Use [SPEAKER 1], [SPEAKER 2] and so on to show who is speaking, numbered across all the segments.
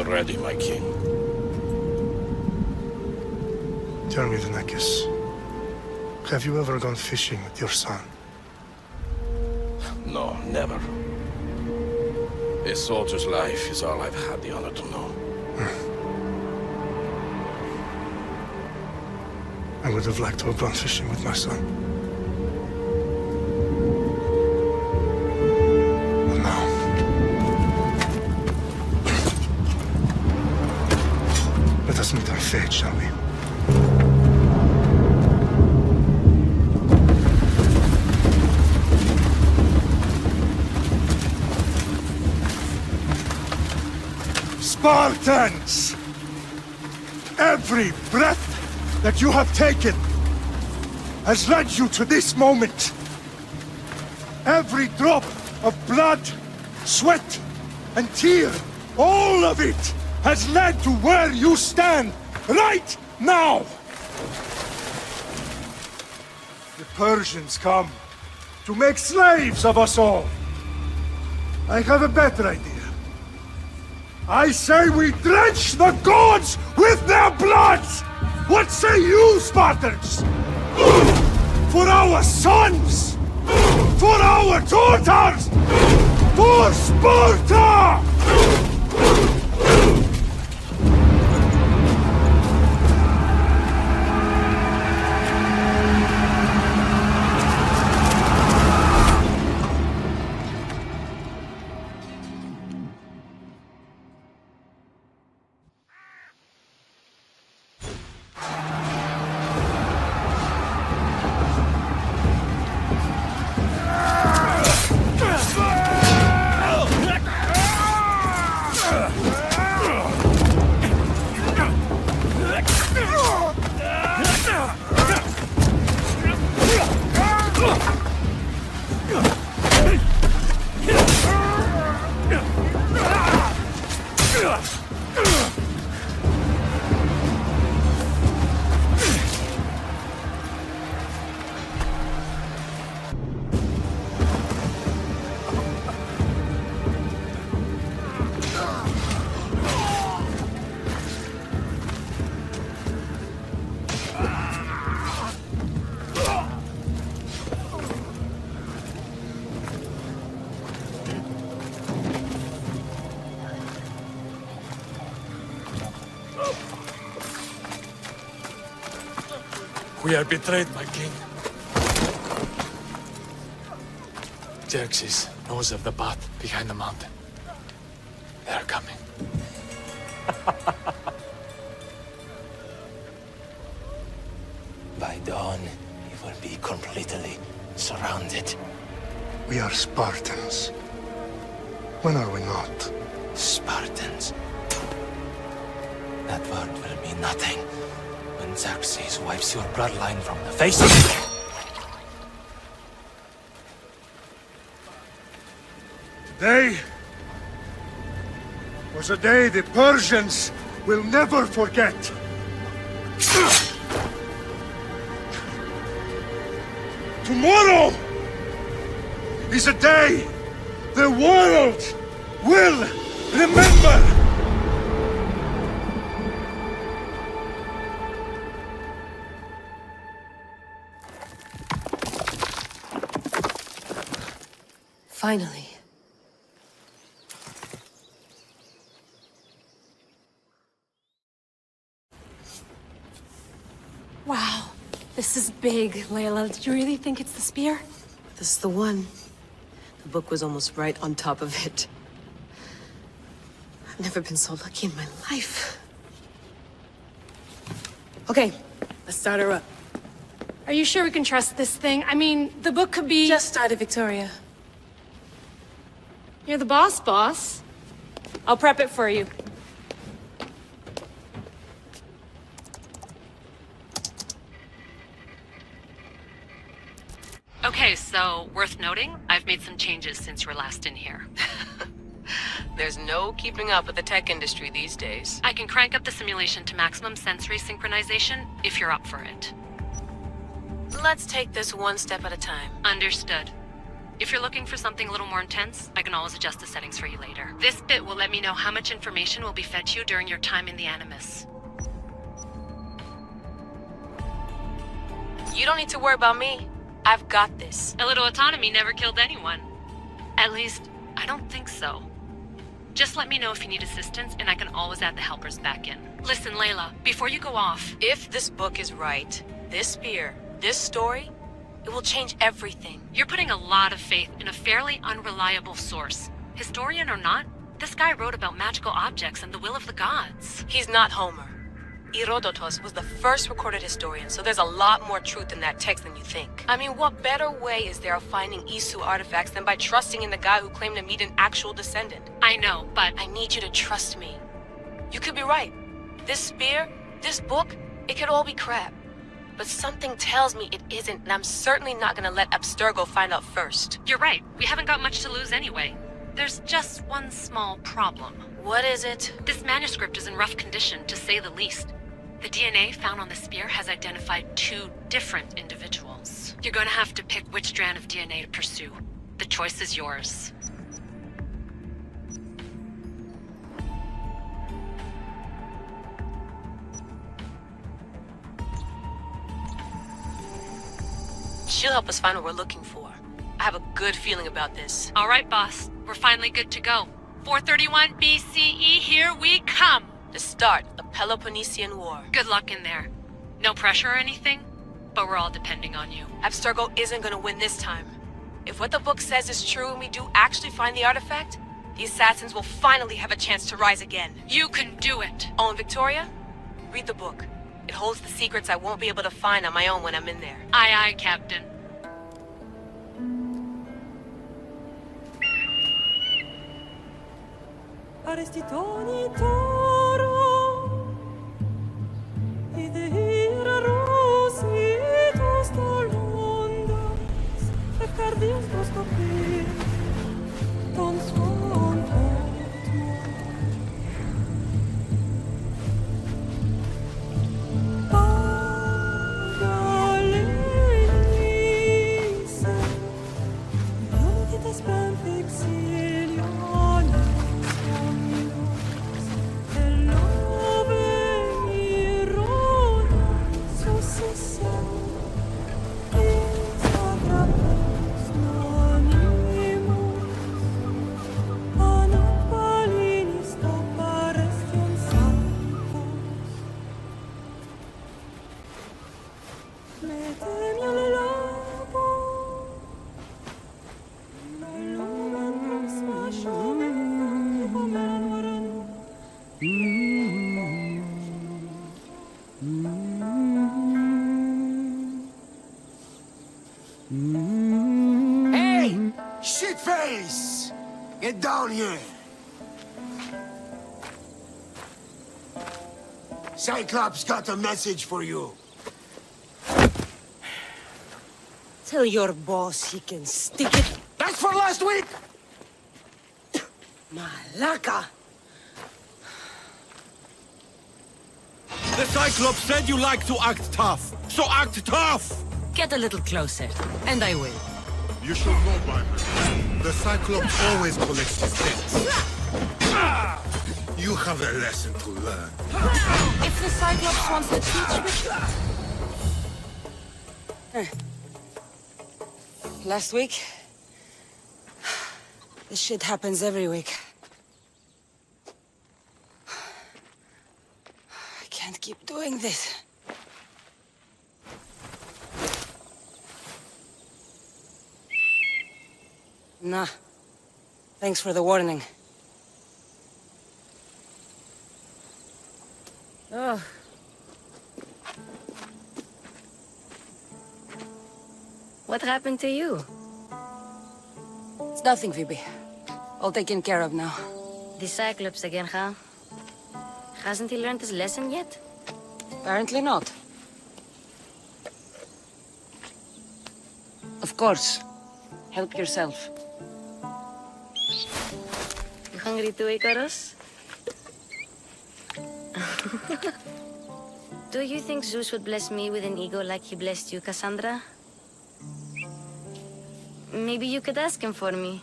[SPEAKER 1] ready, my king.
[SPEAKER 2] Tell me, Venekis, have you ever gone fishing with your son?
[SPEAKER 1] No, never. A soldier's life is all I've had the honor to know.
[SPEAKER 2] I would have liked to have gone fishing with my son. But now... let us meet our fate, shall we? Spartans! Every breath that you have taken has led you to this moment. Every drop of blood, sweat, and tear, all of it has led to where you stand right now. The Persians come to make slaves of us all. I have a better idea. I say we drench the gods with their blood! What say you, Spartans? For our sons! For our daughters! For Sparta!
[SPEAKER 3] We are betrayed, my king. Xerxes knows of the path behind the mountain. They are coming.
[SPEAKER 4] By dawn, you will be completely surrounded.
[SPEAKER 2] We are Spartans. When are we not?
[SPEAKER 4] Spartans. That word will mean nothing when Xerxes wipes your bloodline from the face of the earth.
[SPEAKER 2] Today was a day the Persians will never forget. Tomorrow is a day the world will remember.
[SPEAKER 5] Finally.
[SPEAKER 6] Wow, this is big, Layla. Did you really think it's the spear?
[SPEAKER 5] This is the one. The book was almost right on top of it. I've never been so lucky in my life. Okay, let's start her up.
[SPEAKER 6] Are you sure we can trust this thing? I mean, the book could be...
[SPEAKER 5] Just started, Victoria.
[SPEAKER 6] You're the boss, boss. I'll prep it for you.
[SPEAKER 7] Okay, so worth noting, I've made some changes since you were last in here.
[SPEAKER 5] There's no keeping up with the tech industry these days.
[SPEAKER 7] I can crank up the simulation to maximum sensory synchronization if you're up for it.
[SPEAKER 5] Let's take this one step at a time.
[SPEAKER 7] Understood. If you're looking for something a little more intense, I can always adjust the settings for you later. This bit will let me know how much information will be fed to you during your time in the Animus.
[SPEAKER 5] You don't need to worry about me. I've got this.
[SPEAKER 7] A little autonomy never killed anyone. At least, I don't think so. Just let me know if you need assistance, and I can always add the helpers back in. Listen, Layla, before you go off...
[SPEAKER 5] If this book is right, this spear, this story, it will change everything.
[SPEAKER 7] You're putting a lot of faith in a fairly unreliable source. Historian or not, this guy wrote about magical objects and the will of the gods.
[SPEAKER 5] He's not Homer. Herodotus was the first recorded historian, so there's a lot more truth in that text than you think. I mean, what better way is there of finding Isu artifacts than by trusting in the guy who claimed to meet an actual descendant?
[SPEAKER 7] I know, but...
[SPEAKER 5] I need you to trust me. You could be right. This spear, this book, it could all be crap. But something tells me it isn't, and I'm certainly not gonna let Abstergo find out first.
[SPEAKER 7] You're right. We haven't got much to lose anyway. There's just one small problem.
[SPEAKER 5] What is it?
[SPEAKER 7] This manuscript is in rough condition, to say the least. The DNA found on the spear has identified 2 different individuals. You're gonna have to pick which strand of DNA to pursue. The choice is yours.
[SPEAKER 5] She'll help us find what we're looking for. I have a good feeling about this.
[SPEAKER 7] All right, boss. We're finally good to go. 431 BCE, here we come!
[SPEAKER 5] The start of Peloponnesian War.
[SPEAKER 7] Good luck in there. No pressure or anything, but we're all depending on you.
[SPEAKER 5] Abstergo isn't gonna win this time. If what the book says is true and we do actually find the artifact, the assassins will finally have a chance to rise again.
[SPEAKER 7] You can do it!
[SPEAKER 5] Oh, and Victoria? Read the book. It holds the secrets I won't be able to find on my own when I'm in there.
[SPEAKER 7] Aye, aye, Captain.
[SPEAKER 8] Hey! Shitface! Get down here! Cyclops got a message for you.
[SPEAKER 9] Tell your boss he can stick it.
[SPEAKER 8] That's for last week!
[SPEAKER 9] Malaka!
[SPEAKER 10] The Cyclops said you like to act tough, so act tough!
[SPEAKER 9] Get a little closer, and I will.
[SPEAKER 2] You should know by now. The Cyclops always collects his debts. You have a lesson to learn.
[SPEAKER 9] If the Cyclops wants to teach me... Last week? This shit happens every week. I can't keep doing this. Nah. Thanks for the warning. Oh.
[SPEAKER 6] What happened to you?
[SPEAKER 9] It's nothing, Phoebe. All taken care of now.
[SPEAKER 6] The Cyclops again, huh? Hasn't he learned his lesson yet?
[SPEAKER 9] Apparently not. Of course. Help yourself.
[SPEAKER 6] You hungry too, Icarus? Do you think Zeus would bless me with an ego like he blessed you, Cassandra?
[SPEAKER 11] Maybe you could ask him for me.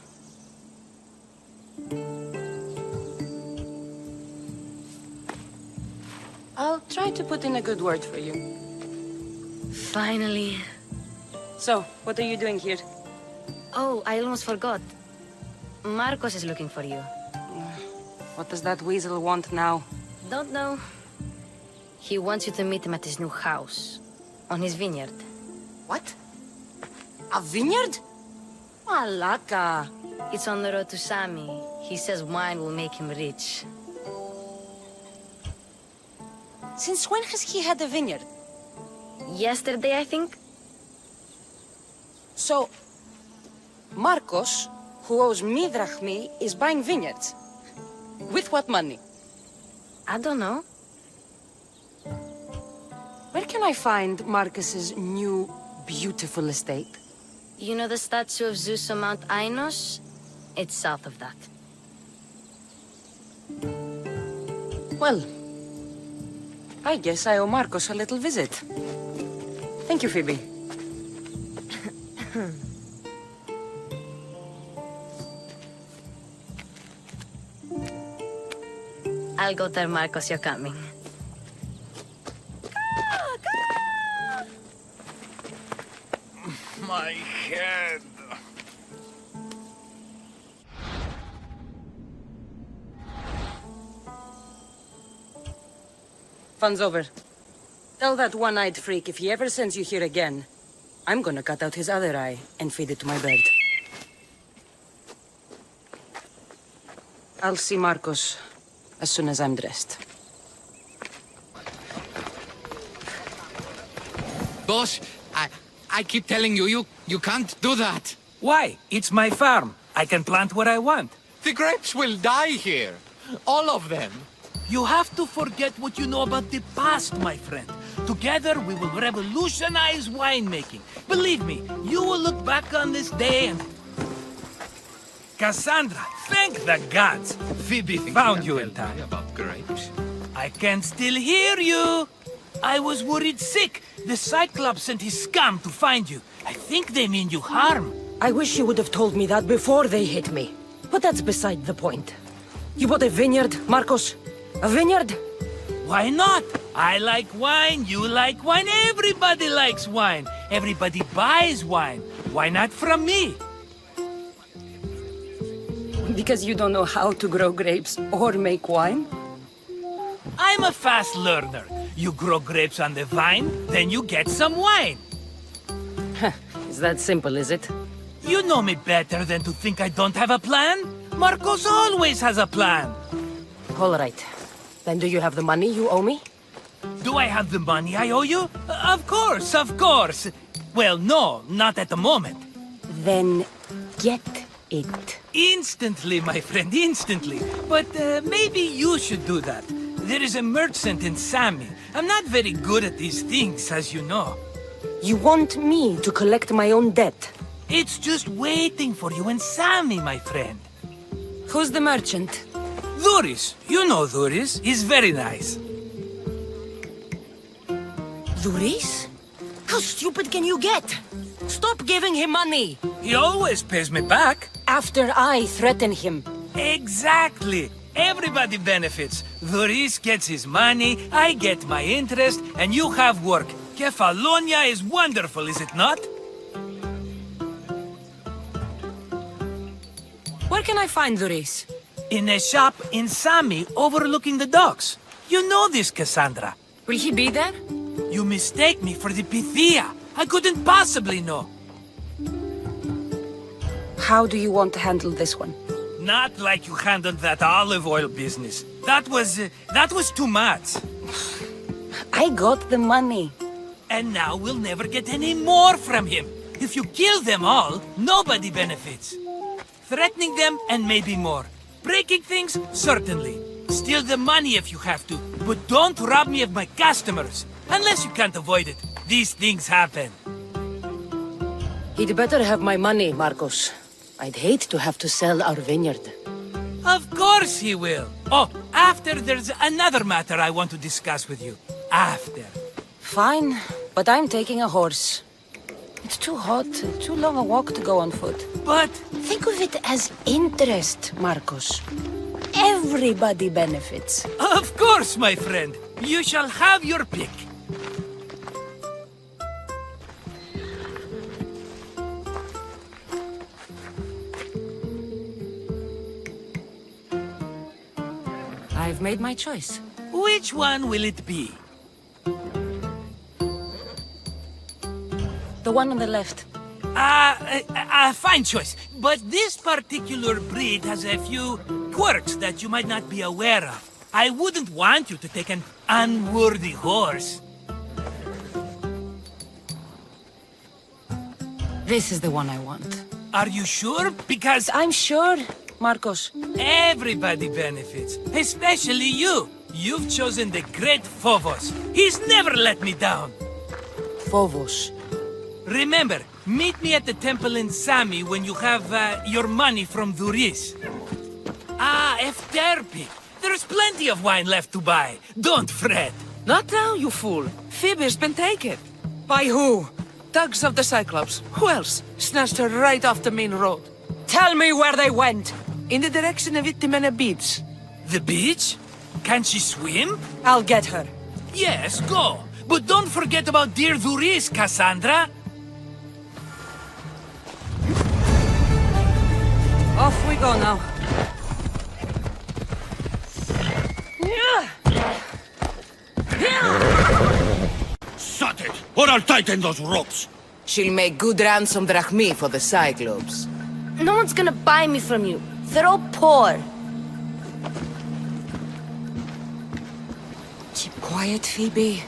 [SPEAKER 9] I'll try to put in a good word for you.
[SPEAKER 11] Finally.
[SPEAKER 9] So, what are you doing here?
[SPEAKER 11] Oh, I almost forgot. Marcos is looking for you.
[SPEAKER 9] What does that weasel want now?
[SPEAKER 11] Don't know. He wants you to meet him at his new house. On his vineyard.
[SPEAKER 9] What? A vineyard? Malaka.
[SPEAKER 11] It's on the road to Sami. He says wine will make him rich.
[SPEAKER 9] Since when has he had a vineyard?
[SPEAKER 11] Yesterday, I think.
[SPEAKER 9] So, Marcos, who owes me drachmi, is buying vineyards. With what money?
[SPEAKER 11] I don't know.
[SPEAKER 9] Where can I find Marcus's new, beautiful estate?
[SPEAKER 11] You know the statue of Zeus on Mount Ainos? It's south of that.
[SPEAKER 9] Well, I guess I owe Marcos a little visit. Thank you, Phoebe.
[SPEAKER 11] I'll go tell Marcos you're coming.
[SPEAKER 3] My head.
[SPEAKER 9] Fun's over. Tell that one-eyed freak if he ever sends you here again, I'm gonna cut out his other eye and feed it to my bird. I'll see Marcos as soon as I'm dressed.
[SPEAKER 12] Boss, I keep telling you, you can't do that.
[SPEAKER 13] Why? It's my farm. I can plant what I want.
[SPEAKER 12] The grapes will die here. All of them.
[SPEAKER 13] You have to forget what you know about the past, my friend. Together, we will revolutionize winemaking. Believe me, you will look back on this day and... Cassandra, thank the gods! Phoebe found you in time.
[SPEAKER 12] About grapes.
[SPEAKER 13] I can still hear you! I was worried sick. The Cyclops sent his scum to find you. I think they mean you harm.
[SPEAKER 9] I wish you would have told me that before they hit me. But that's beside the point. You bought a vineyard, Marcos? A vineyard?
[SPEAKER 13] Why not? I like wine, you like wine, everybody likes wine. Everybody buys wine. Why not from me?
[SPEAKER 9] Because you don't know how to grow grapes or make wine?
[SPEAKER 13] I'm a fast learner. You grow grapes on the vine, then you get some wine.
[SPEAKER 9] Is that simple, is it?
[SPEAKER 13] You know me better than to think I don't have a plan. Marcos always has a plan.
[SPEAKER 9] All right. Then do you have the money you owe me?
[SPEAKER 13] Do I have the money I owe you? Of course, of course. Well, no, not at the moment.
[SPEAKER 9] Then get it.
[SPEAKER 13] Instantly, my friend, instantly. But maybe you should do that. There is a merchant in Sami. I'm not very good at these things, as you know.
[SPEAKER 9] You want me to collect my own debt?
[SPEAKER 13] It's just waiting for you in Sami, my friend.
[SPEAKER 9] Who's the merchant?
[SPEAKER 13] Duris. You know Duris. He's very nice.
[SPEAKER 9] Duris? How stupid can you get? Stop giving him money!
[SPEAKER 13] He always pays me back.
[SPEAKER 9] After I threaten him.
[SPEAKER 13] Exactly. Everybody benefits. Duris gets his money, I get my interest, and you have work. Kefalonia is wonderful, is it not?
[SPEAKER 9] Where can I find Duris?
[SPEAKER 13] In a shop in Sami overlooking the docks. You know this, Cassandra.
[SPEAKER 9] Will he be there?
[SPEAKER 13] You mistake me for the Pythia. I couldn't possibly know.
[SPEAKER 9] How do you want to handle this one?
[SPEAKER 13] Not like you handled that olive oil business. That was too much.
[SPEAKER 9] I got the money.
[SPEAKER 13] And now we'll never get any more from him. If you kill them all, nobody benefits. Threatening them and maybe more. Breaking things, certainly. Steal the money if you have to. But don't rob me of my customers. Unless you can't avoid it. These things happen.
[SPEAKER 9] He'd better have my money, Marcos. I'd hate to have to sell our vineyard.
[SPEAKER 13] Of course he will. Oh, after there's another matter I want to discuss with you. After.
[SPEAKER 9] Fine, but I'm taking a horse. It's too hot, too long a walk to go on foot.
[SPEAKER 13] But
[SPEAKER 9] think of it as interest, Marcos. Everybody benefits.
[SPEAKER 13] of course, my friend. You shall have your pick.
[SPEAKER 9] I've made my choice.
[SPEAKER 13] Which one will it be?
[SPEAKER 9] The one on the left.
[SPEAKER 13] Fine choice. But this particular breed has a few quirks that you might not be aware of. I wouldn't want you to take an unworthy horse.
[SPEAKER 9] This is the one I want.
[SPEAKER 13] Are you sure? Because
[SPEAKER 9] I'm sure, Marcos.
[SPEAKER 13] everybody benefits, especially you. You've chosen the great Phobos. He's never let me down.
[SPEAKER 9] Phobos.
[SPEAKER 13] Remember, meet me at the temple in Sami when you have your money from Duris. Efterpi. There's plenty of wine left to buy. Don't fret.
[SPEAKER 14] Not now, you fool. Phoebe's been taken.
[SPEAKER 9] By who?
[SPEAKER 14] Thugs of the Cyclops. Who else? Snatched her right off the main road.
[SPEAKER 9] Tell me where they went.
[SPEAKER 14] In the direction of Itimena Beach.
[SPEAKER 13] The beach? Can she swim?
[SPEAKER 9] I'll get her.
[SPEAKER 13] Yes, go. But don't forget about dear Duris, Cassandra.
[SPEAKER 9] Off we go now.
[SPEAKER 10] Shut it, or I'll tighten those ropes.
[SPEAKER 14] She'll make good ransom drachmi for the Cyclops.
[SPEAKER 11] No one's gonna buy me from you. They're all poor.
[SPEAKER 9] Keep quiet, Phoebe.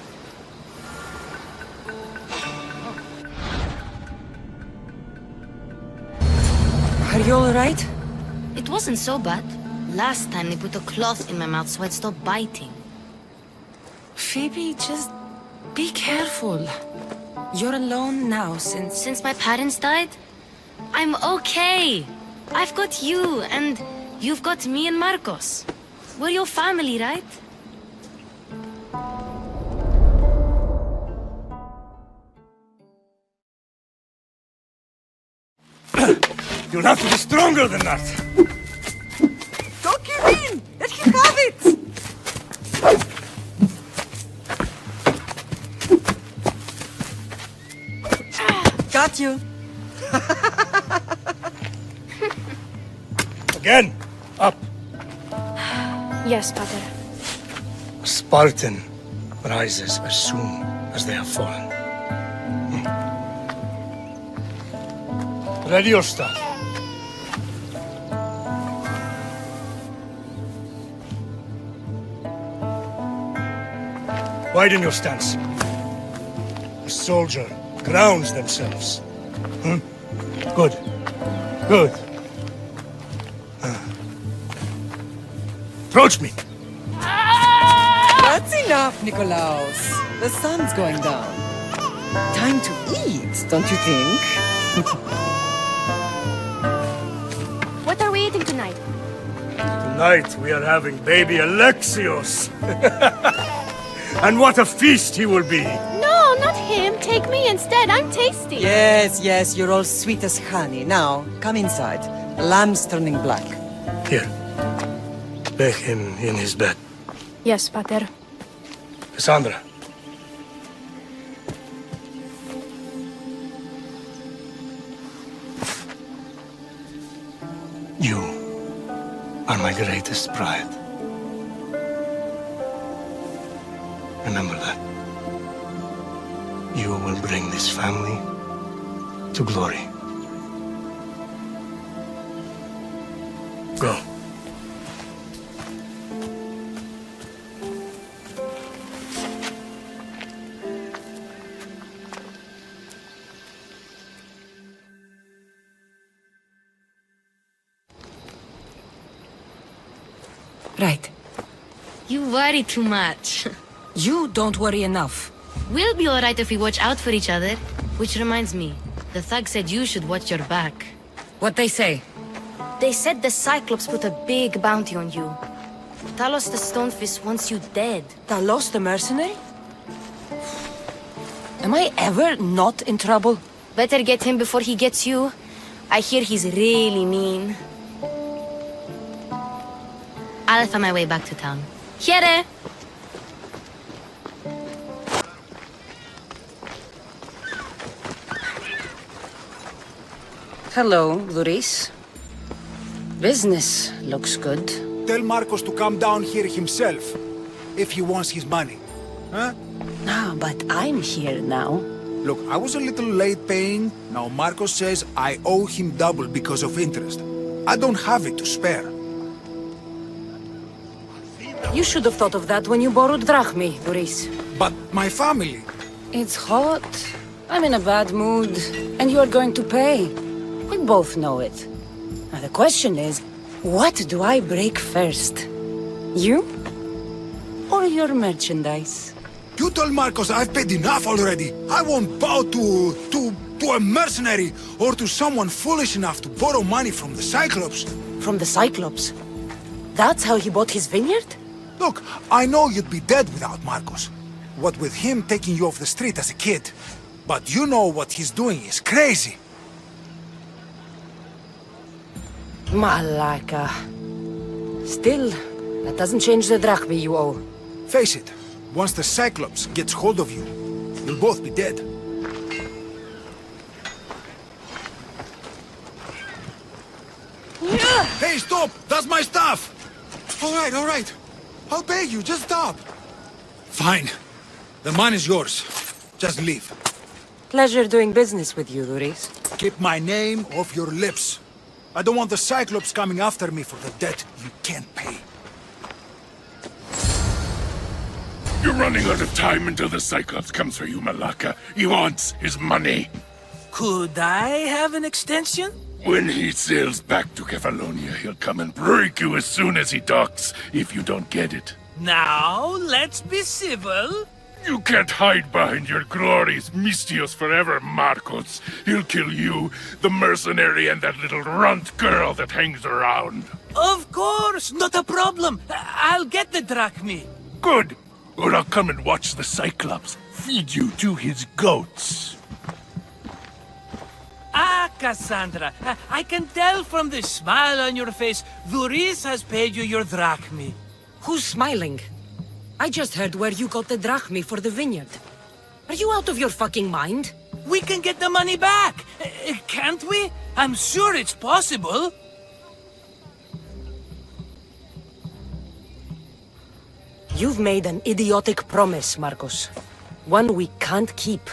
[SPEAKER 9] Are you all right?
[SPEAKER 11] It wasn't so bad. Last time they put a cloth in my mouth so I'd stop biting.
[SPEAKER 9] Phoebe, just be careful. You're alone now
[SPEAKER 11] Since my parents died? I'm okay. I've got you, and you've got me and Marcos. We're your family, right?
[SPEAKER 2] You'll have to be stronger than that.
[SPEAKER 14] Don't give in! Let him have it! Got you.
[SPEAKER 2] Again, up.
[SPEAKER 6] Yes, Pater.
[SPEAKER 2] A Spartan rises as soon as they have fallen. Ready your staff. Widen your stance. A soldier grounds themselves. Good. Good. Approach me.
[SPEAKER 14] That's enough, Nikolaos. The sun's going down. Time to eat, don't you think?
[SPEAKER 6] What are we eating tonight?
[SPEAKER 2] Tonight we are having baby Alexios. And what a feast he will be.
[SPEAKER 6] No, not him. Take me instead. I'm tasty.
[SPEAKER 14] Yes, yes, you're all sweet as honey. Now, come inside. The lamb's turning black.
[SPEAKER 2] Here. Lay him in his bed.
[SPEAKER 6] Yes, Pater.
[SPEAKER 2] Cassandra. You are my greatest pride. Remember that. You will bring this family to glory. Go.
[SPEAKER 9] Right.
[SPEAKER 11] You worry too much.
[SPEAKER 9] You don't worry enough.
[SPEAKER 11] We'll be alright if we watch out for each other. Which reminds me, the thug said you should watch your back.
[SPEAKER 9] What'd they say?
[SPEAKER 11] They said the Cyclops put a big bounty on you. Talos the Stonefist wants you dead.
[SPEAKER 9] Talos the mercenary? Am I ever not in trouble?
[SPEAKER 11] Better get him before he gets you. I hear he's really mean. I'll find my way back to town. Here!
[SPEAKER 9] Hello, Luis. Business looks good.
[SPEAKER 2] Tell Marcos to come down here himself, if he wants his money. Huh?
[SPEAKER 9] No, but I'm here now.
[SPEAKER 2] Look, I was a little late paying. Now Marcos says I owe him double because of interest. I don't have it to spare.
[SPEAKER 9] You should have thought of that when you borrowed drachmi, Luis.
[SPEAKER 2] But my family...
[SPEAKER 9] It's hot. I'm in a bad mood. And you're going to pay. We both know it. Now the question is, what do I break first? You? Or your merchandise?
[SPEAKER 2] You told Marcos I've paid enough already. I won't bow to a mercenary or to someone foolish enough to borrow money from the Cyclops.
[SPEAKER 9] From the Cyclops? That's how he bought his vineyard?
[SPEAKER 2] Look, I know you'd be dead without Marcos. What with him taking you off the street as a kid. But you know what he's doing is crazy.
[SPEAKER 9] Malaka. Still, that doesn't change the drachmi you owe.
[SPEAKER 2] Face it, once the Cyclops gets hold of you, you'll both be dead. Hey, stop! That's my stuff! All right. I'll pay you, just stop. Fine. The money's yours. Just leave.
[SPEAKER 9] Pleasure doing business with you, Luis.
[SPEAKER 2] Keep my name off your lips. I don't want the Cyclops coming after me for the debt you can't pay.
[SPEAKER 1] You're running out of time until the Cyclops comes for you, Malaka. He wants his money.
[SPEAKER 13] Could I have an extension?
[SPEAKER 1] When he sails back to Kefalonia, he'll come and break you as soon as he docks, if you don't get it.
[SPEAKER 13] Now, let's be civil.
[SPEAKER 1] You can't hide behind your glories, Mistios forever, Marcos. He'll kill you, the mercenary, and that little runt girl that hangs around.
[SPEAKER 13] Of course, not a problem. I'll get the drachmi.
[SPEAKER 1] Good. Or I'll come and watch the Cyclops feed you to his goats.
[SPEAKER 13] Ah, Cassandra, I can tell from the smile on your face, Luis has paid you your drachmi.
[SPEAKER 9] Who's smiling? I just heard where you got the drachmi for the vineyard. Are you out of your fucking mind?
[SPEAKER 13] We can get the money back, can't we? I'm sure it's possible.
[SPEAKER 9] You've made an idiotic promise, Marcos. One we can't keep.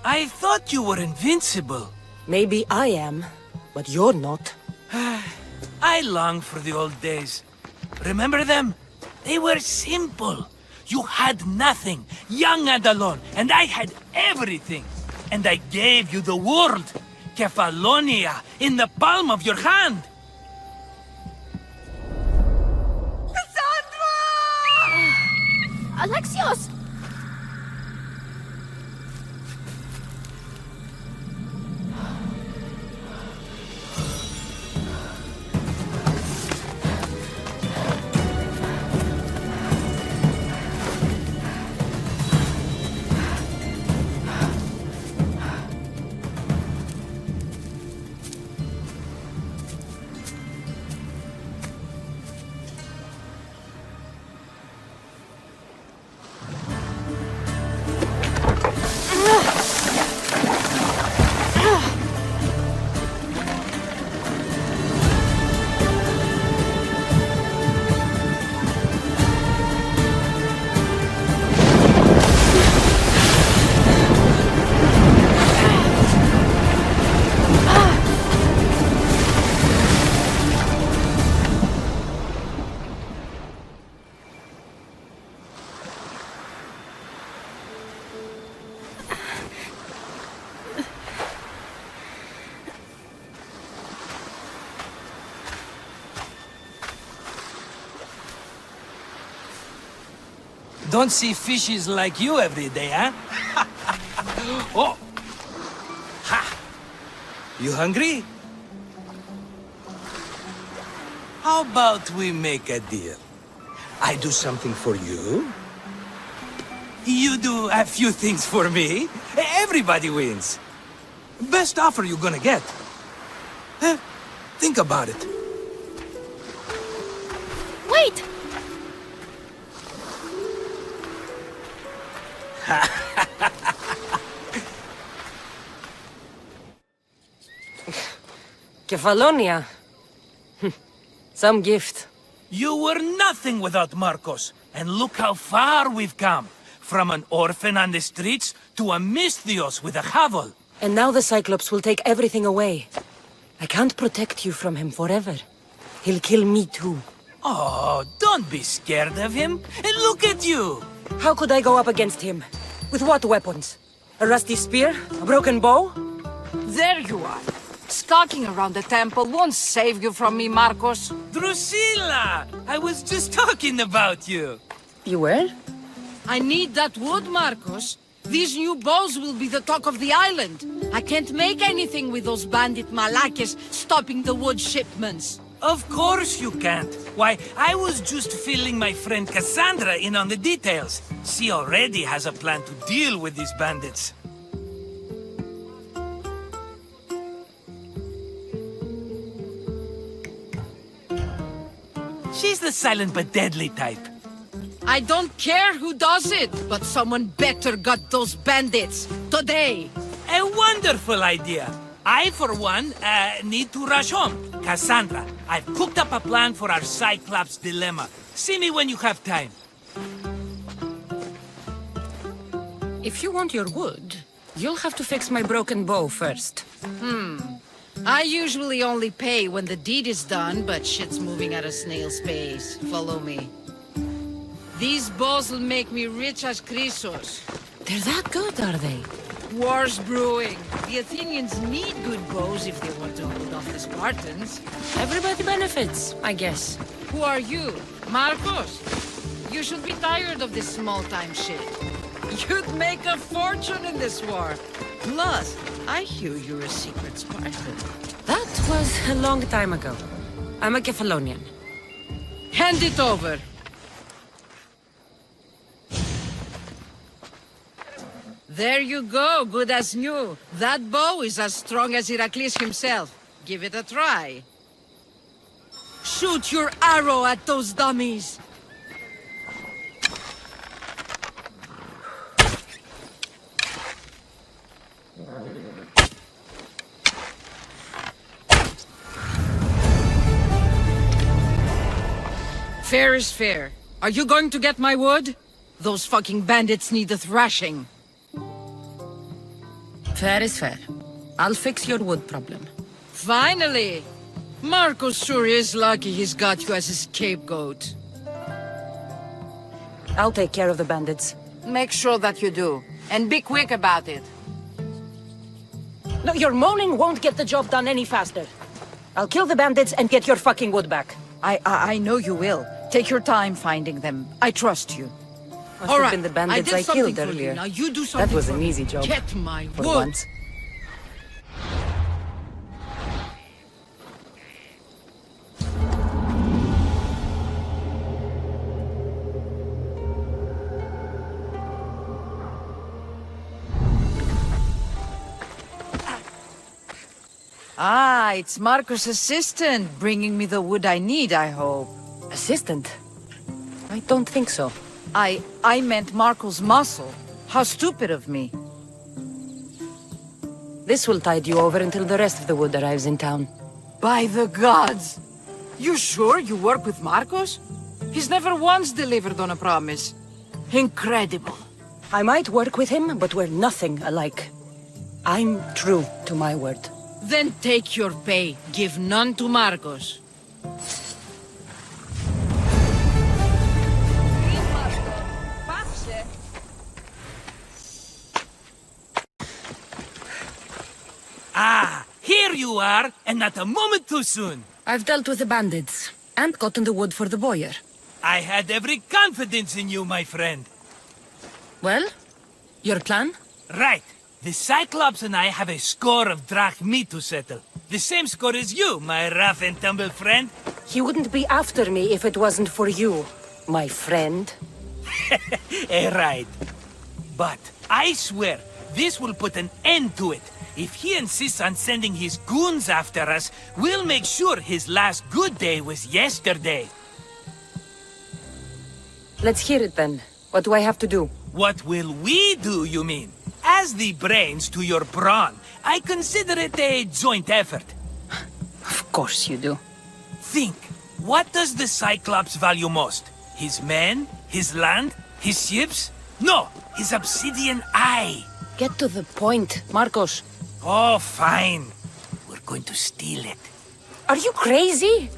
[SPEAKER 13] I thought you were invincible.
[SPEAKER 9] Maybe I am, but you're not.
[SPEAKER 13] I long for the old days. Remember them? They were simple. You had nothing, young and alone, and I had everything. And I gave you the world, Kefalonia, in the palm of your hand.
[SPEAKER 11] Alexios!
[SPEAKER 13] Don't see fishes like you every day, huh? Oh! Ha! You hungry? How about we make a deal? I do something for you. You do a few things for me. Everybody wins. Best offer you're gonna get. Huh? Think about it.
[SPEAKER 11] Wait!
[SPEAKER 9] Kefalonia. Some gift.
[SPEAKER 13] You were nothing without Marcos, and look how far we've come. From an orphan on the streets to a Misthios with a hovel.
[SPEAKER 9] And now the Cyclops will take everything away. I can't protect you from him forever. He'll kill me too.
[SPEAKER 13] Oh, don't be scared of him. And look at you!
[SPEAKER 9] How could I go up against him? With what weapons? A rusty spear? A broken bow?
[SPEAKER 15] There you are. Stalking around the temple won't save you from me, Marcos.
[SPEAKER 13] Drusilla! I was just talking about you.
[SPEAKER 9] You were?
[SPEAKER 15] I need that wood, Marcos. These new bows will be the talk of the island. I can't make anything with those bandit malakes stopping the wood shipments.
[SPEAKER 13] Of course you can't. Why, I was just filling my friend Cassandra in on the details. She already has a plan to deal with these bandits. She's the silent but deadly type.
[SPEAKER 15] I don't care who does it, but someone better got those bandits. Today.
[SPEAKER 13] A wonderful idea. I, for one, need to rush home. Cassandra, I've cooked up a plan for our Cyclops dilemma. See me when you have time.
[SPEAKER 9] If you want your wood, you'll have to fix my broken bow first.
[SPEAKER 15] I usually only pay when the deed is done, but shit's moving at a snail's pace. Follow me. These bows will make me rich as Chrysos.
[SPEAKER 9] They're that good, are they?
[SPEAKER 15] War's brewing. The Athenians need good bows if they want to hold off the Spartans.
[SPEAKER 9] Everybody benefits, I guess.
[SPEAKER 15] Who are you? Marcos? You should be tired of this small-time shit. You'd make a fortune in this war. Plus, I hear you're a secret Spartan.
[SPEAKER 9] That was a long time ago. I'm a Kefalonian.
[SPEAKER 15] Hand it over. There you go, good as new. That bow is as strong as Heracles himself. Give it a try. Shoot your arrow at those dummies. Fair is fair. Are you going to get my wood? Those fucking bandits need a thrashing.
[SPEAKER 9] Fair is fair. I'll fix your wood problem.
[SPEAKER 15] Finally! Marcos sure is lucky he's got you as a scapegoat.
[SPEAKER 9] I'll take care of the bandits.
[SPEAKER 15] Make sure that you do. And be quick about it.
[SPEAKER 9] No, your moaning won't get the job done any faster. I'll kill the bandits and get your fucking wood back.
[SPEAKER 15] I know you will. Take your time finding them. I trust you.
[SPEAKER 9] Must have been the bandits I killed earlier.
[SPEAKER 15] Now you do something.
[SPEAKER 9] That was an easy job.
[SPEAKER 15] Get my
[SPEAKER 9] for
[SPEAKER 15] wood.
[SPEAKER 9] Once.
[SPEAKER 15] Ah, it's Marcos' assistant bringing me the wood I need, I hope.
[SPEAKER 9] Assistant? I don't think so.
[SPEAKER 15] I meant Marcos' muscle. How stupid of me.
[SPEAKER 9] This will tide you over until the rest of the wood arrives in town.
[SPEAKER 15] By the gods! You sure you work with Marcos? He's never once delivered on a promise. Incredible.
[SPEAKER 9] I might work with him, but we're nothing alike. I'm true to my word.
[SPEAKER 15] Then take your pay. Give none to Marcos.
[SPEAKER 13] Ah, here you are, and not a moment too soon.
[SPEAKER 9] I've dealt with the bandits, and gotten the wood for the boyar.
[SPEAKER 13] I had every confidence in you, my friend.
[SPEAKER 9] Well, your plan?
[SPEAKER 13] Right. The Cyclops and I have a score of drachmi to settle. The same score as you, my rough and tumble friend.
[SPEAKER 9] He wouldn't be after me if it wasn't for you, my friend.
[SPEAKER 13] Right. But I swear, This will put an end to it. If he insists on sending his goons after us, we'll make sure his last good day was yesterday.
[SPEAKER 9] Let's hear it then. What do I have to do?
[SPEAKER 13] What will we do, you mean? As the brains to your brawn, I consider it a joint effort.
[SPEAKER 9] Of course you do.
[SPEAKER 13] Think, what does the Cyclops value most? His men? His land? His ships? No, his obsidian eye.
[SPEAKER 9] Get to the point, Marcos.
[SPEAKER 13] Oh, fine. We're going to steal it.
[SPEAKER 9] Are you crazy?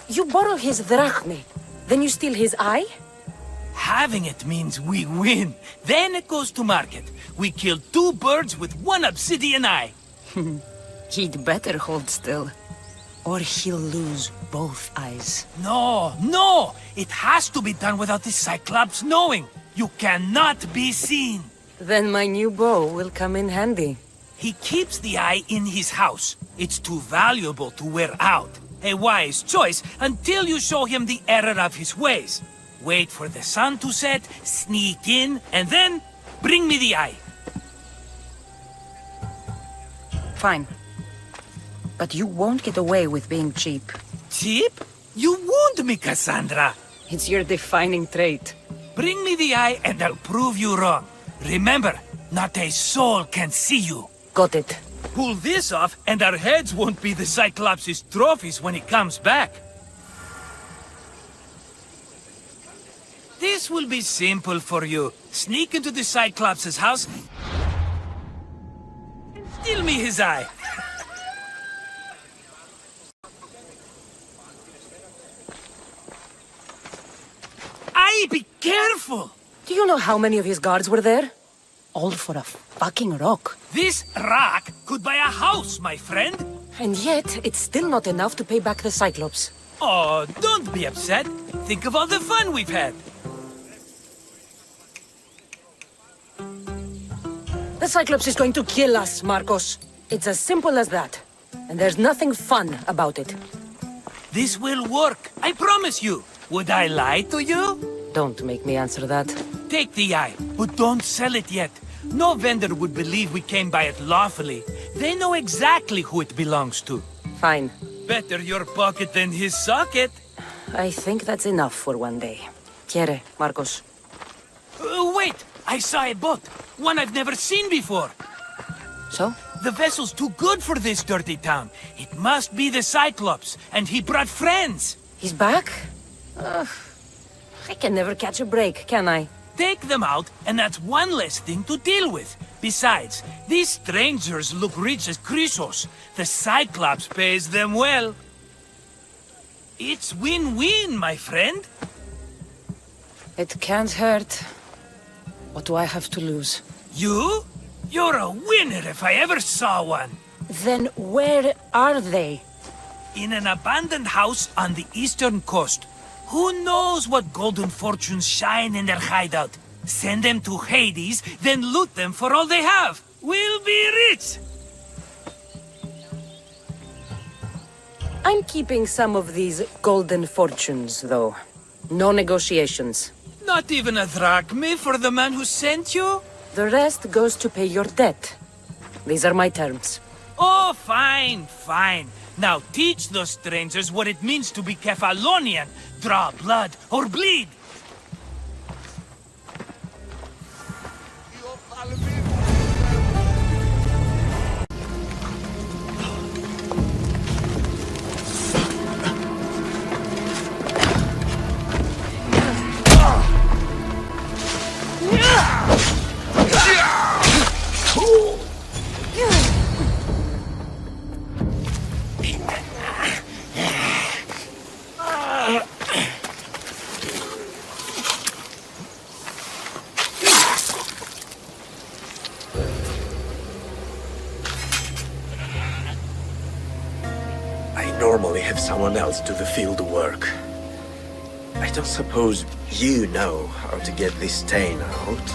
[SPEAKER 9] You borrow his drachme, then you steal his eye?
[SPEAKER 13] Having it means we win. Then it goes to market. We kill 2 birds with 1 obsidian eye.
[SPEAKER 9] He'd better hold still. Or he'll lose both eyes.
[SPEAKER 13] No! It has to be done without the Cyclops knowing. You cannot be seen.
[SPEAKER 9] Then my new bow will come in handy.
[SPEAKER 13] He keeps the eye in his house. It's too valuable to wear out. A wise choice until you show him the error of his ways. Wait for the sun to set, sneak in, and then bring me the eye.
[SPEAKER 9] Fine. But you won't get away with being cheap.
[SPEAKER 13] Cheap? You wound me, Cassandra.
[SPEAKER 9] It's your defining trait.
[SPEAKER 13] Bring me the eye and I'll prove you wrong. Remember, not a soul can see you.
[SPEAKER 9] Got it.
[SPEAKER 13] Pull this off and our heads won't be the Cyclops' trophies when he comes back. This will be simple for you. Sneak into the Cyclops' house and steal me his eye. Be careful!
[SPEAKER 9] Do you know how many of his guards were there? All for a fucking rock.
[SPEAKER 13] This rock could buy a house, my friend.
[SPEAKER 9] And yet, it's still not enough to pay back the Cyclops.
[SPEAKER 13] Oh, don't be upset. Think of all the fun we've had.
[SPEAKER 9] The Cyclops is going to kill us, Marcos. It's as simple as that. And there's nothing fun about it.
[SPEAKER 13] This will work, I promise you. Would I lie to you?
[SPEAKER 9] Don't make me answer that.
[SPEAKER 13] Take the eye, but don't sell it yet. No vendor would believe we came by it lawfully. They know exactly who it belongs to.
[SPEAKER 9] Fine.
[SPEAKER 13] Better your pocket than his socket.
[SPEAKER 9] I think that's enough for one day. Quiere, Marcos.
[SPEAKER 13] Wait! I saw a boat. One I've never seen before.
[SPEAKER 9] So?
[SPEAKER 13] The vessel's too good for this dirty town. It must be the Cyclops, and he brought friends.
[SPEAKER 9] He's back? I can never catch a break, can I?
[SPEAKER 13] Take them out, and that's one less thing to deal with. Besides, these strangers look rich as Chrysos. The Cyclops pays them well. It's win-win, my friend.
[SPEAKER 9] It can't hurt. What do I have to lose?
[SPEAKER 13] You? You're a winner if I ever saw one.
[SPEAKER 9] Then where are they?
[SPEAKER 13] In an abandoned house on the eastern coast. Who knows what golden fortunes shine in their hideout? Send them to Hades, then loot them for all they have. We'll be rich!
[SPEAKER 9] I'm keeping some of these golden fortunes, though. No negotiations.
[SPEAKER 13] Not even a drachme for the man who sent you?
[SPEAKER 9] The rest goes to pay your debt. These are my terms.
[SPEAKER 13] Oh, fine, fine. Now teach those strangers what it means to be Kefalonian. Draw blood or bleed.
[SPEAKER 16] Normally have someone else do the field work. I don't suppose you know how to get this stain out.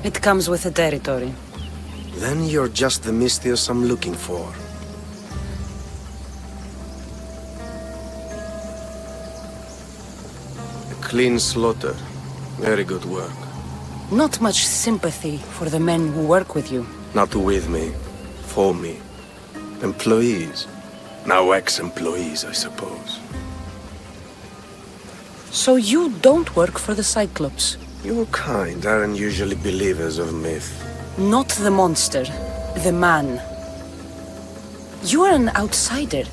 [SPEAKER 9] It comes with the territory.
[SPEAKER 16] Then you're just the Mystios I'm looking for. Clean slaughter. Very good work.
[SPEAKER 9] Not much sympathy for the men who work with you.
[SPEAKER 16] Not with me. For me. Employees. Now ex-employees, I suppose.
[SPEAKER 9] So you don't work for the Cyclops?
[SPEAKER 16] Your kind aren't usually believers of myth.
[SPEAKER 9] Not the monster. The man. You are an outsider.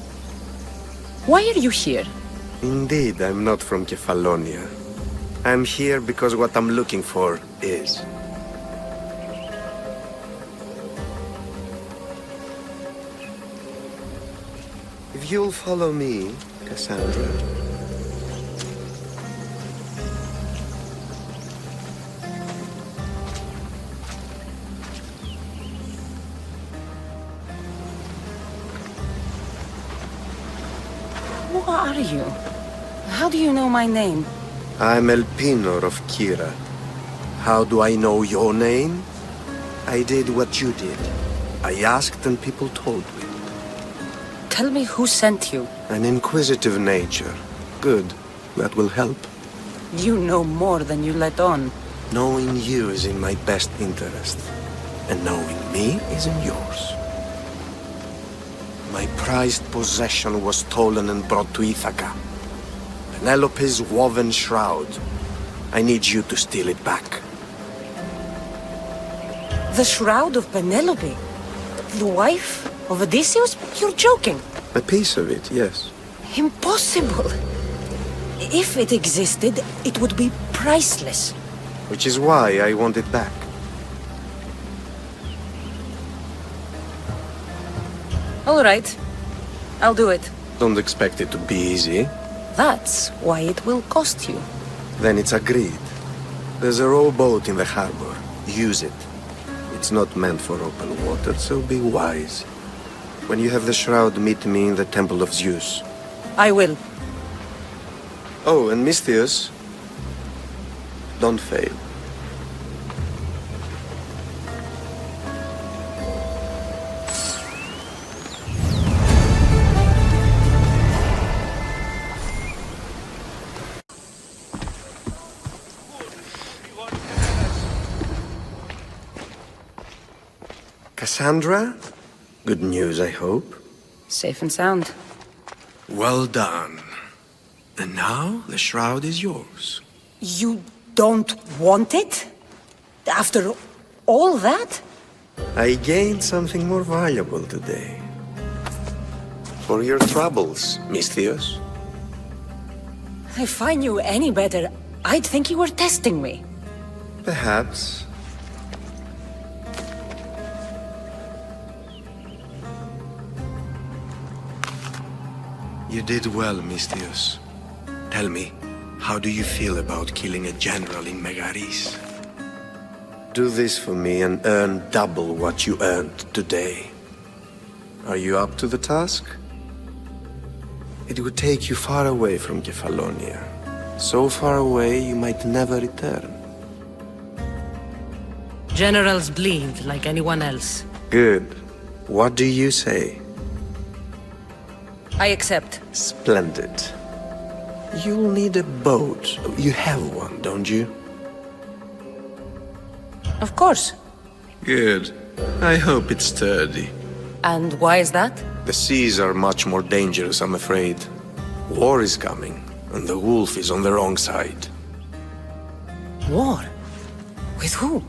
[SPEAKER 9] Why are you here?
[SPEAKER 16] Indeed, I'm not from Kefalonia. I'm here because what I'm looking for is. If you'll follow me, Cassandra.
[SPEAKER 9] Who are you? How do you know my name?
[SPEAKER 16] I'm El Pinor of Kira. How do I know your name? I did what you did. I asked and people told me.
[SPEAKER 9] Tell me who sent you.
[SPEAKER 16] An inquisitive nature. Good. That will help.
[SPEAKER 9] You know more than you let on.
[SPEAKER 16] Knowing you is in my best interest. And knowing me is in yours. My prized possession was stolen and brought to Ithaca. Penelope's woven shroud. I need you to steal it back.
[SPEAKER 9] The shroud of Penelope? The wife of Odysseus? You're joking.
[SPEAKER 16] A piece of it, yes.
[SPEAKER 9] Impossible. If it existed, it would be priceless.
[SPEAKER 16] Which is why I want it back.
[SPEAKER 9] All right. I'll do it.
[SPEAKER 16] Don't expect it to be easy.
[SPEAKER 9] That's why it will cost you.
[SPEAKER 16] Then it's agreed. There's a rowboat in the harbor. Use it. It's not meant for open water, so be wise. When you have the shroud, meet me in the Temple of Zeus.
[SPEAKER 9] I will.
[SPEAKER 16] Oh, and Misthios, don't fail. Cassandra? Good news, I hope.
[SPEAKER 9] Safe and sound.
[SPEAKER 16] Well done. And now the shroud is yours.
[SPEAKER 9] You don't want it? After all that?
[SPEAKER 16] I gained something more valuable today. For your troubles, Misthios.
[SPEAKER 9] If I knew any better, I'd think you were testing me.
[SPEAKER 16] Perhaps. You did well, Misthios. Tell me, how do you feel about killing a general in Megaris? Do this for me and earn double what you earned today. Are you up to the task? It would take you far away from Kefalonia. So far away you might never return.
[SPEAKER 5] Generals bleed like anyone else.
[SPEAKER 16] Good. What do you say?
[SPEAKER 9] I accept.
[SPEAKER 16] Splendid. You'll need a boat. You have one, don't you?
[SPEAKER 9] Of course.
[SPEAKER 16] Good. I hope it's sturdy.
[SPEAKER 9] And why is that?
[SPEAKER 16] The seas are much more dangerous, I'm afraid. War is coming, and the wolf is on the wrong side.
[SPEAKER 9] War? With who?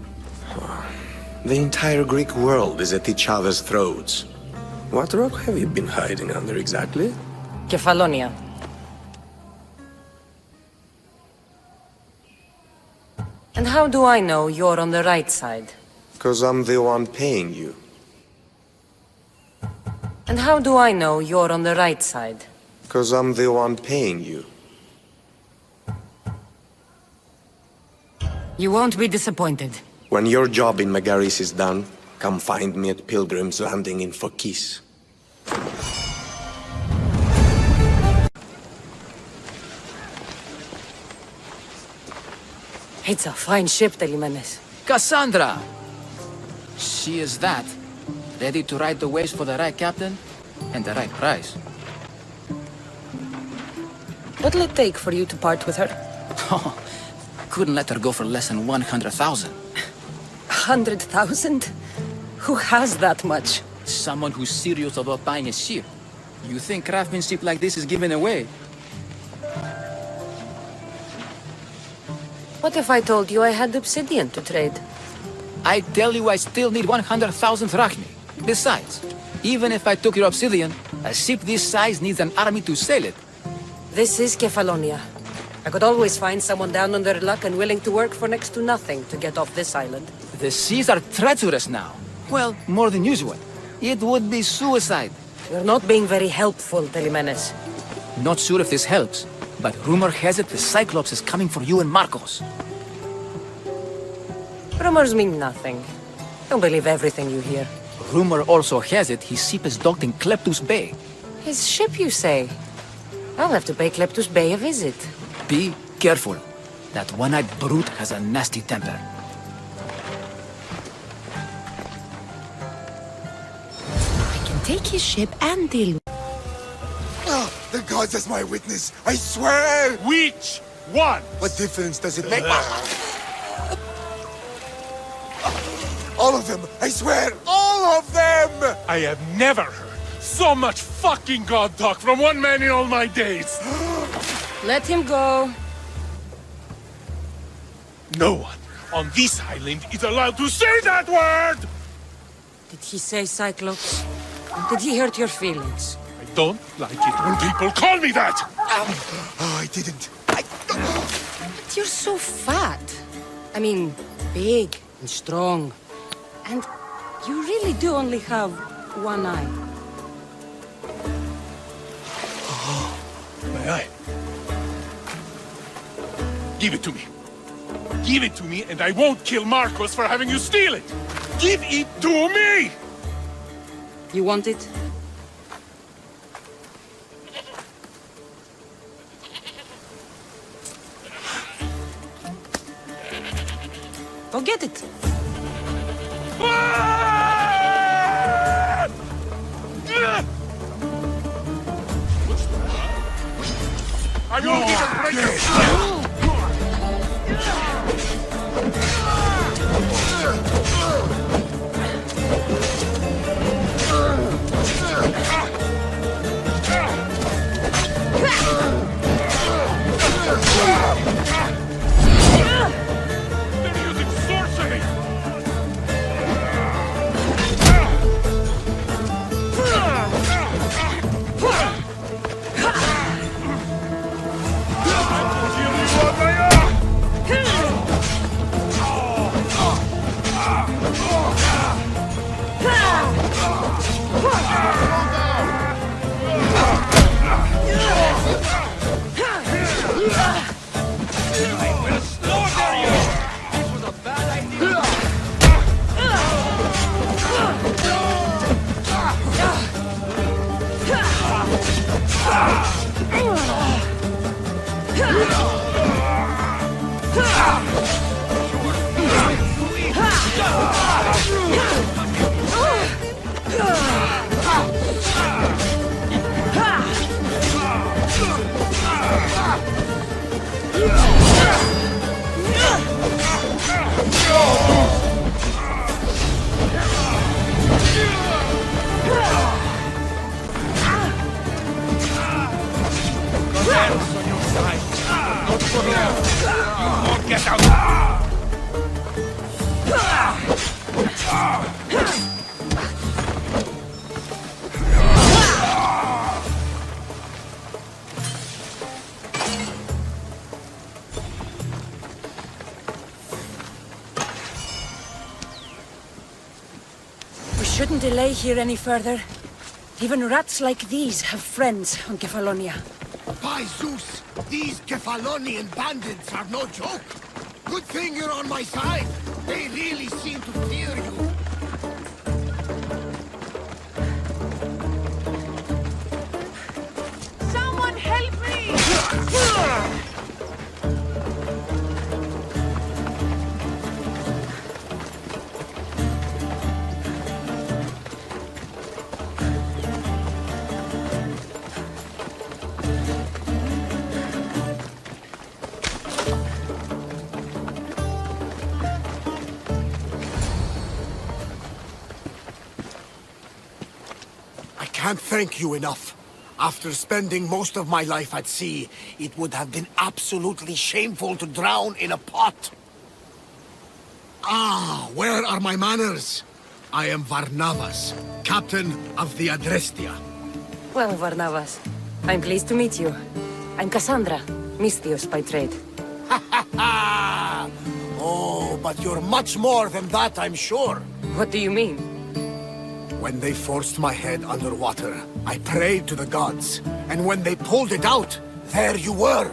[SPEAKER 16] The entire Greek world is at each other's throats. What rock have you been hiding under exactly?
[SPEAKER 9] Kefalonia. And how do I know you're on the right side?
[SPEAKER 16] 'Cause I'm the one paying you.
[SPEAKER 9] And how do I know you're on the right side?
[SPEAKER 16] 'Cause I'm the one paying you.
[SPEAKER 9] You won't be disappointed.
[SPEAKER 16] When your job in Megaris is done, come find me at Pilgrim's Landing in Phokis.
[SPEAKER 9] It's a fine ship, Telimanes.
[SPEAKER 3] Cassandra! She is that. Ready to ride the waves for the right captain and the right price.
[SPEAKER 9] What'll it take for you to part with her?
[SPEAKER 3] Oh, couldn't let her go for less than 100,000.
[SPEAKER 9] 100,000? Who has that much?
[SPEAKER 3] Someone who's serious about buying a ship. You think craftsmanship like this is given away?
[SPEAKER 9] What if I told you I had obsidian to trade?
[SPEAKER 3] I tell you I still need 100,000 drachmi. Besides, even if I took your obsidian, a ship this size needs an army to sail it.
[SPEAKER 9] This is Kefalonia. I could always find someone down on their luck and willing to work for next to nothing to get off this island.
[SPEAKER 3] The seas are treacherous now. Well, more than usual. It would be suicide.
[SPEAKER 9] You're not being very helpful, Perimenes.
[SPEAKER 3] Not sure if this helps, but rumor has it the Cyclops is coming for you and Marcos.
[SPEAKER 9] Rumors mean nothing. Don't believe everything you hear.
[SPEAKER 3] Rumor also has it his ship is docked in Kleptus Bay.
[SPEAKER 9] His ship, you say? I'll have to pay Kleptus Bay a visit.
[SPEAKER 3] Be careful. That one-eyed brute has a nasty temper.
[SPEAKER 9] I can take his ship and deal with...
[SPEAKER 8] Oh, the gods as my witness, I swear!
[SPEAKER 2] Which one?
[SPEAKER 8] What difference does it make? All of them, I swear, all of them!
[SPEAKER 2] I have never heard so much fucking god talk from one man in all my days.
[SPEAKER 9] Let him go.
[SPEAKER 2] No one on this island is allowed to say that word!
[SPEAKER 9] Did he say Cyclops? Did he hurt your feelings?
[SPEAKER 2] I don't like it when people call me that!
[SPEAKER 8] Oh, I didn't.
[SPEAKER 9] But you're so fat. I mean, big and strong. And you really do only have one eye.
[SPEAKER 2] Oh, my eye. Give it to me. Give it to me and I won't kill Marcos for having you steal it! Give it to me!
[SPEAKER 9] You want it? Go get it.
[SPEAKER 2] I won't even break it! They're using sorcery!
[SPEAKER 9] We shouldn't delay here any further. Even rats like these have friends on Kefalonia.
[SPEAKER 8] By Zeus, these Kefalonian bandits are no joke. Good thing you're on my side. They really seem to fear you.
[SPEAKER 15] Someone help me!
[SPEAKER 8] can't thank you enough. After spending most of my life at sea, it would have been absolutely shameful to drown in a pot. Ah, where are my manners? I am Varnavas, captain of the Adrestia.
[SPEAKER 9] Well, Varnavas, I'm pleased to meet you. I'm Cassandra, Misthios by trade.
[SPEAKER 8] Oh, but you're much more than that, I'm sure.
[SPEAKER 9] What do you mean?
[SPEAKER 8] When they forced my head underwater, I prayed to the gods. And when they pulled it out, there you were.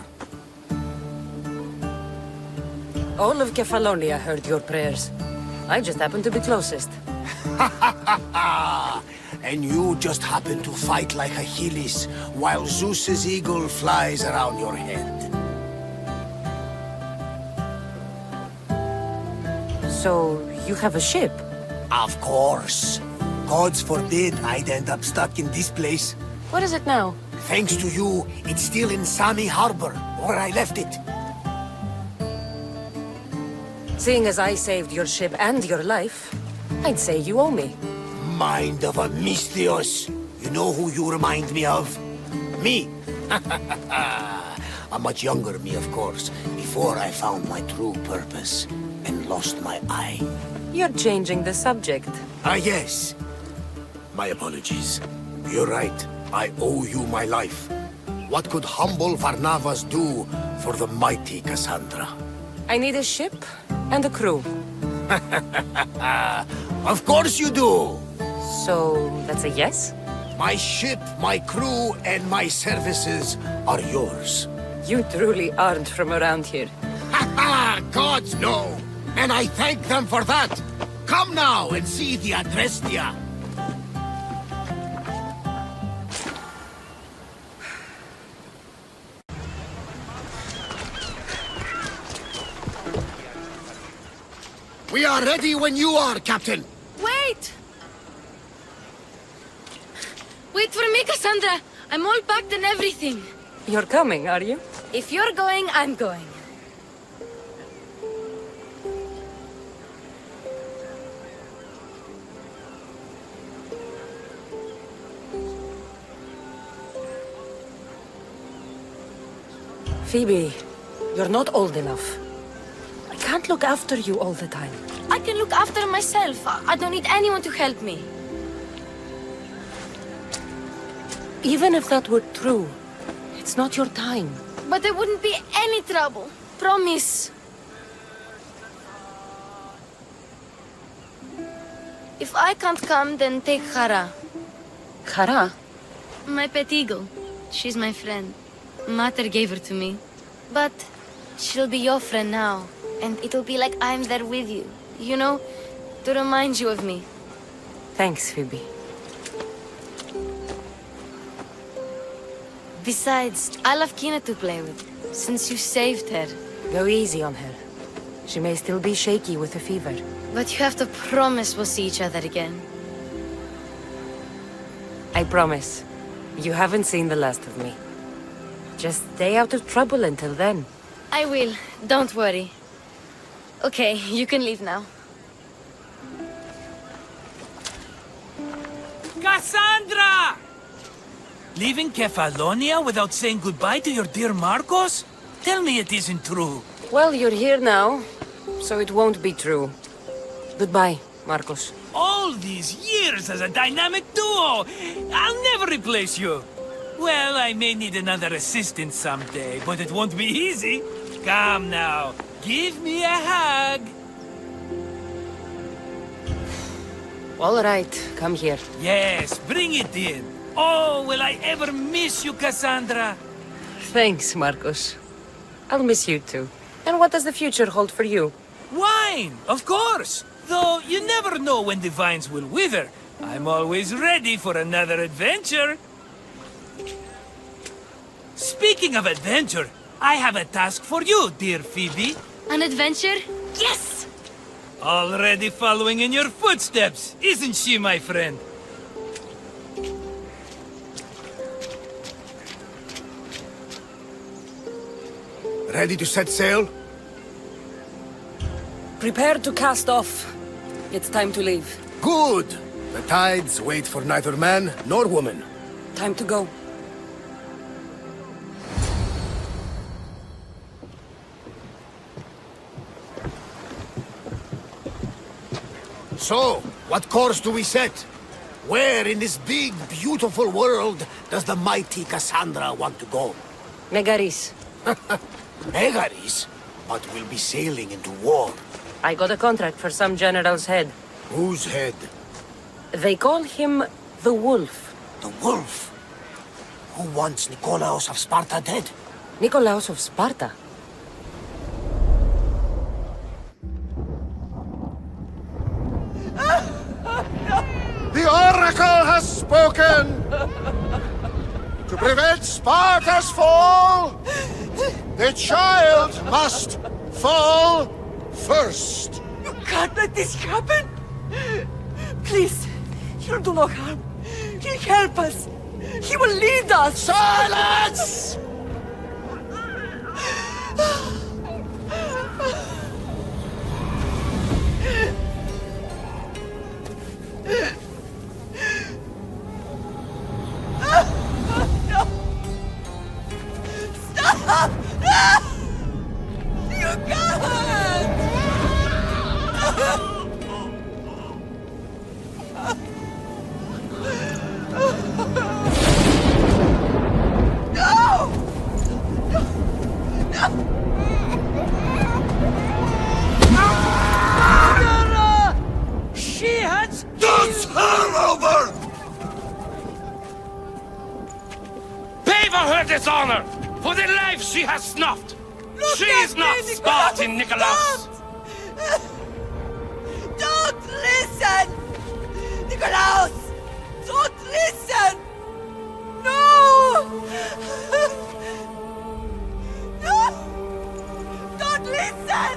[SPEAKER 9] All of Kefalonia heard your prayers. I just happened to be closest.
[SPEAKER 8] And you just happen to fight like Achilles, while Zeus's eagle flies around your head.
[SPEAKER 9] So, you have a ship?
[SPEAKER 8] Of course. Gods forbid I'd end up stuck in this place.
[SPEAKER 9] What is it now?
[SPEAKER 8] Thanks to you, it's still in Sami Harbor, where I left it.
[SPEAKER 9] Seeing as I saved your ship and your life, I'd say you owe me.
[SPEAKER 8] Mind of a Misthios. You know who you remind me of? Me. A much younger me, of course, before I found my true purpose and lost my eye.
[SPEAKER 9] You're changing the subject.
[SPEAKER 8] Ah, yes. My apologies. You're right. I owe you my life. What could humble Varnavas do for the mighty Cassandra?
[SPEAKER 9] I need a ship and a crew.
[SPEAKER 8] Of course you do!
[SPEAKER 9] So, that's a yes?
[SPEAKER 8] My ship, my crew, and my services are yours.
[SPEAKER 9] You truly aren't from around here.
[SPEAKER 8] Ha! Gods no! And I thank them for that! Come now and see the Adrestia! We are ready when you are, Captain!
[SPEAKER 11] Wait! Wait for me, Cassandra! I'm all packed and everything.
[SPEAKER 9] You're coming, are you?
[SPEAKER 11] If you're going, I'm going.
[SPEAKER 9] Phoebe, you're not old enough. I can't look after you all the time.
[SPEAKER 11] I can look after myself. I don't need anyone to help me.
[SPEAKER 9] Even if that were true, it's not your time.
[SPEAKER 11] But there wouldn't be any trouble. Promise. If I can't come, then take Hara.
[SPEAKER 9] Hara?
[SPEAKER 11] My pet eagle. She's my friend. Mater gave her to me. But she'll be your friend now. And it'll be like I'm there with you. You know, to remind you of me.
[SPEAKER 9] Thanks, Phoebe.
[SPEAKER 11] Besides, I love Kina to play with, since you saved her.
[SPEAKER 9] Go easy on her. She may still be shaky with a fever.
[SPEAKER 11] But you have to promise we'll see each other again.
[SPEAKER 9] I promise. You haven't seen the last of me. Just stay out of trouble until then.
[SPEAKER 11] I will. Don't worry. Okay, you can leave now.
[SPEAKER 13] Cassandra! Leaving Kefalonia without saying goodbye to your dear Marcos? Tell me it isn't true.
[SPEAKER 9] Well, you're here now, so it won't be true. Goodbye, Marcos.
[SPEAKER 13] All these years as a dynamic duo! I'll never replace you! Well, I may need another assistant someday, but it won't be easy. Come now, give me a hug.
[SPEAKER 9] All right, come here.
[SPEAKER 13] Yes, bring it in. Oh, will I ever miss you, Cassandra?
[SPEAKER 9] Thanks, Marcos. I'll miss you too. And what does the future hold for you?
[SPEAKER 13] Wine, of course. Though you never know when the vines will wither. I'm always ready for another adventure. Speaking of adventure, I have a task for you, dear Phoebe.
[SPEAKER 11] An adventure? Yes!
[SPEAKER 13] Already following in your footsteps, isn't she, my friend?
[SPEAKER 8] Ready to set sail?
[SPEAKER 9] Prepare to cast off. It's time to leave.
[SPEAKER 8] Good! The tides wait for neither man nor woman.
[SPEAKER 9] Time to go.
[SPEAKER 8] So, what course do we set? Where in this big, beautiful world does the mighty Cassandra want to go?
[SPEAKER 9] Megaris.
[SPEAKER 8] Megaris? But we'll be sailing into war.
[SPEAKER 9] I got a contract for some general's head.
[SPEAKER 8] Whose head?
[SPEAKER 9] They call him the Wolf.
[SPEAKER 8] The Wolf? Who wants Nikolaos of Sparta dead?
[SPEAKER 9] Nikolaos of Sparta?
[SPEAKER 2] The Oracle has spoken! To prevent Sparta's fall, the child must fall first.
[SPEAKER 17] You can't let this happen! Please, he'll do no harm. He'll help us. He will lead us.
[SPEAKER 2] Silence!
[SPEAKER 17] Stop! You can't! No! She has...
[SPEAKER 2] Does her over!
[SPEAKER 10] Pay for her dishonor! For the life she has snuffed! She is not Spartan, Nikolaos!
[SPEAKER 17] Don't listen! Nikolaos! Don't listen! No! No! Don't listen!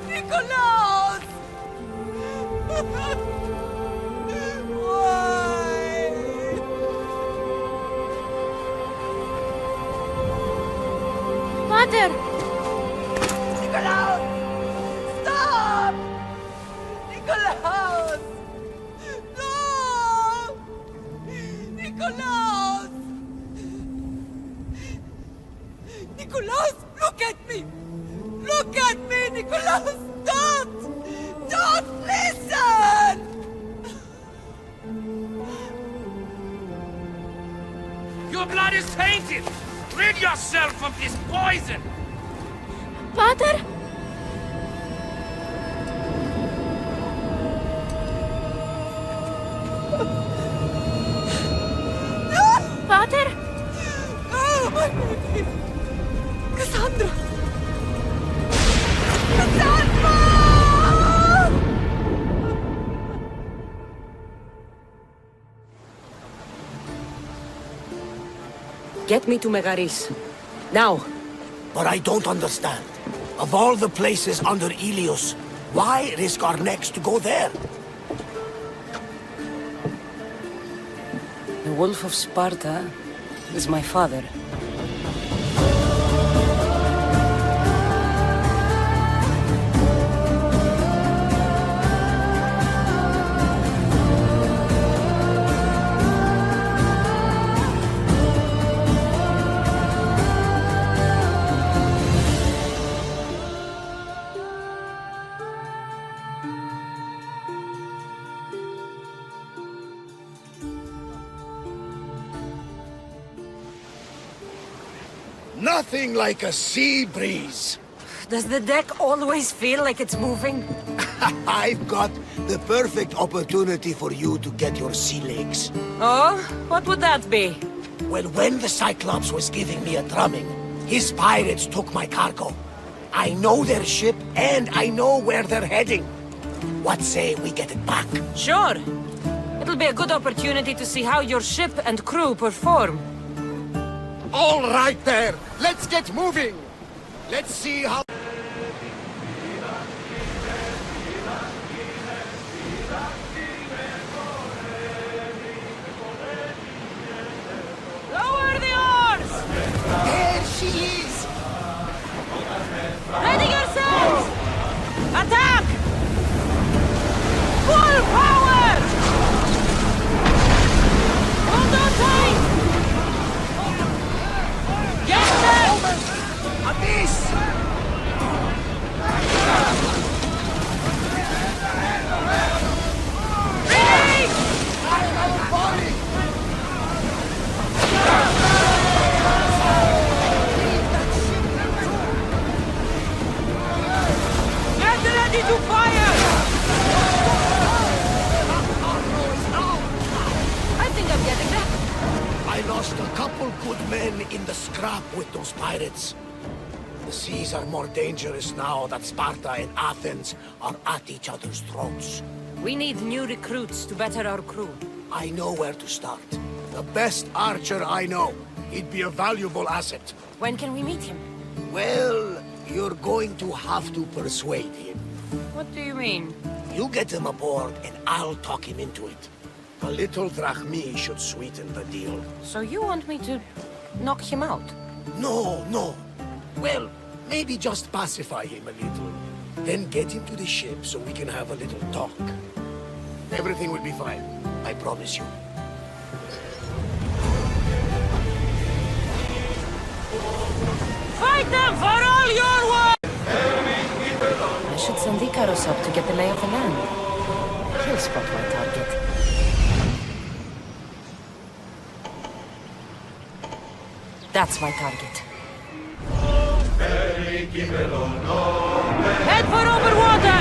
[SPEAKER 17] Nikolaos! Why?
[SPEAKER 11] Mother!
[SPEAKER 17] Nikolaos! Stop! Nikolaos! No! Nikolaos! Nikolaos, look at me! Look at me, Nikolaos! Don't! Don't listen!
[SPEAKER 10] Your blood is tainted! Rid yourself of this poison!
[SPEAKER 11] Father? Father?
[SPEAKER 17] Oh, my baby! Cassandra! Cassandra!
[SPEAKER 9] Get me to Megaris. Now.
[SPEAKER 8] But I don't understand. Of all the places under Ilios, why risk our necks to go there?
[SPEAKER 9] The Wolf of Sparta is my father.
[SPEAKER 8] Nothing like a sea breeze.
[SPEAKER 9] Does the deck always feel like it's moving?
[SPEAKER 8] I've got the perfect opportunity for you to get your sea legs.
[SPEAKER 9] Oh? What would that be?
[SPEAKER 8] Well, when the Cyclops was giving me a drumming, his pirates took my cargo. I know their ship, and I know where they're heading. What say we get it back?
[SPEAKER 9] Sure. It'll be a good opportunity to see how your ship and crew perform.
[SPEAKER 2] All right there! Let's get moving! Let's see how...
[SPEAKER 17] Lower the oars!
[SPEAKER 2] There she is!
[SPEAKER 17] Ready yourselves! Attack! Full power!
[SPEAKER 8] scrap with those pirates. The seas are more dangerous now that Sparta and Athens are at each other's throats.
[SPEAKER 9] We need new recruits to better our crew.
[SPEAKER 8] I know where to start. The best archer I know. He'd be a valuable asset.
[SPEAKER 9] When can we meet him?
[SPEAKER 8] Well, you're going to have to persuade him.
[SPEAKER 9] What do you mean?
[SPEAKER 8] You get him aboard and I'll talk him into it. A little drachmi should sweeten the deal.
[SPEAKER 9] So you want me to knock him out?
[SPEAKER 8] No, no. Well, maybe just pacify him a little. Then get him to the ship so we can have a little talk. Everything will be fine. I promise you.
[SPEAKER 9] Fight them for all your worth! I should send Icaros up to get the lay of the land. He'll spot my target. That's my target. Head for open water!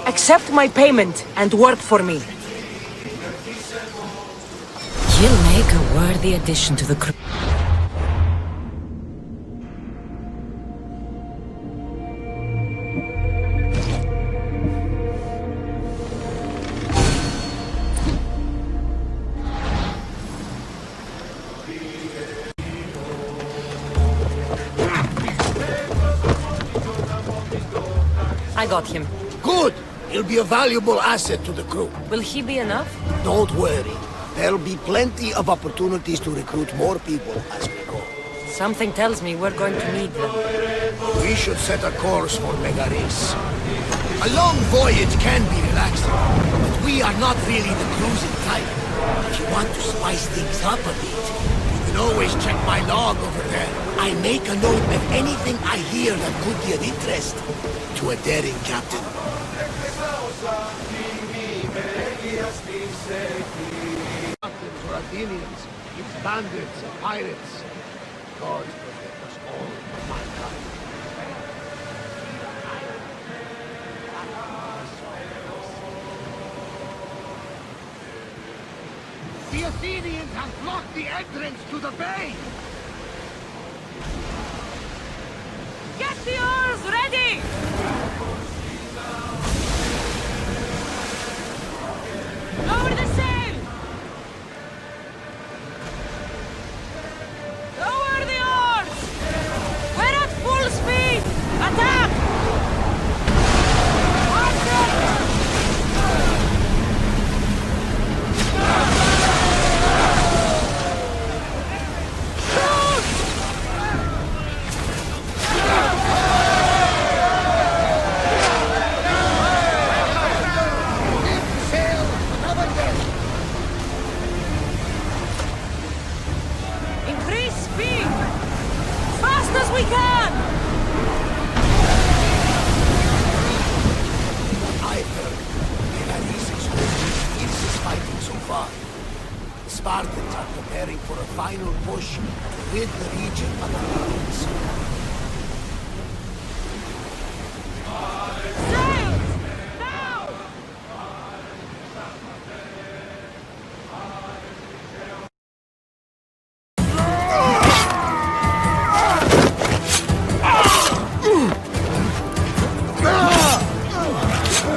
[SPEAKER 9] Accept my payment and work for me. You'll make a worthy addition to the crew. I got him.
[SPEAKER 8] Good! He'll be a valuable asset to the crew.
[SPEAKER 9] Will he be enough?
[SPEAKER 8] Don't worry. There'll be plenty of opportunities to recruit more people as we go.
[SPEAKER 9] Something tells me we're going to need them.
[SPEAKER 8] We should set a course for Megaris. A long voyage can be relaxing, but we are not really the cruising type. If you want to spice things up a bit, you can always check my log over there. I make a note of anything I hear that could be of interest to a daring captain. Or Athenians, it's bandits and pirates. God protect us all, mankind. The Athenians have blocked the entrance to the bay!
[SPEAKER 9] Get the oars ready! Lower the sail! Lower the oars! We're at full speed! Attack!
[SPEAKER 8] Spartans are preparing for a final push to rid the region of the Romans.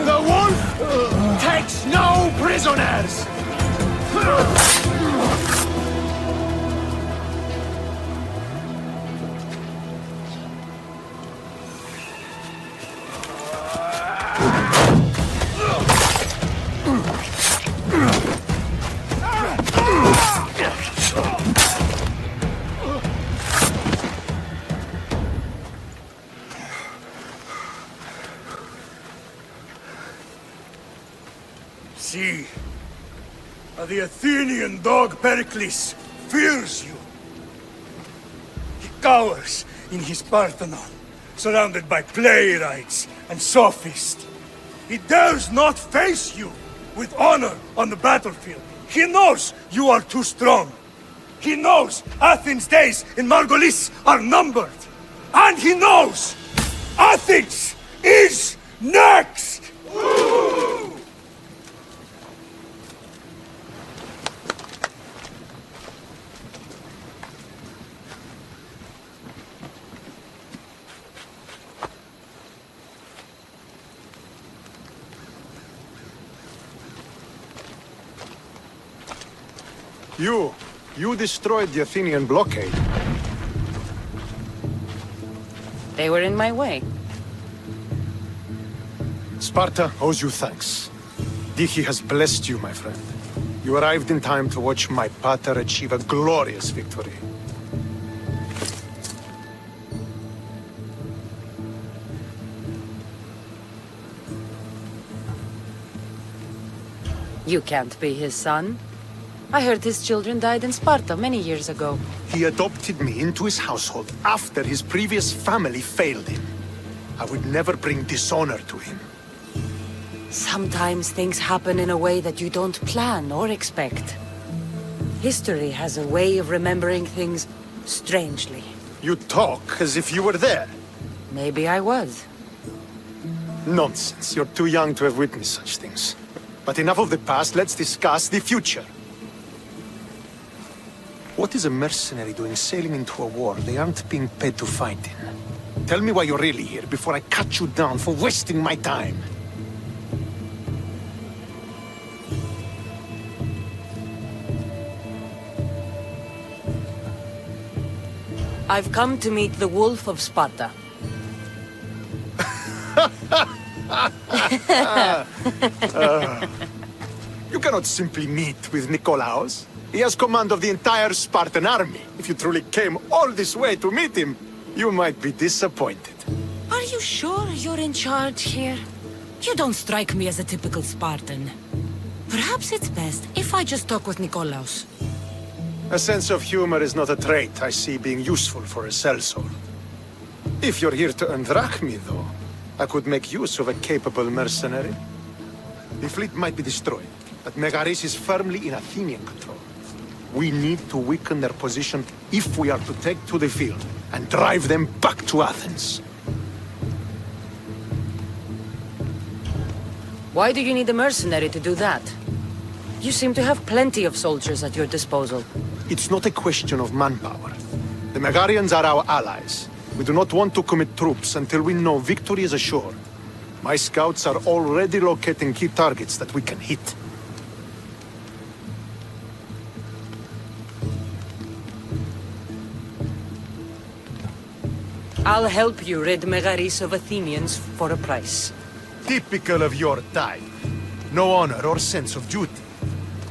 [SPEAKER 2] The wolf takes no prisoners! The Athenian dog Pericles fears you. He cowers in his Parthenon, surrounded by playwrights and sophists. He dares not face you with honor on the battlefield. He knows you are too strong. He knows Athens' days in Margolis are numbered. And he knows Athens is next!
[SPEAKER 16] You destroyed the Athenian blockade.
[SPEAKER 9] They were in my way.
[SPEAKER 16] Sparta owes you thanks. Dichi has blessed you, my friend. You arrived in time to watch my pater achieve a glorious victory.
[SPEAKER 9] You can't be his son. I heard his children died in Sparta many years ago.
[SPEAKER 16] He adopted me into his household after his previous family failed him. I would never bring dishonor to him.
[SPEAKER 9] Sometimes things happen in a way that you don't plan or expect. History has a way of remembering things strangely.
[SPEAKER 16] You talk as if you were there.
[SPEAKER 9] Maybe I was.
[SPEAKER 16] Nonsense. You're too young to have witnessed such things. But enough of the past, let's discuss the future. What is a mercenary doing sailing into a war they aren't being paid to fight in? Tell me why you're really here before I cut you down for wasting my time.
[SPEAKER 9] I've come to meet the Wolf of Sparta.
[SPEAKER 16] You cannot simply meet with Nikolaos. He has command of the entire Spartan army. If you truly came all this way to meet him, you might be disappointed.
[SPEAKER 9] Are you sure you're in charge here? You don't strike me as a typical Spartan. Perhaps it's best if I just talk with Nikolaos.
[SPEAKER 16] A sense of humor is not a trait I see being useful for a sellsword. If you're here to earn drachmi, though, I could make use of a capable mercenary. The fleet might be destroyed, but Megaris is firmly in Athenian control. We need to weaken their position if we are to take to the field and drive them back to Athens.
[SPEAKER 9] Why do you need a mercenary to do that? You seem to have plenty of soldiers at your disposal.
[SPEAKER 16] It's not a question of manpower. The Megarians are our allies. We do not want to commit troops until we know victory is assured. My scouts are already locating key targets that we can hit.
[SPEAKER 9] I'll help you rid Megaris of Athenians for a price.
[SPEAKER 16] Typical of your type. No honor or sense of duty.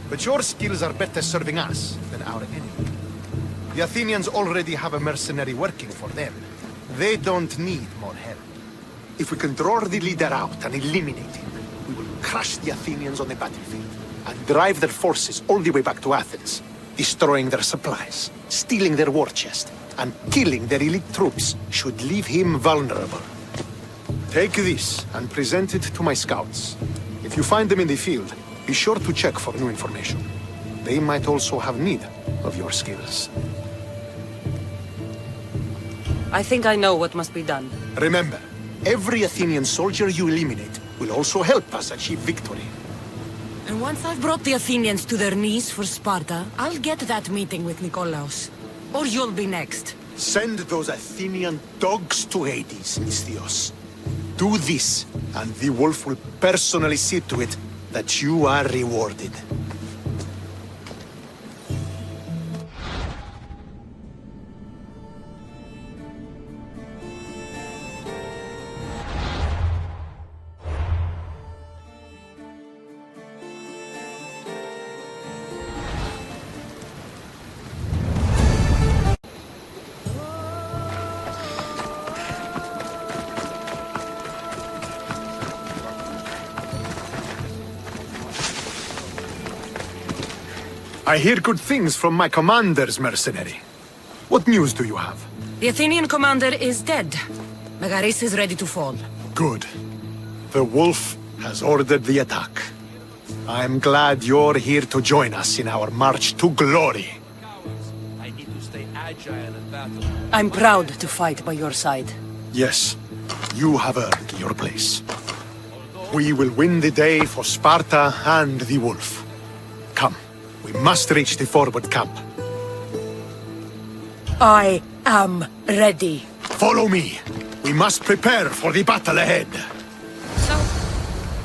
[SPEAKER 16] But your skills are better serving us than our enemy. The Athenians already have a mercenary working for them. They don't need more help. If we can draw the leader out and eliminate him, we will crush the Athenians on the battlefield and drive their forces all the way back to Athens, destroying their supplies, stealing their war chest, and killing their elite troops should leave him vulnerable. Take this and present it to my scouts. If you find them in the field, be sure to check for new information. They might also have need of your skills.
[SPEAKER 9] I think I know what must be done.
[SPEAKER 16] Remember, every Athenian soldier you eliminate will also help us achieve victory.
[SPEAKER 9] And once I've brought the Athenians to their knees for Sparta, I'll get that meeting with Nikolaos. Or you'll be next.
[SPEAKER 16] Send those Athenian dogs to Hades, Misthios. Do this, and the wolf will personally see to it that you are rewarded.
[SPEAKER 2] I hear good things from my commanders, mercenary. What news do you have?
[SPEAKER 9] The Athenian commander is dead. Megaris is ready to fall.
[SPEAKER 2] Good. The wolf has ordered the attack. I'm glad you're here to join us in our march to glory.
[SPEAKER 4] I need to stay agile in battle.
[SPEAKER 9] I'm proud to fight by your side.
[SPEAKER 2] Yes, you have earned your place. We will win the day for Sparta and the wolf. Come, we must reach the forward camp.
[SPEAKER 9] I am ready.
[SPEAKER 2] Follow me. We must prepare for the battle ahead.
[SPEAKER 9] So,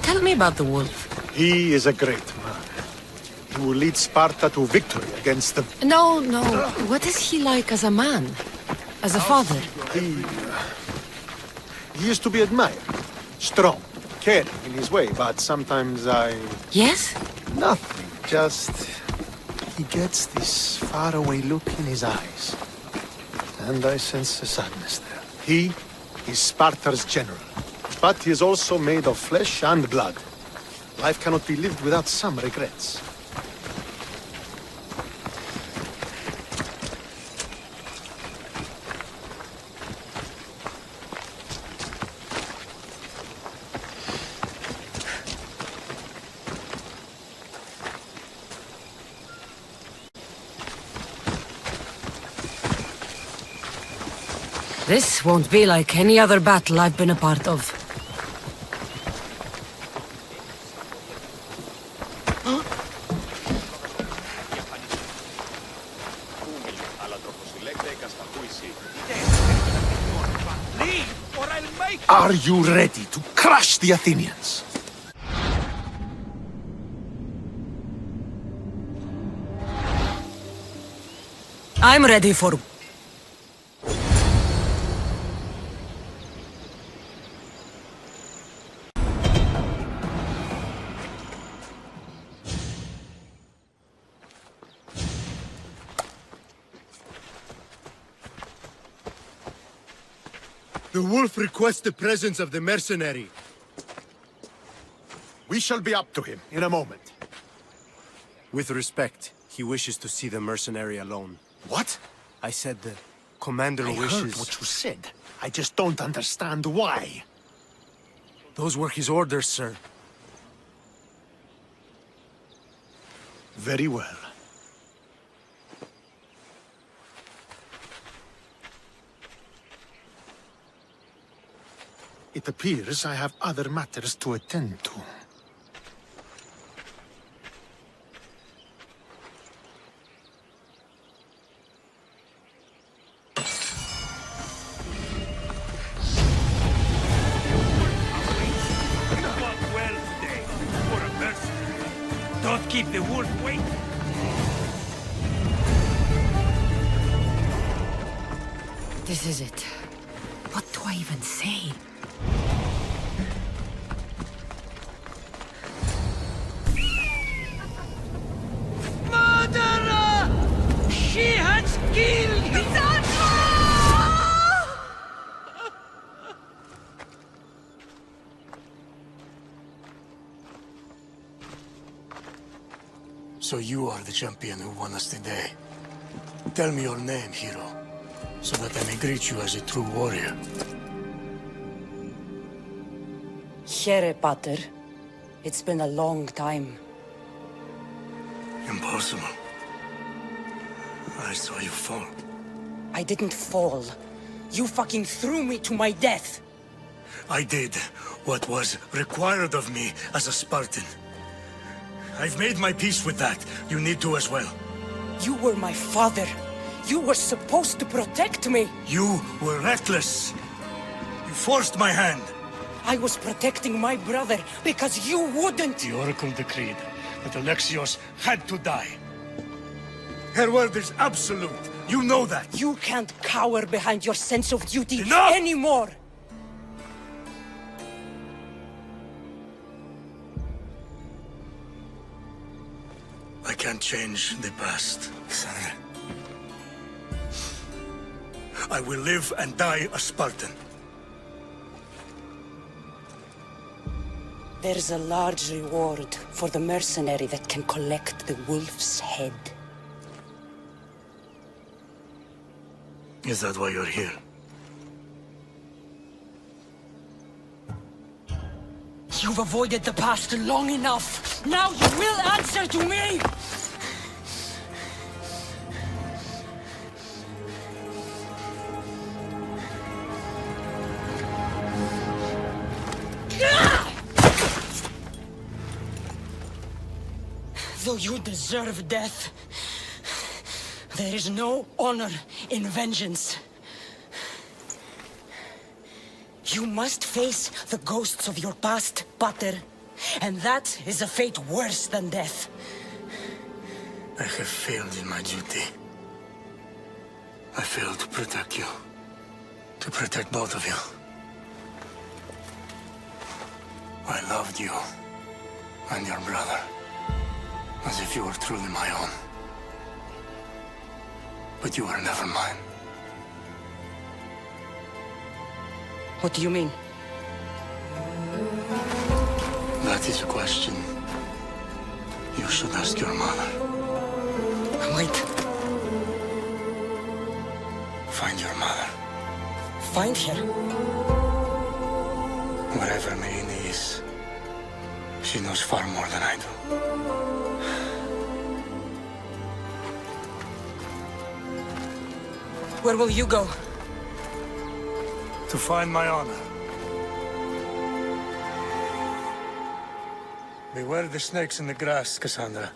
[SPEAKER 9] tell me about the wolf.
[SPEAKER 2] He is a great man. He will lead Sparta to victory against the...
[SPEAKER 9] No. What is he like as a man? As a father?
[SPEAKER 2] He is to be admired. Strong, caring in his way, but sometimes I...
[SPEAKER 9] Yes?
[SPEAKER 2] Nothing, just... He gets this faraway look in his eyes. And I sense a sadness there. He is Sparta's general, but he is also made of flesh and blood. Life cannot be lived without some regrets.
[SPEAKER 9] This won't be like any other battle I've been a part of.
[SPEAKER 2] Are you ready to crush the Athenians?
[SPEAKER 9] I'm ready for...
[SPEAKER 2] The wolf requests the presence of the mercenary. We shall be up to him in a moment.
[SPEAKER 16] With respect, he wishes to see the mercenary alone.
[SPEAKER 2] What?
[SPEAKER 16] I said the commander wishes...
[SPEAKER 2] I heard what you said. I just don't understand why.
[SPEAKER 16] Those were his orders, sir.
[SPEAKER 2] Very well. It appears I have other matters to attend to.
[SPEAKER 13] Don't keep the wolf waiting.
[SPEAKER 9] This is it. What do I even say?
[SPEAKER 13] Murderer! She has killed you!
[SPEAKER 18] So you are the champion who won us today. Tell me your name, hero, so that I may greet you as a true warrior.
[SPEAKER 9] Here, Pater. It's been a long time.
[SPEAKER 18] Impossible. I saw you fall.
[SPEAKER 9] I didn't fall. You fucking threw me to my death.
[SPEAKER 18] I did what was required of me as a Spartan. I've made my peace with that. You need to as well.
[SPEAKER 9] You were my father. You were supposed to protect me.
[SPEAKER 18] You were reckless. You forced my hand.
[SPEAKER 9] I was protecting my brother because you wouldn't.
[SPEAKER 18] The Oracle decreed that Alexios had to die. Her word is absolute. You know that.
[SPEAKER 9] You can't cower behind your sense of duty
[SPEAKER 18] Enough!
[SPEAKER 9] anymore.
[SPEAKER 18] I can't change the past, son. I will live and die a Spartan.
[SPEAKER 9] There's a large reward for the mercenary that can collect the wolf's head.
[SPEAKER 18] Is that why you're here?
[SPEAKER 17] You've avoided the past long enough. Now you will answer to me! Though you deserve death, there is no honor in vengeance. You must face the ghosts of your past, Pater, and that is a fate worse than death.
[SPEAKER 18] I have failed in my duty. I failed to protect you. To protect both of you. I loved you and your brother as if you were truly my own. But you were never mine.
[SPEAKER 17] What do you mean?
[SPEAKER 18] That is a question you should ask your mother.
[SPEAKER 17] Wait.
[SPEAKER 18] Find your mother.
[SPEAKER 17] Find her?
[SPEAKER 18] Wherever Marina is, she knows far more than I do.
[SPEAKER 17] Where will you go?
[SPEAKER 18] To find my honor. Beware the snakes in the grass, Cassandra.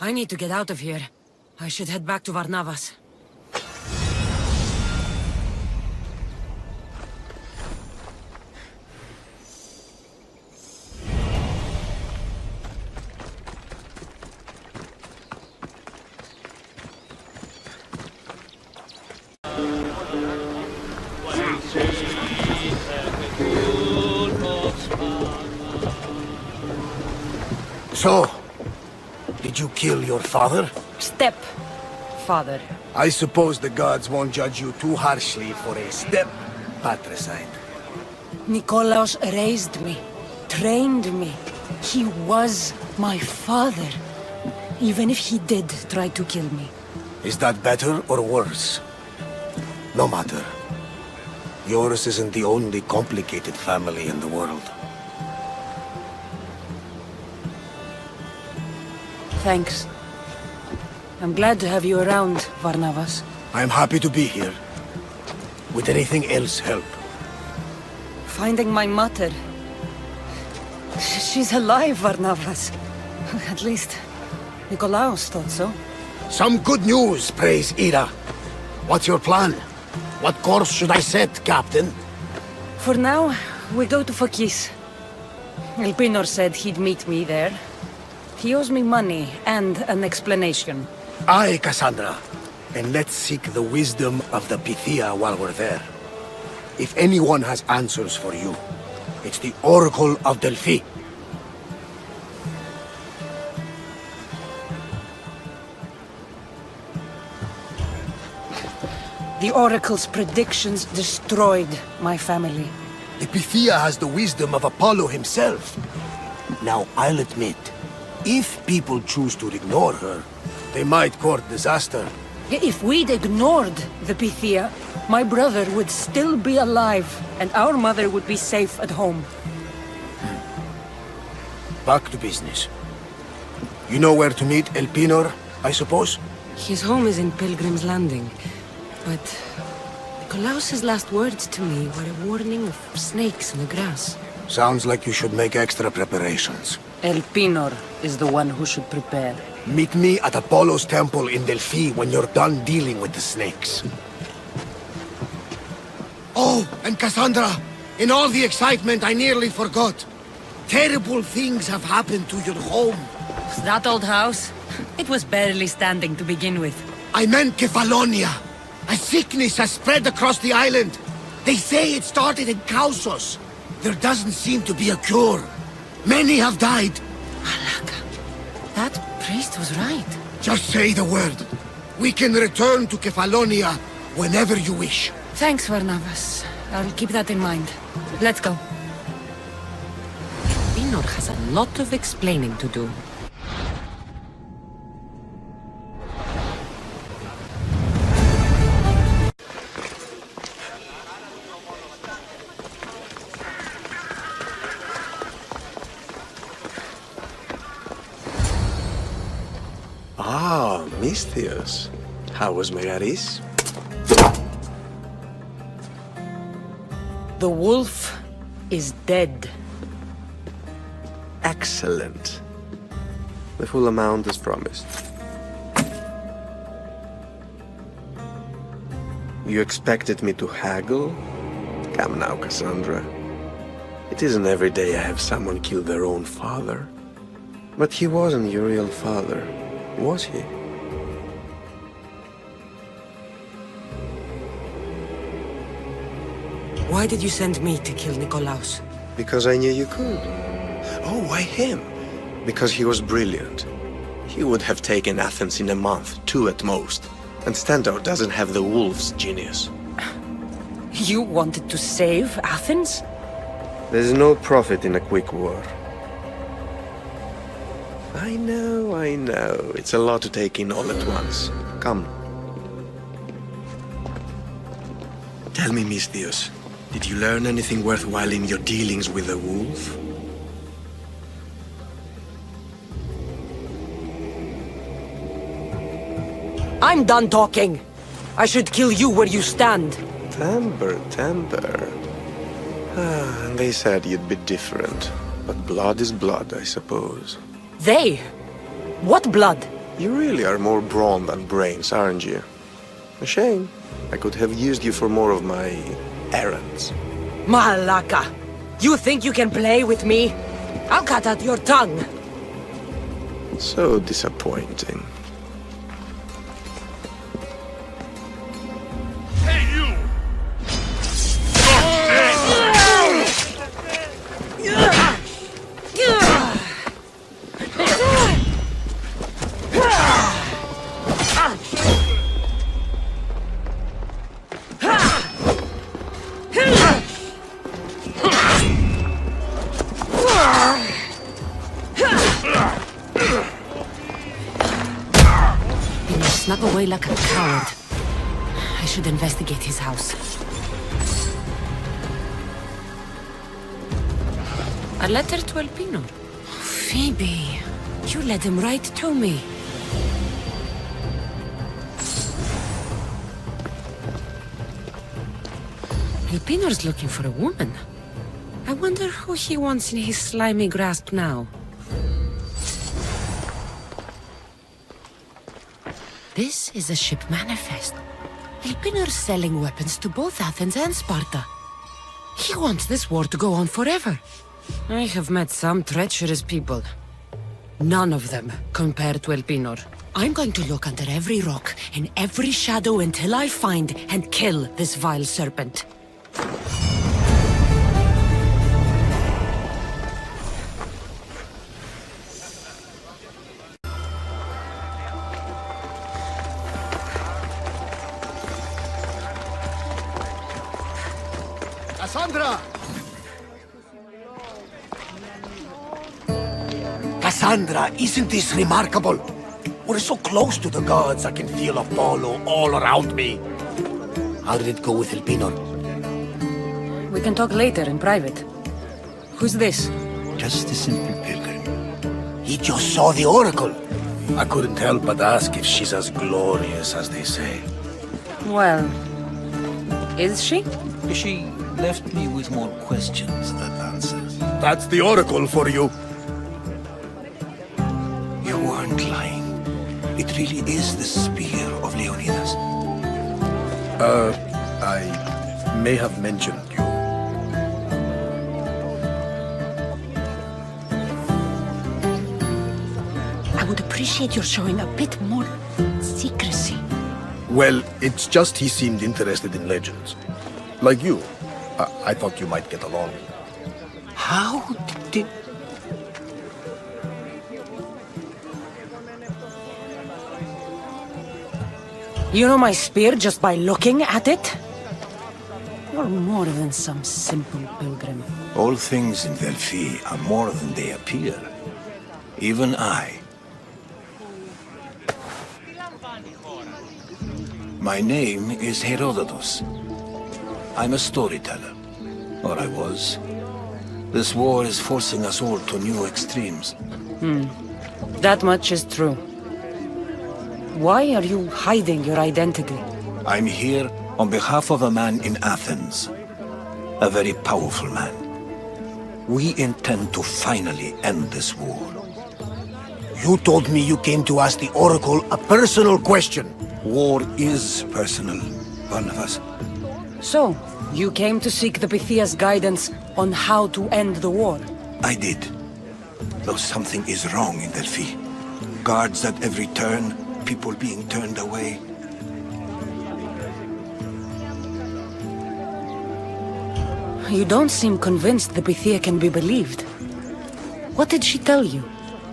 [SPEAKER 17] I need to get out of here. I should head back to Varnavas.
[SPEAKER 8] So, did you kill your father?
[SPEAKER 17] Step-father.
[SPEAKER 8] I suppose the gods won't judge you too harshly for a step-patricide.
[SPEAKER 17] Nikolaos raised me, trained me. He was my father. Even if he did try to kill me.
[SPEAKER 8] Is that better or worse? No matter. Yours isn't the only complicated family in the world.
[SPEAKER 17] Thanks. I'm glad to have you around, Varnavas.
[SPEAKER 8] I'm happy to be here. Would anything else help?
[SPEAKER 17] Finding my mother. She's alive, Varnavas. At least, Nikolaos thought so.
[SPEAKER 8] Some good news, praise Ira. What's your plan? What course should I set, Captain?
[SPEAKER 17] For now, we go to Phokis. Elpinor said he'd meet me there. He owes me money and an explanation.
[SPEAKER 8] Aye, Cassandra. And let's seek the wisdom of the Pythia while we're there. If anyone has answers for you, it's the Oracle of Delphi.
[SPEAKER 17] The Oracle's predictions destroyed my family.
[SPEAKER 8] The Pythia has the wisdom of Apollo himself. Now, I'll admit, if people choose to ignore her, they might court disaster.
[SPEAKER 17] If we'd ignored the Pythia, my brother would still be alive, and our mother would be safe at home.
[SPEAKER 8] Back to business. You know where to meet Elpinor, I suppose?
[SPEAKER 17] His home is in Pilgrim's Landing, but Nikolaos' last words to me were a warning of snakes in the grass.
[SPEAKER 8] Sounds like you should make extra preparations.
[SPEAKER 17] Elpinor is the one who should prepare.
[SPEAKER 8] Meet me at Apollo's temple in Delphi when you're done dealing with the snakes. Oh, and Cassandra, in all the excitement I nearly forgot. Terrible things have happened to your home.
[SPEAKER 17] That old house? It was barely standing to begin with.
[SPEAKER 8] I meant Kefalonia. A sickness has spread across the island. They say it started in Kausos. There doesn't seem to be a cure. Many have died.
[SPEAKER 17] That priest was right.
[SPEAKER 8] Just say the word. We can return to Kefalonia whenever you wish.
[SPEAKER 17] Thanks, Varnavas. I'll keep that in mind. Let's go. Elpinor has a lot of explaining to do.
[SPEAKER 16] Ah, Misthios. How was Megaris?
[SPEAKER 17] The wolf is dead.
[SPEAKER 16] Excellent. The full amount as promised. You expected me to haggle? Come now, Cassandra. It isn't every day I have someone kill their own father. But he wasn't your real father, was he?
[SPEAKER 17] Why did you send me to kill Nikolaos?
[SPEAKER 16] Because I knew you could. Oh, why him? Because he was brilliant. He would have taken Athens in a month, 2 at most. And Stentor doesn't have the wolf's genius.
[SPEAKER 17] You wanted to save Athens?
[SPEAKER 16] There's no profit in a quick war. I know. It's a lot to take in all at once. Come. Tell me, Misthios, did you learn anything worthwhile in your dealings with the wolf?
[SPEAKER 17] I'm done talking. I should kill you where you stand.
[SPEAKER 16] Temper. And they said you'd be different. But blood is blood, I suppose.
[SPEAKER 17] They? What blood?
[SPEAKER 16] You really are more brawn than brains, aren't you? A shame. I could have used you for more of my errands.
[SPEAKER 17] Malaka! You think you can play with me? I'll cut out your tongue.
[SPEAKER 16] So disappointing.
[SPEAKER 1] Hey, you!
[SPEAKER 17] Snuck away like a coward. I should investigate his house. A letter to Elpinor. Phoebe, you let him write to me. Elpinor's looking for a woman. I wonder who he wants in his slimy grasp now. This is a ship manifest. Elpinor's selling weapons to both Athens and Sparta. He wants this war to go on forever. I have met some treacherous people. None of them compared to Elpinor. I'm going to look under every rock and every shadow until I find and kill this vile serpent.
[SPEAKER 8] Cassandra! Cassandra, isn't this remarkable? We're so close to the gods, I can feel Apollo all around me. How did it go with Elpinor?
[SPEAKER 17] We can talk later in private. Who's this?
[SPEAKER 8] Just a simple pilgrim. He just saw the oracle. I couldn't help but ask if she's as glorious as they say.
[SPEAKER 17] Well, is she?
[SPEAKER 19] She left me with more questions than answers.
[SPEAKER 8] That's the oracle for you.
[SPEAKER 19] You weren't lying. It really is the spear of Leonidas.
[SPEAKER 8] I may have mentioned you.
[SPEAKER 17] I would appreciate your showing a bit more secrecy.
[SPEAKER 8] Well, it's just he seemed interested in legends. Like you. I thought you might get along.
[SPEAKER 17] How did... You know my spear just by looking at it?
[SPEAKER 9] You're more than some simple pilgrim.
[SPEAKER 19] All things in Delphi are more than they appear. Even I. My name is Herodotus. I'm a storyteller. Or I was. This war is forcing us all to new extremes.
[SPEAKER 9] That much is true. Why are you hiding your identity?
[SPEAKER 19] I'm here on behalf of a man in Athens. A very powerful man. We intend to finally end this war.
[SPEAKER 8] You told me you came to ask the Oracle a personal question.
[SPEAKER 19] War is personal, Barnabas.
[SPEAKER 9] So, you came to seek the Pythia's guidance on how to end the war?
[SPEAKER 19] I did. Though something is wrong in Delphi. Guards at every turn, people being turned away.
[SPEAKER 9] You don't seem convinced the Pythia can be believed. What did she tell you?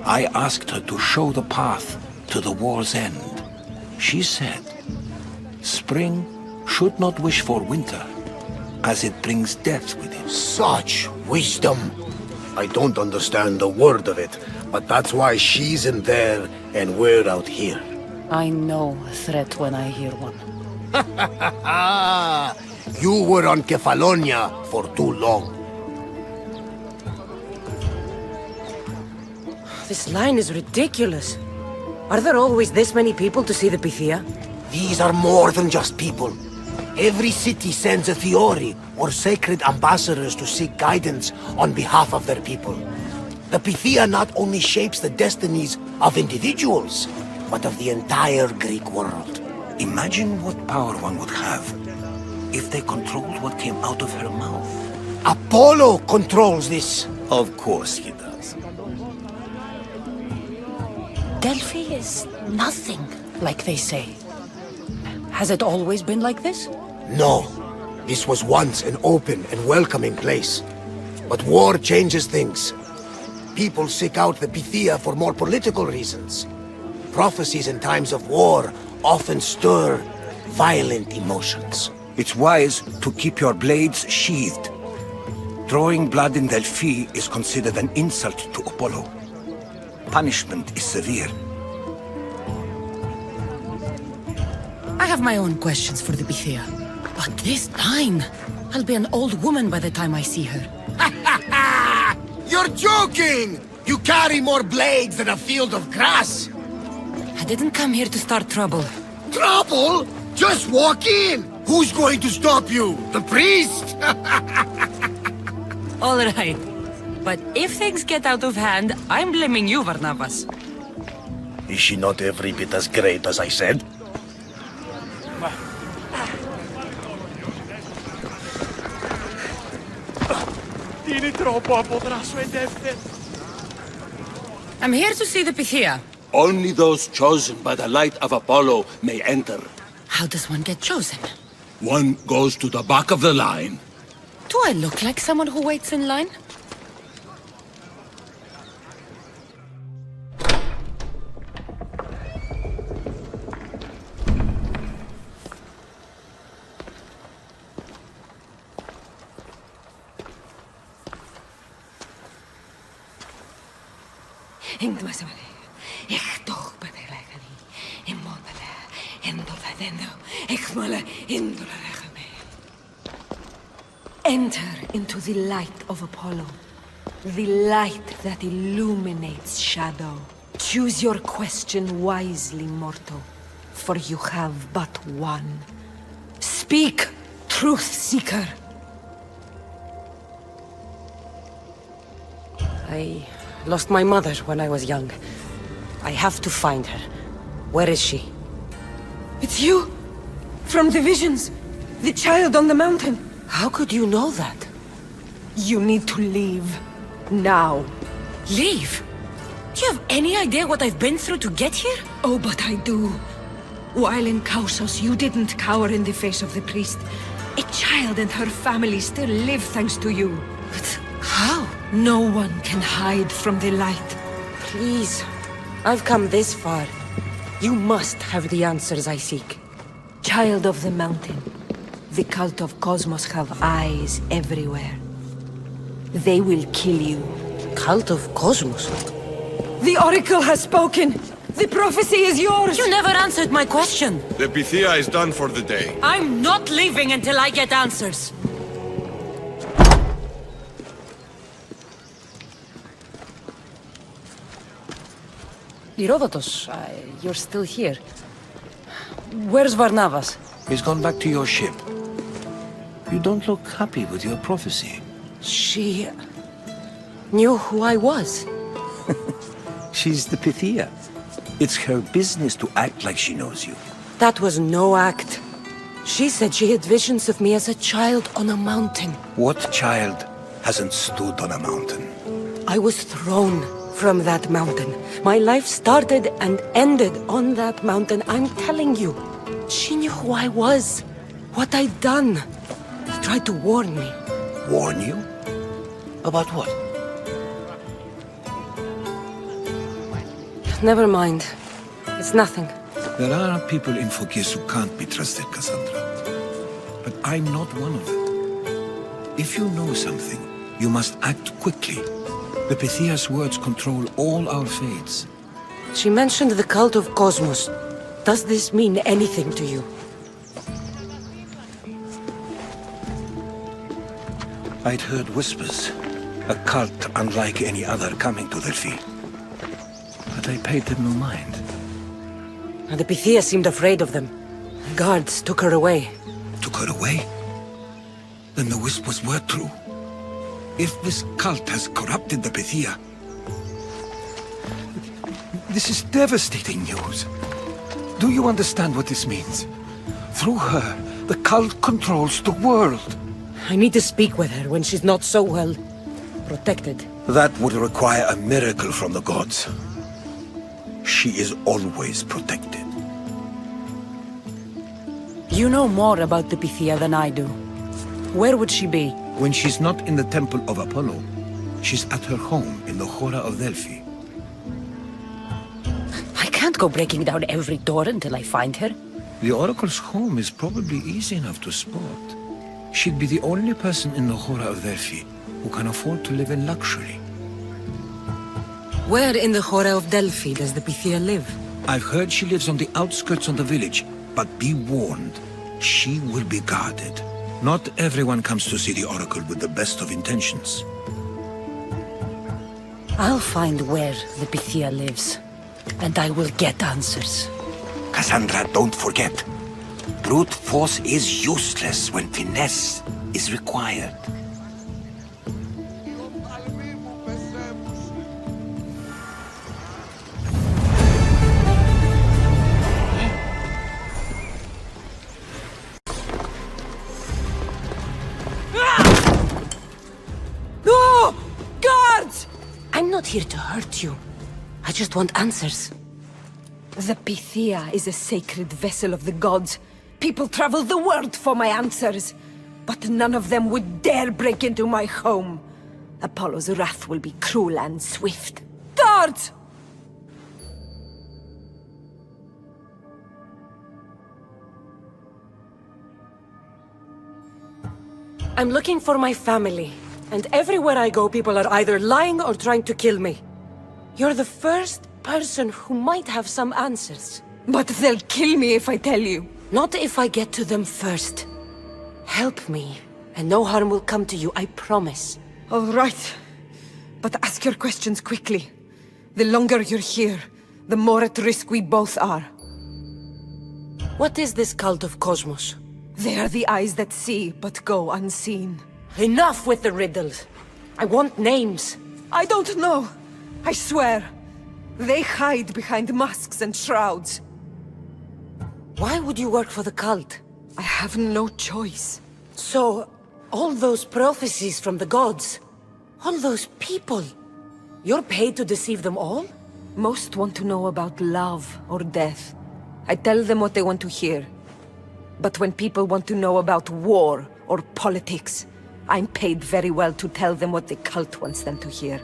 [SPEAKER 19] I asked her to show the path to the war's end. She said, spring should not wish for winter, as it brings death with it.
[SPEAKER 8] Such wisdom. I don't understand a word of it, but that's why she's in there and we're out here.
[SPEAKER 9] I know a threat when I hear one.
[SPEAKER 8] You were on Kefalonia for too long.
[SPEAKER 9] This line is ridiculous. Are there always this many people to see the Pythia?
[SPEAKER 8] These are more than just people. Every city sends a Fiori or sacred ambassadors to seek guidance on behalf of their people. The Pythia not only shapes the destinies of individuals, but of the entire Greek world.
[SPEAKER 19] Imagine what power one would have if they controlled what came out of her mouth.
[SPEAKER 8] Apollo controls this.
[SPEAKER 19] Of course he does.
[SPEAKER 9] Delphi is nothing, like they say. Has it always been like this?
[SPEAKER 8] No. This was once an open and welcoming place. But war changes things. People seek out the Pythia for more political reasons. Prophecies in times of war often stir violent emotions.
[SPEAKER 19] It's wise to keep your blades sheathed. Drawing blood in Delphi is considered an insult to Apollo. Punishment is severe.
[SPEAKER 9] I have my own questions for the Pythia. But this line, I'll be an old woman by the time I see her.
[SPEAKER 8] You're joking! You carry more blades than a field of grass!
[SPEAKER 9] I didn't come here to start trouble.
[SPEAKER 8] Trouble? Just walk in! Who's going to stop you? The priest?
[SPEAKER 9] All right. But if things get out of hand, I'm blaming you, Barnabas.
[SPEAKER 8] Is she not every bit as great as I said?
[SPEAKER 9] I'm here to see the Pythia.
[SPEAKER 10] Only those chosen by the light of Apollo may enter.
[SPEAKER 9] How does one get chosen?
[SPEAKER 10] One goes to the back of the line.
[SPEAKER 9] Do I look like someone who waits in line?
[SPEAKER 6] Enter into the light of Apollo, the light that illuminates shadow. Choose your question wisely, mortal, for you have but one. Speak, truth seeker.
[SPEAKER 9] I lost my mother when I was young. I have to find her. Where is she?
[SPEAKER 6] It's you! From the visions! The child on the mountain!
[SPEAKER 9] How could you know that?
[SPEAKER 6] You need to leave. Now.
[SPEAKER 9] Leave? Do you have any idea what I've been through to get here?
[SPEAKER 6] Oh, but I do. While in Kausos, you didn't cower in the face of the priest. A child and her family still live thanks to you.
[SPEAKER 9] But how?
[SPEAKER 6] No one can hide from the light.
[SPEAKER 9] Please. I've come this far. You must have the answers I seek.
[SPEAKER 6] Child of the mountain, The cult of Cosmos have eyes everywhere. They will kill you.
[SPEAKER 17] Cult of Cosmos?
[SPEAKER 6] The Oracle has spoken! The prophecy is yours!
[SPEAKER 17] You never answered my question!
[SPEAKER 20] The Pythia is done for the day.
[SPEAKER 17] I'm not leaving until I get answers! Herodotus, you're still here. Where's Varnavas?
[SPEAKER 19] He's gone back to your ship. You don't look happy with your prophecy.
[SPEAKER 17] She knew who I was.
[SPEAKER 19] She's the Pythia. It's her business to act like she knows you.
[SPEAKER 17] That was no act. She said she had visions of me as a child on a mountain.
[SPEAKER 19] What child hasn't stood on a mountain?
[SPEAKER 17] I was thrown from that mountain. My life started and ended on that mountain, I'm telling you. She knew who I was, what I'd done. She tried to warn me.
[SPEAKER 19] Warn you? About what?
[SPEAKER 17] Never mind. It's nothing.
[SPEAKER 19] There are people in Phokis who can't be trusted, Cassandra. But I'm not one of them. If you know something, you must act quickly. The Pythia's words control all our fates.
[SPEAKER 17] She mentioned the cult of Cosmos. Does this mean anything to you?
[SPEAKER 19] I'd heard whispers. A cult unlike any other coming to Delphi. But I paid them no mind.
[SPEAKER 17] The Pythia seemed afraid of them. Guards took her away.
[SPEAKER 19] Took her away? Then the whispers were true. If this cult has corrupted the Pythia, this is devastating news. Do you understand what this means? Through her, the cult controls the world.
[SPEAKER 17] I need to speak with her when she's not so well protected.
[SPEAKER 19] That would require a miracle from the gods. She is always protected.
[SPEAKER 17] You know more about the Pythia than I do. Where would she be?
[SPEAKER 19] When she's not in the Temple of Apollo, she's at her home in the Hora of Delphi.
[SPEAKER 17] I can't go breaking down every door until I find her.
[SPEAKER 19] The Oracle's home is probably easy enough to spot. She'd be the only person in the Hora of Delphi who can afford to live in luxury.
[SPEAKER 17] Where in the Hora of Delphi does the Pythia live?
[SPEAKER 19] I've heard she lives on the outskirts of the village, but be warned, she will be guarded. Not everyone comes to see the Oracle with the best of intentions.
[SPEAKER 17] I'll find where the Pythia lives, and I will get answers.
[SPEAKER 19] Cassandra, don't forget. Brute force is useless when finesse is required.
[SPEAKER 17] No! Guards! I'm not here to hurt you. I just want answers.
[SPEAKER 6] The Pythia is a sacred vessel of the gods. People travel the world for my answers. But none of them would dare break into my home. Apollo's wrath will be cruel and swift. Guards!
[SPEAKER 17] I'm looking for my family. And everywhere I go, people are either lying or trying to kill me. You're the first person who might have some answers.
[SPEAKER 6] But they'll kill me if I tell you.
[SPEAKER 17] Not if I get to them first. Help me, and no harm will come to you, I promise.
[SPEAKER 6] All right. But ask your questions quickly. The longer you're here, the more at risk we both are.
[SPEAKER 17] What is this cult of Cosmos?
[SPEAKER 6] They are the eyes that see, but go unseen.
[SPEAKER 17] Enough with the riddles. I want names.
[SPEAKER 6] I don't know. I swear. They hide behind masks and shrouds.
[SPEAKER 17] Why would you work for the cult?
[SPEAKER 6] I have no choice.
[SPEAKER 17] So, all those prophecies from the gods, all those people, you're paid to deceive them all?
[SPEAKER 6] Most want to know about love or death. I tell them what they want to hear. But when people want to know about war or politics, I'm paid very well to tell them what the cult wants them to hear.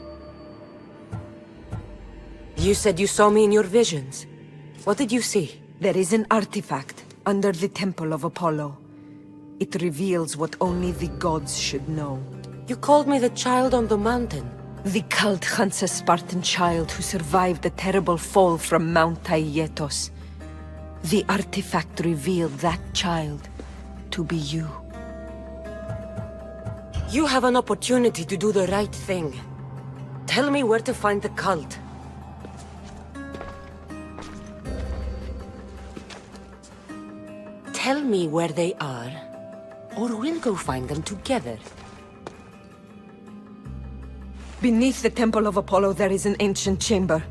[SPEAKER 17] You said you saw me in your visions. What did you see?
[SPEAKER 6] There is an artifact under the Temple of Apollo. It reveals what only the gods should know.
[SPEAKER 17] You called me the child on the mountain.
[SPEAKER 6] The cult hunts a Spartan child who survived the terrible fall from Mount Taietos. The artifact revealed that child to be you.
[SPEAKER 17] You have an opportunity to do the right thing. Tell me where to find the cult. Tell me where they are, or we'll go find them together.
[SPEAKER 6] Beneath the Temple of Apollo there is an ancient chamber.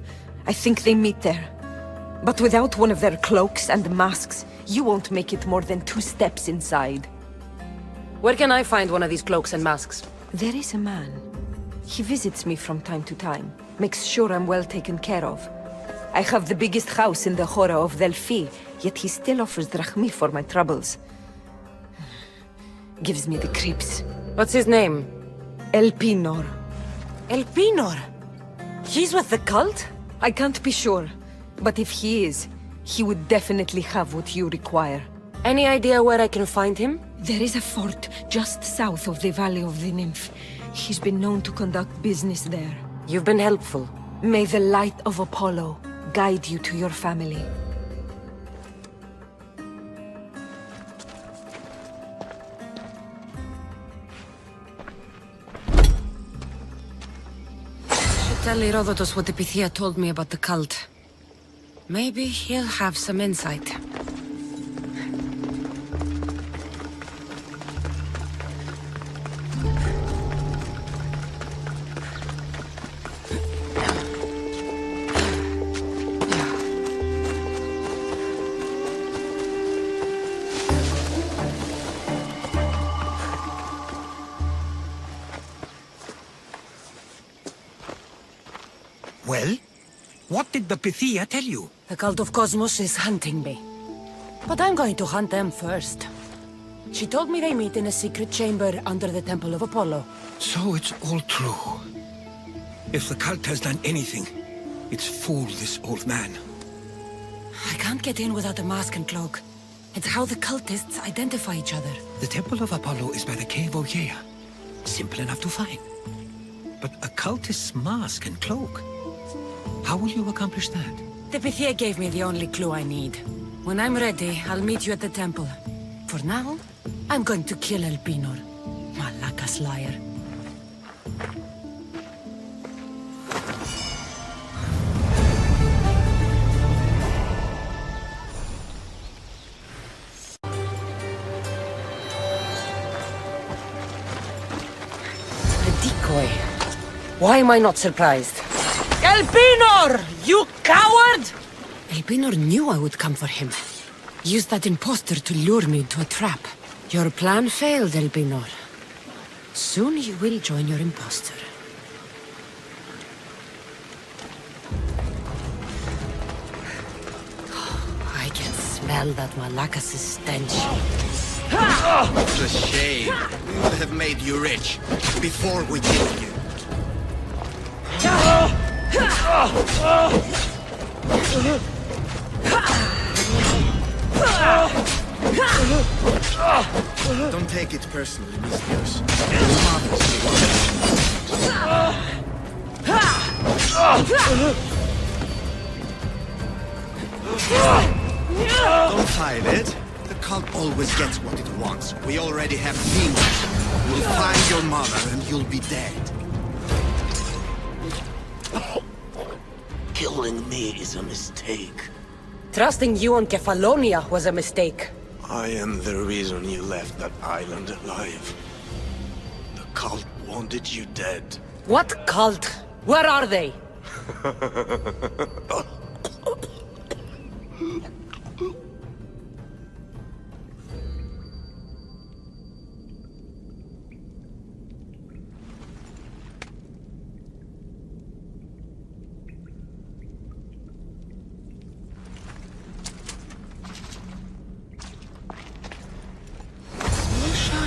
[SPEAKER 6] I think they meet there. But without one of their cloaks and masks, you won't make it more than 2 steps inside.
[SPEAKER 17] Where can I find one of these cloaks and masks?
[SPEAKER 6] There is a man. He visits me from time to time, makes sure I'm well taken care of. I have the biggest house in the Hora of Delphi, yet he still offers drachmi for my troubles. Gives me the creeps.
[SPEAKER 17] What's his name?
[SPEAKER 6] Elpinor.
[SPEAKER 17] Elpinor? He's with the cult?
[SPEAKER 6] I can't be sure, but if he is, he would definitely have what you require.
[SPEAKER 17] Any idea where I can find him?
[SPEAKER 6] There is a fort just south of the Valley of the Nymph. He's been known to conduct business there.
[SPEAKER 17] You've been helpful.
[SPEAKER 6] May the light of Apollo guide you to your family.
[SPEAKER 17] Tell Herodotus what the Pythia told me about the cult. Maybe he'll have some insight.
[SPEAKER 19] Well? What did the Pythia tell you?
[SPEAKER 17] The cult of Cosmos is hunting me. But I'm going to hunt them first. She told me they meet in a secret chamber under the Temple of Apollo.
[SPEAKER 19] So it's all true. If the cult has done anything, it's fooled this old man.
[SPEAKER 17] I can't get in without a mask and cloak. It's how the cultists identify each other.
[SPEAKER 19] The Temple of Apollo is by the cave of Rejäa. Simple enough to find. But a cultist's mask and cloak? How will you accomplish that?
[SPEAKER 17] The Pythia gave me the only clue I need. When I'm ready, I'll meet you at the temple. For now, I'm going to kill Elpinor. Malaka's liar. A decoy. Why am I not surprised? Elpinor! You coward! Elpinor knew I would come for him. Used that imposter to lure me into a trap. Your plan failed, Elpinor. Soon you will join your imposter. I can smell that Malakas' stench.
[SPEAKER 16] It's a shame. We would have made you rich before we killed you. Don't take it personally, Mistios. Don't hide it. The cult always gets what it wants. We already have demons. We'll find your mother and you'll be dead.
[SPEAKER 8] Killing me is a mistake.
[SPEAKER 17] Trusting you on Kefalonia was a mistake.
[SPEAKER 16] I am the reason you left that island alive. The cult wanted you dead.
[SPEAKER 17] What cult? Where are they?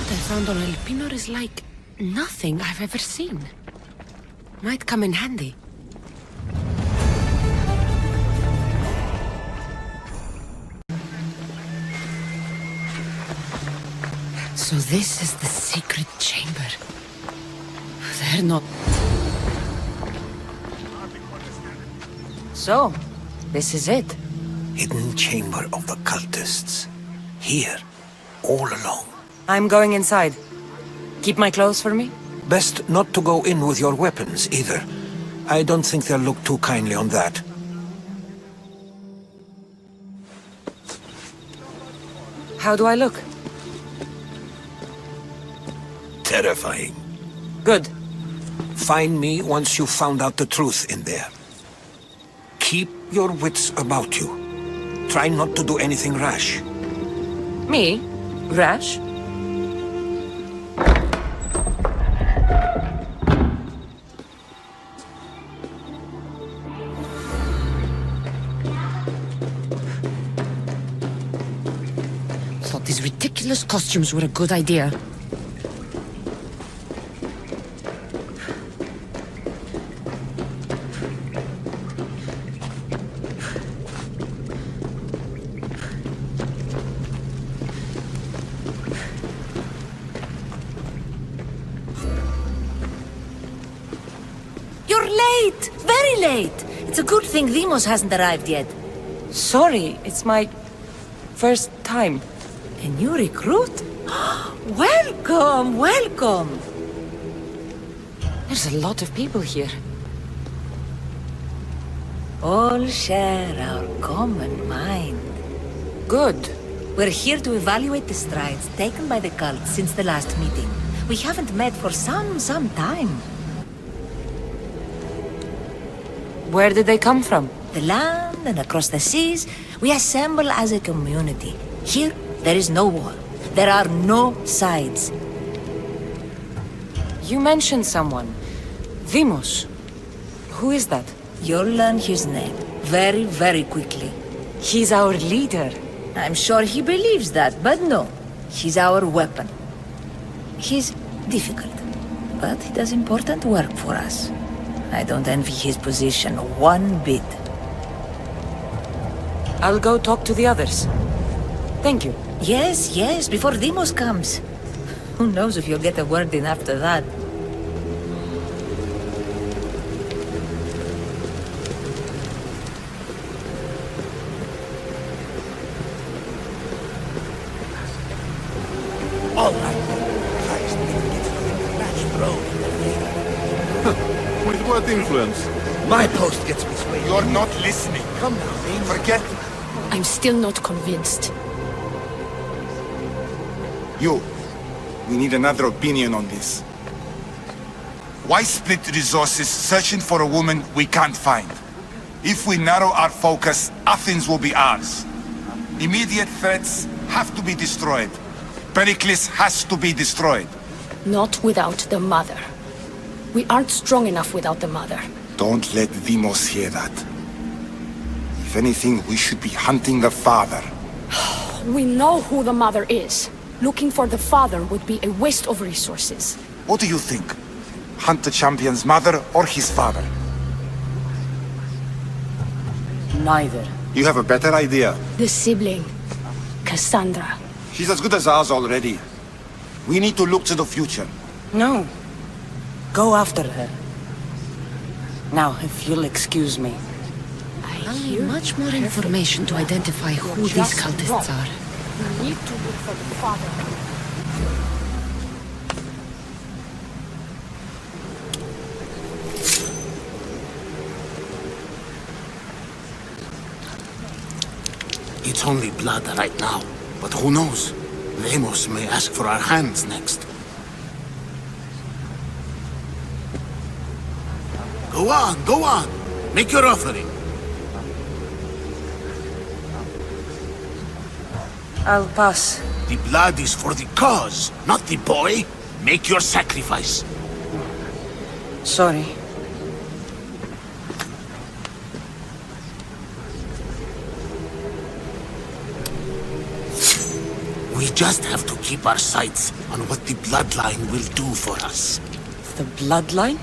[SPEAKER 17] I found on Elpinor is like nothing I've ever seen. Might come in handy. So this is the secret chamber. They're not...
[SPEAKER 9] So, this is it.
[SPEAKER 19] Hidden chamber of the cultists. Here, all along.
[SPEAKER 9] I'm going inside. Keep my clothes for me?
[SPEAKER 19] Best not to go in with your weapons, either. I don't think they'll look too kindly on that.
[SPEAKER 9] How do I look?
[SPEAKER 19] Terrifying.
[SPEAKER 9] Good.
[SPEAKER 19] Find me once you've found out the truth in there. Keep your wits about you. Try not to do anything rash.
[SPEAKER 9] Me? Rash?
[SPEAKER 17] Thought these ridiculous costumes were a good idea.
[SPEAKER 6] You're late! Very late! It's a good thing Demos hasn't arrived yet.
[SPEAKER 9] Sorry, it's my first time.
[SPEAKER 6] A new recruit? Welcome, welcome!
[SPEAKER 9] There's a lot of people here.
[SPEAKER 6] All share our common mind.
[SPEAKER 9] Good.
[SPEAKER 6] We're here to evaluate the strides taken by the cult since the last meeting. We haven't met for some time.
[SPEAKER 9] Where did they come from?
[SPEAKER 6] The land and across the seas, we assemble as a community. Here, there is no war. There are no sides.
[SPEAKER 9] You mentioned someone. Demos. Who is that?
[SPEAKER 6] You'll learn his name very, very quickly.
[SPEAKER 9] He's our leader.
[SPEAKER 6] I'm sure he believes that, but no. He's our weapon. He's difficult, but he does important work for us. I don't envy his position one bit.
[SPEAKER 9] I'll go talk to the others. Thank you.
[SPEAKER 6] Yes, before Demos comes. Who knows if you'll get a word in after that.
[SPEAKER 8] All right.
[SPEAKER 20] With what influence?
[SPEAKER 8] My post gets me swayed.
[SPEAKER 21] You're not listening.
[SPEAKER 8] Come now, Dane.
[SPEAKER 21] Forget.
[SPEAKER 11] I'm still not convinced.
[SPEAKER 21] You. We need another opinion on this. Why split resources searching for a woman we can't find? If we narrow our focus, Athens will be ours. Immediate threats have to be destroyed. Pericles has to be destroyed.
[SPEAKER 11] Not without the mother. We aren't strong enough without the mother.
[SPEAKER 21] Don't let Demos hear that. If anything, we should be hunting the father.
[SPEAKER 11] We know who the mother is. Looking for the father would be a waste of resources.
[SPEAKER 21] What do you think? Hunt the champion's mother or his father?
[SPEAKER 9] Neither.
[SPEAKER 21] You have a better idea.
[SPEAKER 11] The sibling, Cassandra.
[SPEAKER 21] She's as good as ours already. We need to look to the future.
[SPEAKER 9] No. Go after her. Now, if you'll excuse me.
[SPEAKER 17] I'll need much more information to identify who these cultists are.
[SPEAKER 11] We need to look for the father.
[SPEAKER 8] It's only blood right now, but who knows? Demos may ask for our hands next. Go on. Make your offering.
[SPEAKER 9] I'll pass.
[SPEAKER 8] The blood is for the cause, not the boy. Make your sacrifice.
[SPEAKER 9] Sorry.
[SPEAKER 8] We just have to keep our sights on what the bloodline will do for us.
[SPEAKER 9] The bloodline?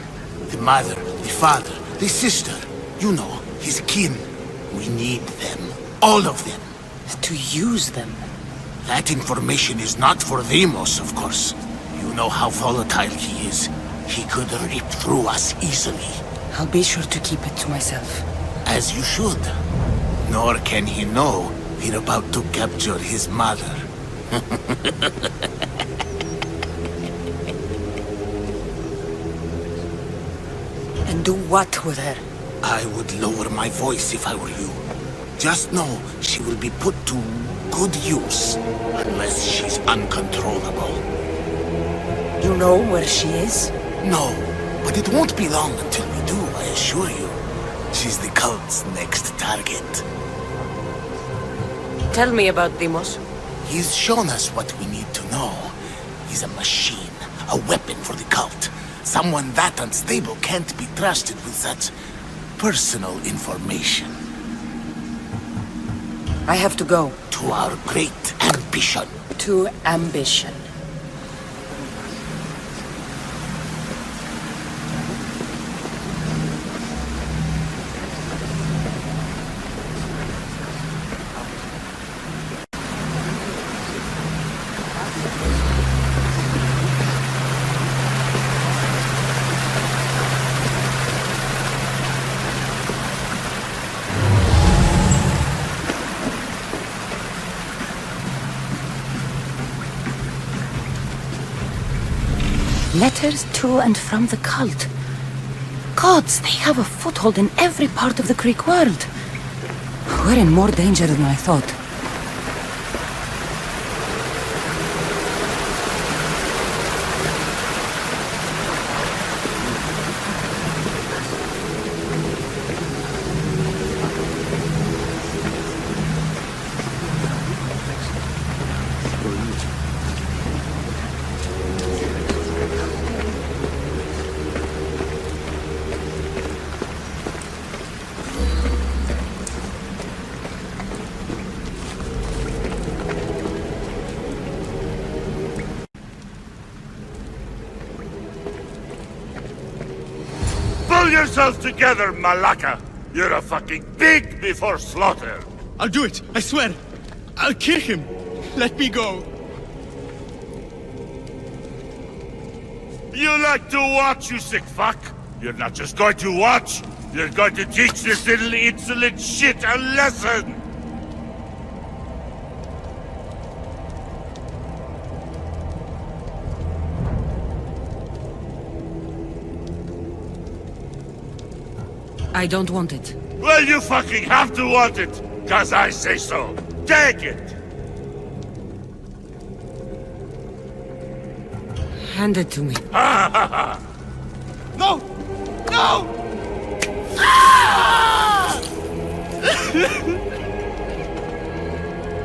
[SPEAKER 8] The mother, the father, the sister. You know, his kin. We need them. All of them.
[SPEAKER 9] To use them?
[SPEAKER 8] That information is not for Deimos, of course. You know how volatile he is. He could rip through us easily.
[SPEAKER 9] I'll be sure to keep it to myself.
[SPEAKER 8] As you should. Nor can he know we're about to capture his mother.
[SPEAKER 9] And do what with her?
[SPEAKER 8] I would lower my voice if I were you. Just know she will be put to good use, unless she's uncontrollable.
[SPEAKER 9] You know where she is?
[SPEAKER 8] No, but it won't be long until we do, I assure you. She's the cult's next target.
[SPEAKER 9] Tell me about Deimos.
[SPEAKER 8] He's shown us what we need to know. He's a machine, a weapon for the cult. Someone that unstable can't be trusted with such personal information.
[SPEAKER 9] I have to go.
[SPEAKER 8] To our great ambition.
[SPEAKER 9] To ambition.
[SPEAKER 17] Letters to and from the cult. Gods, they have a foothold in every part of the Greek world.
[SPEAKER 9] We're in more danger than I thought.
[SPEAKER 1] Pull yourself together, Malaka! You're a fucking pig before slaughter!
[SPEAKER 7] I'll do it, I swear! I'll kill him! Let me go!
[SPEAKER 1] You like to watch, you sick fuck? You're not just going to watch, you're going to teach this little insolent shit a lesson!
[SPEAKER 9] I don't want it.
[SPEAKER 1] Well, you fucking have to want it, 'cause I say so. Take it!
[SPEAKER 9] Hand it to me.
[SPEAKER 1] Ha ha ha!
[SPEAKER 7] No! No!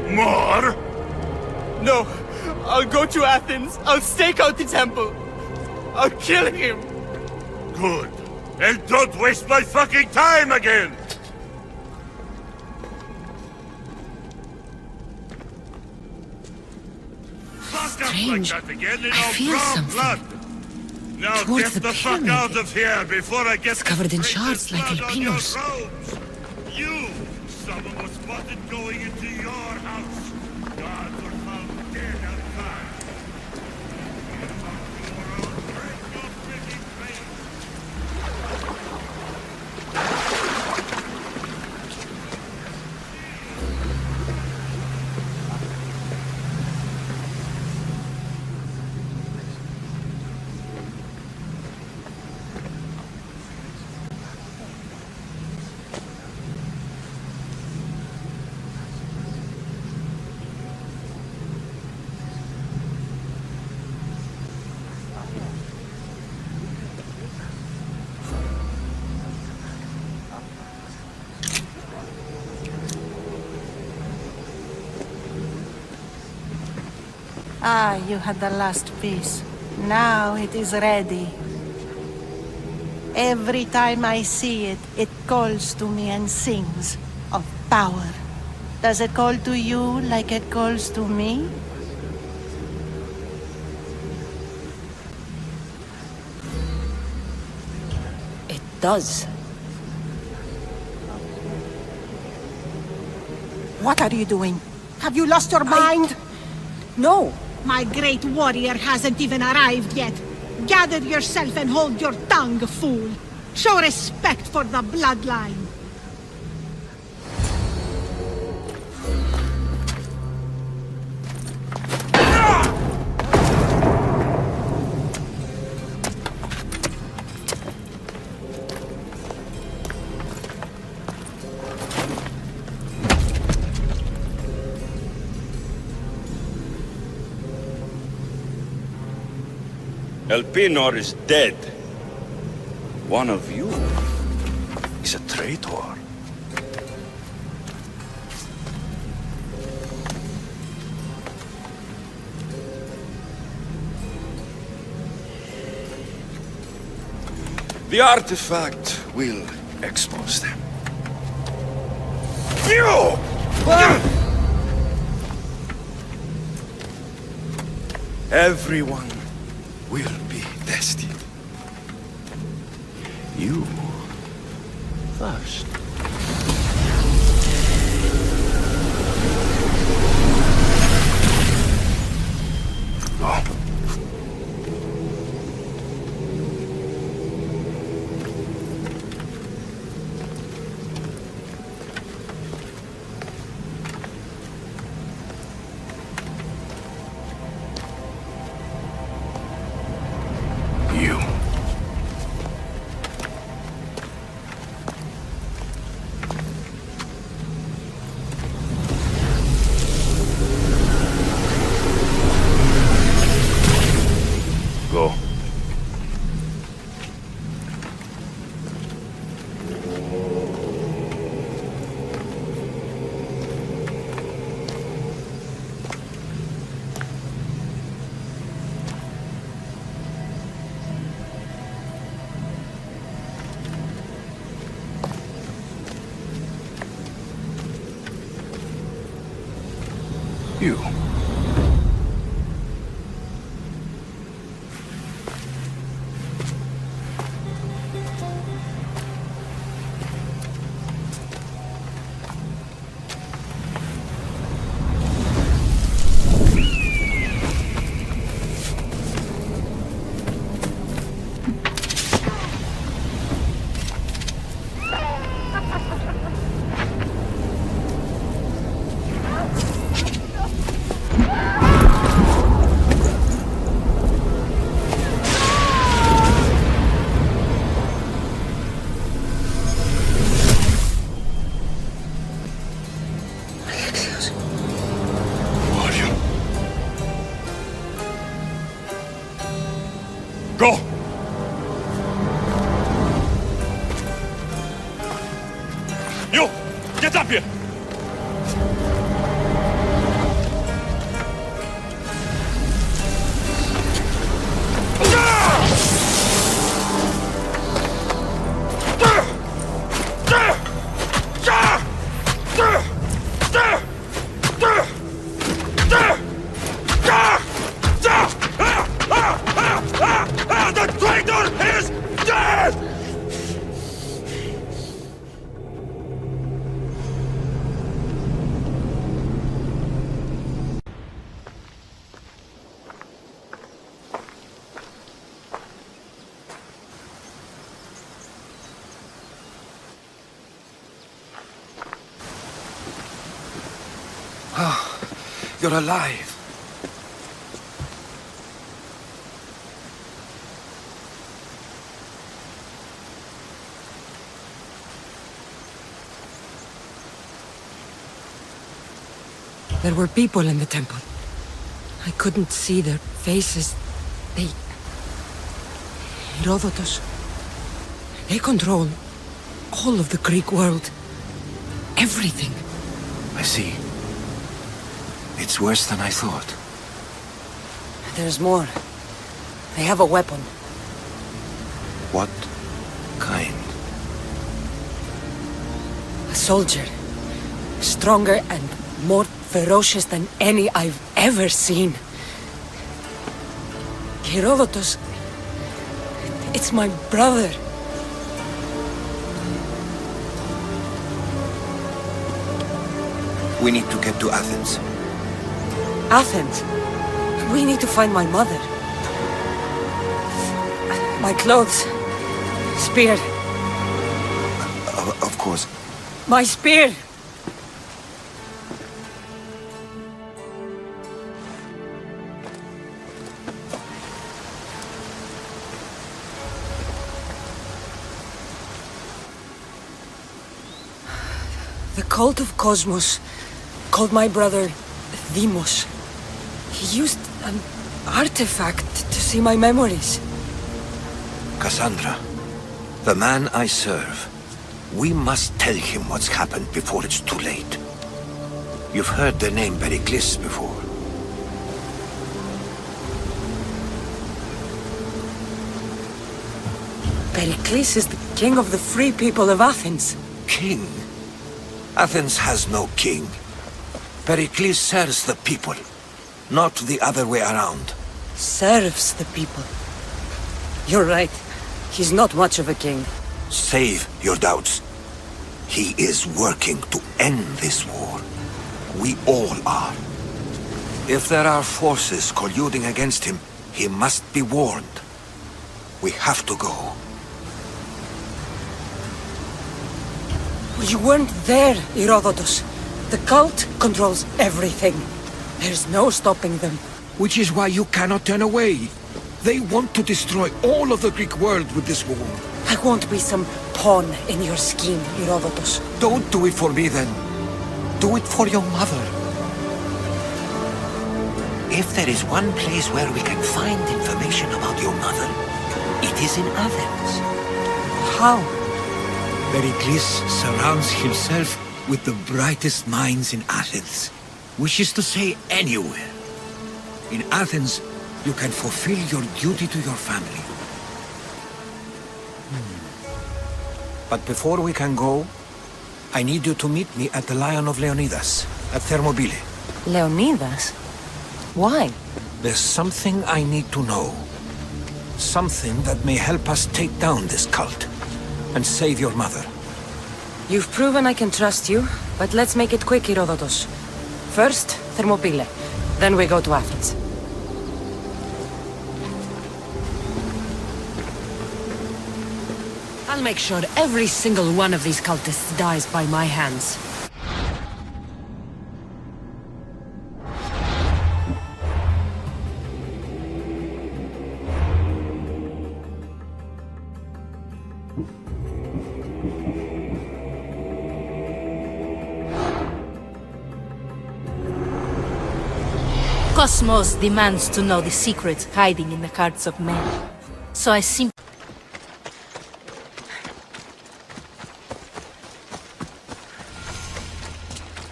[SPEAKER 1] More?
[SPEAKER 7] No! I'll go to Athens. I'll stake out the temple. I'll kill him.
[SPEAKER 1] Good. And don't waste my fucking time again!
[SPEAKER 17] Strange.
[SPEAKER 1] Like that again and
[SPEAKER 17] I
[SPEAKER 1] I'll
[SPEAKER 17] feel
[SPEAKER 1] draw
[SPEAKER 17] something.
[SPEAKER 1] blood. Now
[SPEAKER 17] Towards
[SPEAKER 1] get
[SPEAKER 17] the
[SPEAKER 1] the fuck
[SPEAKER 17] pyramid.
[SPEAKER 1] out of here before I get
[SPEAKER 17] It's covered in
[SPEAKER 1] this
[SPEAKER 17] shards like
[SPEAKER 1] blood on your
[SPEAKER 17] albinos.
[SPEAKER 1] robes. You! Someone was spotted going into your house. Gods were found dead outside.
[SPEAKER 22] Ah, you had the last piece. Now it is ready. Every time I see it, it calls to me and sings of power. Does it call to you like it calls to me?
[SPEAKER 9] It does.
[SPEAKER 22] What are you doing? Have you lost your mind?
[SPEAKER 9] No!
[SPEAKER 22] My great warrior hasn't even arrived yet. Gather yourself and hold your tongue, fool. Show respect for the bloodline.
[SPEAKER 10] Elpenor is dead. One of you is a traitor. The artifact will expose them. You! Everyone will be tested. You first. Oh. Go. You. Go! You! Get up here! The traitor is dead!
[SPEAKER 16] Oh, you're alive.
[SPEAKER 17] There were people in the temple. I couldn't see their faces. Herodotus. They control all of the Greek world. Everything.
[SPEAKER 16] I see. It's worse than I thought.
[SPEAKER 9] There's more. They have a weapon.
[SPEAKER 16] What kind?
[SPEAKER 9] A soldier. Stronger and more ferocious than any I've ever seen. Herodotus. It's my brother.
[SPEAKER 16] We need to get to Athens.
[SPEAKER 9] Athens? We need to find my mother. My clothes. Spear.
[SPEAKER 19] Of course.
[SPEAKER 9] My spear! The cult of Cosmos called my brother Deimos. He used an artifact to see my memories.
[SPEAKER 19] Cassandra, the man I serve, we must tell him what's happened before it's too late. You've heard the name Pericles before.
[SPEAKER 9] Pericles is the king of the free people of Athens.
[SPEAKER 19] King? Athens has no king. Pericles serves the people, not the other way around.
[SPEAKER 9] Serves the people. You're right. He's not much of a king.
[SPEAKER 19] Save your doubts. He is working to end this war. We all are. If there are forces colluding against him, he must be warned. We have to go.
[SPEAKER 9] You weren't there, Herodotus. The cult controls everything. There's no stopping them.
[SPEAKER 19] Which is why you cannot turn away. They want to destroy all of the Greek world with this war.
[SPEAKER 9] I won't be some pawn in your scheme, Herodotus.
[SPEAKER 19] Don't do it for me then. Do it for your mother. If there is one place where we can find information about your mother, it is in Athens.
[SPEAKER 9] How?
[SPEAKER 19] Pericles surrounds himself with the brightest minds in Athens. Which is to say, anywhere. In Athens, you can fulfill your duty to your family. But before we can go, I need you to meet me at the Lion of Leonidas, at Thermopylae.
[SPEAKER 9] Leonidas? Why?
[SPEAKER 19] There's something I need to know. Something that may help us take down this cult and save your mother.
[SPEAKER 9] You've proven I can trust you, but let's make it quick, Herodotus. First, Thermopylae. Then we go to Athens. I'll make sure every single one of these cultists dies by my hands.
[SPEAKER 12] Cosmos demands to know the secrets hiding in the hearts of men. So I simply...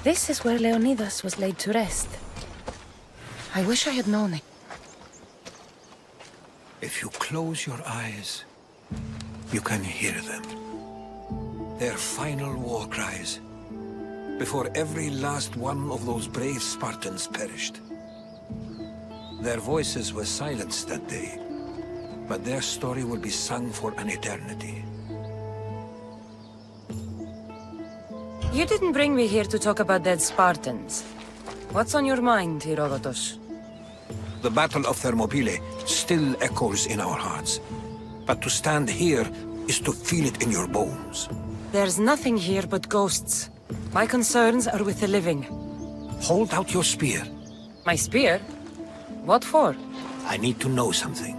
[SPEAKER 9] This is where Leonidas was laid to rest. I wish I had known it.
[SPEAKER 19] If you close your eyes, you can hear them. Their final war cries, before every last one of those brave Spartans perished. Their voices were silenced that day, but their story will be sung for an eternity.
[SPEAKER 9] You didn't bring me here to talk about dead Spartans. What's on your mind, Herodotus?
[SPEAKER 19] The Battle of Thermopylae still echoes in our hearts. But to stand here is to feel it in your bones.
[SPEAKER 9] There's nothing here but ghosts. My concerns are with the living.
[SPEAKER 19] Hold out your spear.
[SPEAKER 9] My spear? What for?
[SPEAKER 19] I need to know something.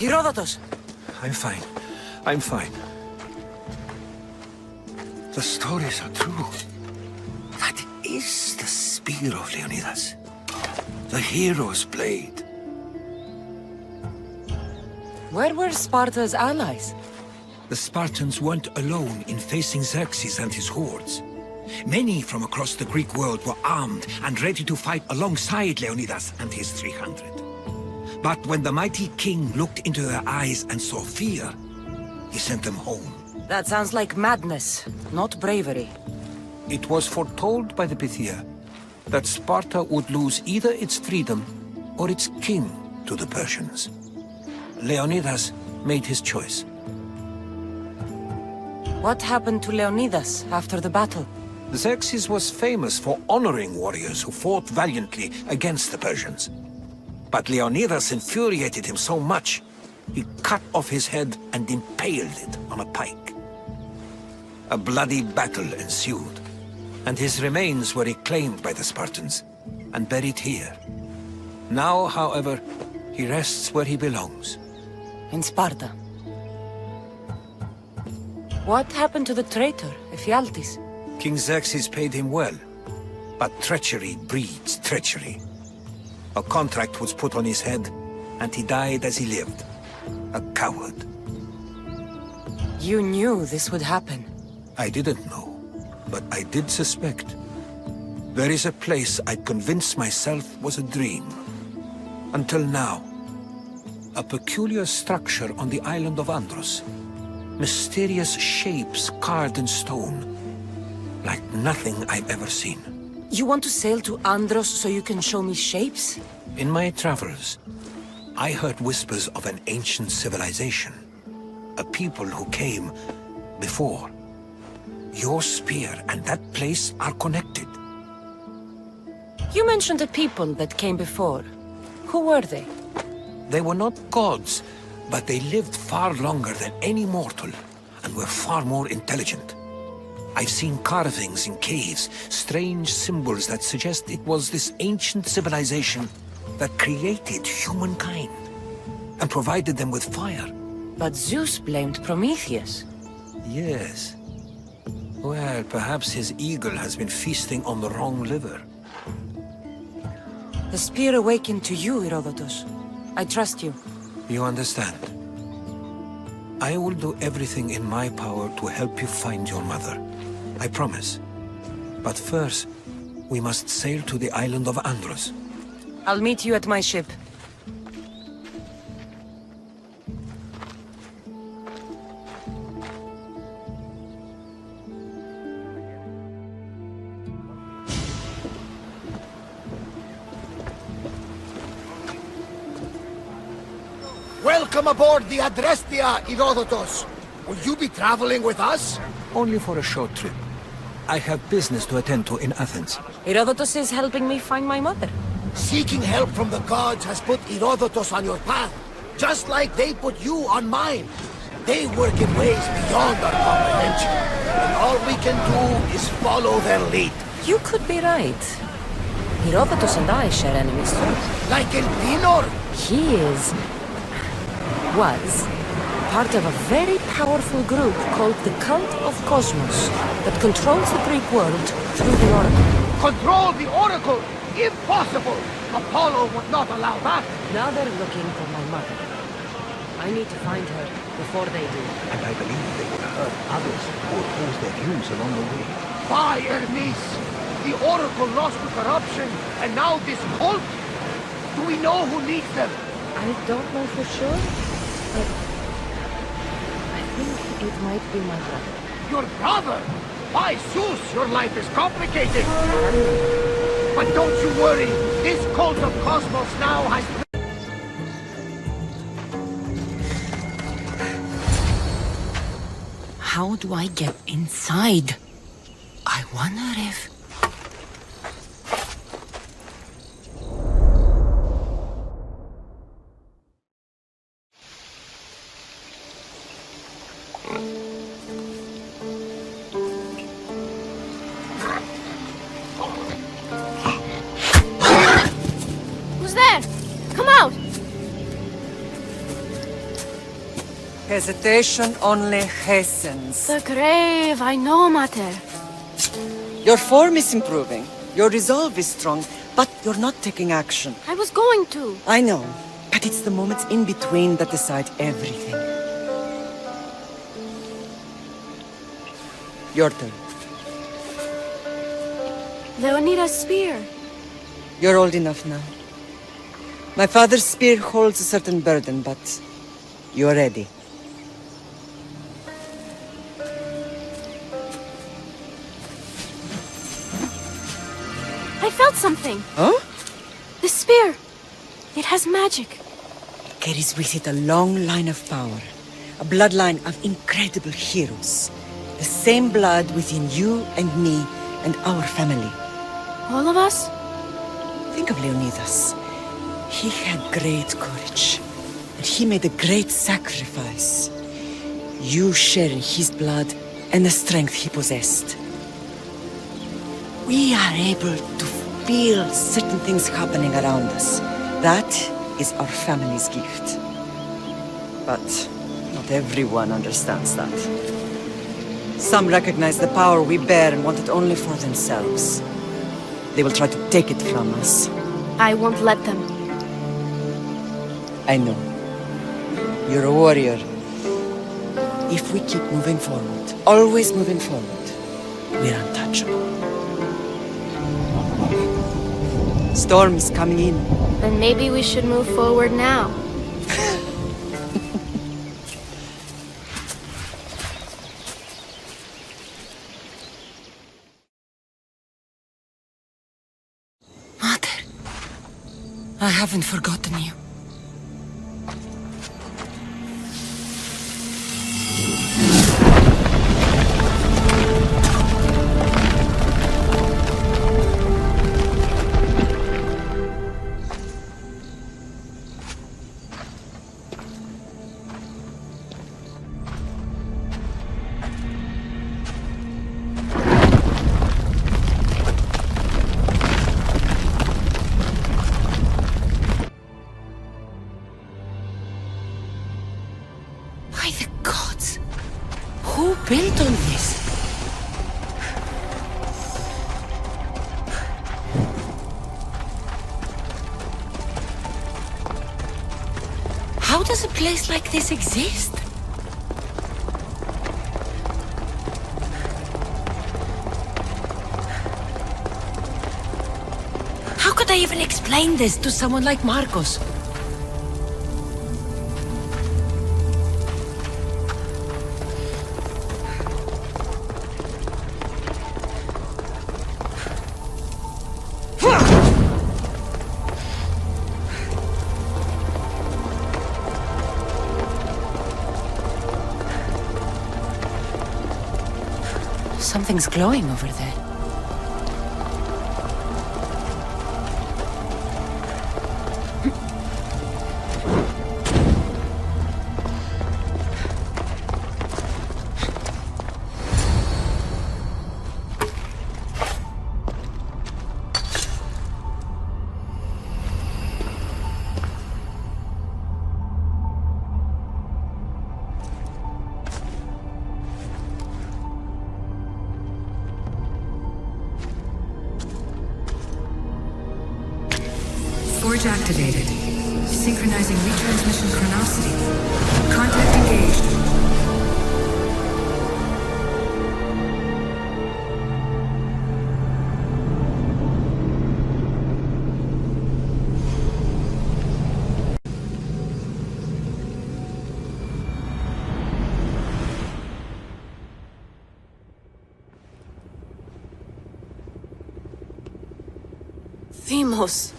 [SPEAKER 9] Herodotus!
[SPEAKER 19] I'm fine. I'm fine. The stories are true. That is the spear of Leonidas. The hero's blade.
[SPEAKER 9] Where were Sparta's allies?
[SPEAKER 19] The Spartans weren't alone in facing Xerxes and his hordes. Many from across the Greek world were armed and ready to fight alongside Leonidas and his 300. But when the mighty king looked into their eyes and saw fear, he sent them home.
[SPEAKER 9] That sounds like madness, not bravery.
[SPEAKER 19] It was foretold by the Pythia that Sparta would lose either its freedom or its king to the Persians. Leonidas made his choice.
[SPEAKER 9] What happened to Leonidas after the battle?
[SPEAKER 19] Xerxes was famous for honoring warriors who fought valiantly against the Persians. But Leonidas infuriated him so much, he cut off his head and impaled it on a pike. A bloody battle ensued, and his remains were reclaimed by the Spartans and buried here. Now, however, he rests where he belongs.
[SPEAKER 9] In Sparta. What happened to the traitor, Ephialtes?
[SPEAKER 19] King Xerxes paid him well, but treachery breeds treachery. A contract was put on his head, and he died as he lived. A coward.
[SPEAKER 9] You knew this would happen.
[SPEAKER 19] I didn't know, but I did suspect. There is a place I'd convinced myself was a dream. Until now. A peculiar structure on the island of Andros. Mysterious shapes carved in stone. Like nothing I've ever seen.
[SPEAKER 9] You want to sail to Andros so you can show me shapes?
[SPEAKER 19] In my travels, I heard whispers of an ancient civilization. A people who came before. Your spear and that place are connected.
[SPEAKER 9] You mentioned a people that came before. Who were they?
[SPEAKER 19] They were not gods, but they lived far longer than any mortal, and were far more intelligent. I've seen carvings in caves, strange symbols that suggest it was this ancient civilization that created humankind, and provided them with fire.
[SPEAKER 9] But Zeus blamed Prometheus.
[SPEAKER 19] Yes. Well, perhaps his eagle has been feasting on the wrong liver.
[SPEAKER 9] The spear awakened to you, Herodotus. I trust you.
[SPEAKER 19] You understand. I will do everything in my power to help you find your mother. I promise. But first, we must sail to the island of Andros.
[SPEAKER 9] I'll meet you at my ship.
[SPEAKER 8] Welcome aboard the Adrestia, Herodotus. Will you be traveling with us?
[SPEAKER 19] Only for a short trip. I have business to attend to in Athens.
[SPEAKER 9] Herodotus is helping me find my mother.
[SPEAKER 8] Seeking help from the gods has put Herodotus on your path, just like they put you on mine. They work in ways beyond our comprehension, and all we can do is follow their lead.
[SPEAKER 9] You could be right. Herodotus and I share enemies too.
[SPEAKER 8] Like El Pinor?
[SPEAKER 9] He was part of a very powerful group called the Cult of Cosmos that controls the Greek world through the Oracle.
[SPEAKER 8] Control the Oracle? Impossible! Apollo would not allow that.
[SPEAKER 9] Now they're looking for my mother. I need to find her before they do.
[SPEAKER 19] And I believe they would hurt others who oppose their views along the way.
[SPEAKER 8] By Hermes! The Oracle lost to corruption, and now this cult? Do we know who leads them?
[SPEAKER 9] I don't know for sure, but I think it might be my brother.
[SPEAKER 8] Your brother? By Zeus, your life is complicated. But don't you worry, this cult of Cosmos now has...
[SPEAKER 17] How do I get inside? I wonder if...
[SPEAKER 11] Who's there? Come out!
[SPEAKER 5] Hesitation only hastens.
[SPEAKER 11] The grave, I know, Mater.
[SPEAKER 5] Your form is improving. Your resolve is strong, but you're not taking action.
[SPEAKER 11] I was going to.
[SPEAKER 5] I know, but it's the moments in between that decide everything. Your turn.
[SPEAKER 11] Leonida's spear.
[SPEAKER 5] You're old enough now. My father's spear holds a certain burden, but you're ready.
[SPEAKER 11] I felt something.
[SPEAKER 5] Huh?
[SPEAKER 11] The spear. It has magic.
[SPEAKER 5] It carries with it a long line of power. A bloodline of incredible heroes. The same blood within you and me and our family.
[SPEAKER 11] All of us?
[SPEAKER 5] Think of Leonidas. He had great courage. And he made a great sacrifice. You share in his blood and the strength he possessed. We are able to feel certain things happening around us. That is our family's gift. But not everyone understands that. Some recognize the power we bear and want it only for themselves. They will try to take it from us.
[SPEAKER 11] I won't let them.
[SPEAKER 5] I know. You're a warrior. If we keep moving forward, always moving forward, we're untouchable. Storm's coming in.
[SPEAKER 11] Then maybe we should move forward now.
[SPEAKER 17] Mother, I haven't forgotten you. Who built all this? How does a place like this exist? How could I even explain this to someone like Marcos? Something's glowing over there.
[SPEAKER 14] Forge activated. Synchronizing retransmission chronicity. Contact engaged.
[SPEAKER 23] Themos.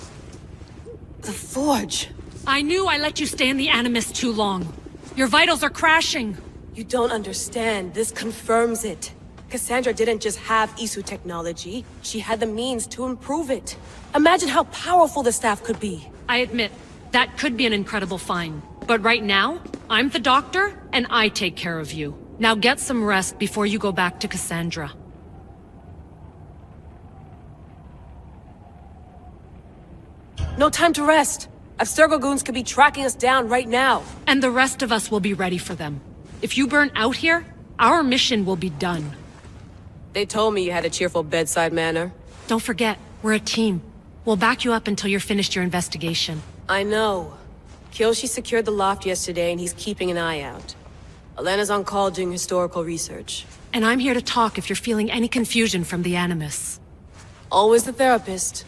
[SPEAKER 23] The Forge.
[SPEAKER 24] I knew I let you stay in the Animus too long. Your vitals are crashing.
[SPEAKER 23] You don't understand. This confirms it. Cassandra didn't just have Isu technology. She had the means to improve it. Imagine how powerful the staff could be.
[SPEAKER 24] I admit, that could be an incredible find. But right now, I'm the doctor, and I take care of you. Now get some rest before you go back to Cassandra.
[SPEAKER 23] No time to rest. Abstergo goons could be tracking us down right now.
[SPEAKER 24] And the rest of us will be ready for them. If you burn out here, our mission will be done.
[SPEAKER 23] They told me you had a cheerful bedside manner.
[SPEAKER 24] Don't forget, we're a team. We'll back you up until you're finished your investigation.
[SPEAKER 23] I know. Kyoshi secured the loft yesterday and he's keeping an eye out. Elena's on call doing historical research.
[SPEAKER 24] And I'm here to talk if you're feeling any confusion from the Animus.
[SPEAKER 23] Always the therapist.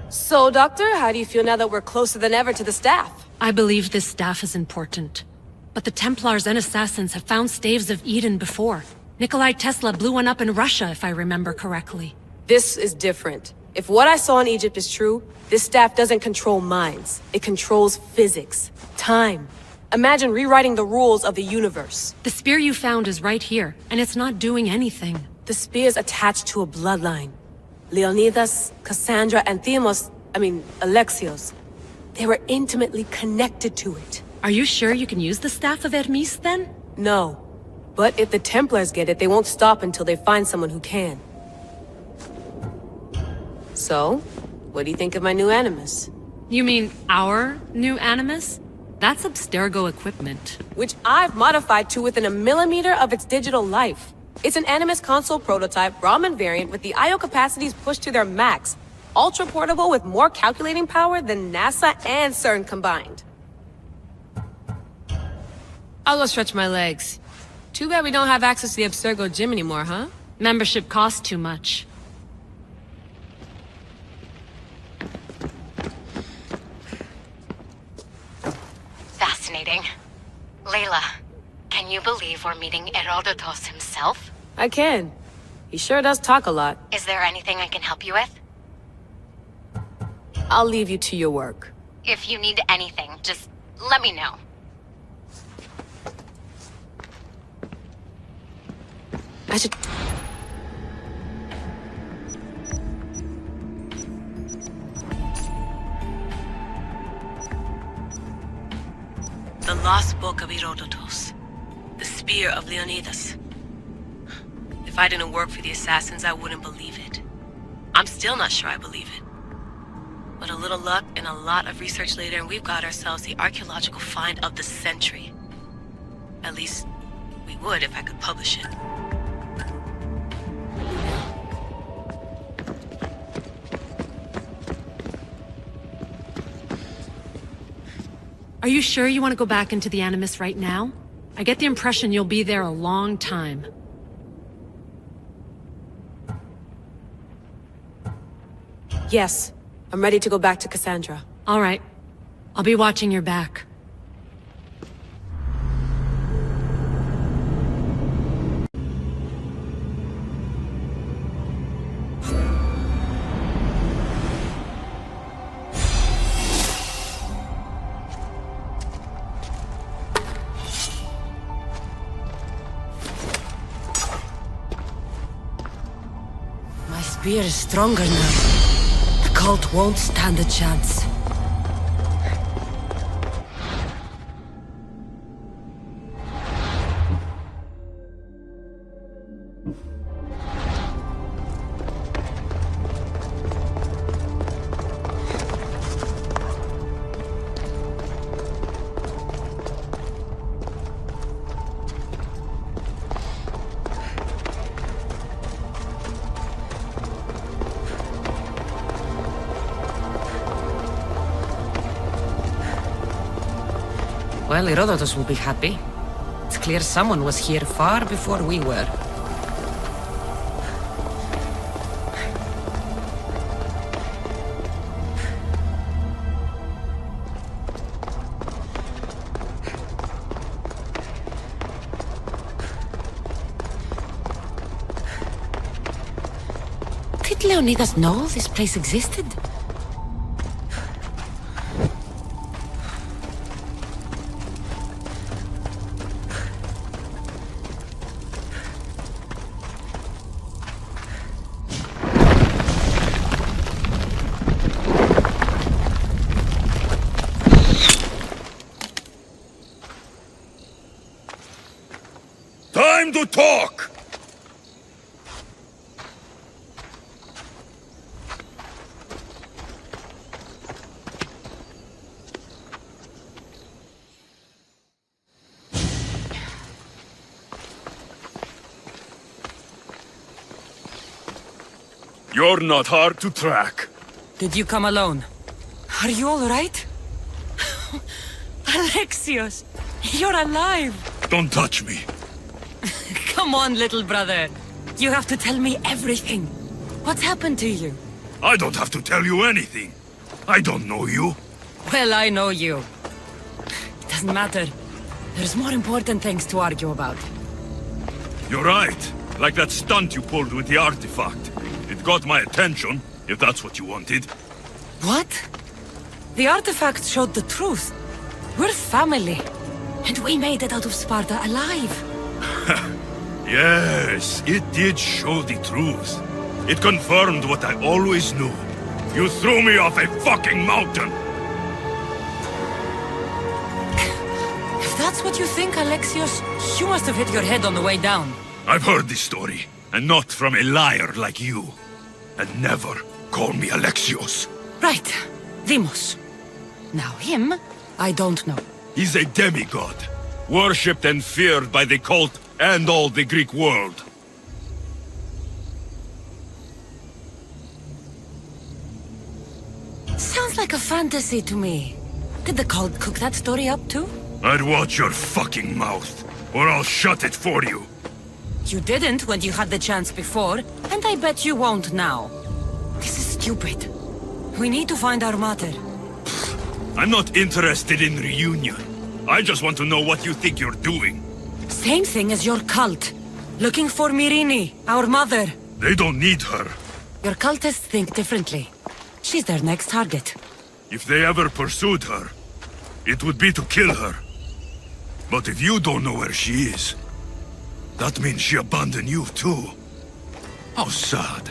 [SPEAKER 23] So, Doctor, how do you feel now that we're closer than ever to the staff?
[SPEAKER 24] I believe this staff is important. But the Templars and Assassins have found staves of Eden before. Nikolai Tesla blew one up in Russia, if I remember correctly.
[SPEAKER 23] This is different. If what I saw in Egypt is true, this staff doesn't control minds. It controls physics, time. Imagine rewriting the rules of the universe.
[SPEAKER 24] The spear you found is right here, and it's not doing anything.
[SPEAKER 23] The spear's attached to a bloodline. Leonidas, Cassandra, and Alexios. They were intimately connected to it.
[SPEAKER 24] Are you sure you can use the Staff of Hermes, then?
[SPEAKER 23] No. But if the Templars get it, they won't stop until they find someone who can. So, what do you think of my new Animus?
[SPEAKER 24] You mean our new Animus? That's Abstergo equipment.
[SPEAKER 23] Which I've modified to within a millimeter of its digital life. It's an Animus console prototype, Raman variant with the I/O capacities pushed to their max. Ultra portable with more calculating power than NASA and CERN combined. I'll go stretch my legs. Too bad we don't have access to the Abstergo gym anymore, huh?
[SPEAKER 24] Membership costs too much.
[SPEAKER 2] Fascinating. Layla, can you believe we're meeting Herodotus himself?
[SPEAKER 23] I can. He sure does talk a lot.
[SPEAKER 2] Is there anything I can help you with?
[SPEAKER 23] I'll leave you to your work.
[SPEAKER 2] If you need anything, just let me know.
[SPEAKER 23] I should... The Lost Book of Herodotus. The Spear of Leonidas. If I didn't work for the Assassins, I wouldn't believe it. I'm still not sure I believe it. But a little luck and a lot of research later, and we've got ourselves the archaeological find of the century. At least, we would if I could publish it.
[SPEAKER 24] Are you sure you want to go back into the Animus right now? I get the impression you'll be there a long time.
[SPEAKER 23] Yes. I'm ready to go back to Cassandra.
[SPEAKER 24] All right. I'll be watching your back.
[SPEAKER 17] My spear is stronger now. The cult won't stand a chance. Well, Herodotus will be happy. It's clear someone was here far before we were. Did Leonidas know this place existed?
[SPEAKER 1] Time to talk! You're not hard to track.
[SPEAKER 17] Did you come alone? Are you all right? Alexios, you're alive!
[SPEAKER 1] Don't touch me.
[SPEAKER 17] Come on, little brother. You have to tell me everything. What's happened to you?
[SPEAKER 1] I don't have to tell you anything. I don't know you.
[SPEAKER 17] Well, I know you. It doesn't matter. There's more important things to argue about.
[SPEAKER 1] You're right. Like that stunt you pulled with the artifact. It got my attention, if that's what you wanted.
[SPEAKER 17] What? The artifact showed the truth. We're family. And we made it out of Sparta alive.
[SPEAKER 1] Yes, it did show the truth. It confirmed what I always knew. You threw me off a fucking mountain!
[SPEAKER 17] If that's what you think, Alexios, you must have hit your head on the way down.
[SPEAKER 1] I've heard this story, and not from a liar like you. And never call me Alexios.
[SPEAKER 17] Right, Demos. Now him, I don't know.
[SPEAKER 1] He's a demigod, worshipped and feared by the cult and all the Greek world.
[SPEAKER 17] Sounds like a fantasy to me. Did the cult cook that story up too?
[SPEAKER 1] I'd watch your fucking mouth, or I'll shut it for you.
[SPEAKER 17] You didn't when you had the chance before, and I bet you won't now. This is stupid. We need to find our mater.
[SPEAKER 1] I'm not interested in reunion. I just want to know what you think you're doing.
[SPEAKER 17] Same thing as your cult. Looking for Myrine, our mother.
[SPEAKER 1] They don't need her.
[SPEAKER 17] Your cultists think differently. She's their next target.
[SPEAKER 1] If they ever pursued her, it would be to kill her. But if you don't know where she is, that means she abandoned you too. How sad.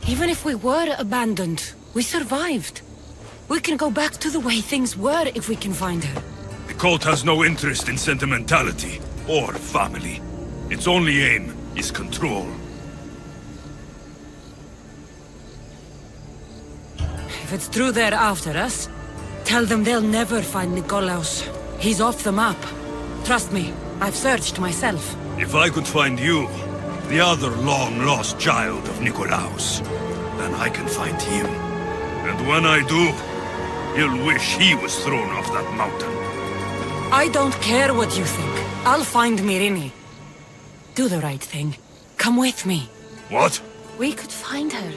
[SPEAKER 17] Even if we were abandoned, we survived. We can go back to the way things were if we can find her.
[SPEAKER 1] The cult has no interest in sentimentality or family. Its only aim is control.
[SPEAKER 17] If it's true they're after us, tell them they'll never find Nikolaos. He's off the map. Trust me, I've searched myself.
[SPEAKER 1] If I could find you, the other long-lost child of Nikolaos, then I can find him. And when I do, he'll wish he was thrown off that mountain.
[SPEAKER 17] I don't care what you think. I'll find Myrine. Do the right thing. Come with me.
[SPEAKER 1] What?
[SPEAKER 17] We could find her.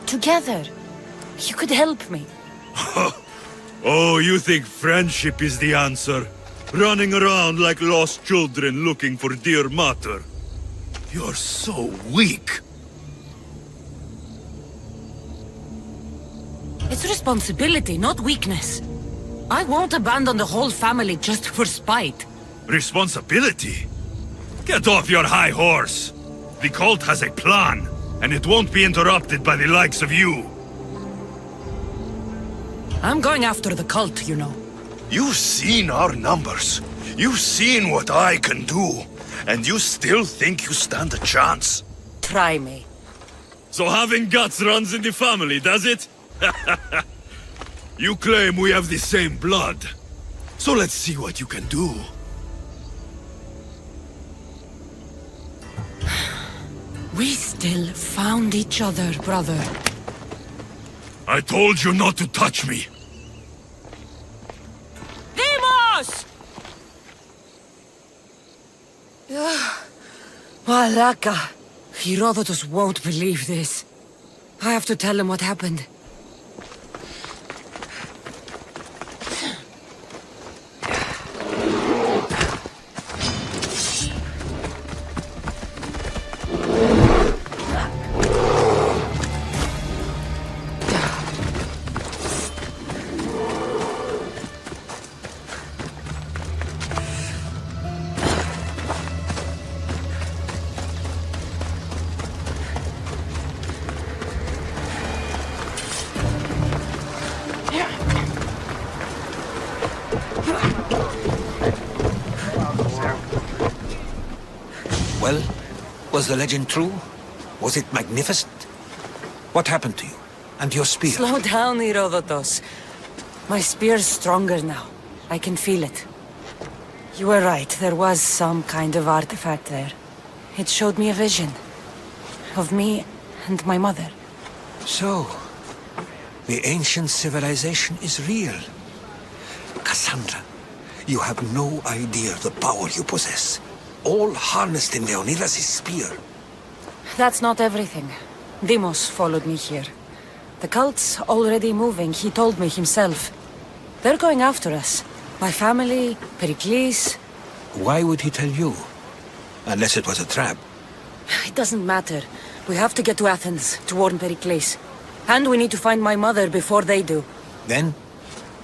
[SPEAKER 17] Together. You could help me.
[SPEAKER 1] Oh, you think friendship is the answer? Running around like lost children looking for dear mater. You're so weak.
[SPEAKER 17] It's responsibility, not weakness. I won't abandon the whole family just for spite.
[SPEAKER 1] Responsibility? Get off your high horse. The cult has a plan, and it won't be interrupted by the likes of you.
[SPEAKER 17] I'm going after the cult, you know.
[SPEAKER 1] You've seen our numbers. You've seen what I can do. And you still think you stand a chance?
[SPEAKER 17] Try me.
[SPEAKER 1] So having guts runs in the family, does it? You claim we have the same blood. So let's see what you can do.
[SPEAKER 17] We still found each other, brother.
[SPEAKER 1] I told you not to touch me.
[SPEAKER 17] Demos! Malaka. Herodotus won't believe this. I have to tell him what happened.
[SPEAKER 19] Well, was the legend true? Was it magnificent? What happened to you? And your spear?
[SPEAKER 17] Slow down, Herodotus. My spear's stronger now. I can feel it. You were right, there was some kind of artifact there.
[SPEAKER 9] It showed me a vision. Of me and my mother.
[SPEAKER 19] So, the ancient civilization is real. Cassandra, you have no idea the power you possess. All harnessed in Leonidas' spear.
[SPEAKER 9] That's not everything. Deimos followed me here. The cult's already moving, he told me himself. They're going after us. My family, Pericles.
[SPEAKER 19] Why would he tell you? Unless it was a trap.
[SPEAKER 9] It doesn't matter. We have to get to Athens to warn Pericles. And we need to find my mother before they do.
[SPEAKER 19] Then,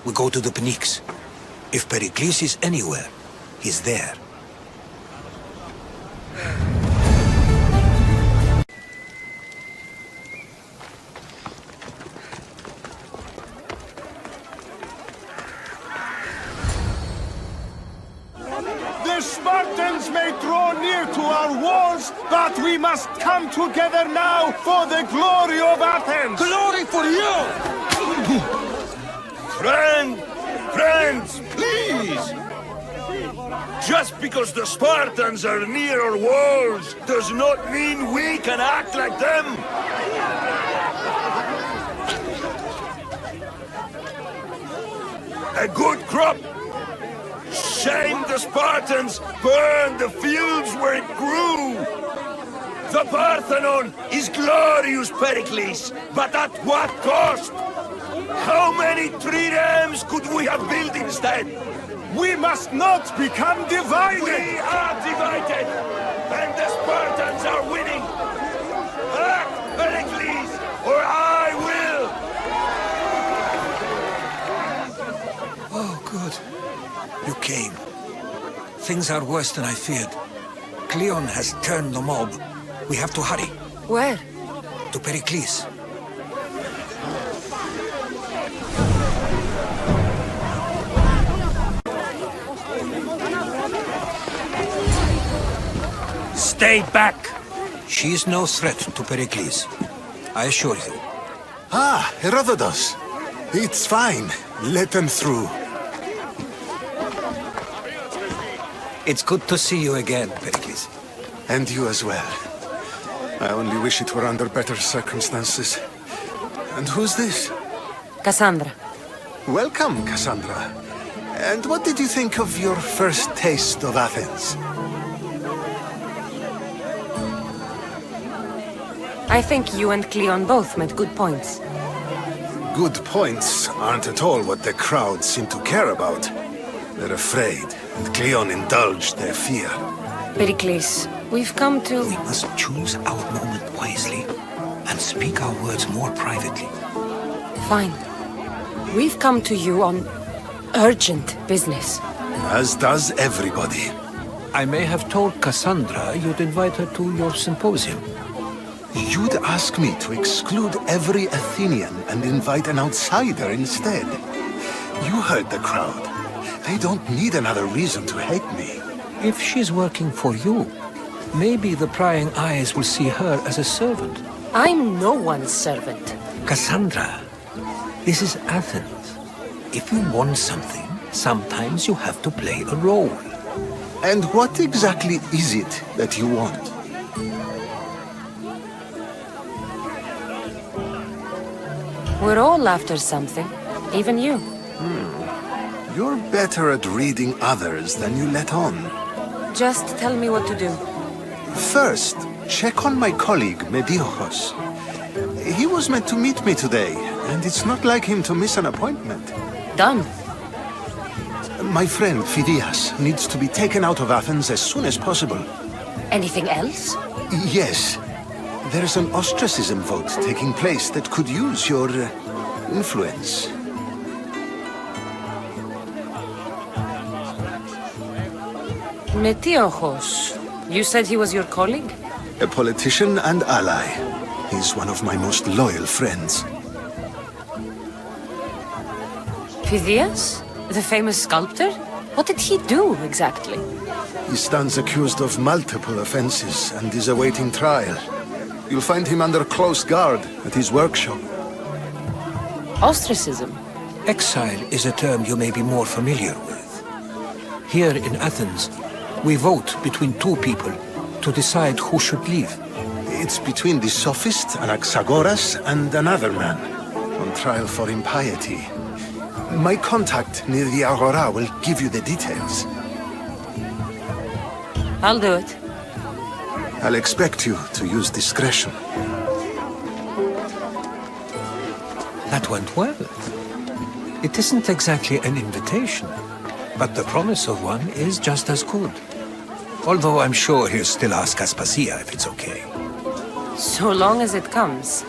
[SPEAKER 19] we go to the Pnyx. If Pericles is anywhere, he's there.
[SPEAKER 3] The Spartans may draw near to our walls, but we must come together now for the glory of Athens!
[SPEAKER 1] Glory for you! Friends, please! Just because the Spartans are near our walls does not mean we can act like them! A good crop! Shame the Spartans burned the fields where it grew! The Parthenon is glorious, Pericles, but at what cost? How many triremes could we have built instead?
[SPEAKER 3] We must not become divided!
[SPEAKER 1] We are divided! And the Spartans are winning! Act, Pericles, or I will!
[SPEAKER 19] Oh, good. You came. Things are worse than I feared. Cleon has turned the mob. We have to hurry.
[SPEAKER 9] Where?
[SPEAKER 19] To Pericles. Stay back! She is no threat to Pericles. I assure you.
[SPEAKER 8] Ah, Herodotus. It's fine. Let them through.
[SPEAKER 19] It's good to see you again, Pericles.
[SPEAKER 8] And you as well. I only wish it were under better circumstances. And who's this?
[SPEAKER 9] Cassandra.
[SPEAKER 8] Welcome, Cassandra. And what did you think of your first taste of Athens?
[SPEAKER 9] I think you and Cleon both made good points.
[SPEAKER 8] Good points aren't at all what the crowd seem to care about. They're afraid, and Cleon indulged their fear.
[SPEAKER 9] Pericles, we've come to...
[SPEAKER 19] We must choose our moment wisely, and speak our words more privately.
[SPEAKER 9] Fine. We've come to you on urgent business.
[SPEAKER 8] As does everybody.
[SPEAKER 19] I may have told Cassandra you'd invite her to your symposium.
[SPEAKER 8] You'd ask me to exclude every Athenian and invite an outsider instead. You heard the crowd. They don't need another reason to hate me.
[SPEAKER 19] If she's working for you, maybe the prying eyes will see her as a servant.
[SPEAKER 9] I'm no one's servant.
[SPEAKER 19] Cassandra, this is Athens. If you want something, sometimes you have to play a role.
[SPEAKER 8] And what exactly is it that you want?
[SPEAKER 9] We're all after something, even you.
[SPEAKER 8] You're better at reading others than you let on.
[SPEAKER 9] Just tell me what to do.
[SPEAKER 8] First, check on my colleague, Mediochos. He was meant to meet me today, and it's not like him to miss an appointment.
[SPEAKER 9] Done.
[SPEAKER 8] My friend, Phidias, needs to be taken out of Athens as soon as possible.
[SPEAKER 9] Anything else?
[SPEAKER 8] Yes. There's an ostracism vote taking place that could use your influence.
[SPEAKER 9] Metiochos. You said he was your colleague?
[SPEAKER 8] A politician and ally. He's one of my most loyal friends.
[SPEAKER 9] Phidias? The famous sculptor? What did he do, exactly?
[SPEAKER 8] He stands accused of multiple offenses and is awaiting trial. You'll find him under close guard at his workshop.
[SPEAKER 9] Ostracism?
[SPEAKER 19] Exile is a term you may be more familiar with. Here in Athens, we vote between two people, to decide who should leave?
[SPEAKER 4] It's between the sophist, Anaxagoras, and another man, on trial for impiety. My contact near the Aurora will give you the details.
[SPEAKER 9] I'll do it.
[SPEAKER 4] I'll expect you to use discretion.
[SPEAKER 19] That went well. It isn't exactly an invitation, but the promise of one is just as good. Although I'm sure he'll still ask Aspasia if it's okay.
[SPEAKER 9] So long as it comes.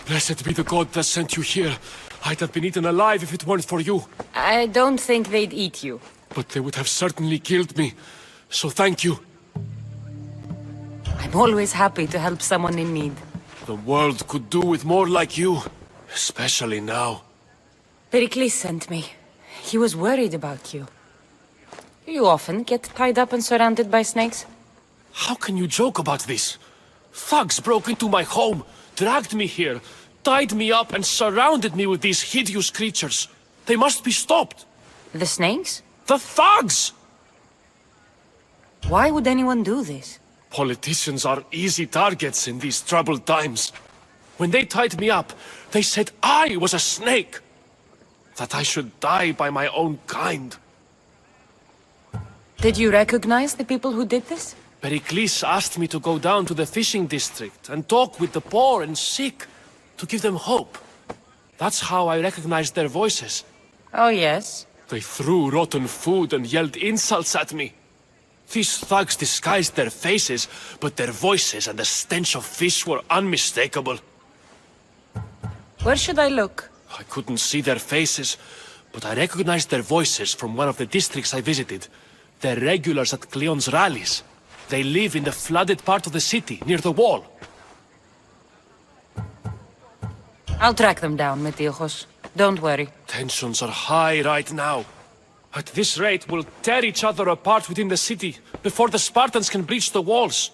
[SPEAKER 10] Blessed be the god that sent you here. I'd have been eaten alive if it weren't for you.
[SPEAKER 9] I don't think they'd eat you.
[SPEAKER 10] But they would have certainly killed me. So thank you.
[SPEAKER 9] I'm always happy to help someone in need.
[SPEAKER 10] The world could do with more like you. Especially now.
[SPEAKER 9] Pericles sent me. He was worried about you. You often get tied up and surrounded by snakes?
[SPEAKER 10] How can you joke about this? Thugs broke into my home, dragged me here, tied me up and surrounded me with these hideous creatures. They must be stopped.
[SPEAKER 9] The snakes?
[SPEAKER 10] The thugs!
[SPEAKER 9] Why would anyone do this?
[SPEAKER 10] Politicians are easy targets in these troubled times. When they tied me up, they said I was a snake. That I should die by my own kind.
[SPEAKER 9] Did you recognize the people who did this?
[SPEAKER 10] Pericles asked me to go down to the fishing district and talk with the poor and sick, to give them hope. That's how I recognized their voices.
[SPEAKER 9] Oh, yes?
[SPEAKER 10] They threw rotten food and yelled insults at me. These thugs disguised their faces, but their voices and the stench of fish were unmistakable.
[SPEAKER 9] Where should I look?
[SPEAKER 10] I couldn't see their faces, but I recognized their voices from one of the districts I visited. They're regulars at Cleon's rallies. They live in the flooded part of the city, near the wall.
[SPEAKER 9] I'll track them down, Metiochos. Don't worry.
[SPEAKER 10] Tensions are high right now. At this rate, we'll tear each other apart within the city, before the Spartans can breach the walls.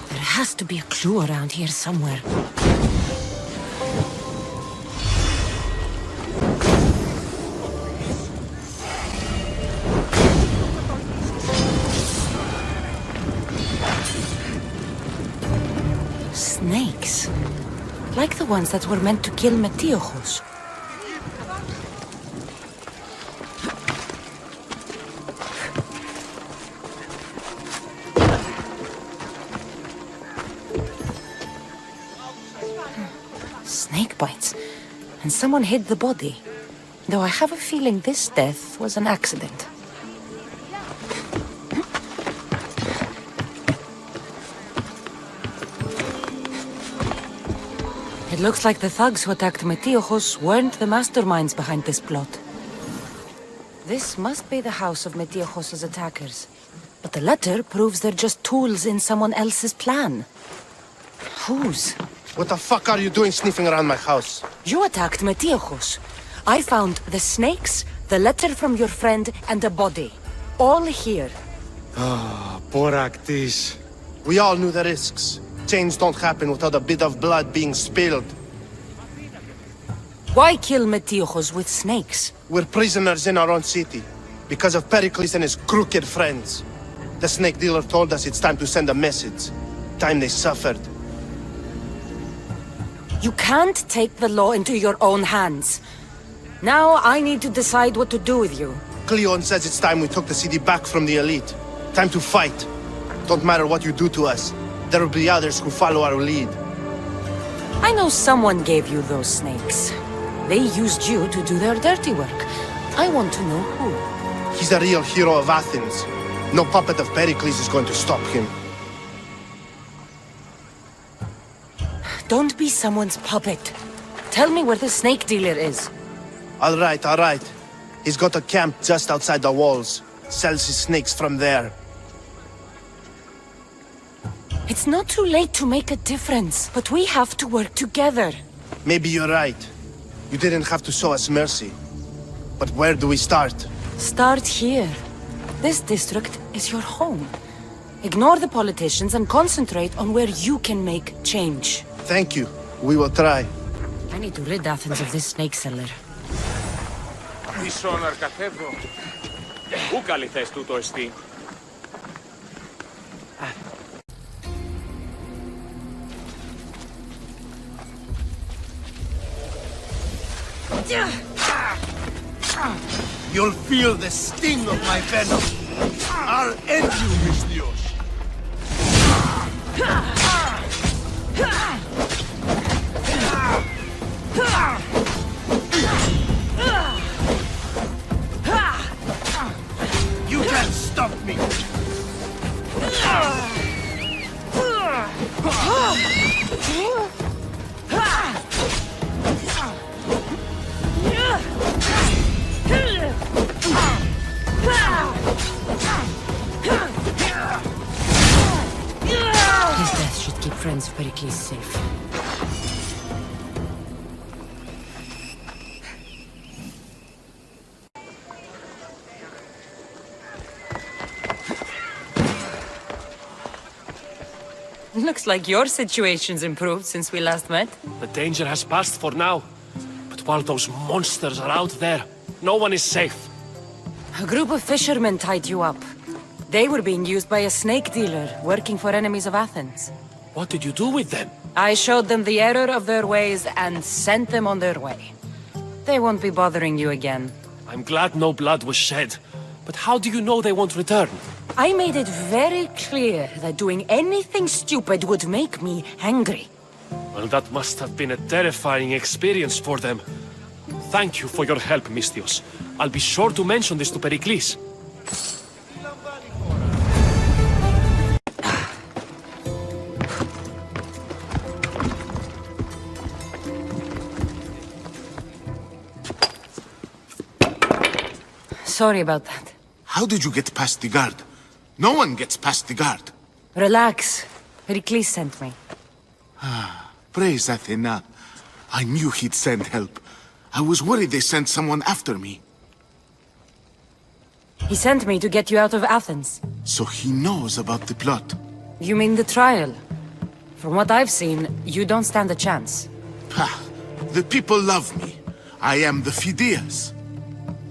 [SPEAKER 17] There has to be a clue around here somewhere. Snakes. Like the ones that were meant to kill Metiochos. Snake bites. And someone hid the body. Though I have a feeling this death was an accident. It looks like the thugs who attacked Metiochos weren't the masterminds behind this plot. This must be the house of Metiochos' attackers. But the letter proves they're just tools in someone else's plan. Whose?
[SPEAKER 8] What the fuck are you doing sniffing around my house?
[SPEAKER 17] You attacked Metiochos. I found the snakes, the letter from your friend, and a body. All here.
[SPEAKER 8] Ah, poor Actis. We all knew the risks. Change don't happen without a bit of blood being spilled.
[SPEAKER 17] Why kill Metiochos with snakes?
[SPEAKER 8] We're prisoners in our own city, because of Pericles and his crooked friends. The snake dealer told us it's time to send a message. Time they suffered.
[SPEAKER 17] You can't take the law into your own hands. Now I need to decide what to do with you.
[SPEAKER 8] Cleon says it's time we took the city back from the elite. Time to fight. Don't matter what you do to us. There will be others who follow our lead.
[SPEAKER 17] I know someone gave you those snakes. They used you to do their dirty work. I want to know who.
[SPEAKER 6] He's a real hero of Athens. No puppet of Pericles is going to stop him.
[SPEAKER 9] Don't be someone's puppet. Tell me where the snake dealer is.
[SPEAKER 6] All right. He's got a camp just outside the walls. Sells his snakes from there.
[SPEAKER 9] It's not too late to make a difference, but we have to work together.
[SPEAKER 6] Maybe you're right. You didn't have to show us mercy. But where do we start?
[SPEAKER 9] Start here. This district is your home. Ignore the politicians and concentrate on where you can make change.
[SPEAKER 6] Thank you. We will try.
[SPEAKER 9] I need to rid Athens of this snake seller.
[SPEAKER 13] Ίσον αρκαθεύω. Πού καλή θες τούτο εστί.
[SPEAKER 8] You'll feel the sting of my venom. I'll end you, Misthios. You can't stop me.
[SPEAKER 9] His death should keep friends of Pericles safe. Looks like your situation's improved since we last met.
[SPEAKER 10] The danger has passed for now. But while those monsters are out there, no one is safe.
[SPEAKER 9] A group of fishermen tied you up. They were being used by a snake dealer working for enemies of Athens.
[SPEAKER 10] What did you do with them?
[SPEAKER 9] I showed them the error of their ways and sent them on their way. They won't be bothering you again.
[SPEAKER 10] I'm glad no blood was shed. But how do you know they won't return?
[SPEAKER 9] I made it very clear that doing anything stupid would make me angry.
[SPEAKER 10] Well, that must have been a terrifying experience for them. Thank you for your help, Misthios. I'll be sure to mention this to Pericles.
[SPEAKER 9] Sorry about that.
[SPEAKER 21] How did you get past the guard? No one gets past the guard.
[SPEAKER 9] Relax. Pericles sent me.
[SPEAKER 21] Praise Athena. I knew he'd send help. I was worried they sent someone after me.
[SPEAKER 9] He sent me to get you out of Athens.
[SPEAKER 21] So he knows about the plot.
[SPEAKER 9] You mean the trial? From what I've seen, you don't stand a chance.
[SPEAKER 21] The people love me. I am the Phidias.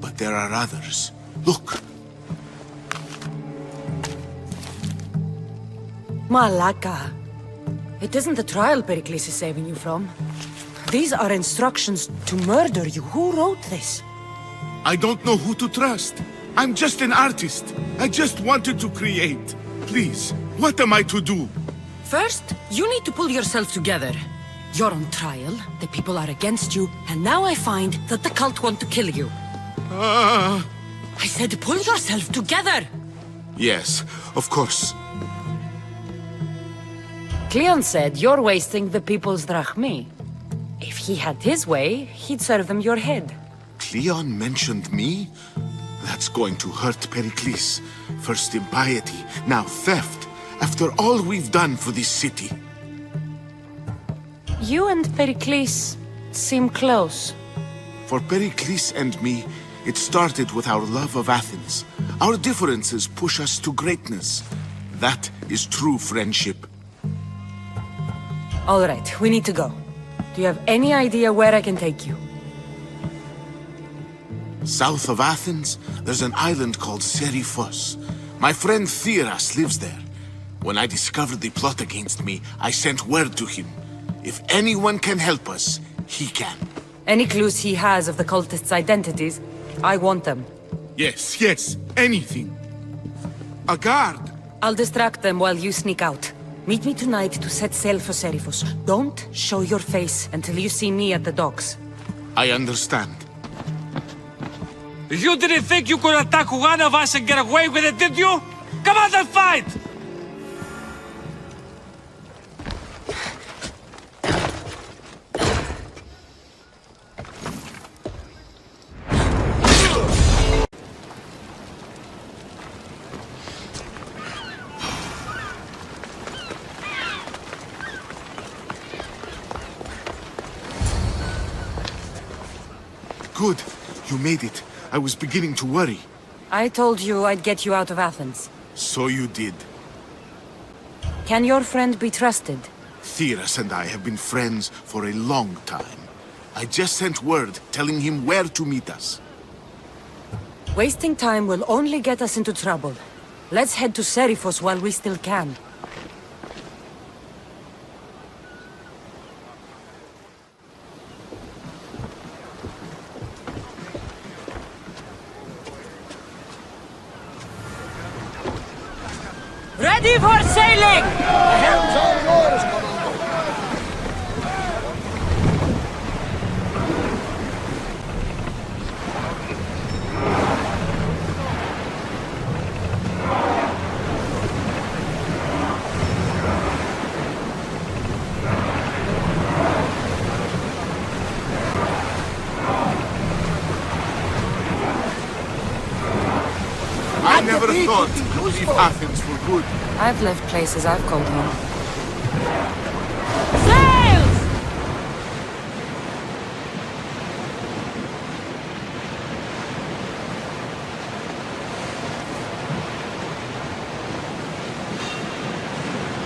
[SPEAKER 21] But there are others. Look.
[SPEAKER 9] Malaka. It isn't the trial Pericles is saving you from. These are instructions to murder you. Who wrote this?
[SPEAKER 21] I don't know who to trust. I'm just an artist. I just wanted to create. Please, what am I to do?
[SPEAKER 9] First, you need to pull yourself together. You're on trial, the people are against you, and now I find that the cult want to kill you. I said pull yourself together!
[SPEAKER 21] Yes, of course.
[SPEAKER 9] Cleon said you're wasting the people's drachmi. If he had his way, he'd serve them your head.
[SPEAKER 21] Cleon mentioned me? That's going to hurt Pericles. First impiety, now theft. After all we've done for this city.
[SPEAKER 9] You and Pericles seem close.
[SPEAKER 21] For Pericles and me, it started with our love of Athens. Our differences push us to greatness. That is true friendship.
[SPEAKER 9] All right, we need to go. Do you have any idea where I can take you?
[SPEAKER 21] South of Athens, there's an island called Seriphos. My friend Theras lives there. When I discovered the plot against me, I sent word to him. If anyone can help us, he can.
[SPEAKER 9] Any clues he has of the cultists' identities? I want them.
[SPEAKER 21] Yes, anything. A guard!
[SPEAKER 9] I'll distract them while you sneak out. Meet me tonight to set sail for Seriphos. Don't show your face until you see me at the docks.
[SPEAKER 21] I understand.
[SPEAKER 10] You didn't think you could attack one of us and get away with it, did you? Come on and fight!
[SPEAKER 3] Good. You made it. I was beginning to worry.
[SPEAKER 9] I told you I'd get you out of Athens.
[SPEAKER 3] So you did.
[SPEAKER 9] Can your friend be trusted?
[SPEAKER 3] Theras and I have been friends for a long time. I just sent word telling him where to meet us.
[SPEAKER 9] Wasting time will only get us into trouble. Let's head to Seriphos while we still can. Ready for sailing!
[SPEAKER 8] The helm's all yours, Commander.
[SPEAKER 3] I never thought to leave Athens for good.
[SPEAKER 9] I've left places I've called home.
[SPEAKER 24] Sails!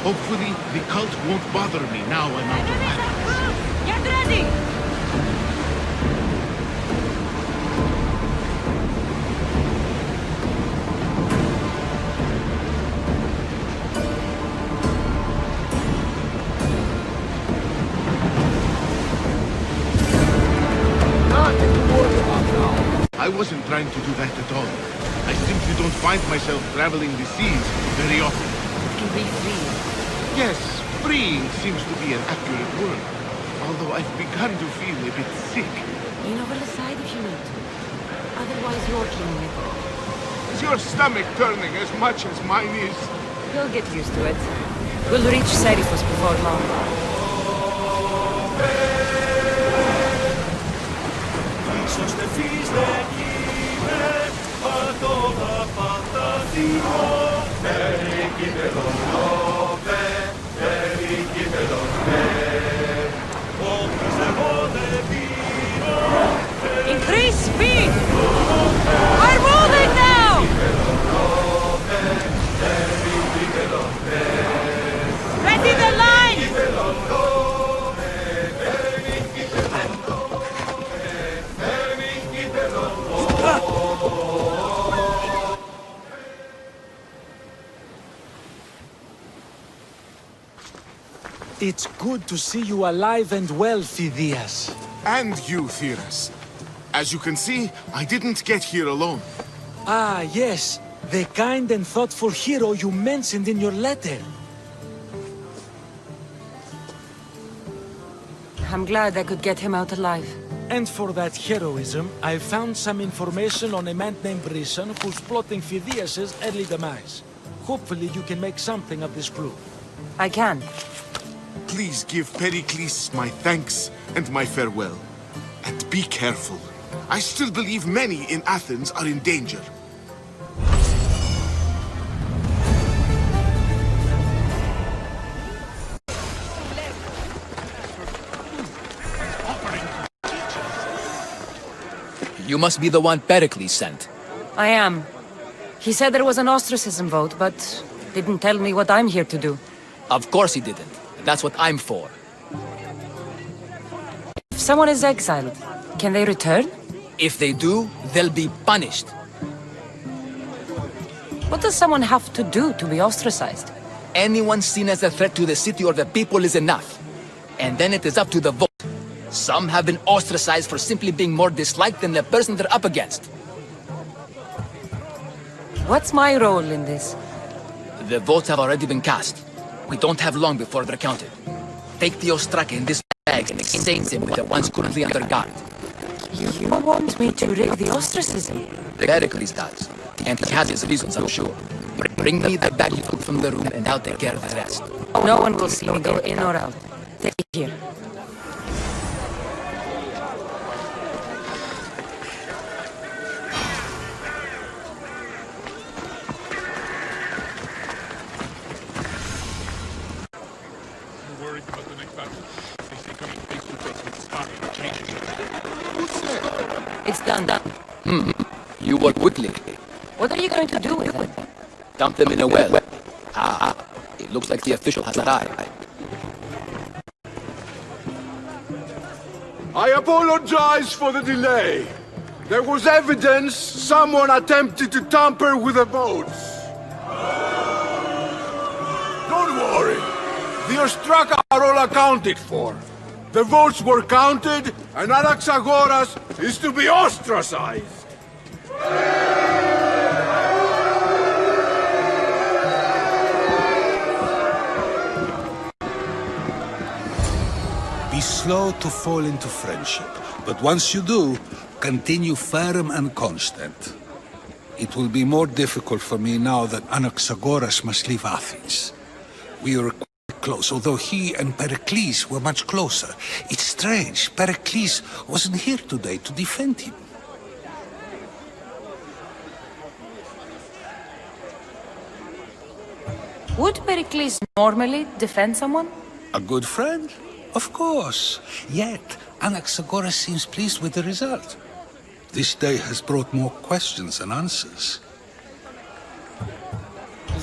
[SPEAKER 3] Hopefully, the cult won't bother me now I'm out of Athens.
[SPEAKER 24] Get ready!
[SPEAKER 3] I wasn't trying to do that at all. I simply don't find myself traveling the seas very often.
[SPEAKER 24] To be free.
[SPEAKER 3] Yes, freeing seems to be an accurate word. Although I've begun to feel a bit sick.
[SPEAKER 24] Lean over the side if you need to. Otherwise, you're killing it.
[SPEAKER 3] Is your stomach turning as much as mine is?
[SPEAKER 9] You'll get used to it. We'll reach Seriphos before long.
[SPEAKER 24] Increase speed! We're moving now! Ready the line!
[SPEAKER 10] It's good to see you alive and well, Phidias.
[SPEAKER 3] And you, Theras. As you can see, I didn't get here alone.
[SPEAKER 10] Ah, yes. The kind and thoughtful hero you mentioned in your letter.
[SPEAKER 9] I'm glad I could get him out alive.
[SPEAKER 10] And for that heroism, I found some information on a man named Brisson who's plotting Phidias' early demise. Hopefully you can make something of this clue.
[SPEAKER 9] I can.
[SPEAKER 3] Please give Pericles my thanks and my farewell. And be careful. I still believe many in Athens are in danger.
[SPEAKER 7] You must be the one Pericles sent.
[SPEAKER 9] I am. He said there was an ostracism vote, but didn't tell me what I'm here to do.
[SPEAKER 7] Of course he didn't. That's what I'm for.
[SPEAKER 9] If someone is exiled, can they return?
[SPEAKER 7] If they do, they'll be punished.
[SPEAKER 9] What does someone have to do to be ostracized?
[SPEAKER 7] Anyone seen as a threat to the city or the people is enough. And then it is up to the vote. Some have been ostracized for simply being more disliked than the person they're up against.
[SPEAKER 9] What's my role in this?
[SPEAKER 7] The votes have already been cast. We don't have long before they're counted. Take the Ostraka in this bag and exchange him with the ones currently under guard.
[SPEAKER 5] You want me to rig the ostracism?
[SPEAKER 7] Pericles does. And he has his reasons, I'm sure. Bring me the bag you took from the room and I'll take care of the rest.
[SPEAKER 9] No one will see me go in or out. Take it here. It's done.
[SPEAKER 7] You work quickly.
[SPEAKER 9] What are you going to do with it?
[SPEAKER 7] Dump them in a well. It looks like the official has arrived.
[SPEAKER 15] I apologize for the delay. There was evidence someone attempted to tamper with the votes. Don't worry. The Ostraka are all accounted for. The votes were counted, and Anaxagoras is to be ostracized.
[SPEAKER 19] Be slow to fall into friendship, but once you do, continue firm and constant. It will be more difficult for me now that Anaxagoras must leave Athens. We are quite close, although he and Pericles were much closer. It's strange, Pericles wasn't here today to defend him.
[SPEAKER 9] Would Pericles normally defend someone?
[SPEAKER 19] A good friend? Of course. Yet, Anaxagoras seems pleased with the result. This day has brought more questions than answers.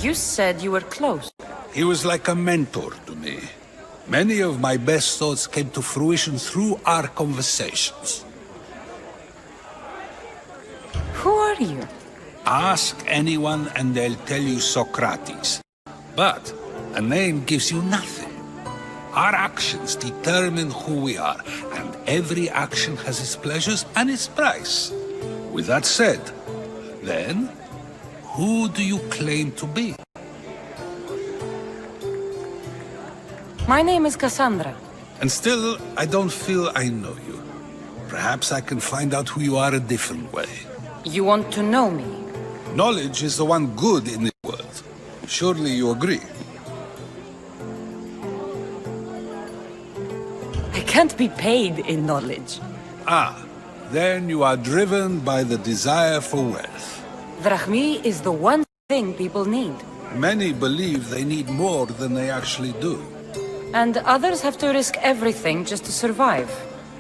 [SPEAKER 9] You said you were close.
[SPEAKER 19] He was like a mentor to me. Many of my best thoughts came to fruition through our conversations.
[SPEAKER 9] Who are you?
[SPEAKER 19] Ask anyone and they'll tell you Socrates. But a name gives you nothing. Our actions determine who we are, and every action has its pleasures and its price. With that said, then, who do you claim to be?
[SPEAKER 9] My name is Cassandra.
[SPEAKER 19] And still, I don't feel I know you. Perhaps I can find out who you are a different way.
[SPEAKER 9] You want to know me?
[SPEAKER 19] Knowledge is the one good in this world. Surely you agree?
[SPEAKER 9] I can't be paid in knowledge.
[SPEAKER 19] Then you are driven by the desire for wealth.
[SPEAKER 9] Drachmi is the one thing people need.
[SPEAKER 19] Many believe they need more than they actually do.
[SPEAKER 9] And others have to risk everything just to survive.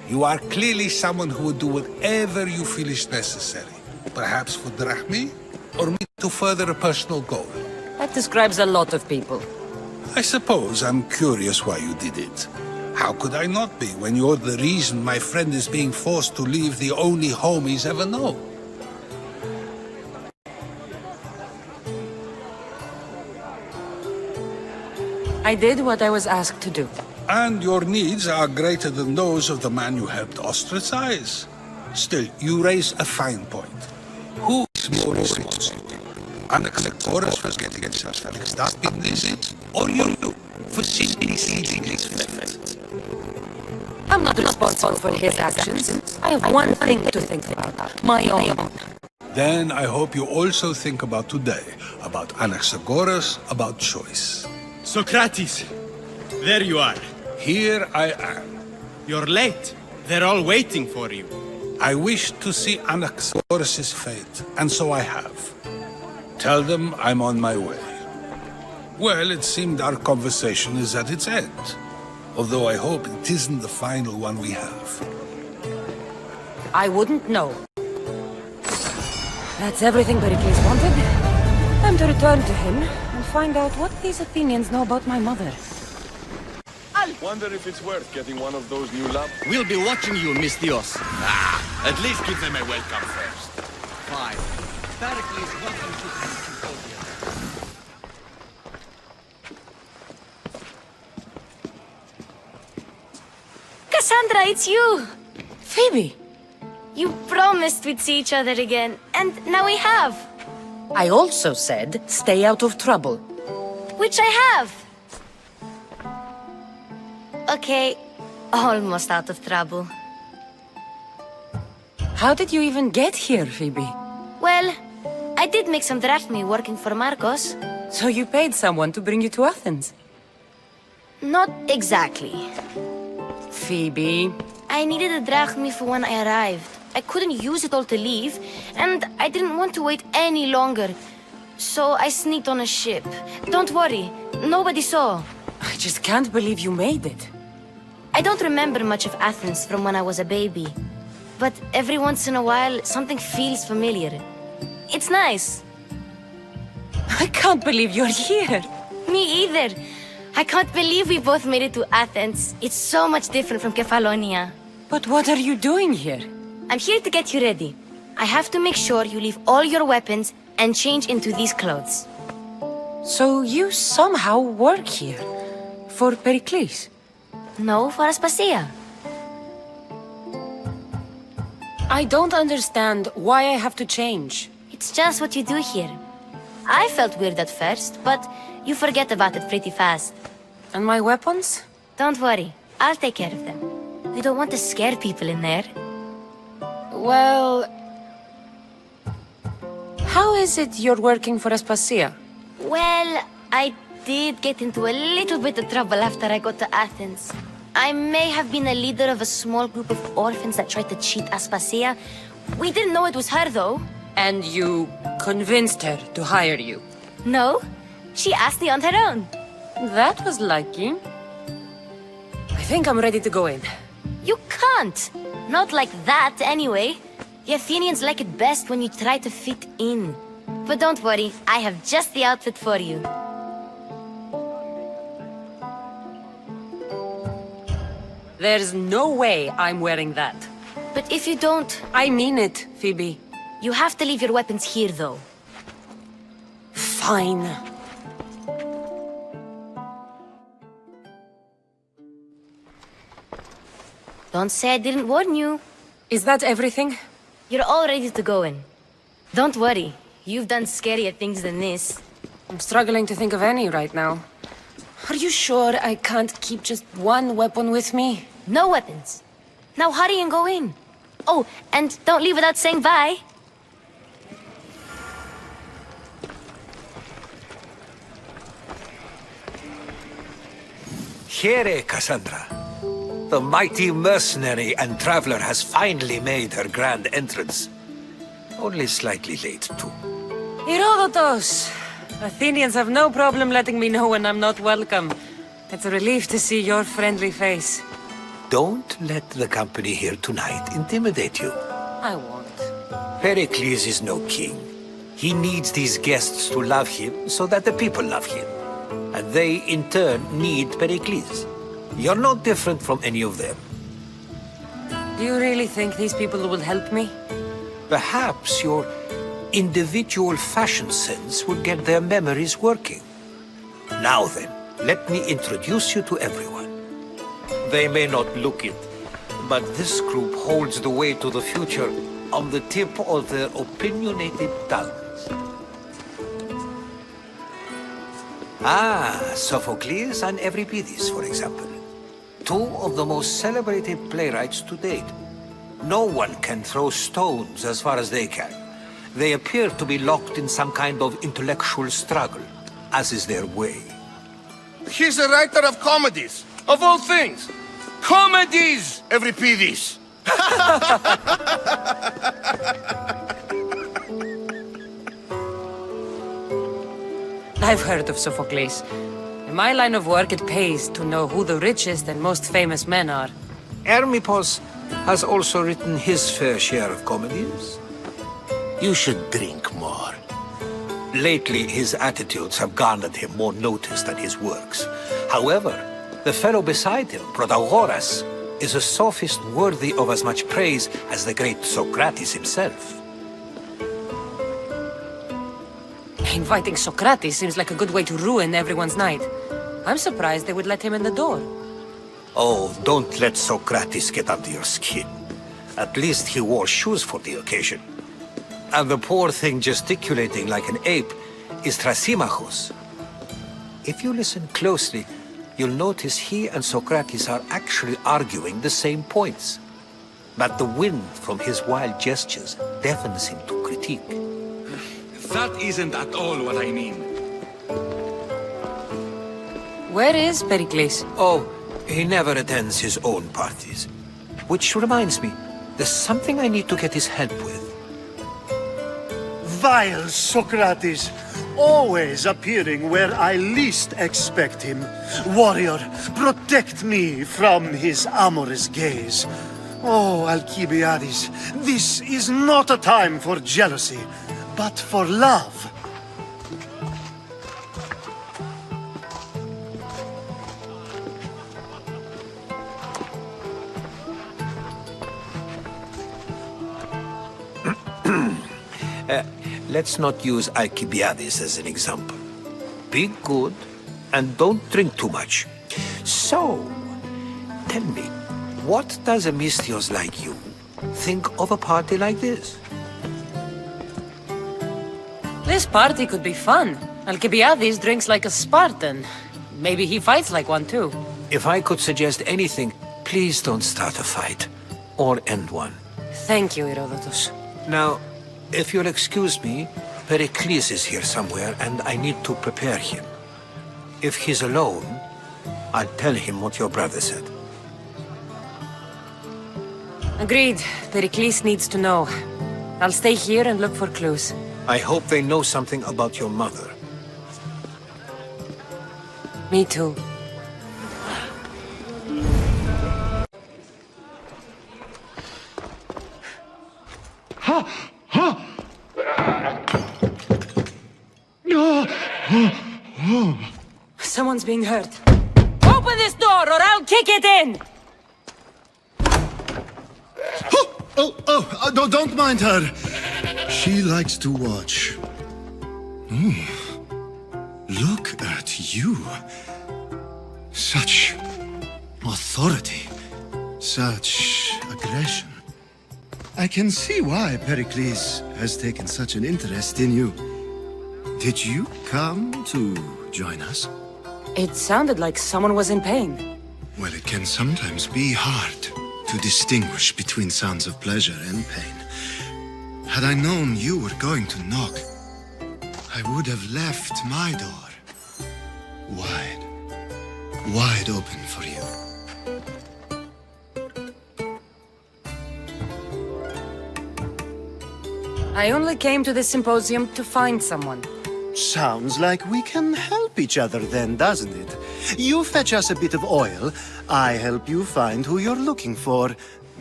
[SPEAKER 19] You are clearly someone who would do whatever you feel is necessary. Perhaps for drachmi, or maybe to further a personal goal.
[SPEAKER 9] That describes a lot of people.
[SPEAKER 19] I suppose I'm curious why you did it. How could I not be when you're the reason my friend is being forced to leave the only home he's ever known?
[SPEAKER 9] I did what I was asked to do.
[SPEAKER 19] And your needs are greater than those of the man you helped ostracize. Still, you raise a fine point. Who is more responsible? Anaxagoras for getting himself mixed up in this, or you for simply seizing his fate?
[SPEAKER 9] I'm not responsible for his actions. I have one thing to think about. My own.
[SPEAKER 19] Then I hope you also think about today. About Anaxagoras, about choice.
[SPEAKER 18] Socrates! There you are.
[SPEAKER 19] Here I am.
[SPEAKER 18] You're late. They're all waiting for you.
[SPEAKER 19] I wish to see Anaxagoras' fate, and so I have. Tell them I'm on my way. Well, it seemed our conversation is at its end. Although I hope it isn't the final one we have.
[SPEAKER 9] I wouldn't know. That's everything Pericles wanted. Time to return to him and find out what these Athenians know about my mother.
[SPEAKER 13] Wonder if it's worth getting one of those new lamps.
[SPEAKER 6] We'll be watching you, Miss Dios.
[SPEAKER 13] At least give them a welcome first.
[SPEAKER 6] Fine. Pericles, welcome to the symposium.
[SPEAKER 11] Cassandra, it's you!
[SPEAKER 9] Phoebe!
[SPEAKER 11] You promised we'd see each other again, and now we have.
[SPEAKER 9] I also said, stay out of trouble.
[SPEAKER 11] Which I have. Okay, almost out of trouble.
[SPEAKER 9] How did you even get here, Phoebe?
[SPEAKER 11] Well, I did make some drachmi working for Marcos.
[SPEAKER 9] So you paid someone to bring you to Athens?
[SPEAKER 11] Not exactly.
[SPEAKER 9] Phoebe...
[SPEAKER 11] I needed a drachmi for when I arrived. I couldn't use it all to leave, and I didn't want to wait any longer. So I sneaked on a ship. Don't worry, nobody saw.
[SPEAKER 9] I just can't believe you made it.
[SPEAKER 11] I don't remember much of Athens from when I was a baby. But every once in a while, something feels familiar. It's nice.
[SPEAKER 9] I can't believe you're here.
[SPEAKER 11] Me either. I can't believe we both made it to Athens. It's so much different from Kefalonia.
[SPEAKER 9] But what are you doing here?
[SPEAKER 11] I'm here to get you ready. I have to make sure you leave all your weapons and change into these clothes.
[SPEAKER 9] So you somehow work here? For Pericles?
[SPEAKER 11] No, for Aspasia.
[SPEAKER 9] I don't understand why I have to change.
[SPEAKER 11] It's just what you do here. I felt weird at first, but you forget about it pretty fast.
[SPEAKER 9] And my weapons?
[SPEAKER 11] Don't worry, I'll take care of them. We don't want to scare people in there.
[SPEAKER 9] Well... How is it you're working for Aspasia?
[SPEAKER 11] Well, I did get into a little bit of trouble after I got to Athens. I may have been a leader of a small group of orphans that tried to cheat Aspasia. We didn't know it was her, though.
[SPEAKER 9] And you convinced her to hire you?
[SPEAKER 11] No, she asked me on her own.
[SPEAKER 9] That was lucky. I think I'm ready to go in.
[SPEAKER 11] You can't. Not like that, anyway. The Athenians like it best when you try to fit in. But don't worry, I have just the outfit for you.
[SPEAKER 9] There's no way I'm wearing that.
[SPEAKER 11] But if you don't...
[SPEAKER 9] I mean it, Phoebe.
[SPEAKER 11] You have to leave your weapons here, though.
[SPEAKER 9] Fine.
[SPEAKER 11] Don't say I didn't warn you.
[SPEAKER 9] Is that everything?
[SPEAKER 11] You're all ready to go in. Don't worry. You've done scarier things than this.
[SPEAKER 9] I'm struggling to think of any right now. Are you sure I can't keep just one weapon with me?
[SPEAKER 11] No weapons. Now hurry and go in. Oh, and don't leave without saying bye.
[SPEAKER 19] Here, Cassandra. The mighty mercenary and traveler has finally made her grand entrance. Only slightly late, too.
[SPEAKER 9] Herodotus! Athenians have no problem letting me know when I'm not welcome. It's a relief to see your friendly face.
[SPEAKER 19] Don't let the company here tonight intimidate you.
[SPEAKER 9] I won't.
[SPEAKER 19] Pericles is no king. He needs these guests to love him so that the people love him. And they, in turn, need Pericles. You're no different from any of them.
[SPEAKER 9] Do you really think these people will help me?
[SPEAKER 19] Perhaps your individual fashion sense will get their memories working. Now then, let me introduce you to everyone. They may not look it, but this group holds the way to the future on the tip of their opinionated tongues. Ah, Sophocles and Euripides, for example. Two of the most celebrated playwrights to date. No one can throw stones as far as they can. They appear to be locked in some kind of intellectual struggle, as is their way.
[SPEAKER 3] He's a writer of comedies, of all things. Comedies, Euripides.
[SPEAKER 9] I've heard of Sophocles. In my line of work, it pays to know who the richest and most famous men are.
[SPEAKER 19] Hermippos has also written his fair share of comedies.
[SPEAKER 3] You should drink more.
[SPEAKER 19] Lately, his attitudes have garnered him more notice than his works. However, the fellow beside him, Protagoras, is a sophist worthy of as much praise as the great Socrates himself.
[SPEAKER 9] Inviting Socrates seems like a good way to ruin everyone's night. I'm surprised they would let him in the door.
[SPEAKER 19] Oh, don't let Socrates get under your skin. At least he wore shoes for the occasion. And the poor thing gesticulating like an ape is Thrasymachus. If you listen closely, you'll notice he and Socrates are actually arguing the same points.
[SPEAKER 12] but the wind from his wild gestures deafens him to critique.
[SPEAKER 19] That isn't at all what I mean.
[SPEAKER 17] Where is Pericles?
[SPEAKER 12] Oh, he never attends his own parties. Which reminds me, there's something I need to get his help with.
[SPEAKER 6] Vile Socrates, always appearing where I least expect him. Warrior, protect me from his amorous gaze. Oh, Alcibiades, this is not a time for jealousy, but for love.
[SPEAKER 12] Let's not use Alcibiades as an example. Be good and don't drink too much. So, tell me, what does a Misthios like you think of a party like this?
[SPEAKER 17] This party could be fun. Alcibiades drinks like a Spartan. Maybe he fights like one too.
[SPEAKER 12] If I could suggest anything, please don't start a fight or end one.
[SPEAKER 17] Thank you, Herodotus.
[SPEAKER 12] Now, if you'll excuse me, Pericles is here somewhere and I need to prepare him. If he's alone, I'll tell him what your brother said.
[SPEAKER 17] Agreed. Pericles needs to know. I'll stay here and look for clues.
[SPEAKER 12] I hope they know something about your mother.
[SPEAKER 17] Me too. Someone's being hurt. Open this door or I'll kick it in!
[SPEAKER 6] No, don't mind her. She likes to watch. Look at you. Such authority. Such aggression. I can see why Pericles has taken such an interest in you. Did you come to join us?
[SPEAKER 17] It sounded like someone was in pain.
[SPEAKER 6] Well, it can sometimes be hard to distinguish between sounds of pleasure and pain. Had I known you were going to knock, I would have left my door wide open for you.
[SPEAKER 17] I only came to this symposium to find someone.
[SPEAKER 6] Sounds like we can help each other then, doesn't it? You fetch us a bit of oil, I help you find who you're looking for.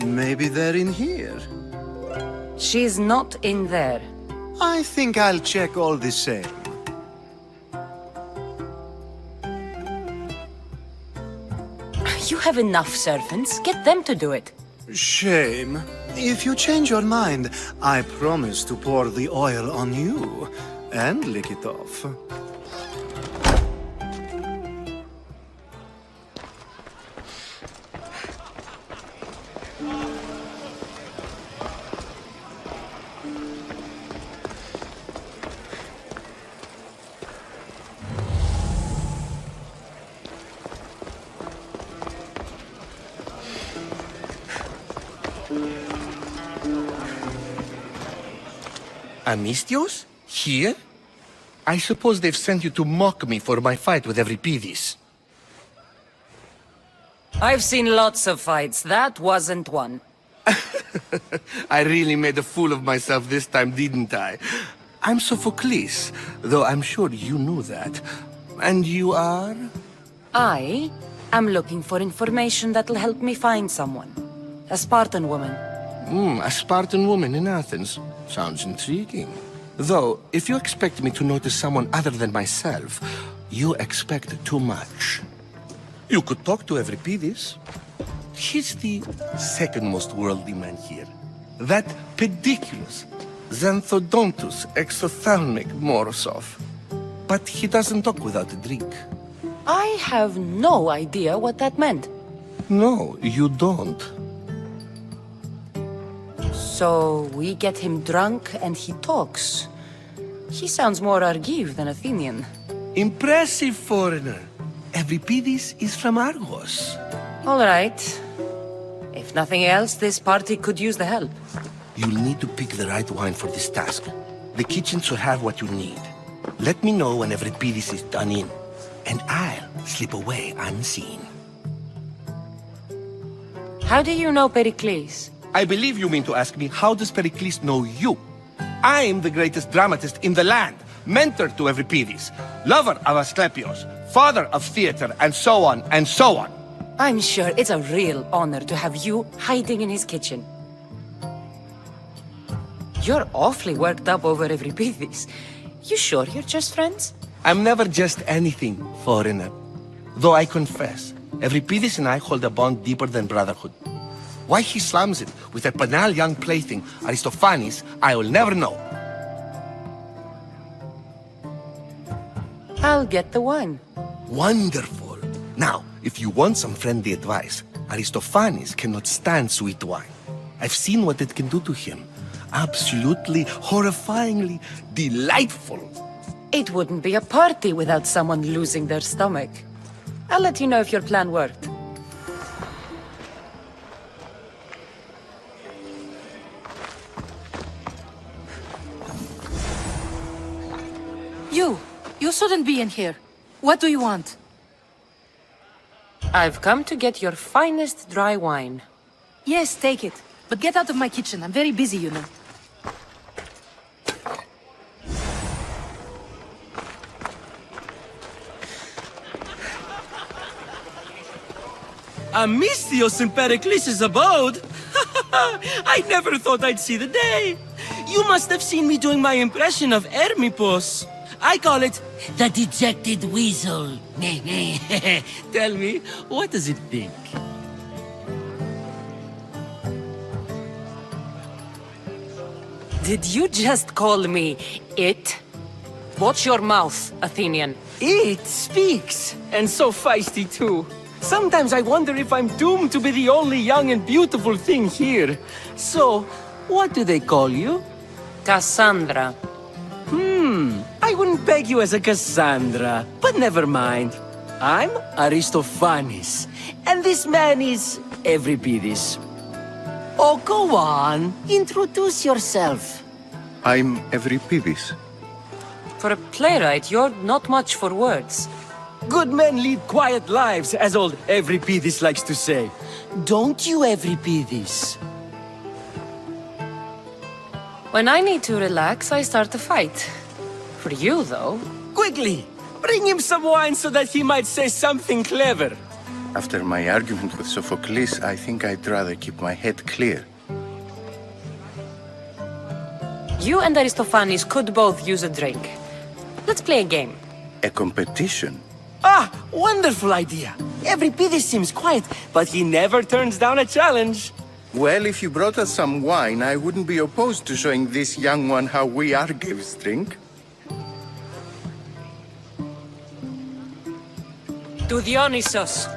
[SPEAKER 6] Maybe they're in here.
[SPEAKER 17] She's not in there.
[SPEAKER 6] I think I'll check all the same.
[SPEAKER 17] You have enough servants. Get them to do it.
[SPEAKER 6] Shame. If you change your mind, I promise to pour the oil on you and lick it off.
[SPEAKER 16] Amistios? Here? I suppose they've sent you to mock me for my fight with Euripides.
[SPEAKER 17] I've seen lots of fights. That wasn't one.
[SPEAKER 16] I really made a fool of myself this time, didn't I? I'm Sophocles, though I'm sure you knew that. And you are?
[SPEAKER 17] I am looking for information that'll help me find someone. A Spartan woman.
[SPEAKER 16] A Spartan woman in Athens. Sounds intriguing. Though, if you expect me to notice someone other than myself, you expect too much. You could talk to Euripides. He's the second most worldly man here. That pediculous, xanthodontus exothalmic Morosov. But he doesn't talk without a drink.
[SPEAKER 17] I have no idea what that meant.
[SPEAKER 16] No, you don't.
[SPEAKER 17] So we get him drunk and he talks. He sounds more Argive than Athenian.
[SPEAKER 16] Impressive foreigner. Euripides is from Argos.
[SPEAKER 17] All right. If If nothing else, this party could use the help.
[SPEAKER 16] You'll need to pick the right wine for this task. The kitchen should have what you need. Let me know when every piece is done in, and I'll slip away unseen.
[SPEAKER 17] How do you know Pericles?
[SPEAKER 16] I believe you mean to ask me, how does Pericles know you? I'm the greatest dramatist in the land, mentor to Euripides, lover of Asclepios, father of theater, and so on, and so on.
[SPEAKER 17] I'm sure it's a real honor to have you hiding in his kitchen. You're awfully worked up over Euripides. You sure you're just friends?
[SPEAKER 16] I'm never just anything, foreigner. Though I confess, Euripides and I hold a bond deeper than brotherhood. Why he slams it with that banal young plaything, Aristophanes, I will never know.
[SPEAKER 17] I'll get the wine.
[SPEAKER 16] Wonderful. Now, if you want some friendly advice, Aristophanes cannot stand sweet wine. I've seen what it can do to him. Absolutely, horrifyingly delightful.
[SPEAKER 17] It wouldn't be a party without someone losing their stomach. I'll let you know if your plan worked.
[SPEAKER 2] You shouldn't be in here. What do you want?
[SPEAKER 17] I've come to get your finest dry wine.
[SPEAKER 2] Yes, take it. But get out of my kitchen. I'm very busy, you know.
[SPEAKER 14] Amistios in Pericles' abode? I never thought I'd see the day. You must have seen me doing my impression of Hermippos. I call it the dejected weasel. Tell me, what does it think?
[SPEAKER 17] Did you just call me it? Watch your mouth, Athenian.
[SPEAKER 14] It speaks, and so feisty too. Sometimes I wonder if I'm doomed to be the only young and beautiful thing here. So, what do they call you?
[SPEAKER 17] Cassandra.
[SPEAKER 14] I wouldn't peg you as a Cassandra, but never mind. I'm Aristophanes, and this man is Euripides. Oh, go on. Introduce yourself.
[SPEAKER 20] I'm Euripides.
[SPEAKER 17] For a playwright, you're not much for words.
[SPEAKER 14] Good men lead quiet lives, as old Euripides likes to say. Don't you, Euripides?
[SPEAKER 17] When I need to relax, I start a fight. For you, though...
[SPEAKER 14] Quickly! Bring him some wine so that he might say something clever.
[SPEAKER 20] After my argument with Sophocles, I think I'd rather keep my head clear.
[SPEAKER 17] You and Aristophanes could both use a drink. Let's play a game.
[SPEAKER 20] A competition?
[SPEAKER 14] Ah, wonderful idea. Euripides seems quiet, but he never turns down a challenge.
[SPEAKER 20] Well, if you brought us some wine, I wouldn't be opposed to showing this young one how we Argives drink.
[SPEAKER 17] To Dionysos.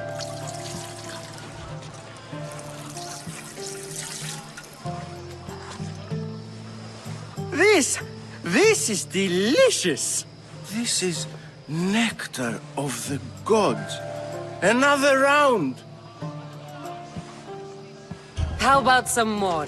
[SPEAKER 14] This is delicious.
[SPEAKER 20] This is nectar of the gods. Another round.
[SPEAKER 17] How about some more?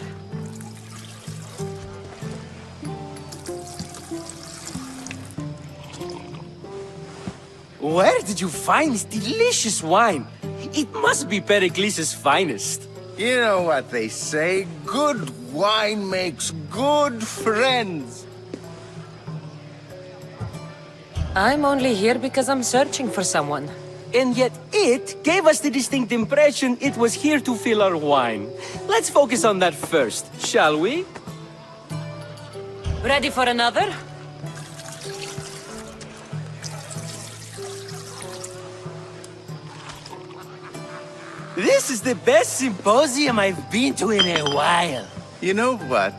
[SPEAKER 14] Where did you find this delicious wine? It must be Pericles' finest.
[SPEAKER 20] You know what they say, good wine makes good friends.
[SPEAKER 17] I'm only here because I'm searching for someone.
[SPEAKER 14] And yet it gave us the distinct impression it was here to fill our wine. Let's focus on that first, shall we?
[SPEAKER 17] Ready for another?
[SPEAKER 14] This is the best symposium I've been to in a while.
[SPEAKER 20] You know what?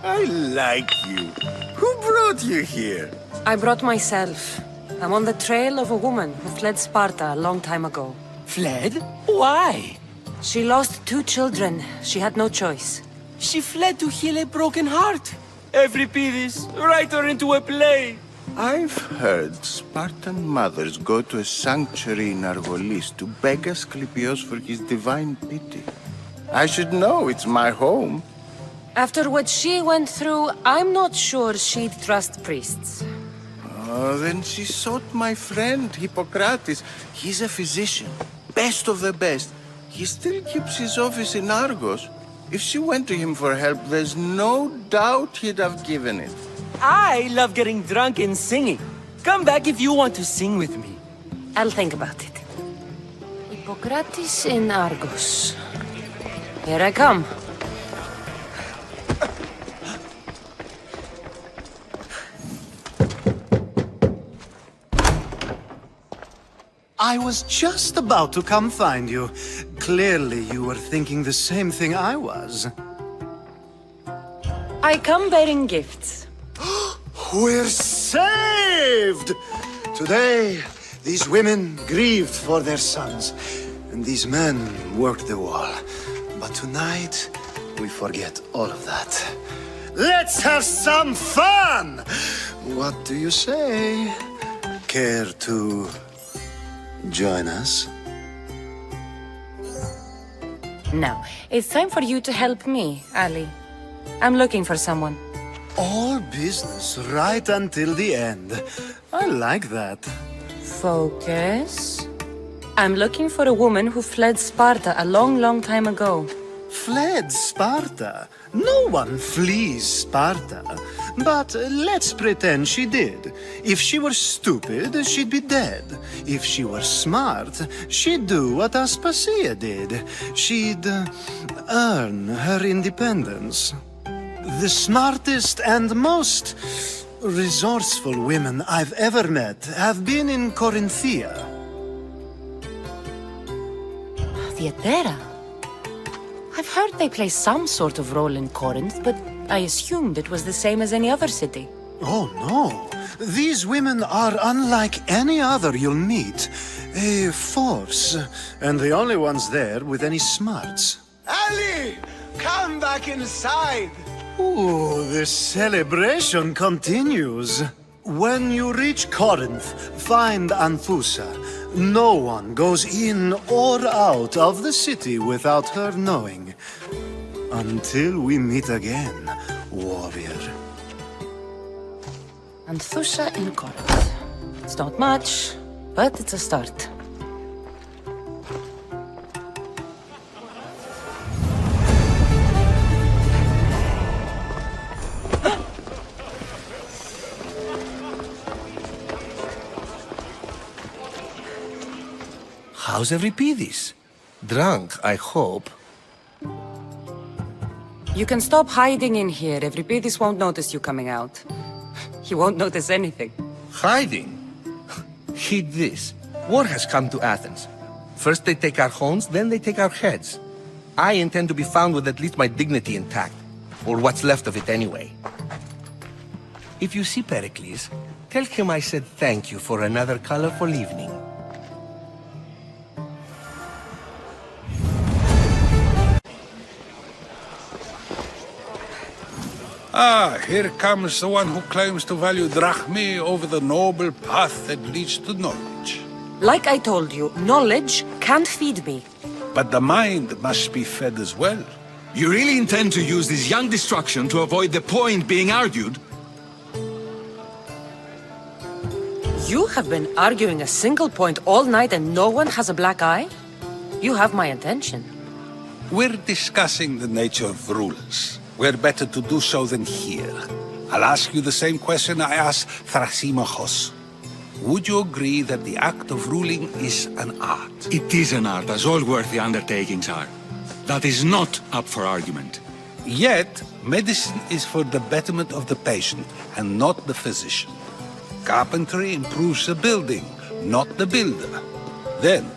[SPEAKER 20] I like you. Who brought you here?
[SPEAKER 17] I brought myself. I'm on the trail of a woman who fled Sparta a long time ago.
[SPEAKER 14] Fled? Why?
[SPEAKER 17] She lost 2 children. She had no choice.
[SPEAKER 14] She fled to heal a broken heart. Euripides, write her into a play.
[SPEAKER 20] I've heard Spartan mothers go to a sanctuary in Argolis to beg Asclepios for his divine pity. I should know, it's my home.
[SPEAKER 9] After what she went through, I'm not sure she'd trust priests.
[SPEAKER 20] Oh, then she sought my friend, Hippocrates. He's a physician, best of the best. He still keeps his office in Argos. If she went to him for help, there's no doubt he'd have given it.
[SPEAKER 14] I love getting drunk and singing. Come back if you want to sing with me.
[SPEAKER 9] I'll think about it. Hippocrates in Argos. Here I come.
[SPEAKER 6] I was just about to come find you. Clearly, you were thinking the same thing I was.
[SPEAKER 9] I come bearing gifts.
[SPEAKER 6] We're saved! Today, these women grieved for their sons, and these men worked the wall. But tonight, we forget all of that. Let's have some fun! What do you say? Care to join us?
[SPEAKER 9] Now, it's time for you to help me, Ali. I'm looking for someone.
[SPEAKER 6] All business right until the end. I like that.
[SPEAKER 9] Focus. I'm looking for a woman who fled Sparta a long, long time ago.
[SPEAKER 6] Fled Sparta? No one flees Sparta. But let's pretend she did. If she were stupid, she'd be dead. If she were smart, she'd do what Aspasia did. She'd earn her independence. The smartest and most resourceful women I've ever met have been in Corinthia.
[SPEAKER 9] Theatera? I've heard they play some sort of role in Corinth, but I assumed it was the same as any other city.
[SPEAKER 6] Oh, no. These women are unlike any other you'll meet. A force, and the only ones there with any smarts.
[SPEAKER 8] Ali! Come back inside!
[SPEAKER 6] Ooh, the celebration continues. When you reach Corinth, find Anthusa. No one goes in or out of the city without her knowing. Until we meet again, warrior.
[SPEAKER 9] Anthusa in Corinth. It's not much, but it's a start.
[SPEAKER 16] How's Euripides? Drunk, I hope.
[SPEAKER 9] You can stop hiding in here. Euripides won't notice you coming out. He won't notice anything.
[SPEAKER 16] Hiding? Heed this. War has come to Athens. First they take our homes, then they take our heads. I intend to be found with at least my dignity intact. Or what's left of it anyway. If you see Pericles, tell him I said thank you for another colorful evening.
[SPEAKER 15] Ah, here comes the one who claims to value drachmae over the noble path that leads to knowledge.
[SPEAKER 9] Like I told you, knowledge can't feed me.
[SPEAKER 15] But the mind must be fed as well.
[SPEAKER 1] You really intend to use this young destruction to avoid the point being argued?
[SPEAKER 9] You have been arguing a single point all night and no one has a black eye? You have my attention.
[SPEAKER 15] We're discussing the nature of rulers. Where better to do so than here? I'll ask you the same question I asked Thrasymachos. Would you agree that the act of ruling is an art?
[SPEAKER 1] It is an art, as all worthy undertakings are. That is not up for argument.
[SPEAKER 15] Yet, medicine is for the betterment of the patient and not the physician. Carpentry improves the building, not the builder. Then,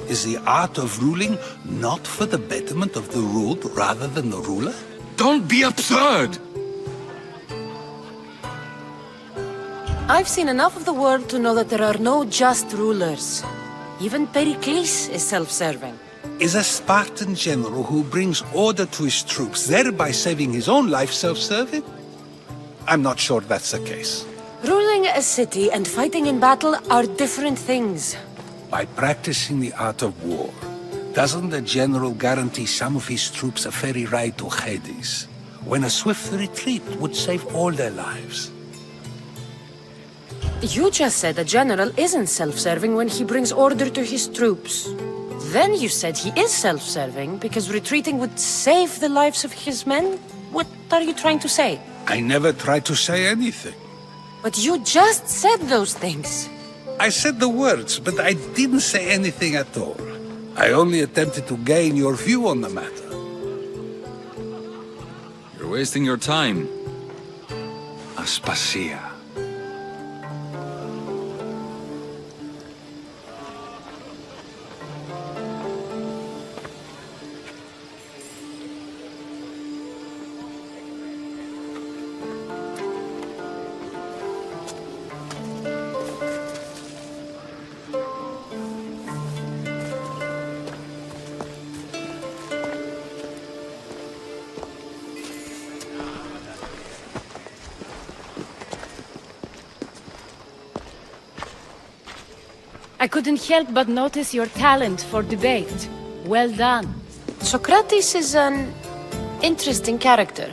[SPEAKER 15] is the art of ruling not for the betterment of the ruled rather than the ruler?
[SPEAKER 1] Don't be absurd!
[SPEAKER 9] I've seen enough of the world to know that there are no just rulers. Even Pericles is self-serving.
[SPEAKER 15] Is a Spartan general who brings order to his troops, thereby saving his own life, self-serving? I'm not sure that's the case.
[SPEAKER 9] Ruling a city and fighting in battle are different things.
[SPEAKER 15] By practicing the art of war, Doesn't the general guarantee some of his troops a ferry ride to Hades, when a swift retreat would save all their lives?
[SPEAKER 17] You just said a general isn't self-serving when he brings order to his troops. Then you said he is self-serving because retreating would save the lives of his men? What are you trying to say?
[SPEAKER 15] I never tried to say anything.
[SPEAKER 17] But you just said those things.
[SPEAKER 15] I said the words, but I didn't say anything at all. I only attempted to gain your view on the matter.
[SPEAKER 1] You're wasting your time, Aspasia.
[SPEAKER 4] I couldn't help but notice your talent for debate. Well done.
[SPEAKER 17] Socrates is an interesting character.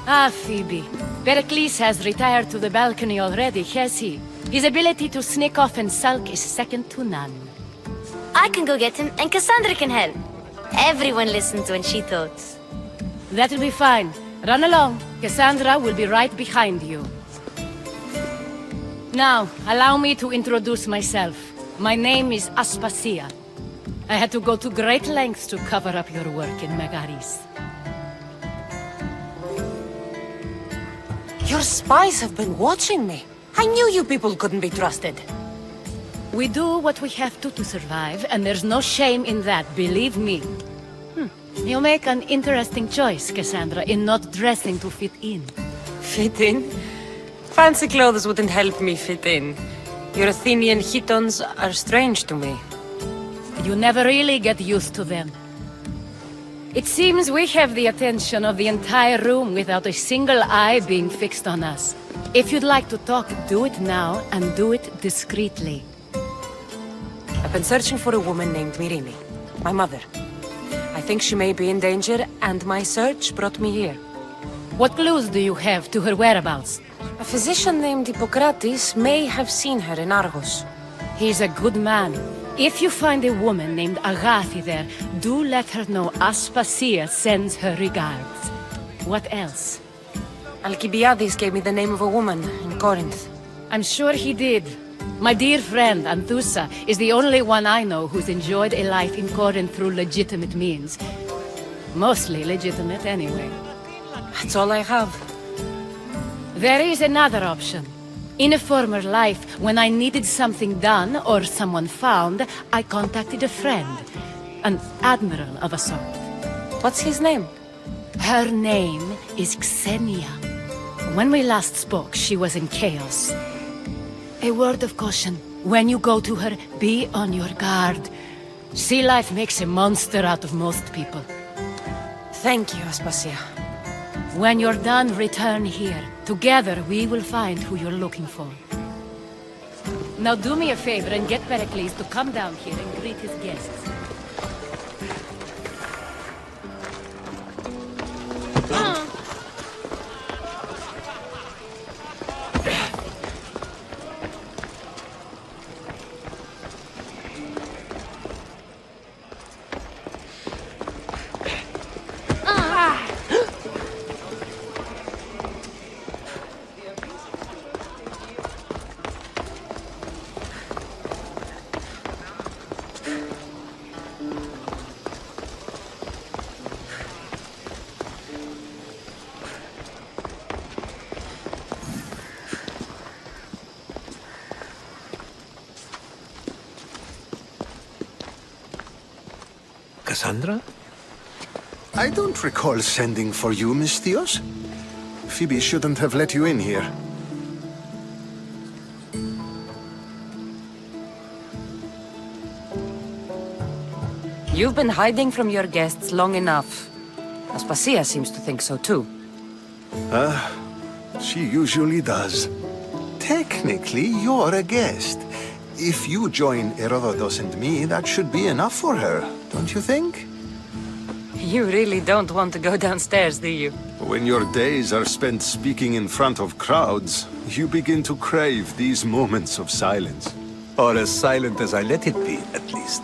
[SPEAKER 4] Ah, Phoebe. Pericles has retired to the balcony already, has he? His ability to sneak off and sulk is second to none.
[SPEAKER 11] I can go get him, and Cassandra can help. Everyone listens when she talks.
[SPEAKER 4] That'll be fine. Run along. Cassandra will be right behind you. Now, allow me to introduce myself. My name is Aspasia. I had to go to great lengths to cover up your work in Megaris.
[SPEAKER 17] Your spies have been watching me. I knew you people couldn't be trusted.
[SPEAKER 4] We do what we have to survive, and there's no shame in that, believe me. You make an interesting choice, Cassandra, in not dressing to fit in.
[SPEAKER 17] Fit in? Fancy clothes wouldn't help me fit in. Your Athenian chitons are strange to me.
[SPEAKER 4] You never really get used to them. It seems we have the attention of the entire room without a single eye being fixed on us. If you'd like to talk, do it now, and do it discreetly.
[SPEAKER 17] I've been searching for a woman named Myrine, my mother. I think she may be in danger, and my search brought me here.
[SPEAKER 4] What clues do you have to her whereabouts?
[SPEAKER 17] A physician named Hippocrates may have seen her in Argos.
[SPEAKER 4] He's a good man. If you find a woman named Agathi there, do let her know Aspasia sends her regards. What else?
[SPEAKER 17] Alcibiades gave me the name of a woman in Corinth.
[SPEAKER 4] I'm sure he did. My dear friend, Anthusa, is the only one I know who's enjoyed a life in Corinth through legitimate means. Mostly legitimate, anyway.
[SPEAKER 17] That's all I have.
[SPEAKER 4] There is another option. In a former life, when I needed something done or someone found, I contacted a friend. An admiral of a sort.
[SPEAKER 17] What's his name?
[SPEAKER 4] Her name is Xenia. When we last spoke, she was in chaos. A word of caution. When you go to her, be on your guard. Sea life makes a monster out of most people.
[SPEAKER 17] Thank you, Aspasia.
[SPEAKER 4] When you're done, return here. Together, we will find who you're looking for. Now do me a favor and get Pericles to come down here and greet his guests.
[SPEAKER 12] Cassandra?
[SPEAKER 3] I don't recall sending for you, Miss Theos. Phoebe shouldn't have let you in here.
[SPEAKER 17] You've been hiding from your guests long enough. Aspasia seems to think so too.
[SPEAKER 3] She usually does. Technically, you're a guest.
[SPEAKER 21] If you join Herodotus and me, that should be enough for her, don't you think?
[SPEAKER 9] You really don't want to go downstairs, do you?
[SPEAKER 21] When your days are spent speaking in front of crowds, you begin to crave these moments of silence.
[SPEAKER 12] Or as silent as I let it be, at least.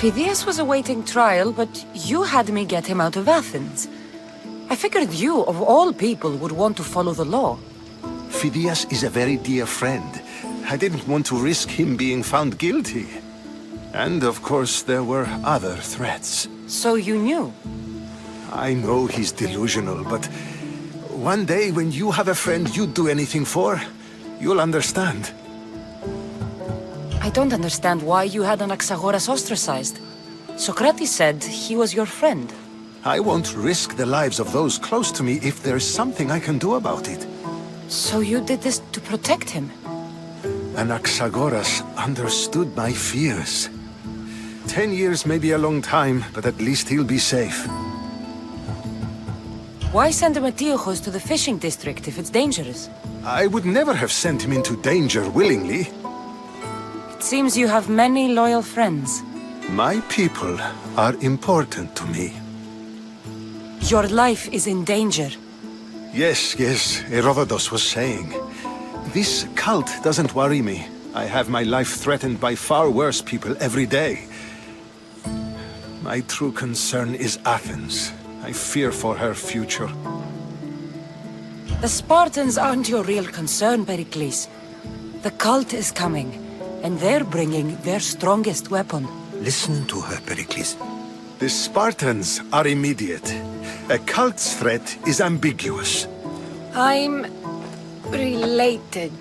[SPEAKER 9] Phidias was awaiting trial, but you had me get him out of Athens. I figured you, of all people, would want to follow the law.
[SPEAKER 21] Phidias is a very dear friend. I didn't want to risk him being found guilty. And of course, there were other threats.
[SPEAKER 9] So you knew?
[SPEAKER 21] I know he's delusional, but one day when you have a friend you'd do anything for, you'll understand.
[SPEAKER 9] I don't understand why you had Anaxagoras ostracized. Socrates said he was your friend.
[SPEAKER 21] I won't risk the lives of those close to me if there's something I can do about it.
[SPEAKER 9] So you did this to protect him?
[SPEAKER 21] Anaxagoras understood my fears. 10 years may be a long time, but at least he'll be safe.
[SPEAKER 9] Why send Emetiochos to the fishing district if it's dangerous?
[SPEAKER 21] I would never have sent him into danger willingly.
[SPEAKER 9] It seems you have many loyal friends.
[SPEAKER 21] My people are important to me.
[SPEAKER 9] Your life is in danger.
[SPEAKER 21] Yes, Herodotus was saying. This cult doesn't worry me. I have my life threatened by far worse people every day. My true concern is Athens. I fear for her future.
[SPEAKER 9] The Spartans aren't your real concern, Pericles. The cult is coming, and they're bringing their strongest weapon.
[SPEAKER 12] Listen to her, Pericles.
[SPEAKER 21] The Spartans are immediate. A cult's threat is ambiguous.
[SPEAKER 4] I'm related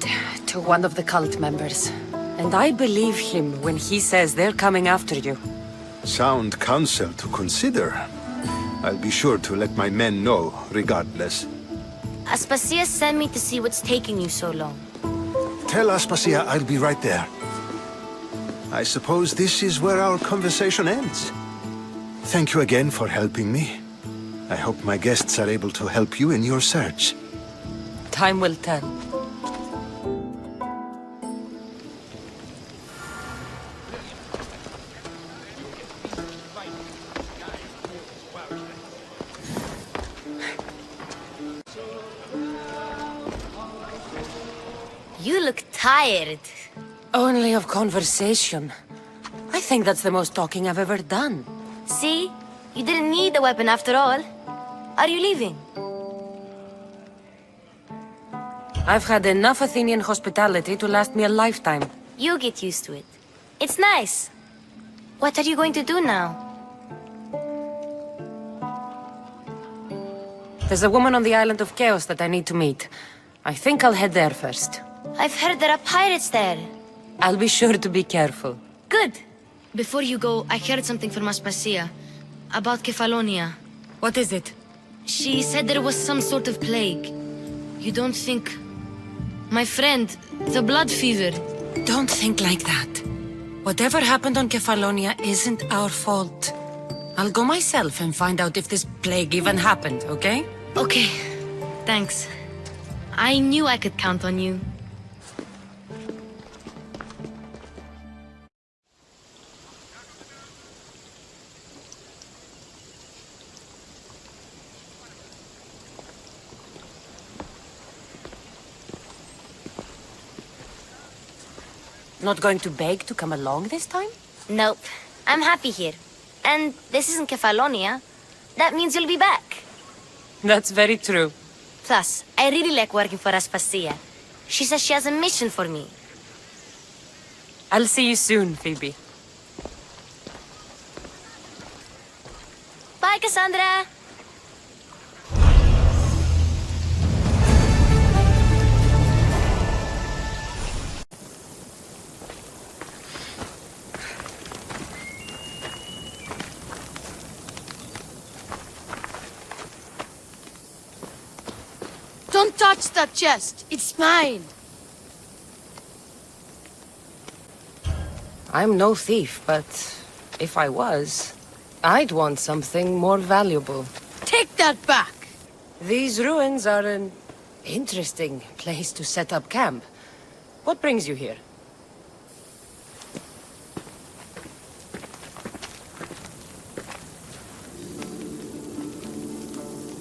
[SPEAKER 4] to one of the cult members.
[SPEAKER 9] And I believe him when he says they're coming after you.
[SPEAKER 21] Sound counsel to consider. I'll be sure to let my men know, regardless.
[SPEAKER 11] Aspasia sent me to see what's taking you so long.
[SPEAKER 21] Tell Aspasia I'll be right there. I suppose this is where our conversation ends. Thank you again for helping me. I hope my guests are able to help you in your search.
[SPEAKER 9] Time will tell.
[SPEAKER 11] You look tired.
[SPEAKER 9] Only of conversation. I think that's the most talking I've ever done.
[SPEAKER 11] See? You didn't need the weapon after all. Are you leaving?
[SPEAKER 9] I've had enough Athenian hospitality to last me a lifetime.
[SPEAKER 11] You get used to it. It's nice. What are you going to do now?
[SPEAKER 9] There's a woman on the island of Chaos that I need to meet. I think I'll head there first.
[SPEAKER 11] I've heard there are pirates there.
[SPEAKER 9] I'll be sure to be careful.
[SPEAKER 11] Good. Before you go, I heard something from Aspasia. About Kefalonia.
[SPEAKER 4] What is it?
[SPEAKER 11] She said there was some sort of plague. You don't think... My friend, the blood fever.
[SPEAKER 17] Don't think like that. Whatever happened on Kefalonia isn't our fault. I'll go myself and find out if this plague even happened, okay?
[SPEAKER 11] Okay. Thanks. I knew I could count on you.
[SPEAKER 9] Not going to beg to come along this time?
[SPEAKER 11] Nope. I'm happy here. And this isn't Kefalonia. That means you'll be back.
[SPEAKER 9] That's very true.
[SPEAKER 11] Plus, I really like working for Aspasia. She says she has a mission for me.
[SPEAKER 9] I'll see you soon, Phoebe.
[SPEAKER 11] Bye, Cassandra!
[SPEAKER 2] Don't touch that chest. It's mine.
[SPEAKER 9] I'm no thief, but if I was, I'd want something more valuable.
[SPEAKER 2] Take that back.
[SPEAKER 9] These ruins are an
[SPEAKER 17] Interesting place to set up camp. What brings you here?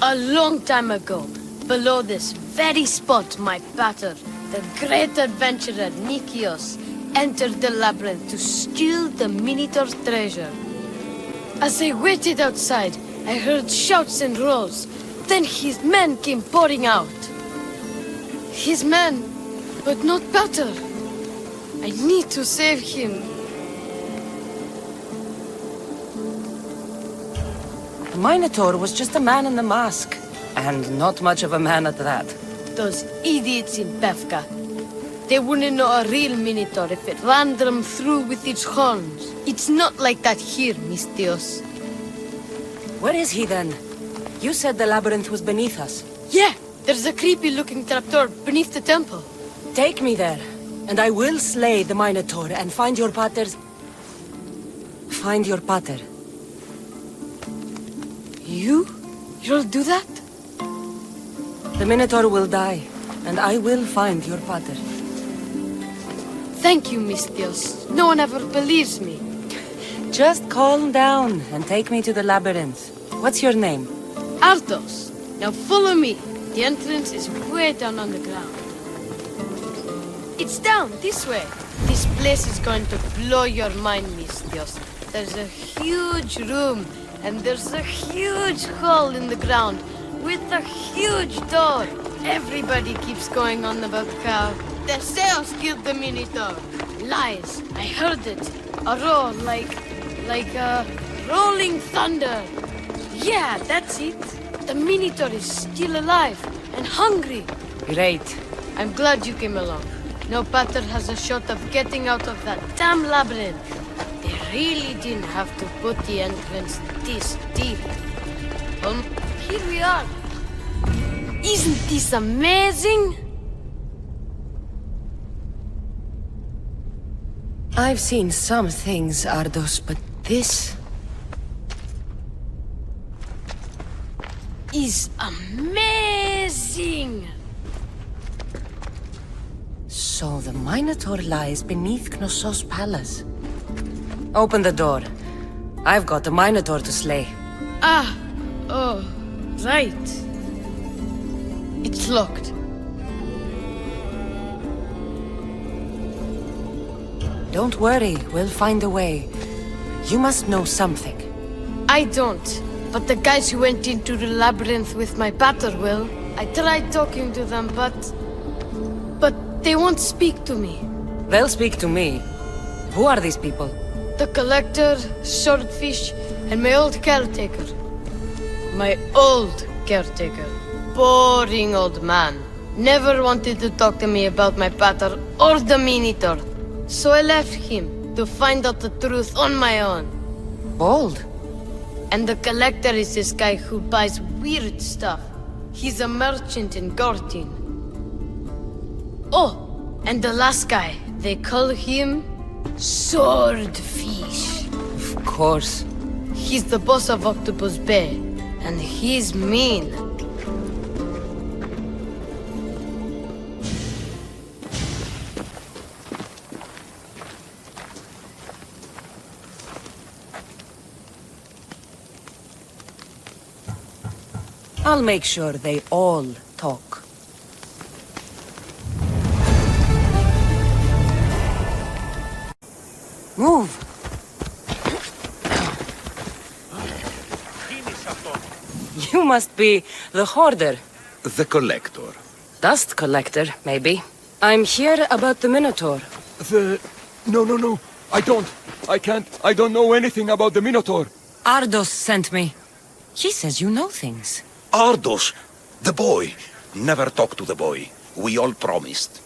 [SPEAKER 11] A long time ago, below this very spot, my pater, the great adventurer Nikios, entered the labyrinth to steal the Minotaur's treasure. As I waited outside, I heard shouts and roars. Then his men came pouring out. His men, but not pater. I need to save him.
[SPEAKER 17] The Minotaur was just a man in the mask. And not much of a man at that.
[SPEAKER 11] Those idiots in Befka. They wouldn't know a real Minotaur if it ran them through with its horns. It's not like that here, Mistios.
[SPEAKER 17] Where is he then? You said the labyrinth was beneath us.
[SPEAKER 11] Yeah, there's a creepy-looking trapdoor beneath the temple.
[SPEAKER 17] Take me there, and I will slay the Minotaur and find your pater's... Find your pater.
[SPEAKER 11] You'll do that?
[SPEAKER 17] The Minotaur will die, and I will find your pater.
[SPEAKER 11] Thank you, Mistios. No one ever believes me.
[SPEAKER 17] Just calm down and take me to the labyrinth. What's your name?
[SPEAKER 11] Ardos. Now follow me. The entrance is way down on the ground. It's down this way. This place is going to blow your mind, Mistios. There's a huge room, and there's a huge hole in the ground with a huge door. Everybody keeps going on about how Theseus killed the Minotaur. Lies. I heard it. A roar like a rolling thunder. Yeah, that's it. The Minotaur is still alive and hungry.
[SPEAKER 17] Great.
[SPEAKER 11] I'm glad you came along. No pater has a shot of getting out of that damn labyrinth. They really didn't have to put the entrance this deep. Here we are. Isn't this amazing?
[SPEAKER 17] I've seen some things, Ardos, but this...
[SPEAKER 11] is amazing!
[SPEAKER 17] So the Minotaur lies beneath Knossos' palace. Open the door. I've got a Minotaur to slay.
[SPEAKER 11] Oh, right. It's locked.
[SPEAKER 17] Don't worry, we'll find a way. You must know something.
[SPEAKER 11] I don't, but the guys who went into the labyrinth with my pater will. I tried talking to them, but they won't speak to me.
[SPEAKER 17] They'll speak to me. Who are these people?
[SPEAKER 11] The collector, swordfish, and my old caretaker. My old caretaker. Boring old man. Never wanted to talk to me about my pater or the Minotaur. So I left him to find out the truth on my own.
[SPEAKER 17] Bold.
[SPEAKER 11] And the collector is this guy who buys weird stuff. He's a merchant in Gortin. Oh, and the last guy, they call him Swordfish.
[SPEAKER 17] Of course.
[SPEAKER 11] He's the boss of Octopus Bay, and he's mean.
[SPEAKER 17] I'll make sure they all talk. Move! You must be the hoarder.
[SPEAKER 12] The collector.
[SPEAKER 17] Dust collector, maybe. I'm here about the Minotaur.
[SPEAKER 10] No. I can't. I don't know anything about the Minotaur.
[SPEAKER 17] Ardos sent me. He says you know things.
[SPEAKER 12] Ardos, the boy. Never talk to the boy. We all promised.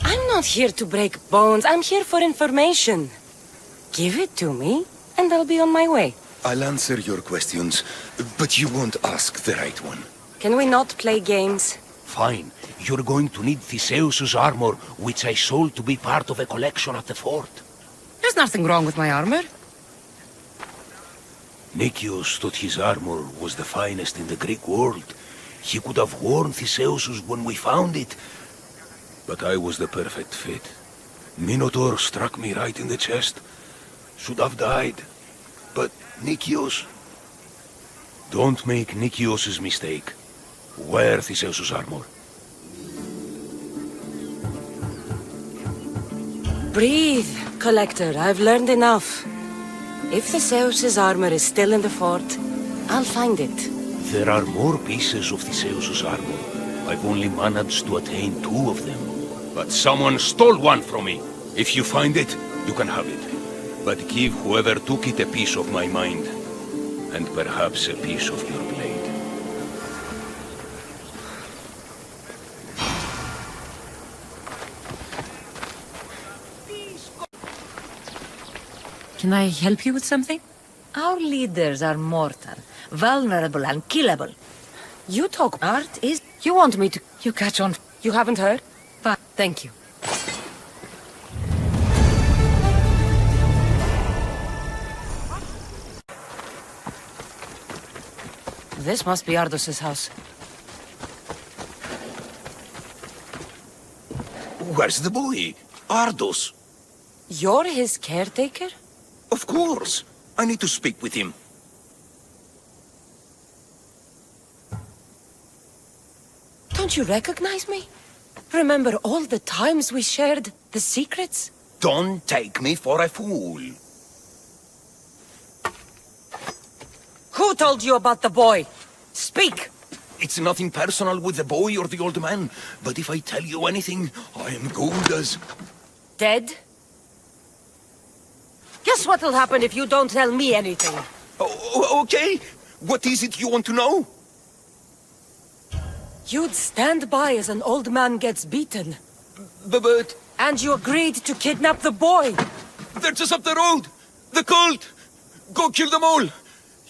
[SPEAKER 17] I'm not here to break bones. I'm here for information. Give it to me, and I'll be on my way.
[SPEAKER 12] I'll answer your questions, but you won't ask the right one.
[SPEAKER 17] Can we not play games?
[SPEAKER 12] Fine. You're going to need Theseus's armor, which I sold to be part of a collection at the fort.
[SPEAKER 17] There's nothing wrong with my armor.
[SPEAKER 12] Nicias thought his armor was the finest in the Greek world. He could have worn Theseus when we found it. But I was the perfect fit. Minotaur struck me right in the chest. Should have died. But Nicias... Don't make Nicias' mistake. Wear Theseus' armor.
[SPEAKER 9] Breathe, Collector. I've learned enough. If Theseus' armor is still in the fort, I'll find it.
[SPEAKER 12] There are more pieces of Theseus' armor. I've only managed to attain 2 of them. But someone stole one from me. If you find it, you can have it. But give whoever took it a piece of my mind. And perhaps a piece of your blade.
[SPEAKER 17] Can I help you with something?
[SPEAKER 5] Our leaders are mortal, vulnerable and killable.
[SPEAKER 9] You talk
[SPEAKER 5] Art is...
[SPEAKER 9] You want me to...
[SPEAKER 5] You catch on.
[SPEAKER 9] You haven't heard?
[SPEAKER 5] Fine.
[SPEAKER 9] Thank you. This must be Ardos's house.
[SPEAKER 12] Where's the boy? Ardos.
[SPEAKER 9] You're his caretaker?
[SPEAKER 12] Of course. I need to speak with him.
[SPEAKER 9] Don't you recognize me? Remember all the times we shared the secrets?
[SPEAKER 12] Don't take me for a fool.
[SPEAKER 9] Who told you about the boy? Speak!
[SPEAKER 12] It's nothing personal with the boy or the old man. But if I tell you anything, I am good as...
[SPEAKER 9] Dead? Guess what'll happen if you don't tell me anything?
[SPEAKER 12] Okay. What is it you want to know?
[SPEAKER 9] You'd stand by as an old man gets beaten.
[SPEAKER 12] But...
[SPEAKER 9] And you agreed to kidnap the boy!
[SPEAKER 12] They're just up the road! The cult! Go kill them all!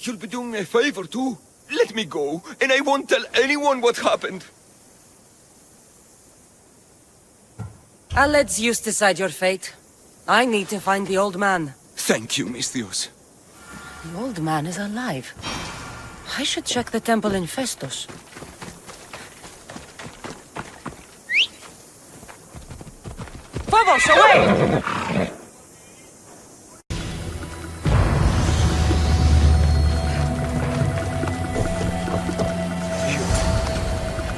[SPEAKER 12] You'll be doing me a favor, too. Let me go, and I won't tell anyone what happened.
[SPEAKER 9] I'll let Zeus decide your fate. I need to find the old man.
[SPEAKER 12] Thank you, Misthios.
[SPEAKER 9] The old man is alive. I should check the temple in Festus. Phobos, away!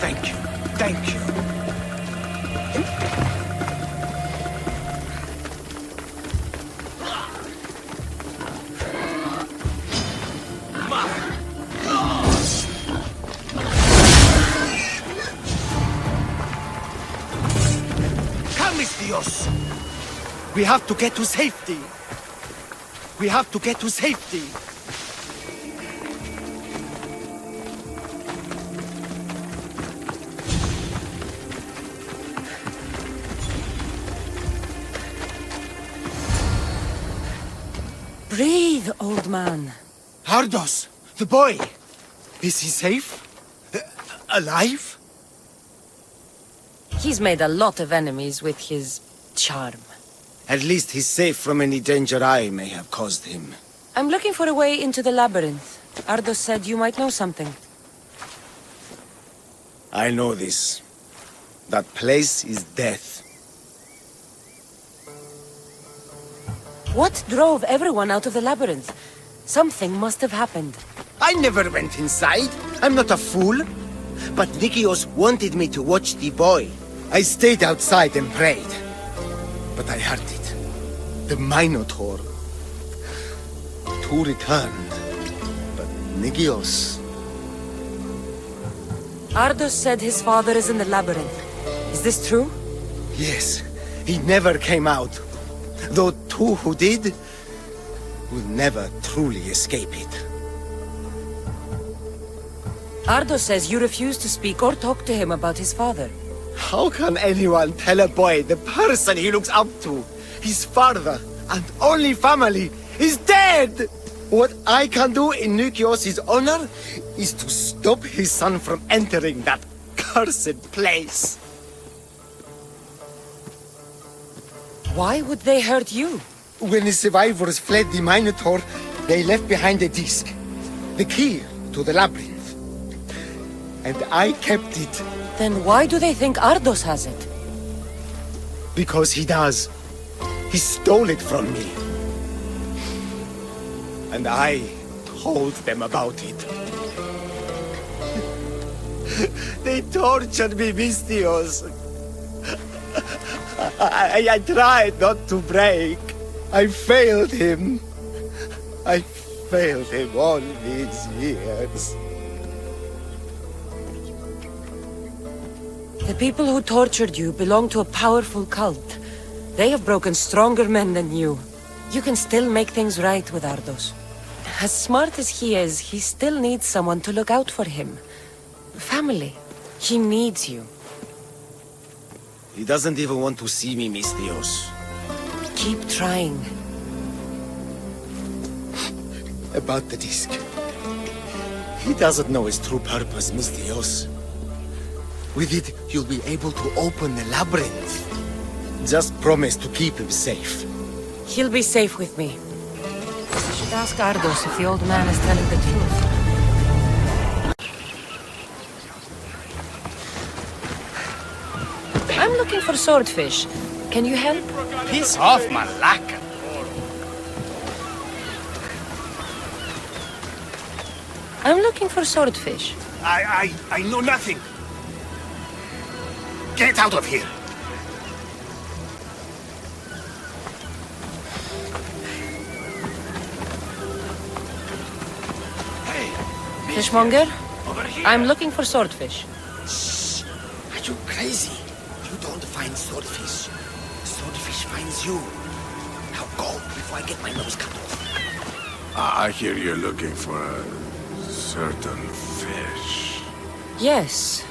[SPEAKER 12] Thank you. Thank you.
[SPEAKER 6] Misthios! We have to get to safety. We have to get to safety.
[SPEAKER 9] Breathe, old man.
[SPEAKER 6] Ardos, the boy. Is he safe? Alive?
[SPEAKER 9] He's made a lot of enemies with his charm.
[SPEAKER 6] At least he's safe from any danger I may have caused him.
[SPEAKER 9] I'm looking for a way into the labyrinth. Ardos said you might know something.
[SPEAKER 6] I know this. That place is death.
[SPEAKER 9] What drove everyone out of the labyrinth? Something must have happened.
[SPEAKER 6] I never went inside. I'm not a fool. But Nicias wanted me to watch the boy. I stayed outside and prayed. But I heard it. The Minotaur. Two returned. But Nicias...
[SPEAKER 9] Ardos said his father is in the labyrinth. Is this true?
[SPEAKER 6] Yes. He never came out. Though two who did will never truly escape it.
[SPEAKER 9] Ardos says you refuse to speak or talk to him about his father.
[SPEAKER 6] How can anyone tell a boy the person he looks up to, his father and only family, is dead? What I can do in Nicias' honor is to stop his son from entering that cursed place.
[SPEAKER 9] Why would they hurt you?
[SPEAKER 6] When the survivors fled the Minotaur, they left behind a disc.
[SPEAKER 7] the key to the labyrinth. And I kept it.
[SPEAKER 9] Then why do they think Ardos has it?
[SPEAKER 7] Because he does. He stole it from me. And I told them about it. They tortured me, Mistios. I tried not to break. I failed him. I failed him all these years.
[SPEAKER 9] The people who tortured you belong to a powerful cult. They have broken stronger men than you. You can still make things right with Ardos. As smart as he is, he still needs someone to look out for him. Family. He needs you.
[SPEAKER 7] He doesn't even want to see me, Mistios.
[SPEAKER 9] Keep trying.
[SPEAKER 7] About the disc. He doesn't know his true purpose, Mistios. With it, you'll be able to open the labyrinth. Just promise to keep him safe.
[SPEAKER 9] He'll be safe with me. I should ask Ardos if the old man is telling the truth. I'm looking for swordfish. Can you help?
[SPEAKER 7] Piss off, Malaka.
[SPEAKER 9] I'm looking for swordfish.
[SPEAKER 7] I know nothing. Get out of here.
[SPEAKER 9] Fishmonger? I'm looking for swordfish.
[SPEAKER 8] Shh! Are you crazy? You don't find swordfish. Swordfish finds you. Now go before I get my nose cut off.
[SPEAKER 3] I hear you're looking for a certain fish.
[SPEAKER 9] Yes.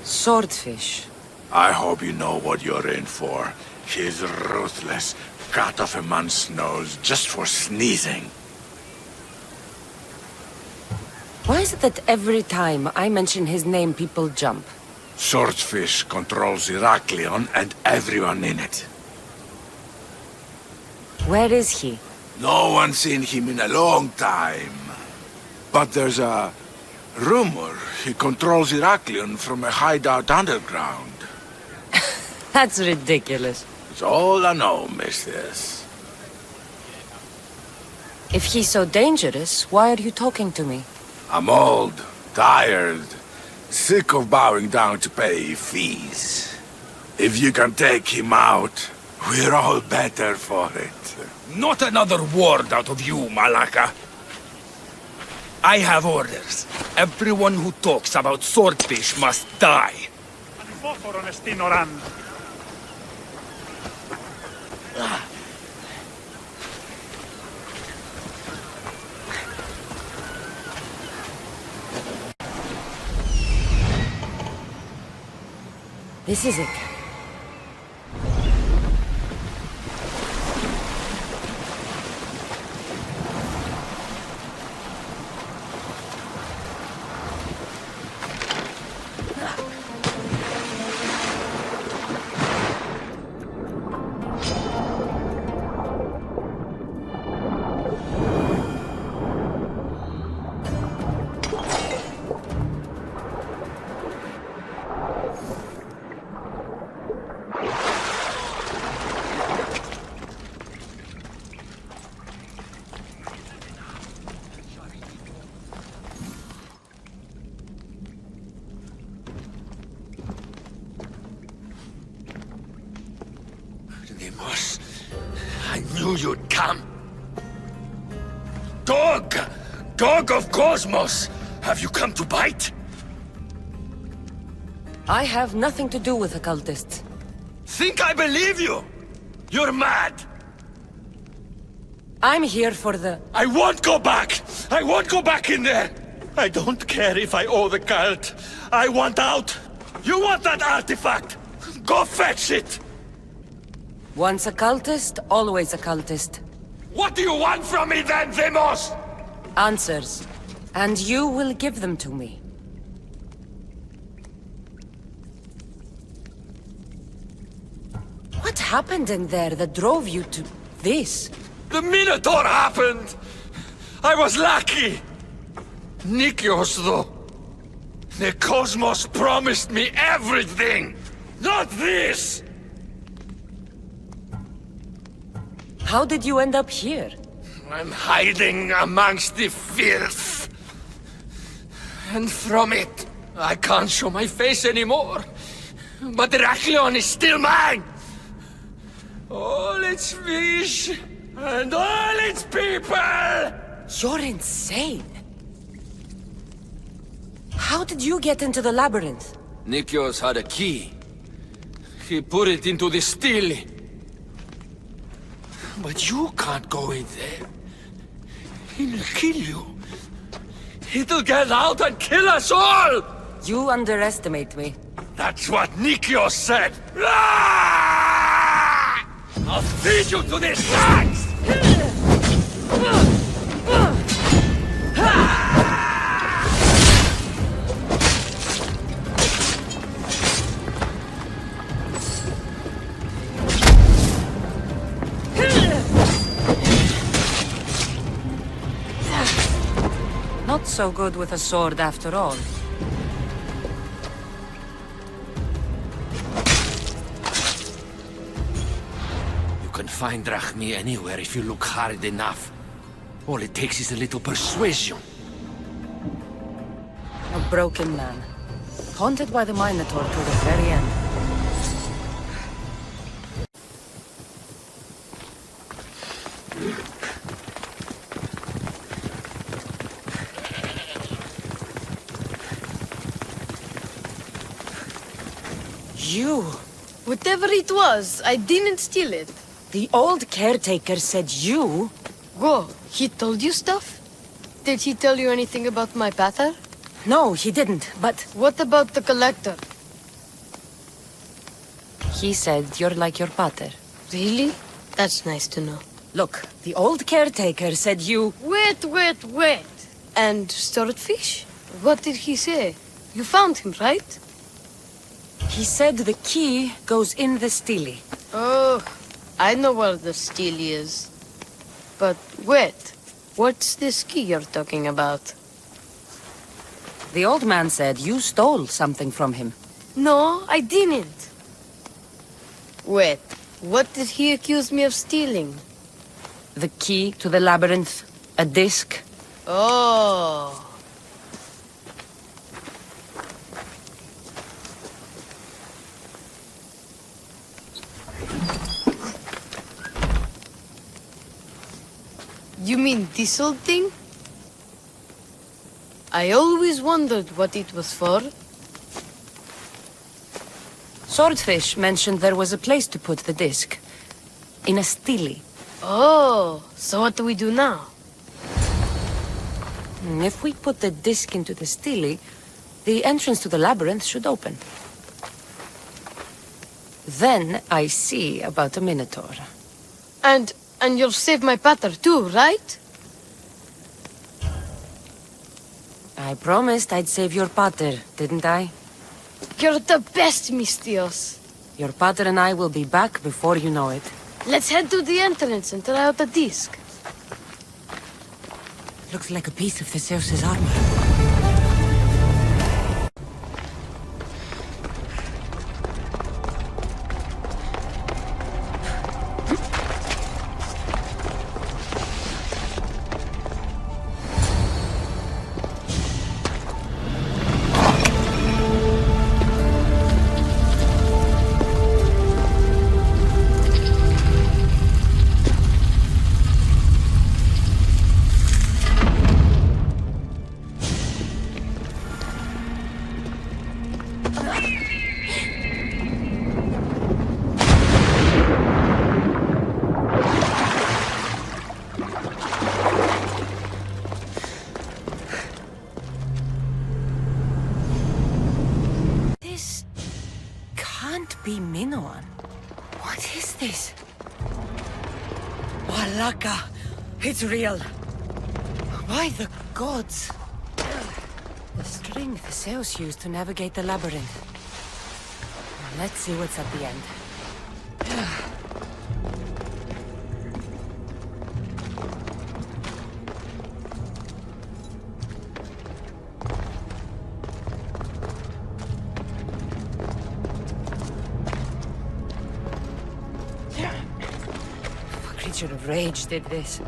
[SPEAKER 9] Swordfish.
[SPEAKER 3] I hope you know what you're in for. He's ruthless. Cut off a man's nose just for sneezing.
[SPEAKER 9] Why is it that every time I mention his name, people jump?
[SPEAKER 3] Swordfish controls Heraklion and everyone in it.
[SPEAKER 9] Where is he?
[SPEAKER 3] No one's seen him in a long time. But there's a rumor he controls Heraklion from a hideout underground.
[SPEAKER 9] That's ridiculous.
[SPEAKER 3] It's all I know, mistress.
[SPEAKER 9] If he's so dangerous, why are you talking to me?
[SPEAKER 3] I'm old, tired, sick of bowing down to pay fees. If you can take him out, we're all better for it.
[SPEAKER 12] Not another word out of you, Malaka. I have orders. Everyone who talks about swordfish must die.
[SPEAKER 9] This is it.
[SPEAKER 12] I knew you'd come. Dog! Dog of Cosmos! Have you come to bite?
[SPEAKER 9] I have nothing to do with the cultists.
[SPEAKER 12] Think I believe you? You're mad!
[SPEAKER 9] I'm here for the...
[SPEAKER 12] I won't go back! I won't go back in there! I don't care if I owe the cult. I want out! You want that artifact? Go fetch it!
[SPEAKER 9] Once a cultist, always a cultist.
[SPEAKER 12] What do you want from me then, Demos?
[SPEAKER 9] Answers. And you will give them to me. What happened in there that drove you to this?
[SPEAKER 12] The Minotaur happened! I was lucky!
[SPEAKER 3] Nikios, though. The cosmos promised me everything! Not this!
[SPEAKER 9] How did you end up here?
[SPEAKER 3] I'm hiding amongst the filth. And from it, I can't show my face anymore. But Heraklion is still mine! All its fish, and all its people!
[SPEAKER 9] You're insane. How did you get into the labyrinth?
[SPEAKER 3] Nikios had a key. He put it into the stele. But you can't go in there. It'll kill you. It'll get out and kill us all!
[SPEAKER 9] You underestimate me.
[SPEAKER 3] That's what Nikios said! Ah! I'll feed you to the sharks!
[SPEAKER 9] Not so good with a sword after all.
[SPEAKER 3] You can find Drachmi anywhere if you look hard enough. All it takes is a little persuasion.
[SPEAKER 9] A broken man. Haunted by the Minotaur to the very end. You!
[SPEAKER 11] Whatever it was, I didn't steal it.
[SPEAKER 9] The old caretaker said you?
[SPEAKER 11] Whoa, he told you stuff? Did he tell you anything about my pater?
[SPEAKER 9] No, he didn't, but...
[SPEAKER 11] What about the collector?
[SPEAKER 9] He said you're like your pater.
[SPEAKER 11] Really? That's nice to know.
[SPEAKER 9] Look, the old caretaker said you...
[SPEAKER 11] Wait. And swordfish? What did he say? You found him, right?
[SPEAKER 9] He said the key goes in the stele.
[SPEAKER 11] Oh, I know where the stele is. But wait, what's this key you're talking about?
[SPEAKER 9] The old man said you stole something from him.
[SPEAKER 11] No, I didn't. Wait, what did he accuse me of stealing?
[SPEAKER 9] The key to the labyrinth, a disc.
[SPEAKER 11] Oh. You mean this old thing? I always wondered what it was for.
[SPEAKER 9] Swordfish mentioned there was a place to put the disc. In a stele.
[SPEAKER 11] Oh, so what do we do now?
[SPEAKER 9] If we put the disc into the stele, the entrance to the labyrinth should open. Then I see about the Minotaur.
[SPEAKER 11] And you'll save my pater too, right?
[SPEAKER 9] I promised I'd save your pater, didn't I?
[SPEAKER 11] You're the best, Mistios.
[SPEAKER 9] Your pater and I will be back before you know it.
[SPEAKER 11] Let's head to the entrance and try out the disc.
[SPEAKER 17] Looks like a piece of Theseus's armor.
[SPEAKER 9] Be Minoan. What is this? Walaka! It's real! By the gods! The string Theseus used to navigate the labyrinth. Let's see what's at the end. creature of rage did this.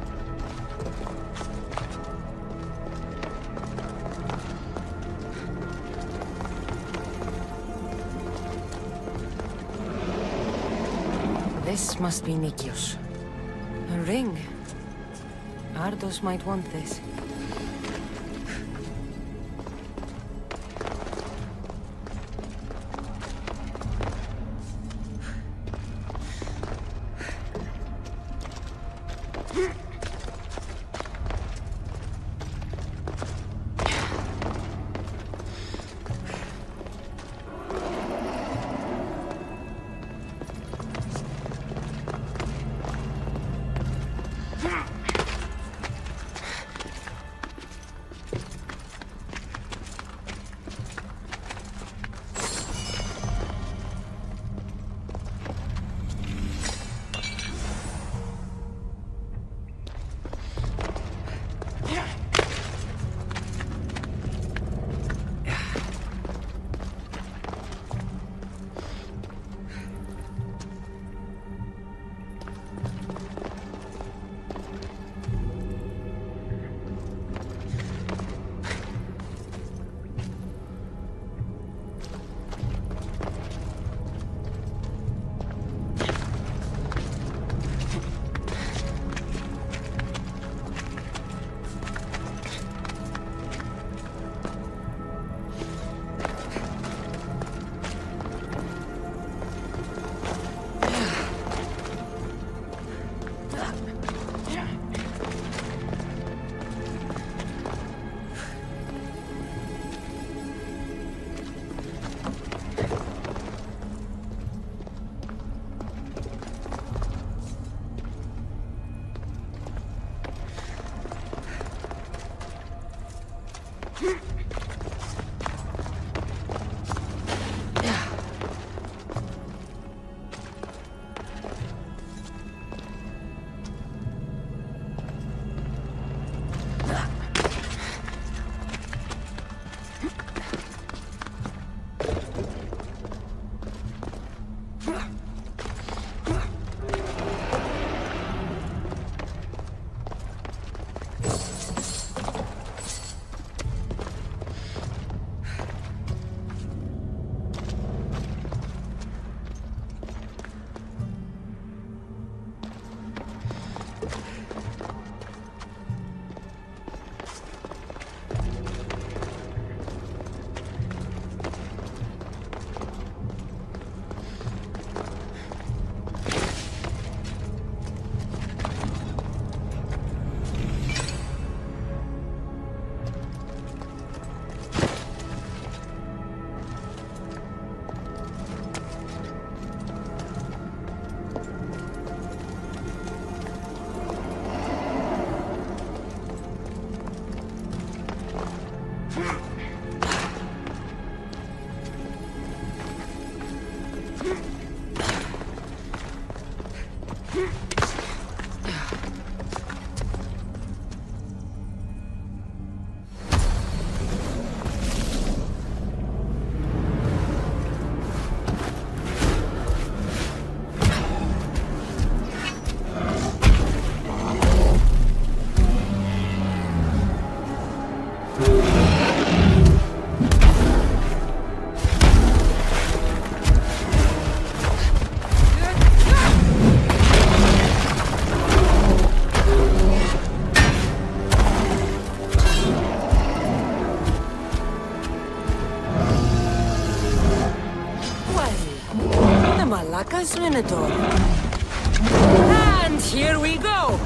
[SPEAKER 9] This must be Nikios. A ring. Ardos might want this. Minotaur. And here we go!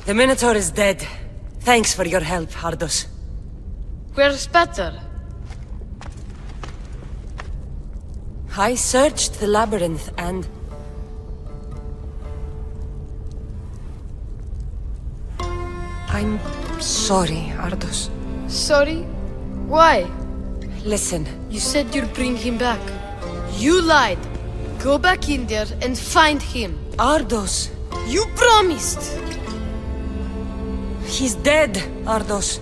[SPEAKER 9] The Minotaur is dead. Thanks for your help, Ardos.
[SPEAKER 11] Where's Peter?
[SPEAKER 9] I searched the labyrinth and... I'm sorry, Ardos.
[SPEAKER 11] Sorry? Why?
[SPEAKER 9] Listen.
[SPEAKER 11] You said you'd bring him back. You lied. Go back in there and find him.
[SPEAKER 9] Ardos.
[SPEAKER 11] You promised!
[SPEAKER 9] He's dead, Ardos.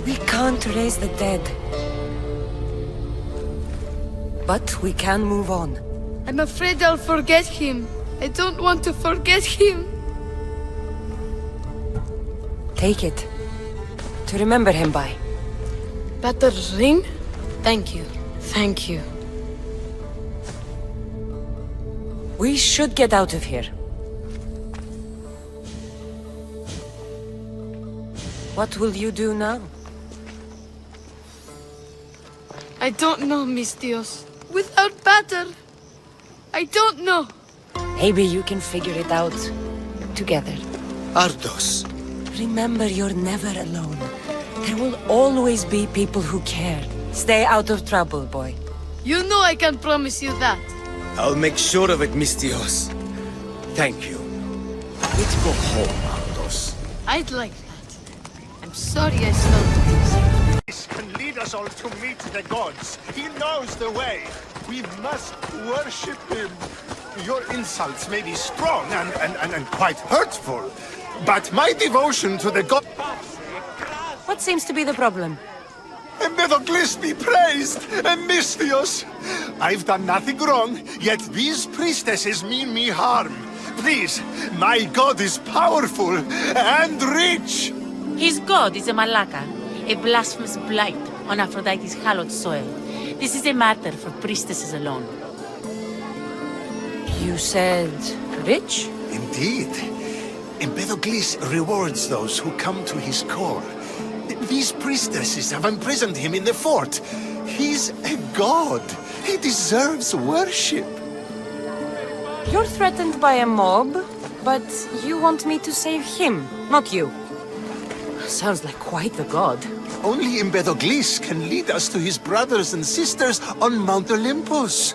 [SPEAKER 9] We can't raise the dead. But we can move on.
[SPEAKER 11] I'm afraid I'll forget him. I don't want to forget him.
[SPEAKER 9] Take it. To remember him by.
[SPEAKER 11] Better ring? Thank you. Thank you.
[SPEAKER 9] We should get out of here. What will you do now?
[SPEAKER 11] I don't know, Mis Dios. Without Pater, I don't know.
[SPEAKER 9] Maybe you can figure it out together.
[SPEAKER 7] Ardos.
[SPEAKER 9] Remember, you're never alone. There will always be people who care. Stay out of trouble, boy.
[SPEAKER 11] You know I can promise you that.
[SPEAKER 7] I'll make sure of it, Mistios. Thank you. Let's go home, Ardos.
[SPEAKER 11] I'd like that. I'm sorry I started this.
[SPEAKER 6] This can lead us all to meet the gods. He knows the way. We must worship him. Your insults may be strong and quite hurtful, but my devotion to the god...
[SPEAKER 9] What seems to be the problem?
[SPEAKER 6] Empedocles be praised, and Mistios. I've done nothing wrong, yet these priestesses mean me harm. Please, my god is powerful and rich.
[SPEAKER 2] His god is a Malaka, a blasphemous blight on Aphrodite's hallowed soil. This is a matter for priestesses alone.
[SPEAKER 9] You said rich?
[SPEAKER 12] Indeed. Empedocles rewards those who come to his call. These priestesses have imprisoned him in the fort. He's a god. He deserves worship.
[SPEAKER 9] You're threatened by a mob, but you want me to save him, not you. Sounds like quite the god.
[SPEAKER 12] Only Empedocles can lead us to his brothers and sisters on Mount Olympus.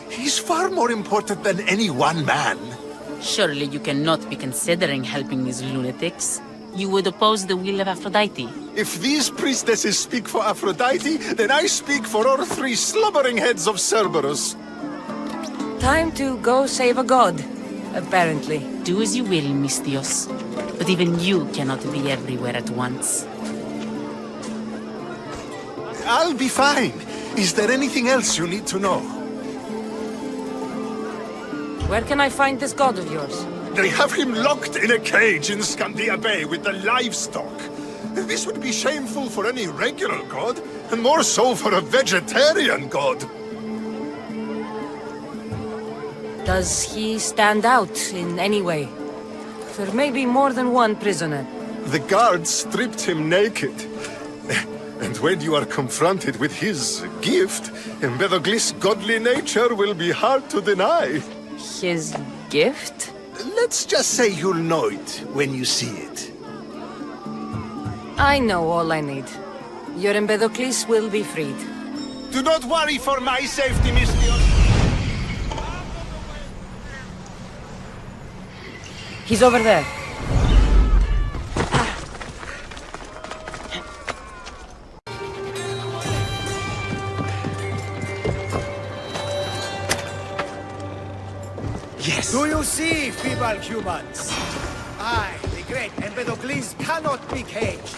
[SPEAKER 12] He's far more important than any one man.
[SPEAKER 2] Surely you cannot be considering helping these lunatics. You would oppose the will of Aphrodite.
[SPEAKER 6] If these priestesses speak for Aphrodite, then I speak for all three slumbering heads of Cerberus.
[SPEAKER 9] Time to go save a god, apparently.
[SPEAKER 2] Do as you will, Mistios. But even you cannot be everywhere at once.
[SPEAKER 6] I'll be fine. Is there anything else you need to know?
[SPEAKER 9] Where can I find this god of yours?
[SPEAKER 6] They have him locked in a cage in Scandia Bay with the livestock. This would be shameful for any regular god, and more so for a vegetarian god.
[SPEAKER 9] Does he stand out in any way? There may be more than one prisoner.
[SPEAKER 6] The guards stripped him naked. And when you are confronted with his gift, Empedocles' godly nature will be hard to deny.
[SPEAKER 9] His gift?
[SPEAKER 12] Let's just say you'll know it when you see it.
[SPEAKER 9] I know all I need. Your Empedocles will be freed.
[SPEAKER 6] Do not worry for my safety, Mistios.
[SPEAKER 9] He's over there.
[SPEAKER 12] Yes.
[SPEAKER 8] Do you see, feeble humans? I, the great Empedocles, cannot be caged.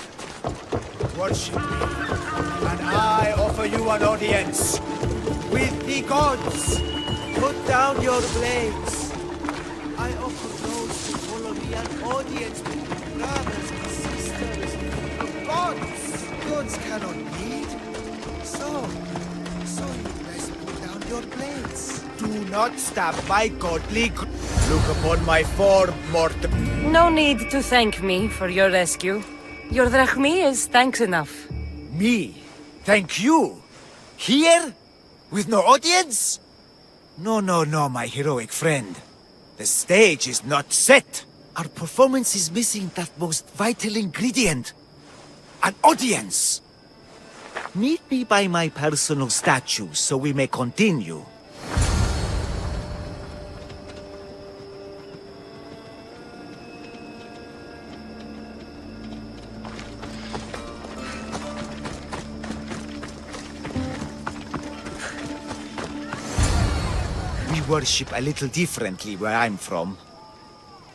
[SPEAKER 8] Worship me, and I offer you an audience with the gods. Put down your blades. I offer those who follow me an audience with the brothers and sisters of gods. Gods cannot bleed. So you best put down your blades. Do not stab my godly. Look upon my form, mortal.
[SPEAKER 9] No need to thank me for your rescue. Your drachmi is thanks enough.
[SPEAKER 8] Me? Thank you? Here? With no audience? No, my heroic friend. The stage is not set.
[SPEAKER 12] Our performance is missing that most vital ingredient. An audience. Meet me by my personal statue so we may continue. We worship a little differently where I'm from.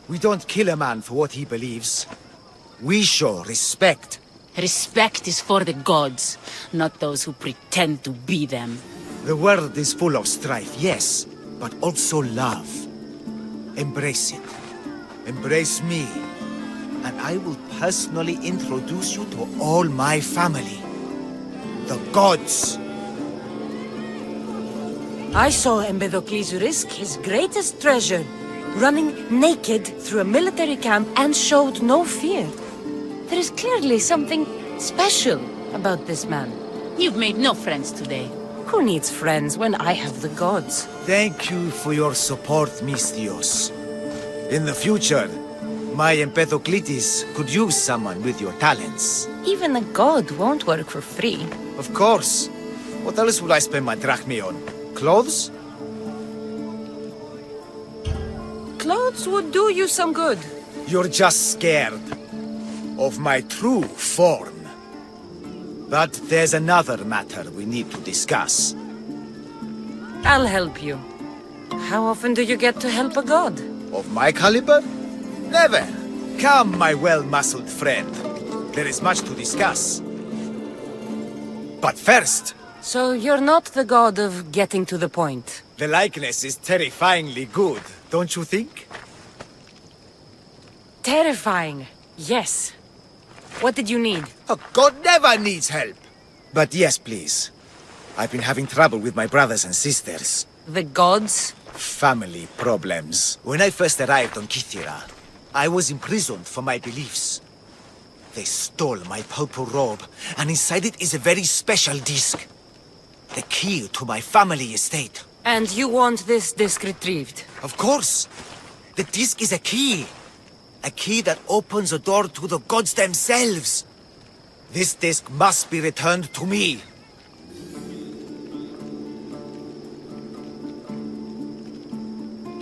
[SPEAKER 12] We don't kill a man for what he believes. We show respect.
[SPEAKER 2] Respect is for the gods, not those who pretend to be them.
[SPEAKER 12] The world is full of strife, yes, but also love. Embrace it. Embrace me. And I will personally introduce you to all my family. The gods.
[SPEAKER 9] I saw Empedocles risk his greatest treasure, running naked through a military camp and showed no fear. There is clearly something special about this man.
[SPEAKER 2] You've made no friends today.
[SPEAKER 9] Who needs friends when I have the gods?
[SPEAKER 12] Thank you for your support, Misthios. In the future, my Empedocles could use someone with your talents.
[SPEAKER 9] Even a god won't work for free.
[SPEAKER 12] Of course. What else would I spend my drachmae on? Clothes?
[SPEAKER 9] Clothes would do you some good.
[SPEAKER 12] You're just scared of my true form. But there's another matter we need to discuss.
[SPEAKER 9] I'll help you. How often do you get to help a god?
[SPEAKER 12] Of my caliber? Never. Come, my well-muscled friend. There is much to discuss. But first...
[SPEAKER 9] So you're not the god of getting to the point.
[SPEAKER 12] The likeness is terrifyingly good, don't you think?
[SPEAKER 9] Terrifying, yes. What did you need?
[SPEAKER 12] A god never needs help. But yes, please. I've been having trouble with my brothers and sisters.
[SPEAKER 9] The gods?
[SPEAKER 12] Family problems. When I first arrived on Kythera, I was imprisoned for my beliefs. They stole my purple robe, and inside it is a very special disc. The key to my family estate.
[SPEAKER 9] And you want this disc retrieved?
[SPEAKER 12] Of course. The disc is a key. A key that opens a door to the gods themselves. This disc must be returned to me.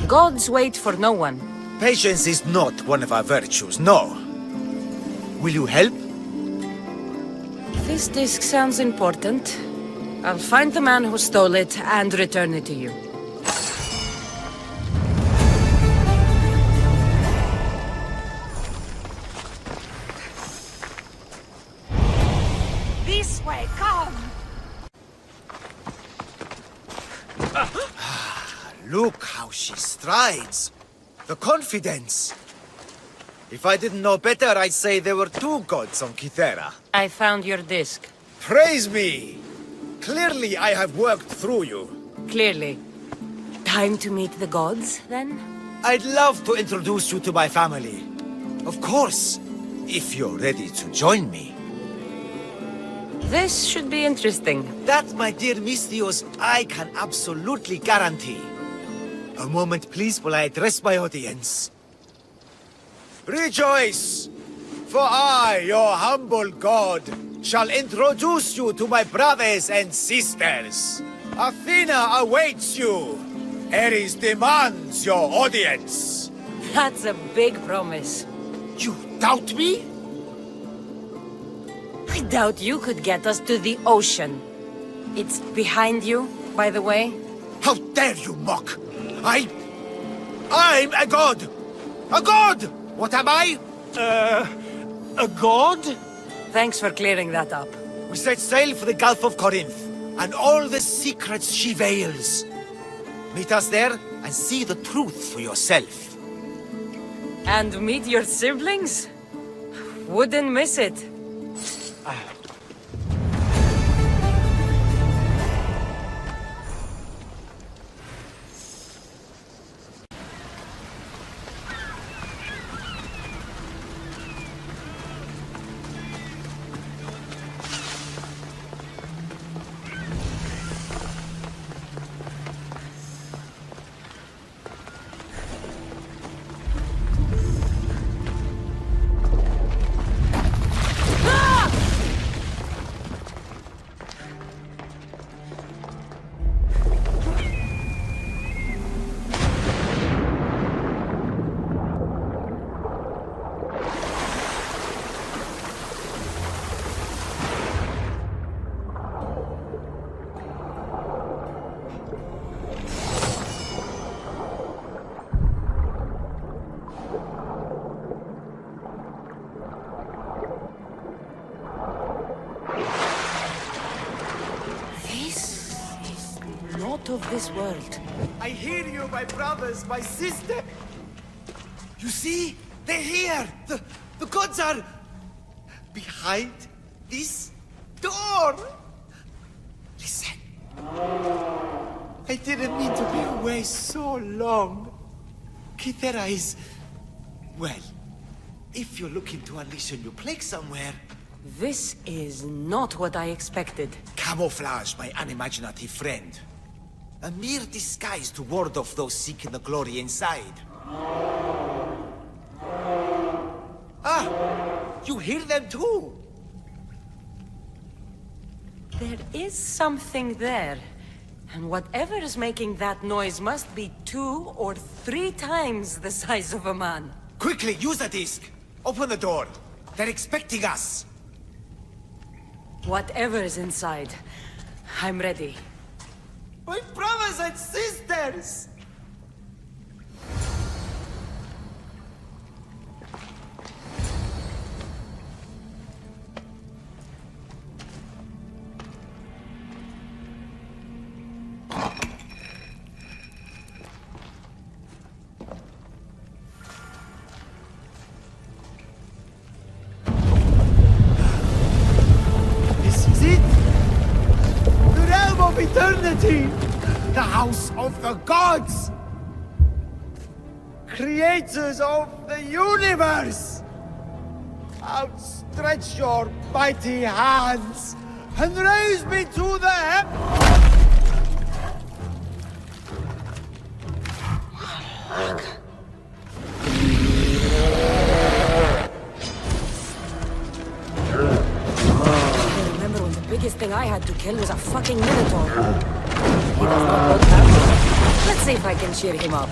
[SPEAKER 9] Gods wait for no one.
[SPEAKER 12] Patience is not one of our virtues, no. Will you help?
[SPEAKER 9] This disc sounds important. I'll find the man who stole it and return it to you.
[SPEAKER 4] This way, come!
[SPEAKER 12] Look how she strides. The confidence. If I didn't know better, I'd say there were two gods on Kythera.
[SPEAKER 9] I found your disc.
[SPEAKER 12] Praise me! Clearly I have worked through you.
[SPEAKER 9] Clearly. Time to meet the gods, then?
[SPEAKER 12] I'd love to introduce you to my family. Of course, if you're ready to join me.
[SPEAKER 9] This should be interesting.
[SPEAKER 12] That, my dear Misthios, I can absolutely guarantee. A moment, please, while I address my audience. Rejoice! For I, your humble god, shall introduce you to my brothers and sisters. Athena awaits you. Ares demands your audience.
[SPEAKER 9] That's a big promise.
[SPEAKER 12] You doubt me?
[SPEAKER 9] I doubt you could get us to the ocean. It's behind you, by the way.
[SPEAKER 12] How dare you mock? I'm a god! A god! What am I? A god?
[SPEAKER 9] Thanks for clearing that up.
[SPEAKER 12] We set sail for the Gulf of Corinth, and all the secrets she veils. Meet us there, and see the truth for yourself.
[SPEAKER 9] And meet your siblings? Wouldn't miss it. this world.
[SPEAKER 7] I hear you, my brothers, my sister. You see? They're here. The gods are behind this door. Listen. I didn't mean to be away so long. Kithera is... well, if you're looking to unleash a new plague somewhere...
[SPEAKER 9] This is not what I expected.
[SPEAKER 7] Camouflage, my unimaginative friend. A mere disguise to ward off those seeking the glory inside. Ah! You hear them too!
[SPEAKER 9] There is something there. And whatever is making that noise must be 2 or 3 times the size of a man.
[SPEAKER 7] Quickly, use the disc! Open the door! They're expecting us!
[SPEAKER 9] Whatever is inside, I'm ready.
[SPEAKER 7] My brothers and sisters! Eternity! The house of the gods! Creators of the universe! Outstretch your mighty hands and raise me to the
[SPEAKER 9] biggest thing I had to kill was a fucking minotaur. He does not look happy. Let's see if I can cheer him up.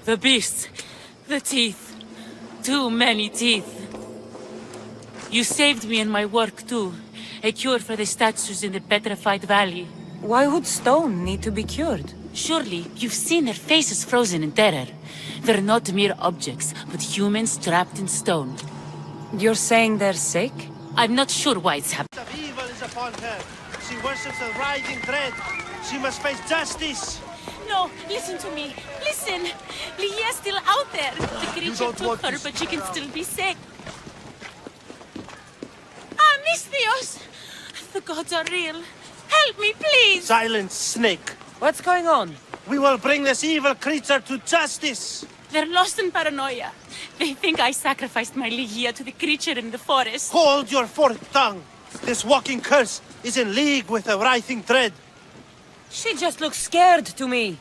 [SPEAKER 2] The beasts. The teeth. Too many teeth. You saved me in my work, too. A cure for the statues in the petrified valley.
[SPEAKER 9] Why would stone need to be cured?
[SPEAKER 2] Surely, you've seen their faces frozen in terror. They're not mere objects, but humans trapped in stone.
[SPEAKER 9] You're saying they're sick?
[SPEAKER 2] I'm not sure why it's happening.
[SPEAKER 6] The evil is upon her. She worships a writhing dread. She must face justice.
[SPEAKER 2] No, listen to me. Listen. Lia's still out there. The creature took her, but she can still be sick. Ah, Misthios! The gods are real. Help me, please!
[SPEAKER 6] Silence, snake.
[SPEAKER 9] What's going on?
[SPEAKER 6] We will bring this evil creature to justice.
[SPEAKER 2] They're lost in paranoia. They think I sacrificed my Ligia to the creature in the forest.
[SPEAKER 6] Hold your forked tongue! This walking curse is in league with a writhing dread.
[SPEAKER 9] She just looks scared to me.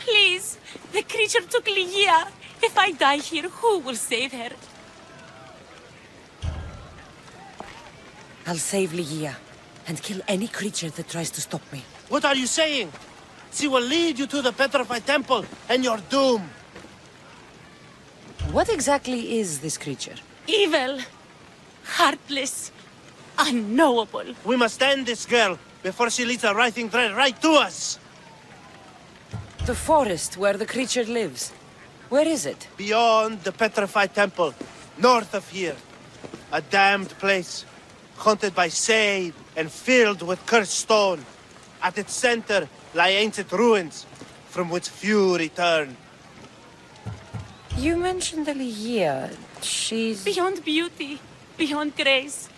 [SPEAKER 2] Please, the creature took Ligia. If I die here, who will save her?
[SPEAKER 9] I'll save Ligia and kill any creature that tries to stop me.
[SPEAKER 6] What are you saying? She will lead you to the petrified temple and your doom.
[SPEAKER 9] What exactly is this creature?
[SPEAKER 2] Evil, heartless, unknowable.
[SPEAKER 6] We must end this girl before she leads a writhing dread right to us.
[SPEAKER 9] The forest where the creature lives. Where is it?
[SPEAKER 6] Beyond the petrified temple, north of here. A damned place, haunted by shade and filled with cursed stone. At its center lie ancient ruins, from which few return.
[SPEAKER 9] You mentioned the Ligia. She's...
[SPEAKER 2] Beyond beauty, beyond grace.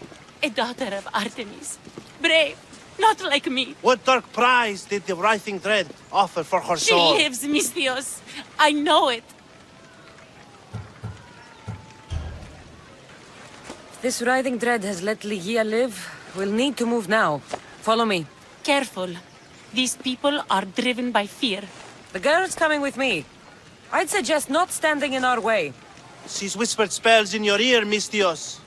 [SPEAKER 2] A daughter of Artemis. Brave, not like me.
[SPEAKER 6] What dark prize did the writhing dread offer for her soul?
[SPEAKER 2] She lives, Misthios. I know it.
[SPEAKER 9] If this writhing dread has let Ligia live, we'll need to move now. Follow me.
[SPEAKER 2] Careful. These people are driven by fear.
[SPEAKER 9] The girl's coming with me. I'd suggest not standing in our way.
[SPEAKER 6] She's whispered spells in your ear, Misthios.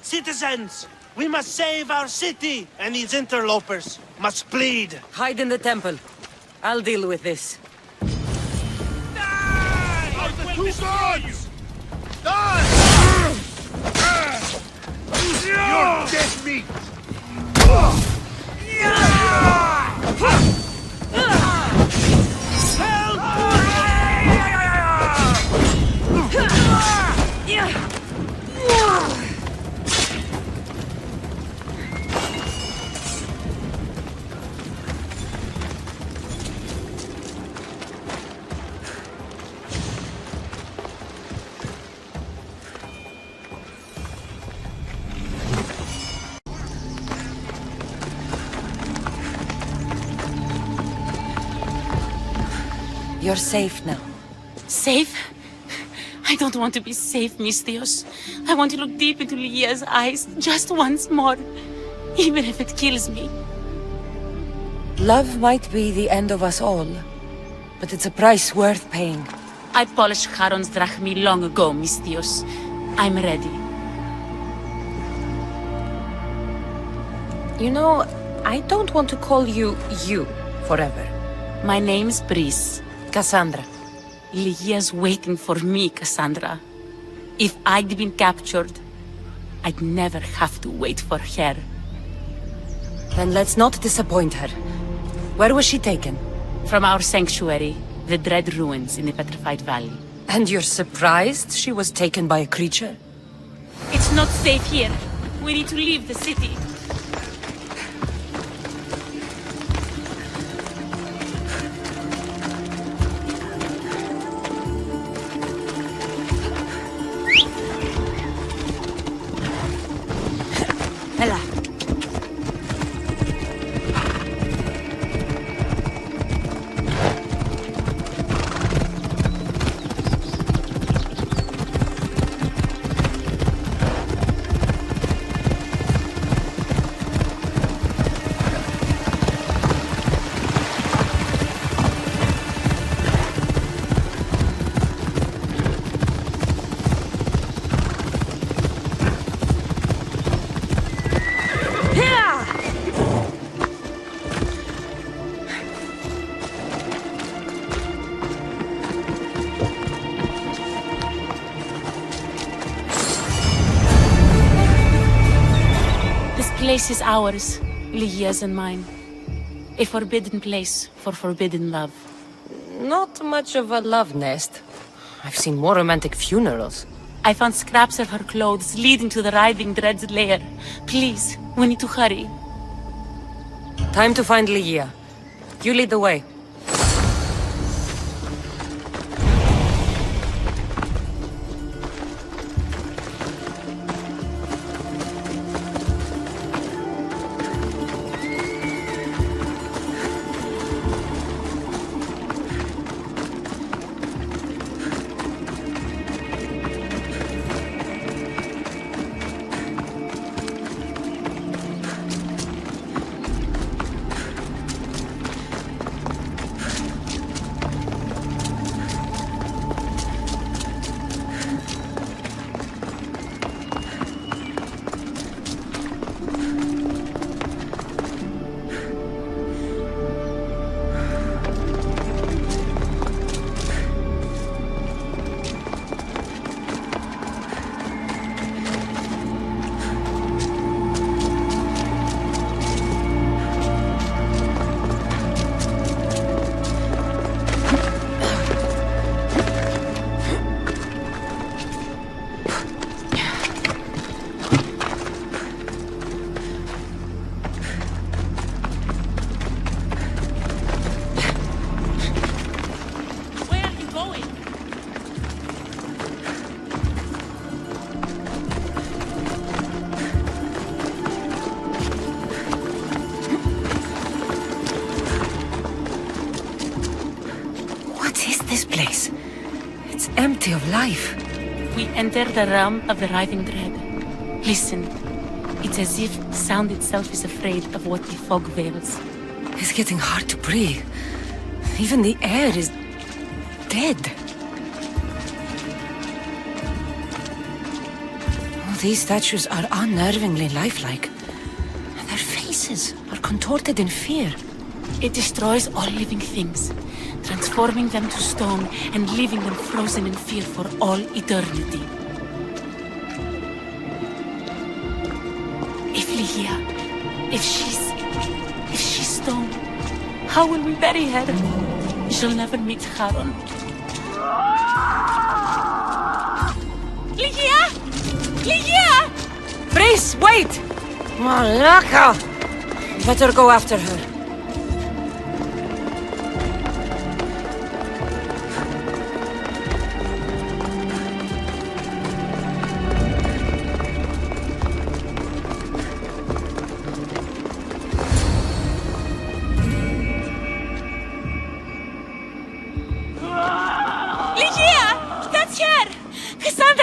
[SPEAKER 6] Citizens, we must save our city, and these interlopers must bleed.
[SPEAKER 9] Hide in the temple. I'll deal with this.
[SPEAKER 6] Die! The two gods! Die! You're dead meat!
[SPEAKER 9] You're safe now.
[SPEAKER 2] Safe? I don't want to be safe, Misthios. I want to look deep into Ligia's eyes just once more, even if it kills me.
[SPEAKER 9] Love might be the end of us all, but it's a price worth paying.
[SPEAKER 2] I polished Charon's drachmi long ago, Misthios. I'm ready.
[SPEAKER 9] You know, I don't want to call you forever.
[SPEAKER 2] My name's Breeze.
[SPEAKER 9] Cassandra.
[SPEAKER 2] Ligia's waiting for me, Cassandra. If I'd been captured, I'd never have to wait for her.
[SPEAKER 9] Then let's not disappoint her. Where was she taken?
[SPEAKER 2] From our sanctuary, the Dread Ruins in the Petrified Valley.
[SPEAKER 9] And you're surprised she was taken by a creature?
[SPEAKER 2] It's not safe here. We need to leave the city.
[SPEAKER 9] Hela.
[SPEAKER 2] This place is ours, Ligia's and mine. A forbidden place for forbidden love.
[SPEAKER 9] Not much of a love nest. I've seen more romantic funerals.
[SPEAKER 2] I found scraps of her clothes leading to the writhing dread's lair. Please, we need to hurry.
[SPEAKER 9] Time to find Ligia. You lead the way. plenty of life.
[SPEAKER 2] We enter the realm of the writhing dread. Listen. It's as if sound itself is afraid of what the fog veils.
[SPEAKER 9] It's getting hard to breathe. Even the air is dead. Oh, these statues are unnervingly lifelike. Their faces are contorted in fear.
[SPEAKER 2] It destroys all living things, transforming them to stone and leaving them frozen in fear for all eternity. If she's stone, how will we bury her? She'll never meet Charon. Ligia! Ligia!
[SPEAKER 9] Brace, wait! Malaka! Better go after her.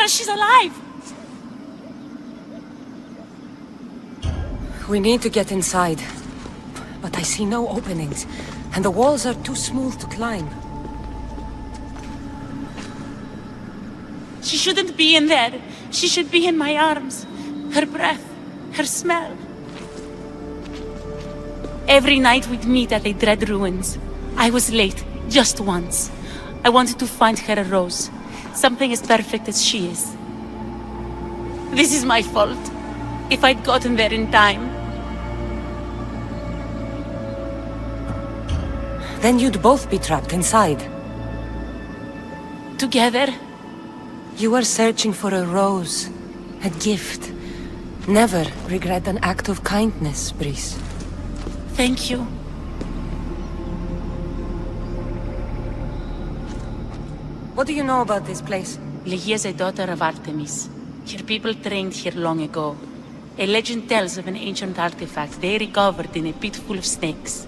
[SPEAKER 2] She's alive!
[SPEAKER 9] We need to get inside. But I see no openings, and the walls are too smooth to climb.
[SPEAKER 2] She shouldn't be in there. She should be in my arms. Her breath, her smell. Every night we'd meet at the dread ruins. I was late, just once. I wanted to find her a rose. Something as perfect as she is. This is my fault. If I'd gotten there in time.
[SPEAKER 9] Then you'd both be trapped inside.
[SPEAKER 2] Together?
[SPEAKER 9] You were searching for a rose. A gift. Never regret an act of kindness, Brice.
[SPEAKER 2] Thank you.
[SPEAKER 9] What do you know about this place?
[SPEAKER 2] Ligia is a daughter of Artemis. Her people trained here long ago. A legend tells of an ancient artifact they recovered in a pit full of snakes.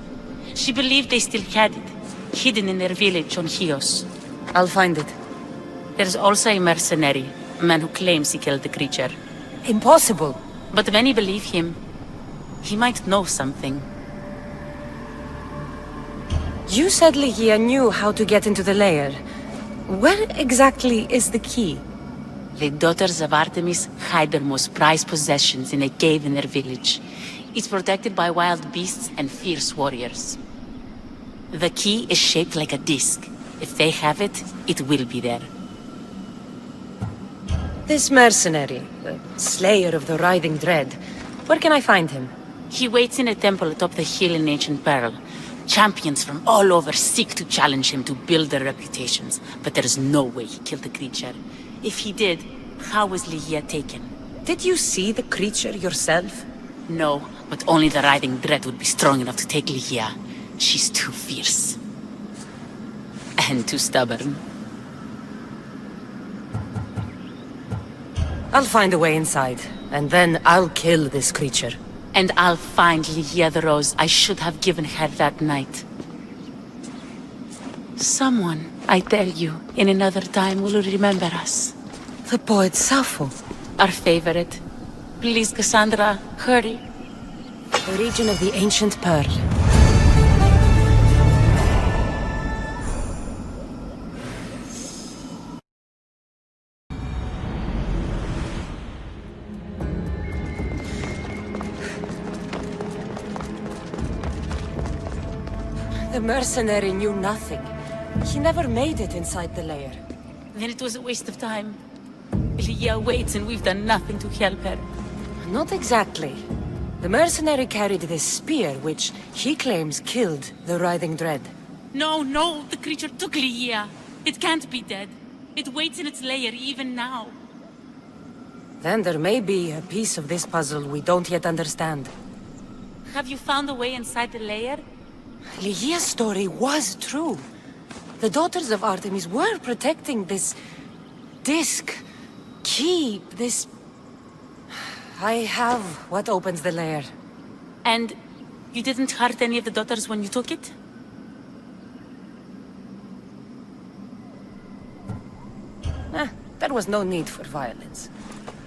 [SPEAKER 2] She believed they still had it, hidden in their village on Chios.
[SPEAKER 9] I'll find it.
[SPEAKER 2] There's also a mercenary, a man who claims he killed the creature.
[SPEAKER 9] Impossible.
[SPEAKER 2] But many believe him. He might know something.
[SPEAKER 9] You said Ligia knew how to get into the lair. Where exactly is the key?
[SPEAKER 2] The daughters of Artemis hide their most prized possessions in a cave in their village. It's protected by wild beasts and fierce warriors. The key is shaped like a disc. If they have it, it will be there.
[SPEAKER 9] This mercenary, the slayer of the writhing dread, where can I find him?
[SPEAKER 2] He waits in a temple atop the hill in ancient Pearl. Champions from all over seek to challenge him to build their reputations, but there is no way he killed the creature. If he did, how was Ligia taken?
[SPEAKER 9] Did you see the creature yourself?
[SPEAKER 2] No, but only the writhing dread would be strong enough to take Ligia. She's too fierce. And too stubborn.
[SPEAKER 9] I'll find a way inside, and then I'll kill this creature.
[SPEAKER 2] And I'll find Ligia the rose I should have given her that night. Someone, I tell you, in another time will remember us.
[SPEAKER 9] The poet Sappho.
[SPEAKER 2] Our favorite. Please, Cassandra, hurry.
[SPEAKER 9] The region of the ancient Pearl. The mercenary knew nothing. He never made it inside the lair.
[SPEAKER 2] Then it was a waste of time. Ligia waits and we've done nothing to help her.
[SPEAKER 9] Not exactly. The mercenary carried this spear, which he claims killed the writhing dread.
[SPEAKER 2] No, the creature took Ligia. It can't be dead. It waits in its lair even now.
[SPEAKER 9] Then there may be a piece of this puzzle we don't yet understand.
[SPEAKER 2] Have you found a way inside the lair?
[SPEAKER 9] Ligia's story was true. The daughters of Artemis were protecting this disc, key, this... I have what opens the lair.
[SPEAKER 2] And you didn't hurt any of the daughters when you took it?
[SPEAKER 9] There was no need for violence.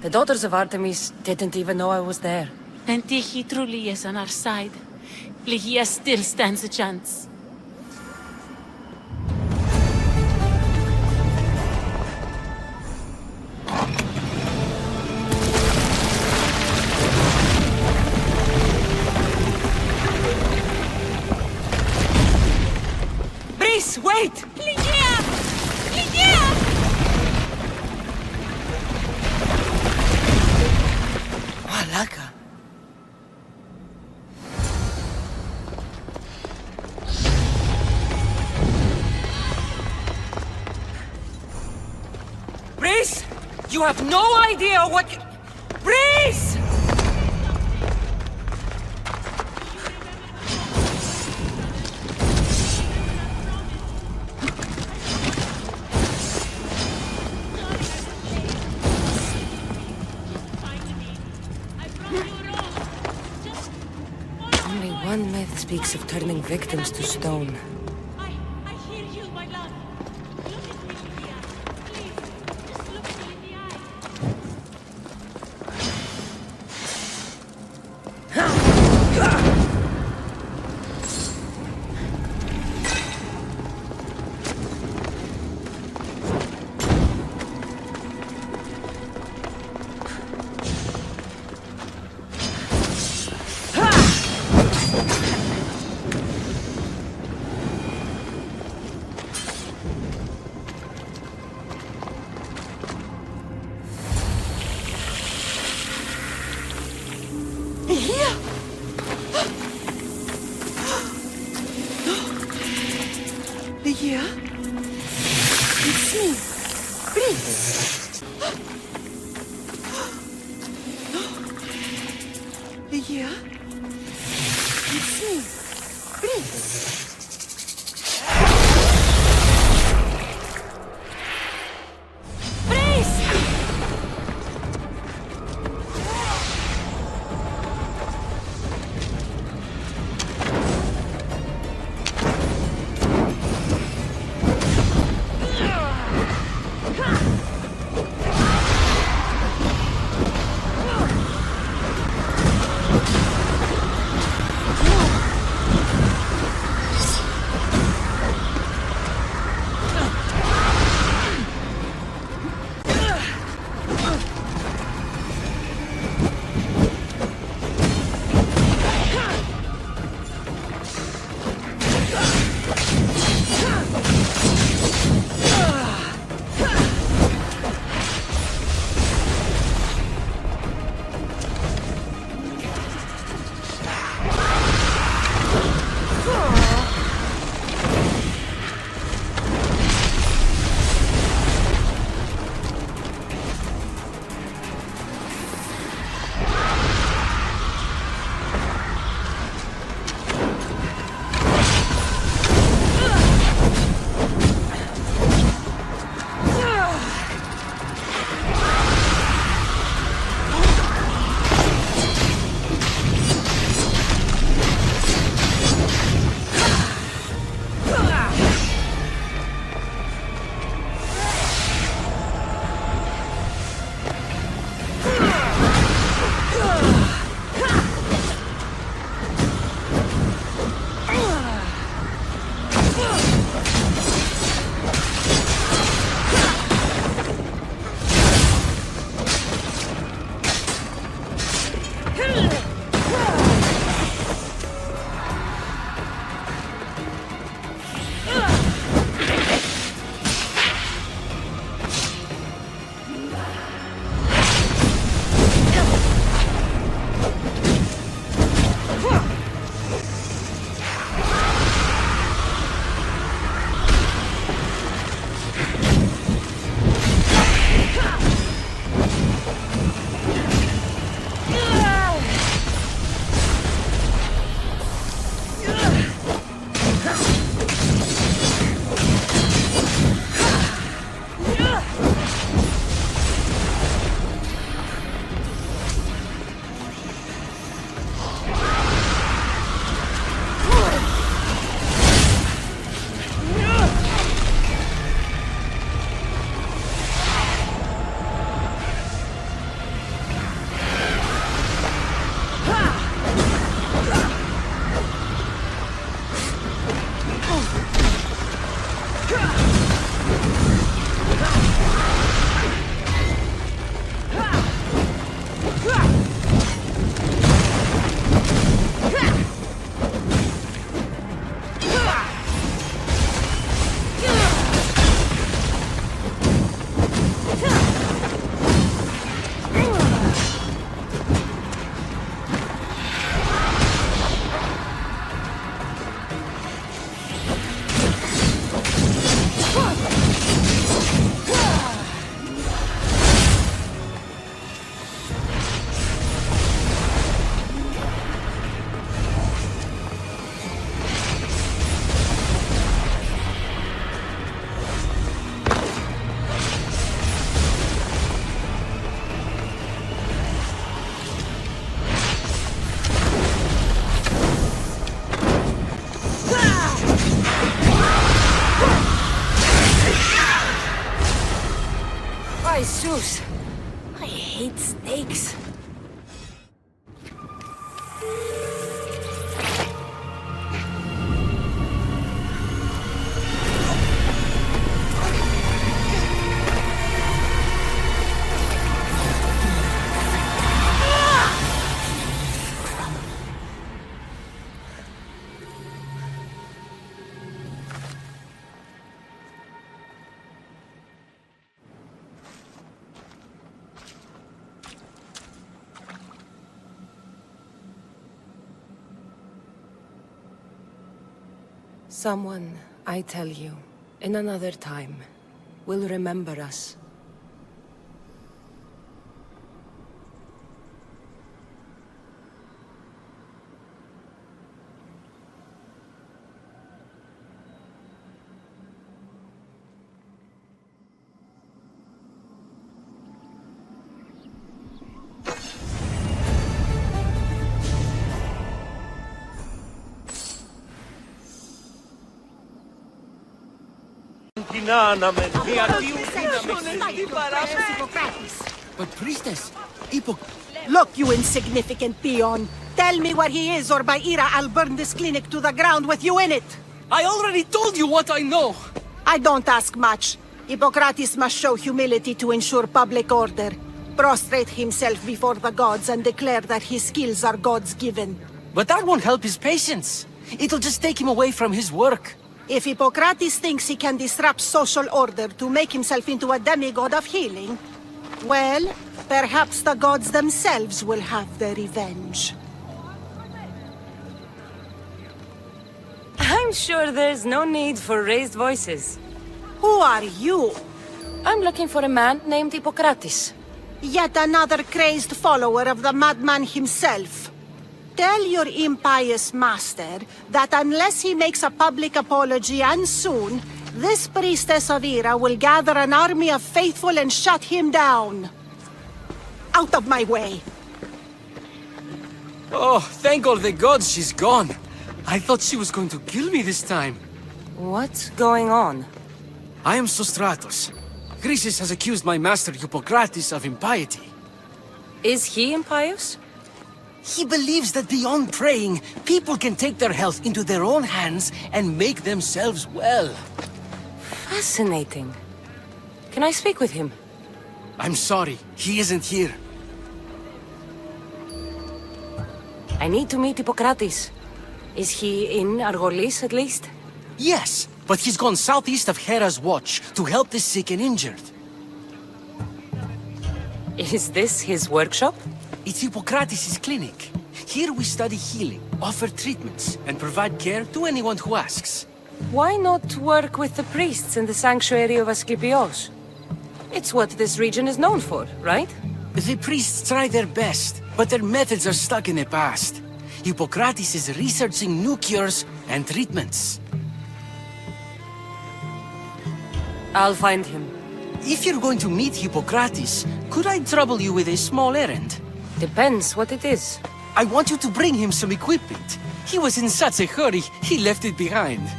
[SPEAKER 9] The daughters of Artemis didn't even know I was there.
[SPEAKER 2] And Tiki truly is on our side. Ligia still stands a chance.
[SPEAKER 14] Breeze, wait!
[SPEAKER 2] Ligia! Ligia!
[SPEAKER 14] Malaka. Breeze! You have no idea what... Breeze!
[SPEAKER 9] Only one myth speaks of turning victims to stone.
[SPEAKER 14] Ligia? It's me. Breeze. Ligia? It's me. Breeze.
[SPEAKER 9] hate steaks. Someone, I tell you, in another time, will remember us.
[SPEAKER 14] But priestess,
[SPEAKER 18] Look, you insignificant peon. Tell me where he is, or by Ira, I'll burn this clinic to the ground with you in it.
[SPEAKER 14] I already told you what I know.
[SPEAKER 18] I don't ask much. Hippocrates must show humility to ensure public order. Prostrate himself before the gods and declare that his skills are God's given.
[SPEAKER 14] But that won't help his patients. It'll just take him away from his work.
[SPEAKER 18] If Hippocrates thinks he can disrupt social order to make himself into a demigod of healing, well, perhaps the gods themselves will have their revenge.
[SPEAKER 9] I'm sure there's no need for raised voices.
[SPEAKER 18] Who are you?
[SPEAKER 9] I'm looking for a man named Hippocrates.
[SPEAKER 18] Yet another crazed follower of the madman himself. Tell your impious master that unless he makes a public apology, and soon, this priestess of Ira will gather an army of faithful and shut him down. Out of my way!
[SPEAKER 14] Oh, thank all the gods she's gone. I thought she was going to kill me this time.
[SPEAKER 9] What's going on?
[SPEAKER 14] I am Sostratos. Chrysis has accused my master Hippocrates of impiety.
[SPEAKER 9] Is he impious?
[SPEAKER 14] He believes that beyond praying, people can take their health into their own hands and make themselves well.
[SPEAKER 9] Fascinating. Can I speak with him?
[SPEAKER 14] I'm sorry, he isn't here.
[SPEAKER 9] I need to meet Hippocrates. Is he in Argolis at least?
[SPEAKER 14] Yes, but he's gone southeast of Hera's watch to help the sick and injured.
[SPEAKER 9] Is this his workshop?
[SPEAKER 14] It's Hippocrates' clinic. Here we study healing, offer treatments, and provide care to anyone who asks.
[SPEAKER 9] Why not work with the priests in the sanctuary of Asclepios? It's what this region is known for, right?
[SPEAKER 14] The priests try their best, but their methods are stuck in the past. Hippocrates is researching new cures and treatments.
[SPEAKER 9] I'll find him.
[SPEAKER 14] If you're going to meet Hippocrates, could I trouble you with a small errand?
[SPEAKER 9] Depends what it is.
[SPEAKER 14] I want you to bring him some equipment. He was in such a hurry, he left it behind.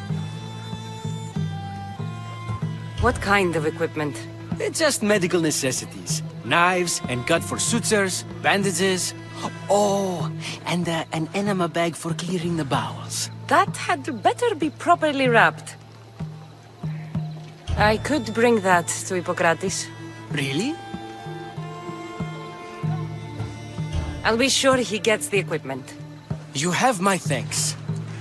[SPEAKER 9] What kind of equipment?
[SPEAKER 14] Just medical necessities. Knives and cut for sutures, bandages. Oh, and an enema bag for clearing the bowels.
[SPEAKER 9] That had better be properly wrapped. I could bring that to Hippocrates.
[SPEAKER 14] Really?
[SPEAKER 9] I'll be sure he gets the equipment.
[SPEAKER 14] You have my thanks.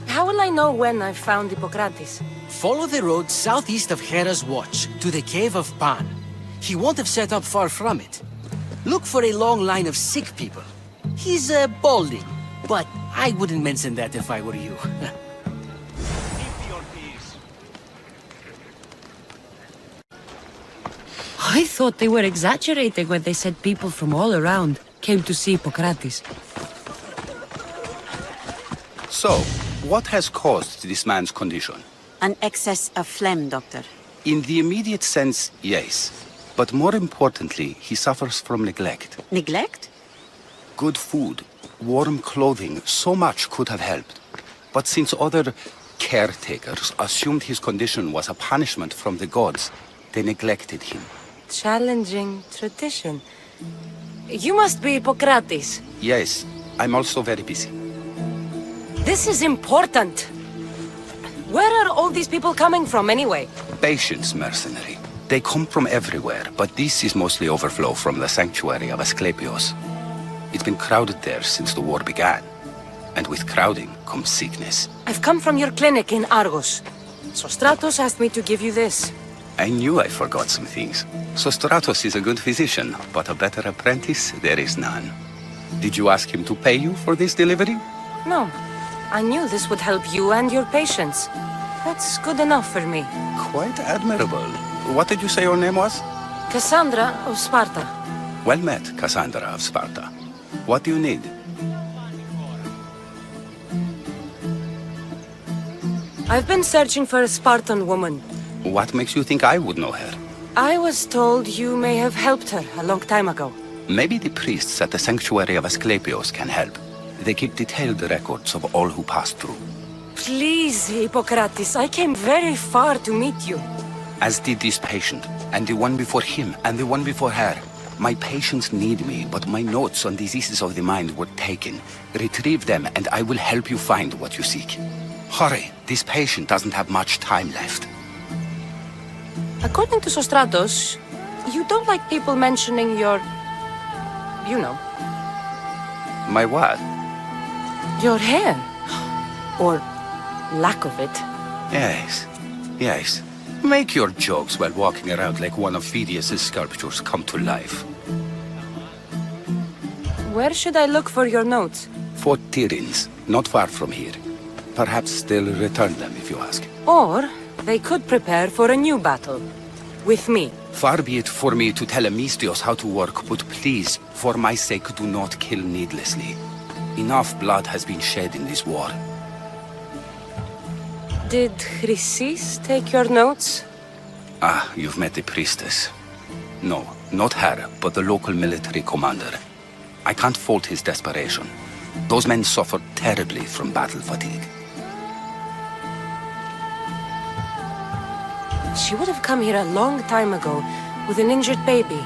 [SPEAKER 9] How will I know when I've found Hippocrates?
[SPEAKER 14] Follow the road southeast of Hera's watch to the cave of Pan. He won't have set up far from it. Look for a long line of sick people. He's balding, but I wouldn't mention that if I were you.
[SPEAKER 17] I thought they were exaggerating when they said people from all around came to see Hippocrates.
[SPEAKER 22] So, what has caused this man's condition?
[SPEAKER 23] An excess of phlegm, Doctor.
[SPEAKER 22] In the immediate sense, yes. But more importantly, he suffers from neglect.
[SPEAKER 23] Neglect?
[SPEAKER 22] Good food, warm clothing, so much could have helped. But since other caretakers assumed his condition was a punishment from the gods, they neglected him.
[SPEAKER 9] Challenging tradition. You must be Hippocrates.
[SPEAKER 22] Yes, I'm also very busy.
[SPEAKER 9] This is important. Where are all these people coming from, anyway?
[SPEAKER 22] Patience, mercenary. They come from everywhere, but this is mostly overflow from the sanctuary of Asclepios. It's been crowded there since the war began. And with crowding comes sickness.
[SPEAKER 9] I've come from your clinic in Argos. Sostratos asked me to give you this.
[SPEAKER 22] I knew I forgot some things. Sostratos is a good physician, but a better apprentice there is none. Did you ask him to pay you for this delivery?
[SPEAKER 9] No. I knew this would help you and your patients. That's good enough for me.
[SPEAKER 22] Quite admirable. What did you say your name was?
[SPEAKER 9] Cassandra of Sparta.
[SPEAKER 22] Well met, Cassandra of Sparta. What do you need?
[SPEAKER 9] I've been searching for a Spartan woman.
[SPEAKER 22] What makes you think I would know her?
[SPEAKER 9] I was told you may have helped her a long time ago.
[SPEAKER 22] Maybe the priests at the sanctuary of Asclepios can help. They keep detailed records of all who passed through.
[SPEAKER 9] Please, Hippocrates, I came very far to meet you.
[SPEAKER 22] As did this patient, and the one before him, and the one before her. My patients need me, but my notes on diseases of the mind were taken. Retrieve them, and I will help you find what you seek. Hurry, this patient doesn't have much time left.
[SPEAKER 9] According to Sostratos, you don't like people mentioning your... you know.
[SPEAKER 22] My what?
[SPEAKER 9] Your hair. Or lack of it.
[SPEAKER 22] Yes, yes. Make your jokes while walking around like one of Phidias' sculptures come to life.
[SPEAKER 9] Where should I look for your notes?
[SPEAKER 22] Fort Tyrins, not far from here. Perhaps they'll return them if you ask.
[SPEAKER 9] Or they could prepare for a new battle. With me.
[SPEAKER 22] Far be it for me to tell Amistios how to work, but please, for my sake, do not kill needlessly. Enough blood has been shed in this war.
[SPEAKER 9] Did Chrysis take your notes?
[SPEAKER 22] Ah, you've met the priestess. No, not her, but the local military commander. I can't fault his desperation. Those men suffered terribly from battle fatigue.
[SPEAKER 9] She would have come here a long time ago with an injured baby.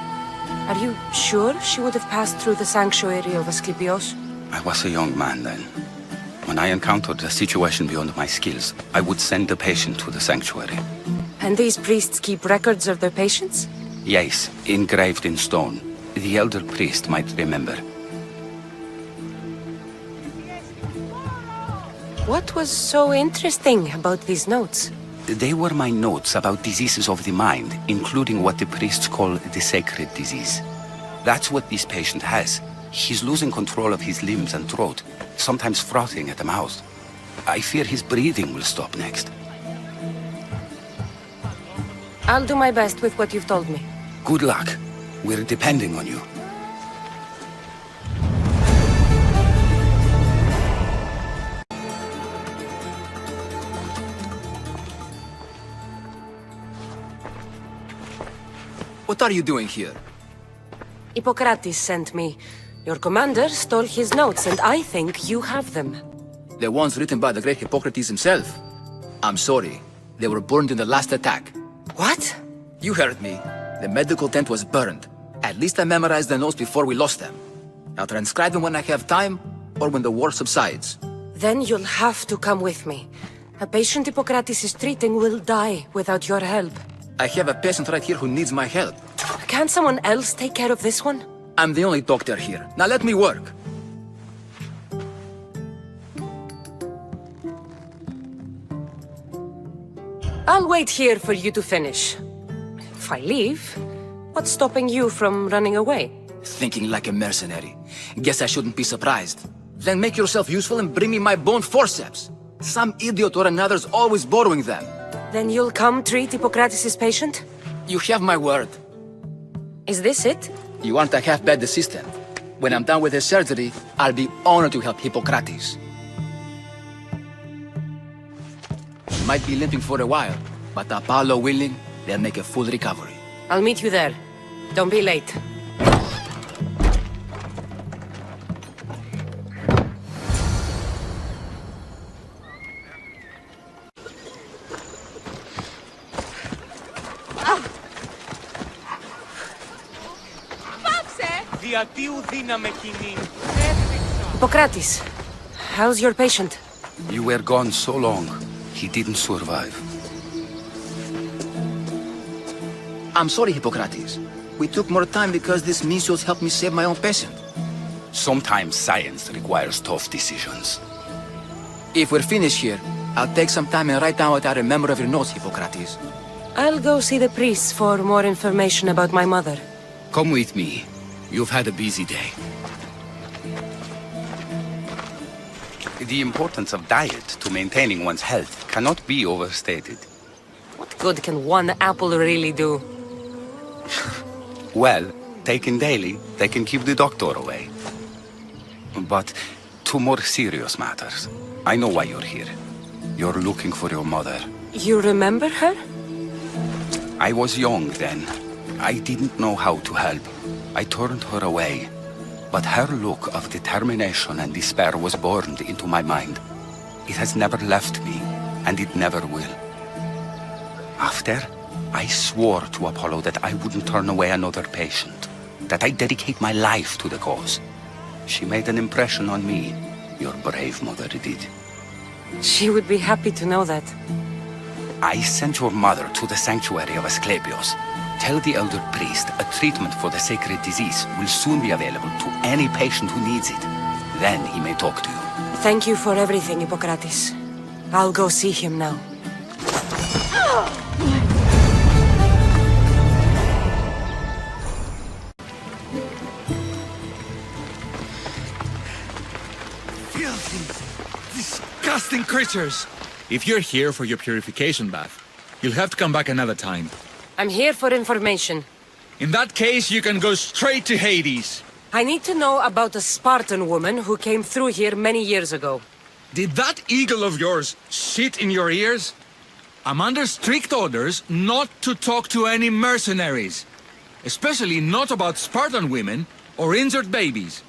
[SPEAKER 9] Are you sure she would have passed through the sanctuary of Asclepios?
[SPEAKER 22] I was a young man then. When I encountered a situation beyond my skills, I would send the patient to the sanctuary.
[SPEAKER 9] And these priests keep records of their patients?
[SPEAKER 22] Yes, engraved in stone. The elder priest might remember.
[SPEAKER 9] What was so interesting about these notes?
[SPEAKER 22] They were my notes about diseases of the mind, including what the priests call the sacred disease. That's what this patient has. He's losing control of his limbs and throat, sometimes frothing at the mouth. I fear his breathing will stop next.
[SPEAKER 9] I'll do my best with what you've told me.
[SPEAKER 22] Good luck. We're depending on you.
[SPEAKER 13] What are you doing here?
[SPEAKER 9] Hippocrates sent me. Your commander stole his notes, and I think you have them.
[SPEAKER 13] The ones written by the great Hippocrates himself. I'm sorry. They were burned in the last attack.
[SPEAKER 9] What?
[SPEAKER 13] You heard me. The medical tent was burned. At least I memorized the notes before we lost them. I'll transcribe them when I have time, or when the war subsides.
[SPEAKER 9] Then you'll have to come with me. A patient Hippocrates is treating will die without your help.
[SPEAKER 13] I have a patient right here who needs my help.
[SPEAKER 9] Can't someone else take care of this one?
[SPEAKER 13] I'm the only doctor here. Now let me work.
[SPEAKER 9] I'll wait here for you to finish. If I leave, what's stopping you from running away?
[SPEAKER 13] Thinking like a mercenary. Guess I shouldn't be surprised. Then make yourself useful and bring me my bone forceps. Some idiot or another's always borrowing them.
[SPEAKER 9] Then you'll come treat Hippocrates' patient?
[SPEAKER 13] You have my word.
[SPEAKER 9] Is this it?
[SPEAKER 13] You aren't a half-bad assistant. When I'm done with the surgery, I'll be honored to help Hippocrates. He might be limping for a while, but Apollo willing, they'll make a full recovery.
[SPEAKER 9] I'll meet you there. Don't be late.
[SPEAKER 19] The
[SPEAKER 9] Hippocrates, how's your patient?
[SPEAKER 22] You were gone so long, he didn't survive.
[SPEAKER 13] I'm sorry, Hippocrates. We took more time because this Misios helped me save my own patient.
[SPEAKER 22] Sometimes science requires tough decisions.
[SPEAKER 13] If we're finished here, I'll take some time and write down what I remember of your notes, Hippocrates.
[SPEAKER 9] I'll go see the priest for more information about my mother.
[SPEAKER 22] Come with me. You've had a busy day. The importance of diet to maintaining one's health cannot be overstated.
[SPEAKER 9] What good can one apple really do?
[SPEAKER 22] Well, taken daily, they can keep the doctor away. But to more serious matters. I know why you're here. You're looking for your mother.
[SPEAKER 9] You remember her?
[SPEAKER 22] I was young then. I didn't know how to help. I turned her away. But her look of determination and despair was burned into my mind. It has never left me, and it never will. After, I swore to Apollo that I wouldn't turn away another patient, that I'd dedicate my life to the cause. She made an impression on me. Your brave mother did.
[SPEAKER 9] She would be happy to know that.
[SPEAKER 22] I sent your mother to the sanctuary of Asclepios. Tell the elder priest a treatment for the sacred disease will soon be available to any patient who needs it. Then he may talk to you.
[SPEAKER 9] Thank you for everything, Hippocrates. I'll go see him now.
[SPEAKER 1] Filthy, disgusting creatures! If you're here for your purification bath, you'll have to come back another time.
[SPEAKER 9] I'm here for information.
[SPEAKER 1] In that case, you can go straight to Hades.
[SPEAKER 9] I need to know about a Spartan woman who came through here many years ago.
[SPEAKER 1] Did that eagle of yours shit in your ears? I'm under strict orders not to talk to any mercenaries. Especially not about Spartan women or injured babies.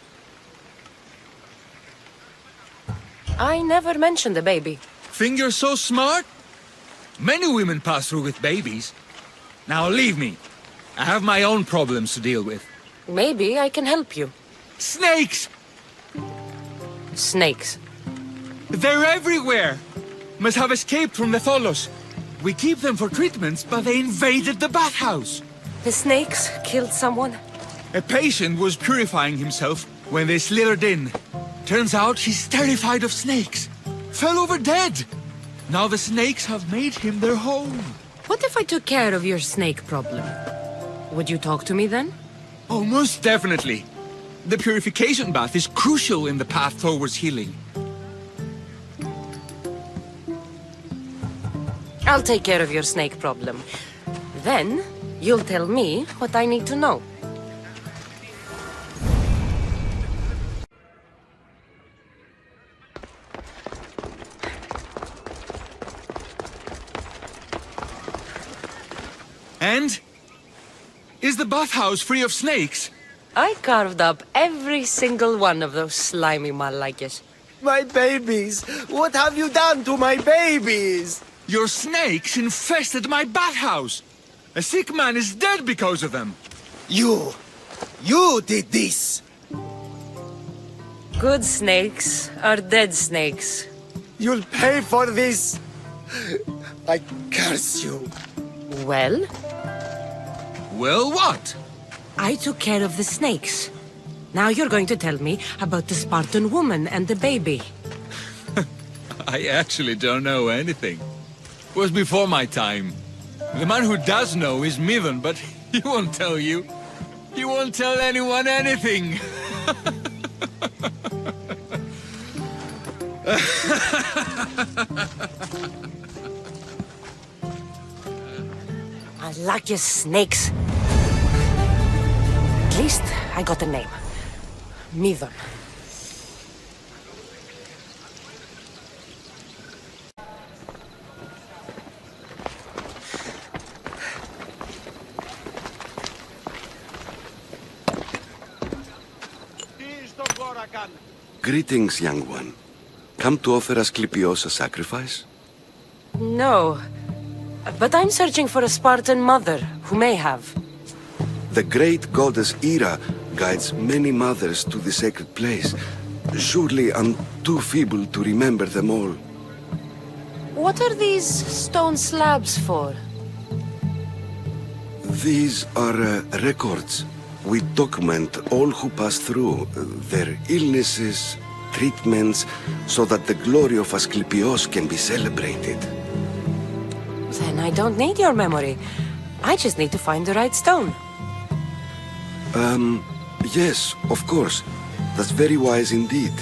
[SPEAKER 9] I never mentioned a baby.
[SPEAKER 1] Think you're so smart? Many women pass through with babies. Now leave me. I have my own problems to deal with.
[SPEAKER 9] Maybe I can help you.
[SPEAKER 1] Snakes!
[SPEAKER 9] Snakes?
[SPEAKER 1] They're everywhere! Must have escaped from the Tholos. We keep them for treatments, but they invaded the bathhouse.
[SPEAKER 9] The snakes killed someone?
[SPEAKER 1] A patient was purifying himself when they slithered in. Turns out he's terrified of snakes. Fell over dead. Now the snakes have made him their home.
[SPEAKER 17] What if I took care of your snake problem? Would you talk to me then?
[SPEAKER 1] Oh, most definitely. The purification bath is crucial in the path towards healing.
[SPEAKER 9] I'll take care of your snake problem. Then, you'll tell me what I need to know.
[SPEAKER 1] And? Is the bathhouse free of snakes?
[SPEAKER 9] I carved up every single one of those slimy malakes.
[SPEAKER 7] My babies! What have you done to my babies?
[SPEAKER 1] Your snakes infested my bathhouse! A sick man is dead because of them!
[SPEAKER 7] You did this!
[SPEAKER 9] Good snakes are dead snakes.
[SPEAKER 7] You'll pay for this! I curse you.
[SPEAKER 9] Well?
[SPEAKER 1] Well, what?
[SPEAKER 17] I took care of the snakes. Now you're going to tell me about the Spartan woman and the baby.
[SPEAKER 1] I actually don't know anything. It was before my time. The man who does know is Mivan, but he won't tell you. He won't tell anyone anything.
[SPEAKER 9] I like your snakes. At least I got a name. Mivan.
[SPEAKER 16] Greetings, young one. Come to offer Asclepios a sacrifice?
[SPEAKER 9] No. But I'm searching for a Spartan mother who may have.
[SPEAKER 16] The great goddess Hera guides many mothers to the sacred place. Surely I'm too feeble to remember them all.
[SPEAKER 5] What are these stone slabs for?
[SPEAKER 16] These are records. We document all who pass through, their illnesses, treatments, so that the glory of Asclepios can be celebrated.
[SPEAKER 5] Then I don't need your memory. I just need to find the right stone.
[SPEAKER 16] Yes, of course. That's very wise indeed.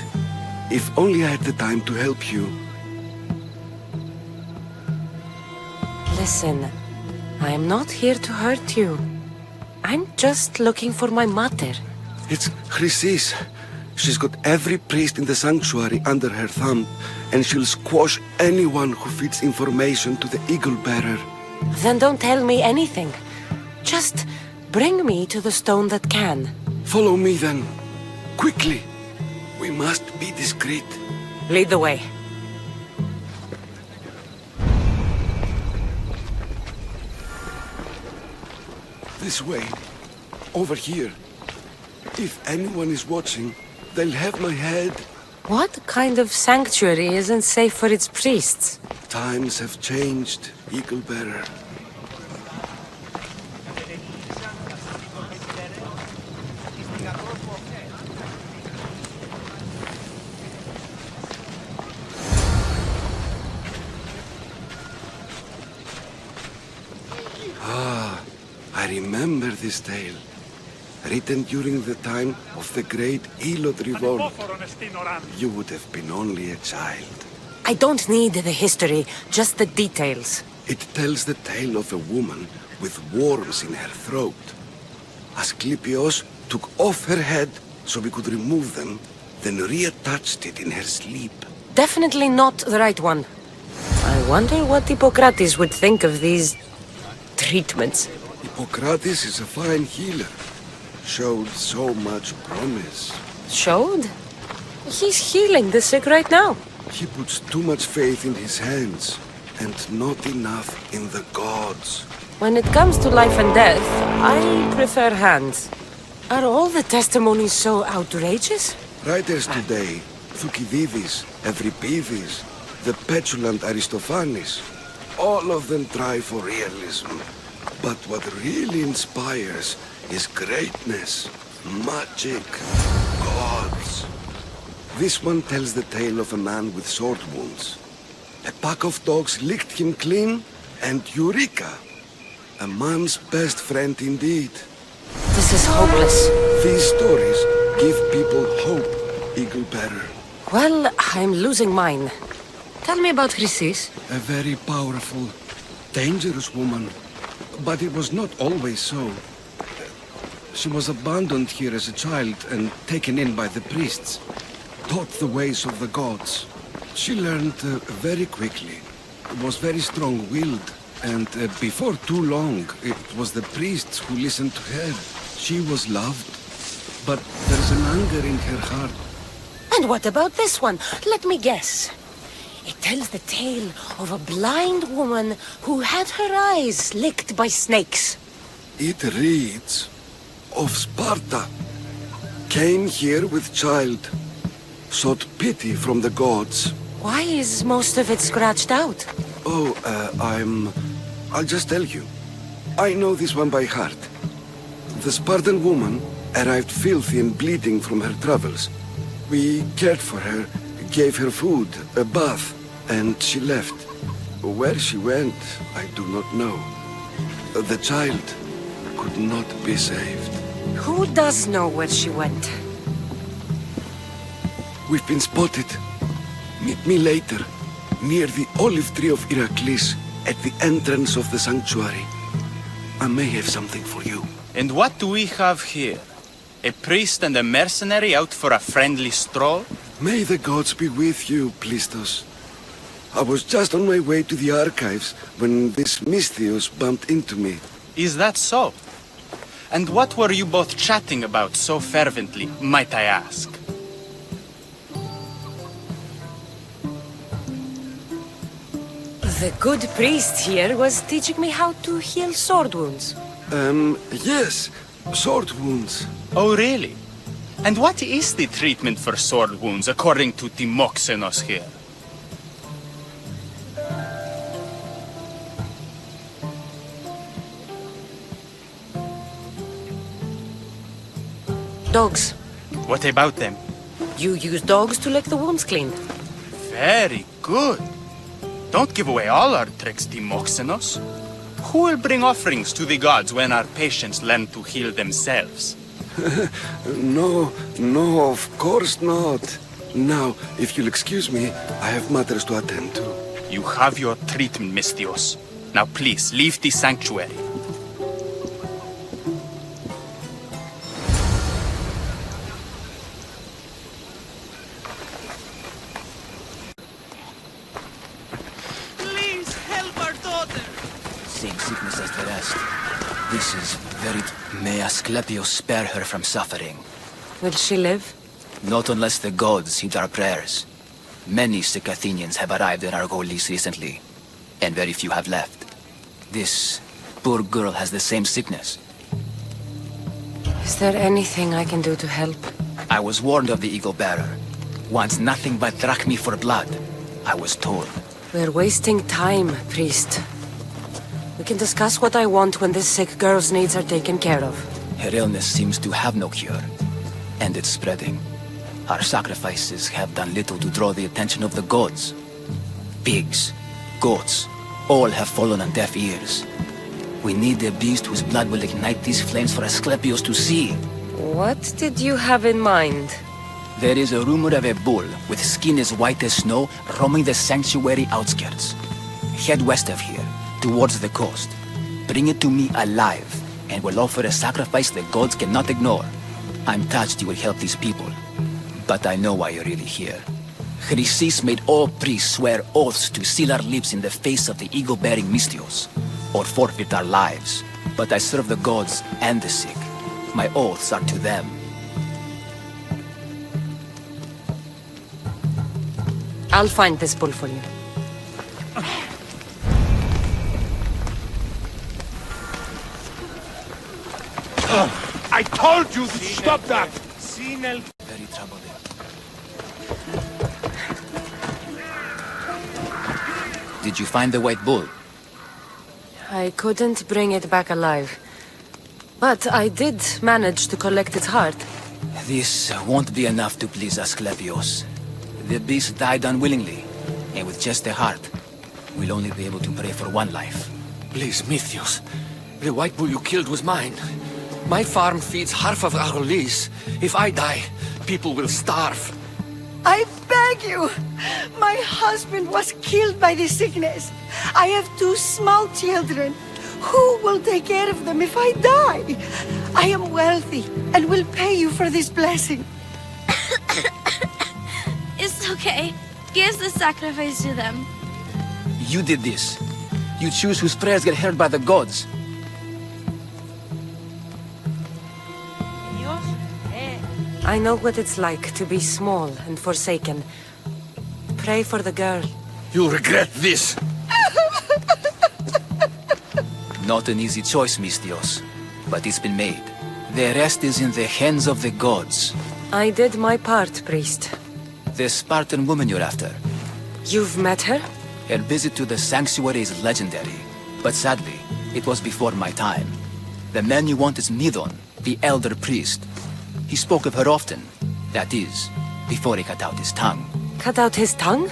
[SPEAKER 16] If only I had the time to help you.
[SPEAKER 5] Listen, I am not here to hurt you. I'm just looking for my mother.
[SPEAKER 16] It's Chrysis. She's got every priest in the sanctuary under her thumb, and she'll squash anyone who feeds information to the eagle bearer.
[SPEAKER 5] Then don't tell me anything. Just bring me to the stone that can.
[SPEAKER 16] Follow me then. Quickly. We must be discreet.
[SPEAKER 5] Lead the way.
[SPEAKER 16] This way. Over here. If anyone is watching, they'll have my head.
[SPEAKER 5] What kind of sanctuary isn't safe for its priests?
[SPEAKER 16] Times have changed, eagle bearer. I remember this tale, written during the time of the great Elod revolt. You would have been only a child.
[SPEAKER 5] I don't need the history, just the details.
[SPEAKER 16] It tells the tale of a woman with worms in her throat. Asclepios took off her head so we could remove them, then reattached it in her sleep.
[SPEAKER 5] Definitely not the right one. I wonder what Hippocrates would think of these treatments.
[SPEAKER 16] Hippocrates is a fine healer. Showed so much promise.
[SPEAKER 5] Showed? He's healing the sick right now.
[SPEAKER 16] He puts too much faith in his hands, and not enough in the gods.
[SPEAKER 5] When it comes to life and death, I prefer hands. Are all the testimonies so outrageous?
[SPEAKER 16] Writers today, Thucydides, Euripides, the petulant Aristophanes, all of them try for realism. But what really inspires is greatness, magic, gods. This one tells the tale of a man with sword wounds. A pack of dogs licked him clean, and Eureka! A man's best friend indeed.
[SPEAKER 5] This is hopeless.
[SPEAKER 16] These stories give people hope, Eagle Bearer.
[SPEAKER 5] Well, I'm losing mine. Tell me about Chrysis.
[SPEAKER 16] A very powerful, dangerous woman. But it was not always so. She was abandoned here as a child and taken in by the priests. Taught the ways of the gods. She learned very quickly. Was very strong-willed. And before too long, it was the priests who listened to her. She was loved. But there's an anger in her heart.
[SPEAKER 5] And what about this one? Let me guess. It tells the tale of a blind woman who had her eyes licked by snakes.
[SPEAKER 16] It reads of Sparta. Came here with child. Sought pity from the gods.
[SPEAKER 5] Why is most of it scratched out?
[SPEAKER 16] Oh, I'll just tell you. I know this one by heart. The Spartan woman arrived filthy and bleeding from her travels. We cared for her, gave her food, a bath, and she left. Where she went, I do not know. The child could not be saved.
[SPEAKER 5] Who does know where she went?
[SPEAKER 16] We've been spotted. Meet me later, near the olive tree of Heracles, at the entrance of the sanctuary. I may have something for you.
[SPEAKER 15] And what do we have here? A priest and a mercenary out for a friendly stroll?
[SPEAKER 16] May the gods be with you, Plistos. I was just on my way to the archives when this Misthios bumped into me.
[SPEAKER 15] Is that so? And what were you both chatting about so fervently, might I ask?
[SPEAKER 5] The good priest here was teaching me how to heal sword wounds.
[SPEAKER 16] Yes, sword wounds.
[SPEAKER 15] Oh, really? And what is the treatment for sword wounds according to Timoxenos here?
[SPEAKER 9] Dogs.
[SPEAKER 15] What about them?
[SPEAKER 9] You use dogs to lick the wounds clean.
[SPEAKER 15] Very good. Don't give away all our tricks, Timoxenos. Who will bring offerings to the gods when our patients learn to heal themselves?
[SPEAKER 16] No, of course not. Now, if you'll excuse me, I have matters to attend to.
[SPEAKER 15] You have your treatment, Mistios. Now please, leave the sanctuary.
[SPEAKER 14] Please help our daughter.
[SPEAKER 13] Same sickness as the rest. This is very... May Asclepius spare her from suffering.
[SPEAKER 9] Will she live?
[SPEAKER 13] Not unless the gods heed our prayers. Many sick Athenians have arrived in Argolis recently, and very few have left. This poor girl has the same sickness.
[SPEAKER 9] Is there anything I can do to help?
[SPEAKER 13] I was warned of the Eagle Bearer. Wants nothing but drachmi for blood. I was told.
[SPEAKER 9] We're wasting time, priest. We can discuss what I want when this sick girl's needs are taken care of.
[SPEAKER 13] Her illness seems to have no cure, and it's spreading. Our sacrifices have done little to draw the attention of the gods. Pigs, goats, all have fallen on deaf ears. We need a beast whose blood will ignite these flames for Asclepius to see.
[SPEAKER 9] What did you have in mind?
[SPEAKER 13] There is a rumor of a bull with skin as white as snow roaming the sanctuary outskirts. Head west of here, towards the coast. Bring it to me alive, and we'll offer a sacrifice the gods cannot ignore. I'm touched you will help these people, but I know why you're really here. Chrysis made all priests swear oaths to seal our lips in the face of the eagle-bearing Mistios, or forfeit our lives. But I serve the gods and the sick. My oaths are to them.
[SPEAKER 9] I'll find this bull for you.
[SPEAKER 10] I told you to stop that!
[SPEAKER 13] Very troubled. Did you find the white bull?
[SPEAKER 9] I couldn't bring it back alive. But I did manage to collect its heart.
[SPEAKER 13] This won't be enough to please Asclepius. The beast died unwillingly, and with just a heart, we'll only be able to pray for one life.
[SPEAKER 3] Please, Mythios. The white bull you killed was mine. My farm feeds half of Argolis. If I die, people will starve.
[SPEAKER 18] I beg you! My husband was killed by this sickness. I have 2 small children. Who will take care of them if I die? I am wealthy and will pay you for this blessing.
[SPEAKER 11] It's okay. Give the sacrifice to them.
[SPEAKER 13] You did this. You choose whose prayers get heard by the gods.
[SPEAKER 9] I know what it's like to be small and forsaken. Pray for the girl.
[SPEAKER 3] You'll regret this.
[SPEAKER 13] Not an easy choice, Mistios, but it's been made. The rest is in the hands of the gods.
[SPEAKER 9] I did my part, priest.
[SPEAKER 13] The Spartan woman you're after.
[SPEAKER 9] You've met her?
[SPEAKER 13] Her visit to the sanctuary is legendary, but sadly, it was before my time. The man you want is Nidon, the elder priest. He spoke of her often. That is, before he cut out his tongue.
[SPEAKER 9] Cut out his tongue?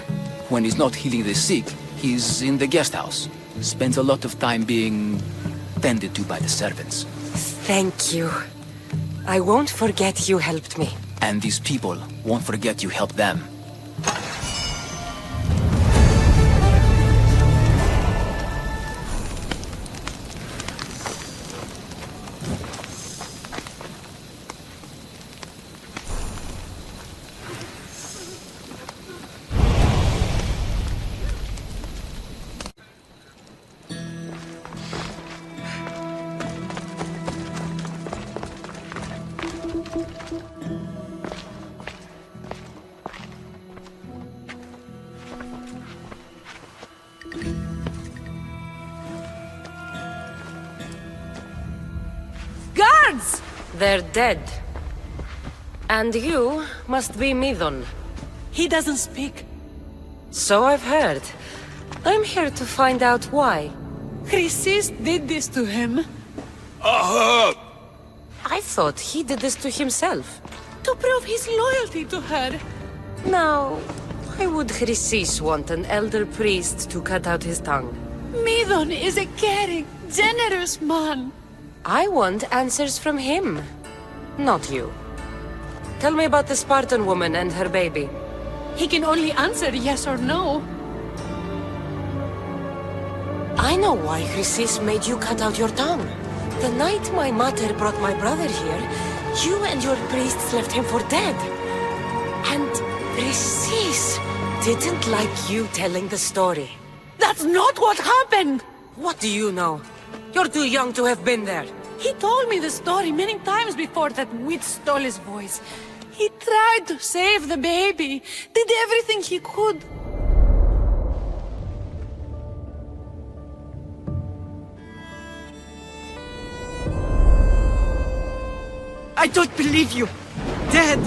[SPEAKER 13] When he's not healing the sick, he's in the guest house. Spends a lot of time being tended to by the servants.
[SPEAKER 9] Thank you. I won't forget you helped me.
[SPEAKER 13] And these people won't forget you helped them.
[SPEAKER 9] They're dead. And you must be Midon.
[SPEAKER 4] He doesn't speak.
[SPEAKER 9] So I've heard. I'm here to find out why.
[SPEAKER 4] Chrysis did this to him.
[SPEAKER 9] I thought he did this to himself.
[SPEAKER 4] To prove his loyalty to her.
[SPEAKER 9] Now, why would Chrysis want an elder priest to cut out his tongue?
[SPEAKER 4] Midon is a caring, generous man.
[SPEAKER 9] I want answers from him, not you. Tell me about the Spartan woman and her baby.
[SPEAKER 4] He can only answer yes or no.
[SPEAKER 9] I know why Chrysis made you cut out your tongue. The night my mother brought my brother here, you and your priests left him for dead. And Chrysis didn't like you telling the story.
[SPEAKER 4] That's not what happened!
[SPEAKER 9] What do you know? You're too young to have been there.
[SPEAKER 4] He told me the story many times before that witch stole his voice. He tried to save the baby, did everything he could.
[SPEAKER 14] I don't believe you. Dead.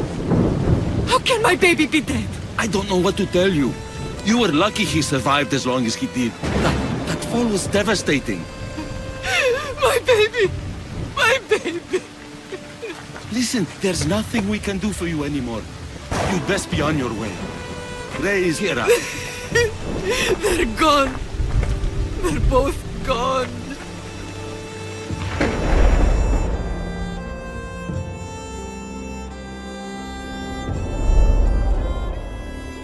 [SPEAKER 14] How can my baby be dead?
[SPEAKER 19] I don't know what to tell you. You were lucky he survived as long as he did. That fall was devastating.
[SPEAKER 14] My baby! My baby!
[SPEAKER 19] Listen, there's nothing we can do for you anymore. You'd best be on your way. Ray is here.
[SPEAKER 14] They're gone. They're both gone.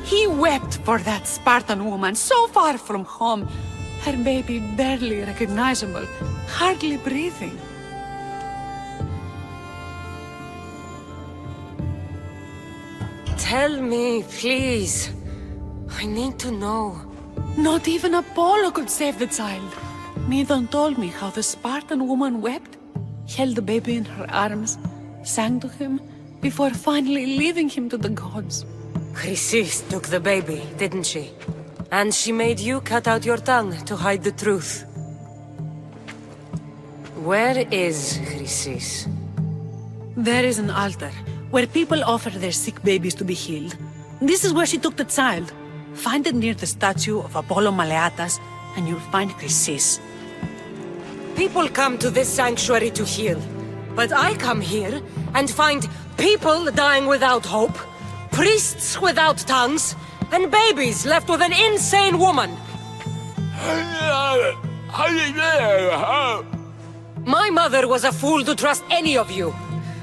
[SPEAKER 4] He wept for that Spartan woman so far from home. Her baby barely recognizable, hardly breathing.
[SPEAKER 9] Tell me, please. I need to know.
[SPEAKER 4] Not even Apollo could save the child. Midon told me how the Spartan woman wept, held the baby in her arms, sang to him, before finally leaving him to the gods.
[SPEAKER 9] Chrysis took the baby, didn't she? And she made you cut out your tongue to hide the truth. Where is Chrysis?
[SPEAKER 4] There is an altar, where people offer their sick babies to be healed. This is where she took the child. Find it near the statue of Apollo Maleatas, and you'll find Chrysis.
[SPEAKER 9] People come to this sanctuary to heal. But I come here and find people dying without hope, priests without tongues, and babies left with an insane woman. My mother was a fool to trust any of you.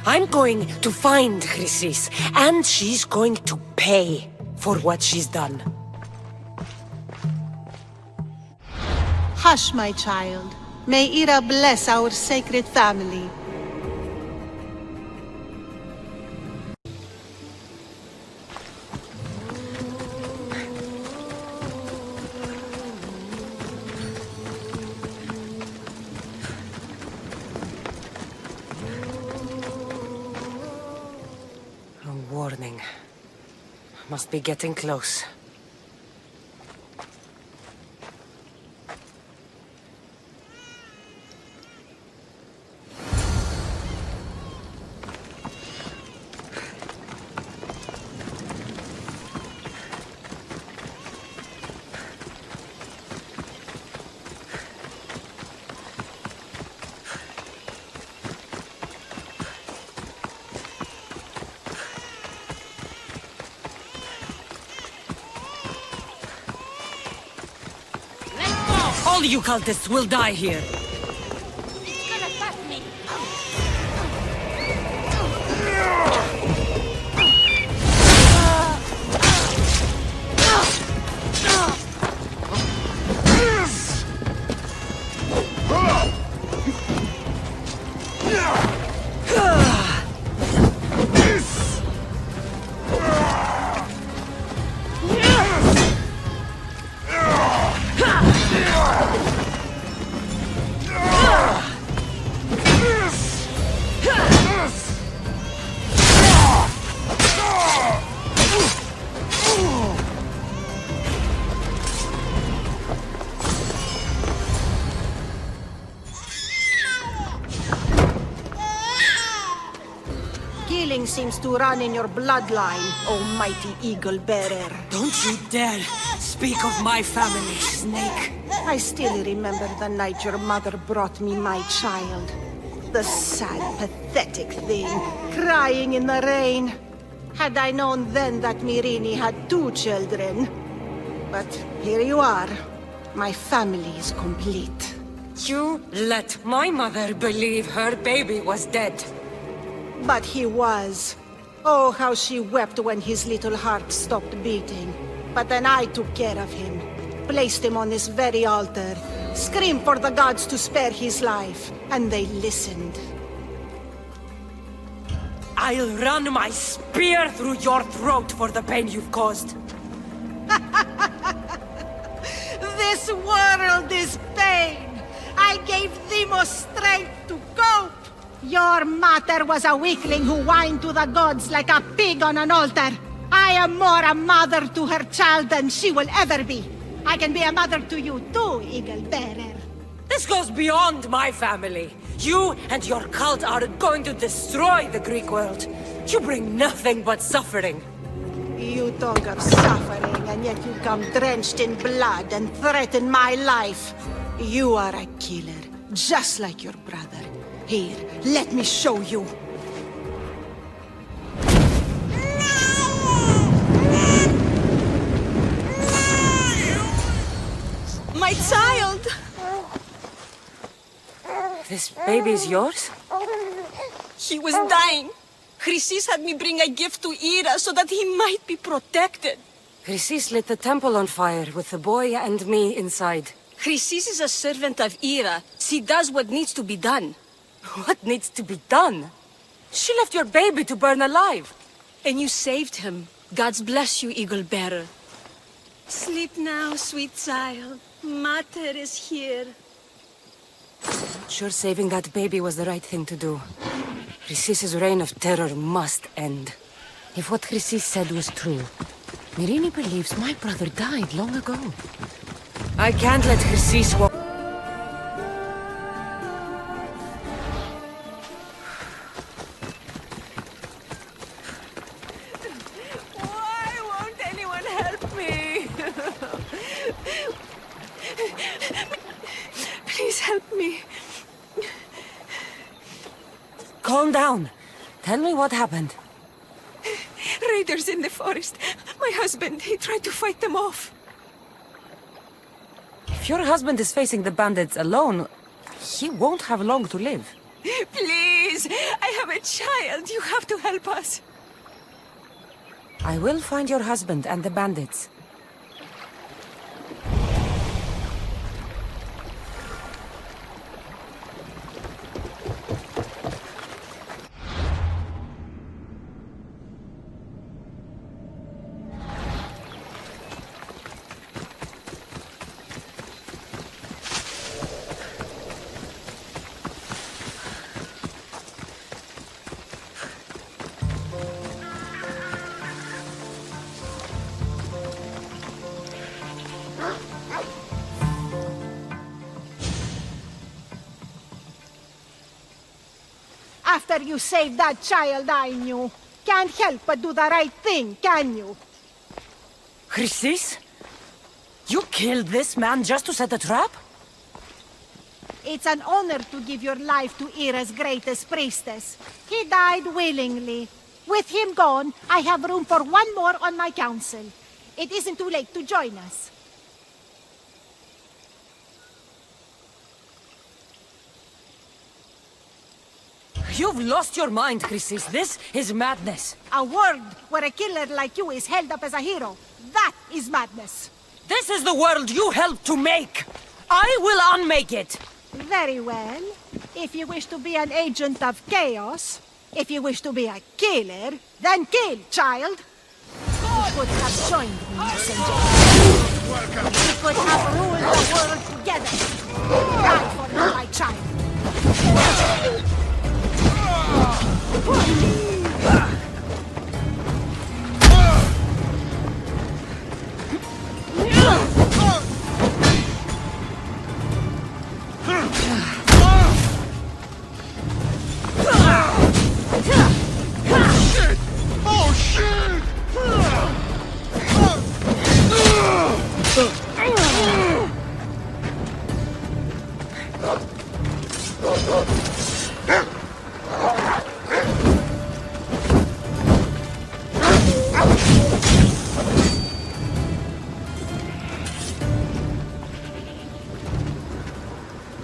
[SPEAKER 9] I'm going to find Chrysis, and she's going to pay for what she's done.
[SPEAKER 18] Hush, my child. May Ira bless our sacred family.
[SPEAKER 9] A warning. Must be getting close. All you cultists will die here.
[SPEAKER 18] seems to run in your bloodline, oh mighty eagle bearer.
[SPEAKER 9] Don't you dare speak of my family, Snake.
[SPEAKER 18] I still remember the night your mother brought me my child. The sad, pathetic thing, crying in the rain. Had I known then that Myrini had 2 children. But here you are. My family is complete.
[SPEAKER 9] You let my mother believe her baby was dead.
[SPEAKER 18] But he was. Oh, how she wept when his little heart stopped beating. But then I took care of him. Placed him on this very altar. Screamed for the gods to spare his life. And they listened.
[SPEAKER 9] I'll run my spear through your throat for the pain you've caused.
[SPEAKER 18] This world is pain. I gave Demos strength to cope. Your mater was a weakling who whined to the gods like a pig on an altar. I am more a mother to her child than she will ever be. I can be a mother to you too, Eagle Bearer.
[SPEAKER 9] This goes beyond my family. You and your cult are going to destroy the Greek world. You bring nothing but suffering.
[SPEAKER 18] You talk of suffering, and yet you come drenched in blood and threaten my life. You are a killer, just like your brother. Here, let me show you.
[SPEAKER 9] My child! This baby is yours?
[SPEAKER 8] He was dying. Chrysis had me bring a gift to Ira so that he might be protected.
[SPEAKER 9] Chrysis lit the temple on fire with the boy and me inside.
[SPEAKER 8] Chrysis is a servant of Ira. She does what needs to be done.
[SPEAKER 9] What needs to be done? She left your baby to burn alive.
[SPEAKER 8] And you saved him. Gods bless you, Eagle Bearer. Sleep now, sweet child. Mater is here.
[SPEAKER 9] Sure, saving that baby was the right thing to do. Chrysis' reign of terror must end. If what Chrysis said was true,
[SPEAKER 17] Myrini believes my brother died long ago.
[SPEAKER 9] I can't let Chrysis walk.
[SPEAKER 8] Why won't anyone help me? Please help me.
[SPEAKER 9] Calm down. Tell me what happened.
[SPEAKER 8] Raiders in the forest. My husband, he tried to fight them off.
[SPEAKER 9] If your husband is facing the bandits alone, he won't have long to live.
[SPEAKER 8] Please, I have a child. You have to help us.
[SPEAKER 9] I will find your husband and the bandits.
[SPEAKER 18] After you saved that child I knew, can't help but do the right thing, can you?
[SPEAKER 9] Chrysis? You killed this man just to set a trap?
[SPEAKER 18] It's an honor to give your life to Ira's greatest priestess. He died willingly. With him gone, I have room for one more on my council. It isn't too late to join us.
[SPEAKER 9] You've lost your mind, Chrysis. This is madness.
[SPEAKER 18] A world where a killer like you is held up as a hero. That is madness.
[SPEAKER 9] This is the world you helped to make. I will unmake it.
[SPEAKER 18] Very well. If you wish to be an agent of chaos, if you wish to be a killer, then kill, child. You could have joined me, messenger. We could have ruled the world together. Die for me, my child.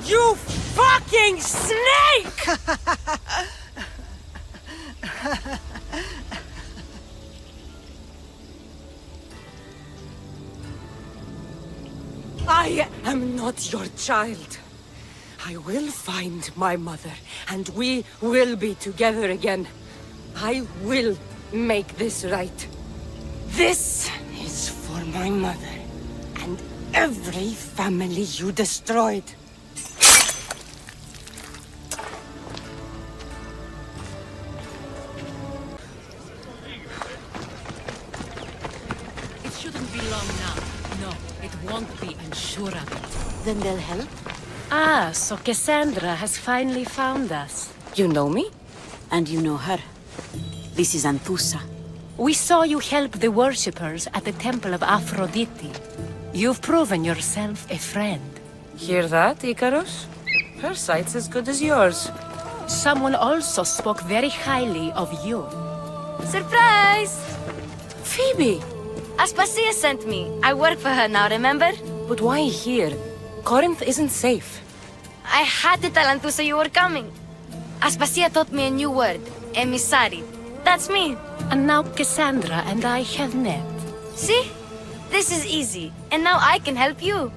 [SPEAKER 9] You fucking snake! I am not your child. I will find my mother, and we will be together again. I will make this right. This is for my mother, and every family you destroyed.
[SPEAKER 4] It shouldn't be long now. No, it won't be, I'm sure of it.
[SPEAKER 5] Then they'll help?
[SPEAKER 4] Ah, so Cassandra has finally found us.
[SPEAKER 9] You know me?
[SPEAKER 23] And you know her. This is Anthusa.
[SPEAKER 4] We saw you help the worshippers at the temple of Aphrodite. You've proven yourself a friend.
[SPEAKER 9] Hear that, Icarus? Her sight's as good as yours.
[SPEAKER 4] Someone also spoke very highly of you.
[SPEAKER 11] Surprise!
[SPEAKER 9] Phoebe!
[SPEAKER 11] Aspasia sent me. I work for her now, remember?
[SPEAKER 9] But why here? Corinth isn't safe.
[SPEAKER 11] I had to tell Anthusa you were coming. Aspasia taught me a new word. Emissary. That's me.
[SPEAKER 4] And now Cassandra and I have met.
[SPEAKER 11] See? This is easy. And now I can help you.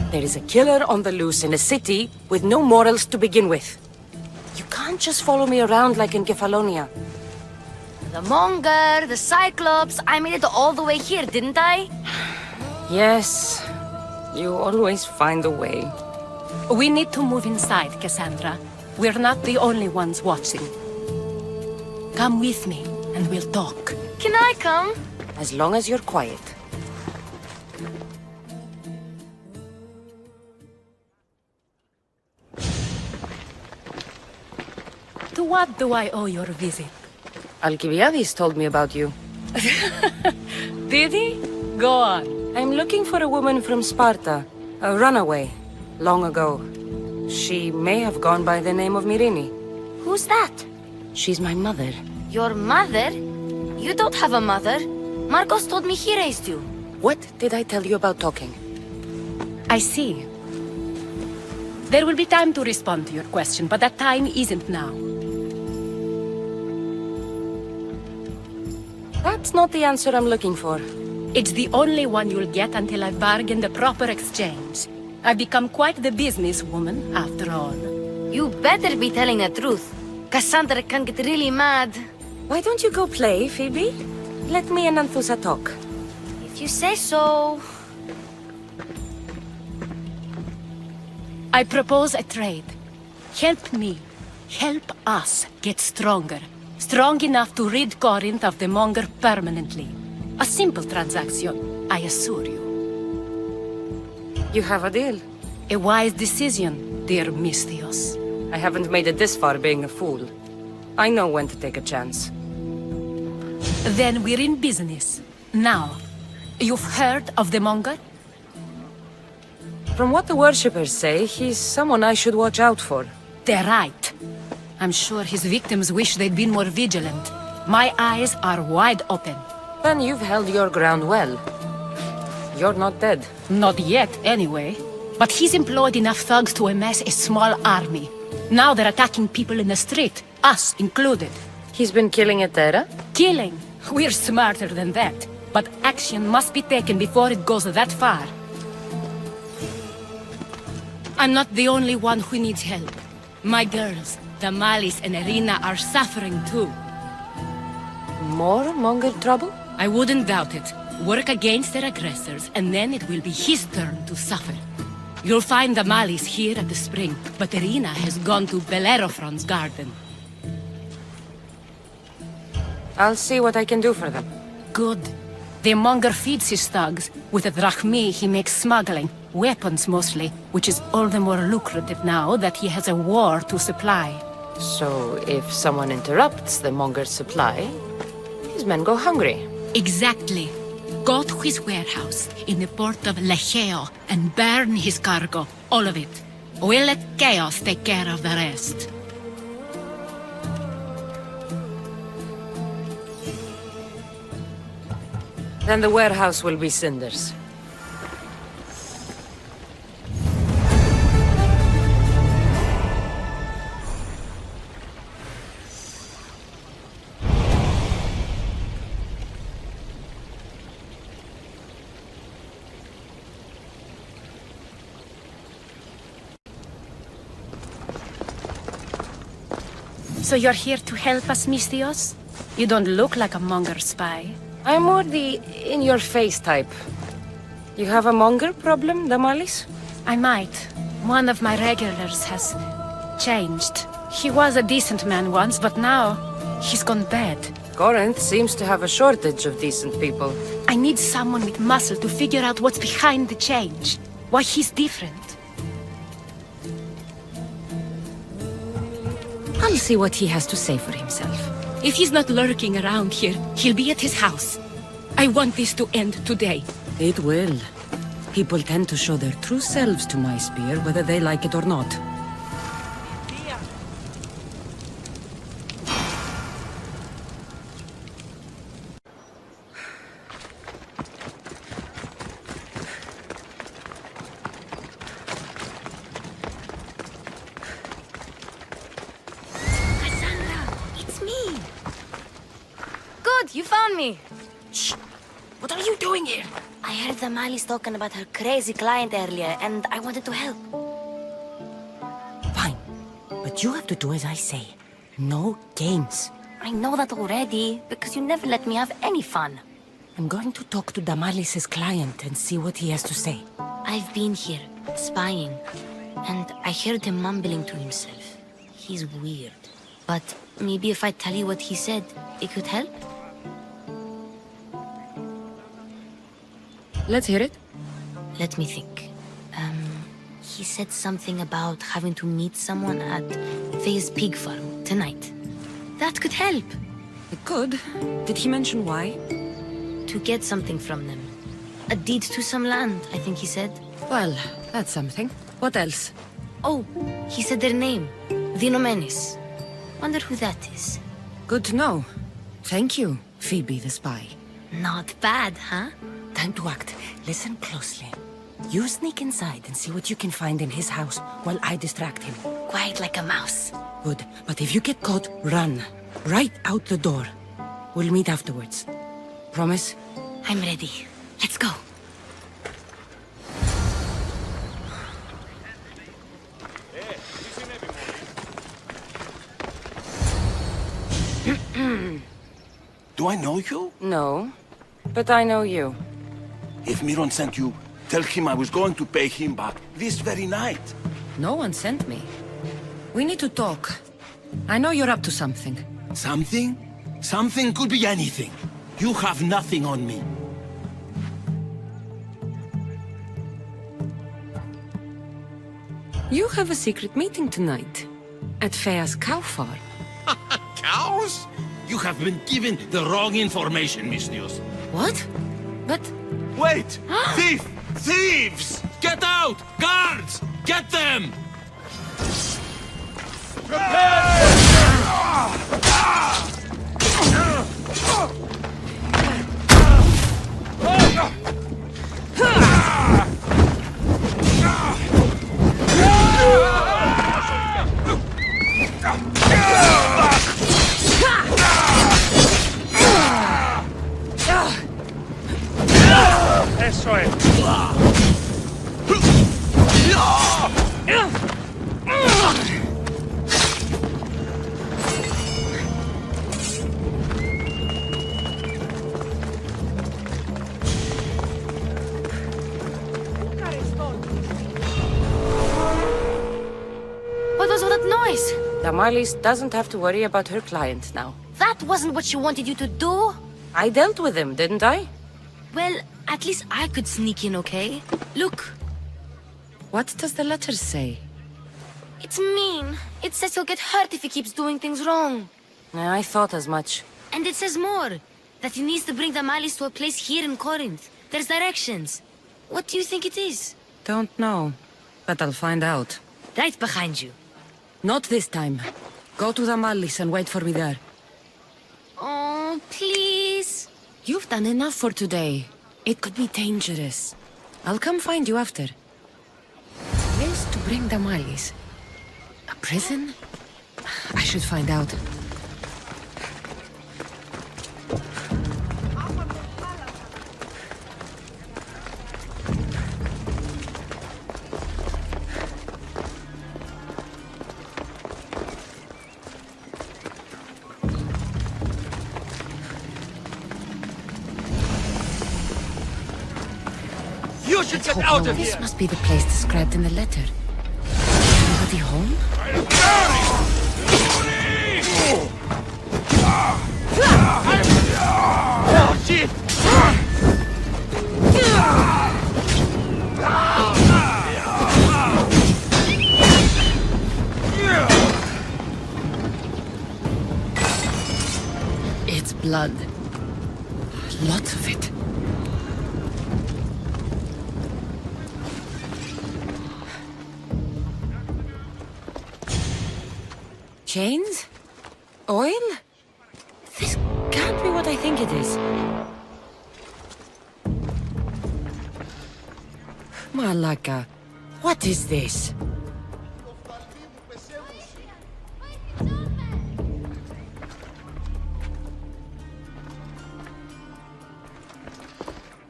[SPEAKER 9] There is a killer on the loose in a city with no morals to begin with. You can't just follow me around like in Kefalonia.
[SPEAKER 11] The Monger, the Cyclops. I made it all the way here, didn't I?
[SPEAKER 9] Yes. You always find a way.
[SPEAKER 4] We need to move inside, Cassandra. We're not the only ones watching. Come with me, and we'll talk.
[SPEAKER 11] Can I come?
[SPEAKER 9] As long as you're quiet.
[SPEAKER 4] To what do I owe your visit?
[SPEAKER 9] Alcibiades told me about you.
[SPEAKER 4] Did he? Go on.
[SPEAKER 9] I'm looking for a woman from Sparta. A runaway. Long ago. She may have gone by the name of Myrine.
[SPEAKER 11] Who's that?
[SPEAKER 9] She's my mother.
[SPEAKER 11] Your mother? You don't have a mother. Marcos told me he raised you.
[SPEAKER 9] What did I tell you about talking?
[SPEAKER 4] I see. There will be time to respond to your question, but that time isn't now.
[SPEAKER 9] That's not the answer I'm looking for.
[SPEAKER 4] It's the only one you'll get until I've bargained a proper exchange. I've become quite the businesswoman, after all.
[SPEAKER 11] You better be telling the truth. Cassandra can get really mad.
[SPEAKER 9] Why don't you go play, Phoebe? Let me and Anthusa talk.
[SPEAKER 11] If you say so.
[SPEAKER 4] I propose a trade. Help me. Help us get stronger. Strong enough to rid Corinth of the Monger permanently. A simple transaction, I assure you.
[SPEAKER 9] You have a deal.
[SPEAKER 4] A wise decision, dear Misthios.
[SPEAKER 9] I haven't made it this far being a fool. I know when to take a chance.
[SPEAKER 4] Then we're in business. Now, you've heard of the Monger?
[SPEAKER 9] From what the worshippers say, he's someone I should watch out for.
[SPEAKER 4] They're right. I'm sure his victims wish they'd been more vigilant. My eyes are wide open.
[SPEAKER 9] Then you've held your ground well. You're not dead.
[SPEAKER 4] Not yet, anyway. But he's employed enough thugs to amass a small army. Now they're attacking people in the street, us included.
[SPEAKER 9] He's been killing at Terra?
[SPEAKER 4] Killing? We're smarter than that. But action must be taken before it goes that far. I'm not the only one who needs help. My girls, Damalis and Irina, are suffering too.
[SPEAKER 9] More Monger trouble?
[SPEAKER 4] I wouldn't doubt it. Work against their aggressors, and then it will be his turn to suffer. You'll find Damalis here at the spring, but Irina has gone to Bellerophon's garden.
[SPEAKER 9] I'll see what I can do for them.
[SPEAKER 4] Good. The monger feeds his thugs. With the drachmi, he makes smuggling. Weapons, mostly. Which is all the more lucrative now that he has a war to supply.
[SPEAKER 9] So, if someone interrupts the monger's supply, his men go hungry.
[SPEAKER 4] Exactly. Go to his warehouse in the port of Lejeo and burn his cargo. All of it. We'll let chaos take care of the rest.
[SPEAKER 9] Then the warehouse will be cinders.
[SPEAKER 4] So you're here to help us, Mistios? You don't look like a monger spy.
[SPEAKER 9] I'm more the in-your-face type. You have a monger problem, Damalis?
[SPEAKER 4] I might. One of my regulars has changed. He was a decent man once, but now he's gone bad.
[SPEAKER 9] Corinth seems to have a shortage of decent people.
[SPEAKER 4] I need someone with muscle to figure out what's behind the change. Why he's different.
[SPEAKER 17] I'll see what he has to say for himself.
[SPEAKER 4] If he's not lurking around here, he'll be at his house. I want this to end today.
[SPEAKER 17] It will. People tend to show their true selves to my spear, whether they like it or not.
[SPEAKER 11] You found me!
[SPEAKER 14] Shh! What are you doing here?
[SPEAKER 11] I heard the Mali's talking about her crazy client earlier, and I wanted to help.
[SPEAKER 17] Fine. But you have to do as I say. No games.
[SPEAKER 11] I know that already, because you never let me have any fun.
[SPEAKER 17] I'm going to talk to Damalis's client and see what he has to say.
[SPEAKER 11] I've been here, spying, and I heard him mumbling to himself. He's weird. But maybe if I tell you what he said, it could help?
[SPEAKER 17] Let's hear it.
[SPEAKER 11] Let me think. He said something about having to meet someone at Faye's pig farm tonight. That could help.
[SPEAKER 17] It could. Did he mention why?
[SPEAKER 11] To get something from them. A deed to some land, I think he said.
[SPEAKER 17] Well, that's something. What else?
[SPEAKER 11] Oh, he said their name. Vinomenes. Wonder who that is.
[SPEAKER 17] Good to know. Thank you, Phoebe the spy.
[SPEAKER 11] Not bad, huh?
[SPEAKER 17] Time to act. Listen closely. You sneak inside and see what you can find in his house while I distract him.
[SPEAKER 11] Quiet like a mouse.
[SPEAKER 17] Good. But if you get caught, run. Right out the door. We'll meet afterwards. Promise?
[SPEAKER 11] I'm ready. Let's go.
[SPEAKER 19] Do I know you?
[SPEAKER 9] No, but I know you.
[SPEAKER 19] If Miron sent you, tell him I was going to pay him back this very night.
[SPEAKER 17] No one sent me. We need to talk. I know you're up to something.
[SPEAKER 19] Something? Something could be anything. You have nothing on me.
[SPEAKER 17] You have a secret meeting tonight. At Fea's cow farm.
[SPEAKER 19] Cows? You have been given the wrong information, Mistios.
[SPEAKER 17] What? But...
[SPEAKER 19] Wait! Thief! Thieves! Get out! Guards! Get them!
[SPEAKER 3] Eso es.
[SPEAKER 11] What was all that noise?
[SPEAKER 9] Damalis doesn't have to worry about her client now.
[SPEAKER 11] That wasn't what she wanted you to do.
[SPEAKER 9] I dealt with him, didn't I?
[SPEAKER 11] Well, at least I could sneak in, okay? Look.
[SPEAKER 17] What does the letter say?
[SPEAKER 11] It's mean. It says he'll get hurt if he keeps doing things wrong.
[SPEAKER 17] I thought as much.
[SPEAKER 11] And it says more. That he needs to bring the malice to a place here in Corinth. There's directions. What do you think it is?
[SPEAKER 17] Don't know, but I'll find out.
[SPEAKER 11] Right behind you.
[SPEAKER 17] Not this time. Go to the malice and wait for me there.
[SPEAKER 11] Oh, please.
[SPEAKER 17] You've done enough for today. It could be dangerous. I'll come find you after. Place to bring the malice. A prison? I should find out.
[SPEAKER 3] You should get out of
[SPEAKER 17] This
[SPEAKER 3] here!
[SPEAKER 17] must be the place described in the letter. Anybody home?
[SPEAKER 3] Oh, shit!
[SPEAKER 17] It's blood. Lots of it. Chains? Oil? This can't be what I think it is. Malaka, what is this?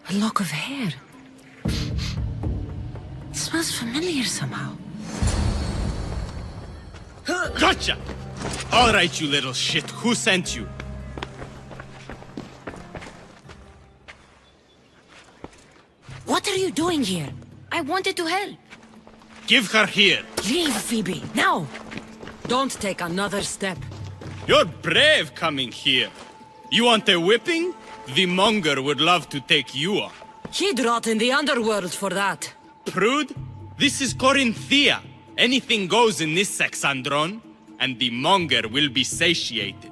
[SPEAKER 17] A lock of hair. It smells familiar somehow.
[SPEAKER 15] Gotcha! All right, you little shit. Who sent you?
[SPEAKER 17] What are you doing here?
[SPEAKER 11] I wanted to help.
[SPEAKER 15] Give her here.
[SPEAKER 17] Leave, Phoebe, now! Don't take another step.
[SPEAKER 15] You're brave coming here. You want a whipping? The monger would love to take you on.
[SPEAKER 17] He'd rot in the underworld for that.
[SPEAKER 15] Prude, this is Corinthia. Anything goes in this Sexandron, and the monger will be satiated.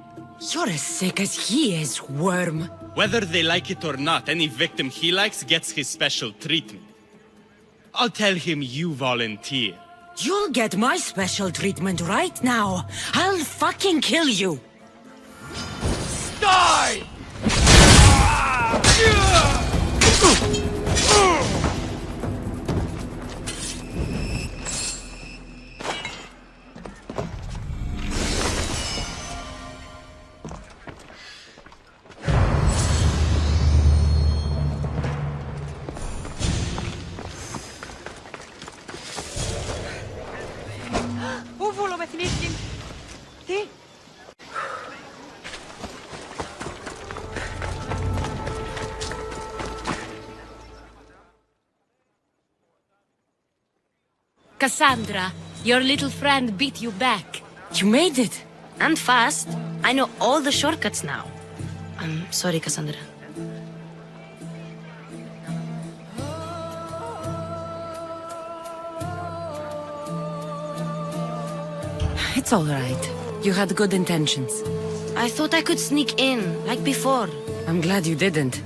[SPEAKER 17] You're as sick as he is, worm.
[SPEAKER 15] Whether they like it or not, any victim he likes gets his special treatment. I'll tell him you volunteer.
[SPEAKER 17] You'll get my special treatment right now. I'll fucking kill you.
[SPEAKER 3] Die!
[SPEAKER 8] Hoeveel met niet? Die?
[SPEAKER 2] Cassandra, your little friend beat you back.
[SPEAKER 17] You made it.
[SPEAKER 11] And fast. I know all the shortcuts now. I'm sorry, Cassandra.
[SPEAKER 17] It's all right. You had good intentions.
[SPEAKER 11] I thought I could sneak in, like before.
[SPEAKER 17] I'm glad you didn't.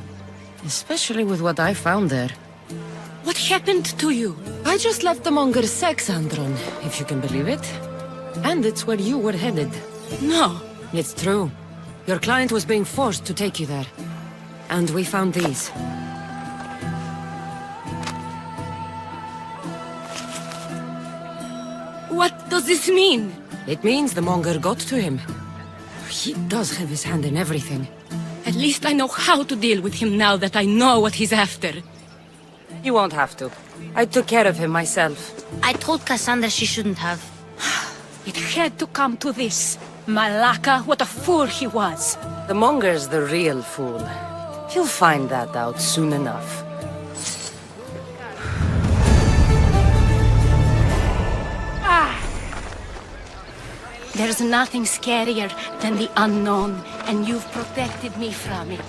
[SPEAKER 17] Especially with what I found there.
[SPEAKER 2] What happened to you?
[SPEAKER 17] I just left the monger's Sexandron, if you can believe it. And it's where you were headed.
[SPEAKER 2] No.
[SPEAKER 17] It's true. Your client was being forced to take you there. And we found these.
[SPEAKER 2] What does this mean?
[SPEAKER 17] It means the monger got to him. He does have his hand in everything.
[SPEAKER 2] At least I know how to deal with him now that I know what he's after.
[SPEAKER 17] You won't have to. I took care of him myself.
[SPEAKER 11] I told Cassandra she shouldn't have.
[SPEAKER 4] It had to come to this. Malaka, what a fool he was.
[SPEAKER 17] The monger's the real fool. He'll find that out soon enough.
[SPEAKER 4] There's nothing scarier than the unknown, and you've protected me from it.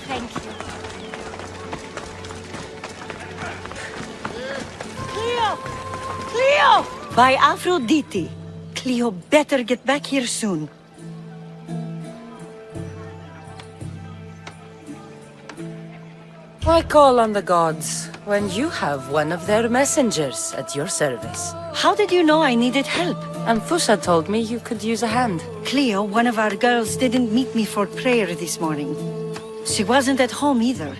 [SPEAKER 4] Thank you.
[SPEAKER 18] By Aphrodite. Cleo better get back here soon.
[SPEAKER 9] Why call on the gods when you have one of their messengers at your service?
[SPEAKER 18] How did you know I needed help?
[SPEAKER 9] Anthusa told me you could use a hand.
[SPEAKER 18] Cleo, one of our girls, didn't meet me for prayer this morning. She wasn't at home either.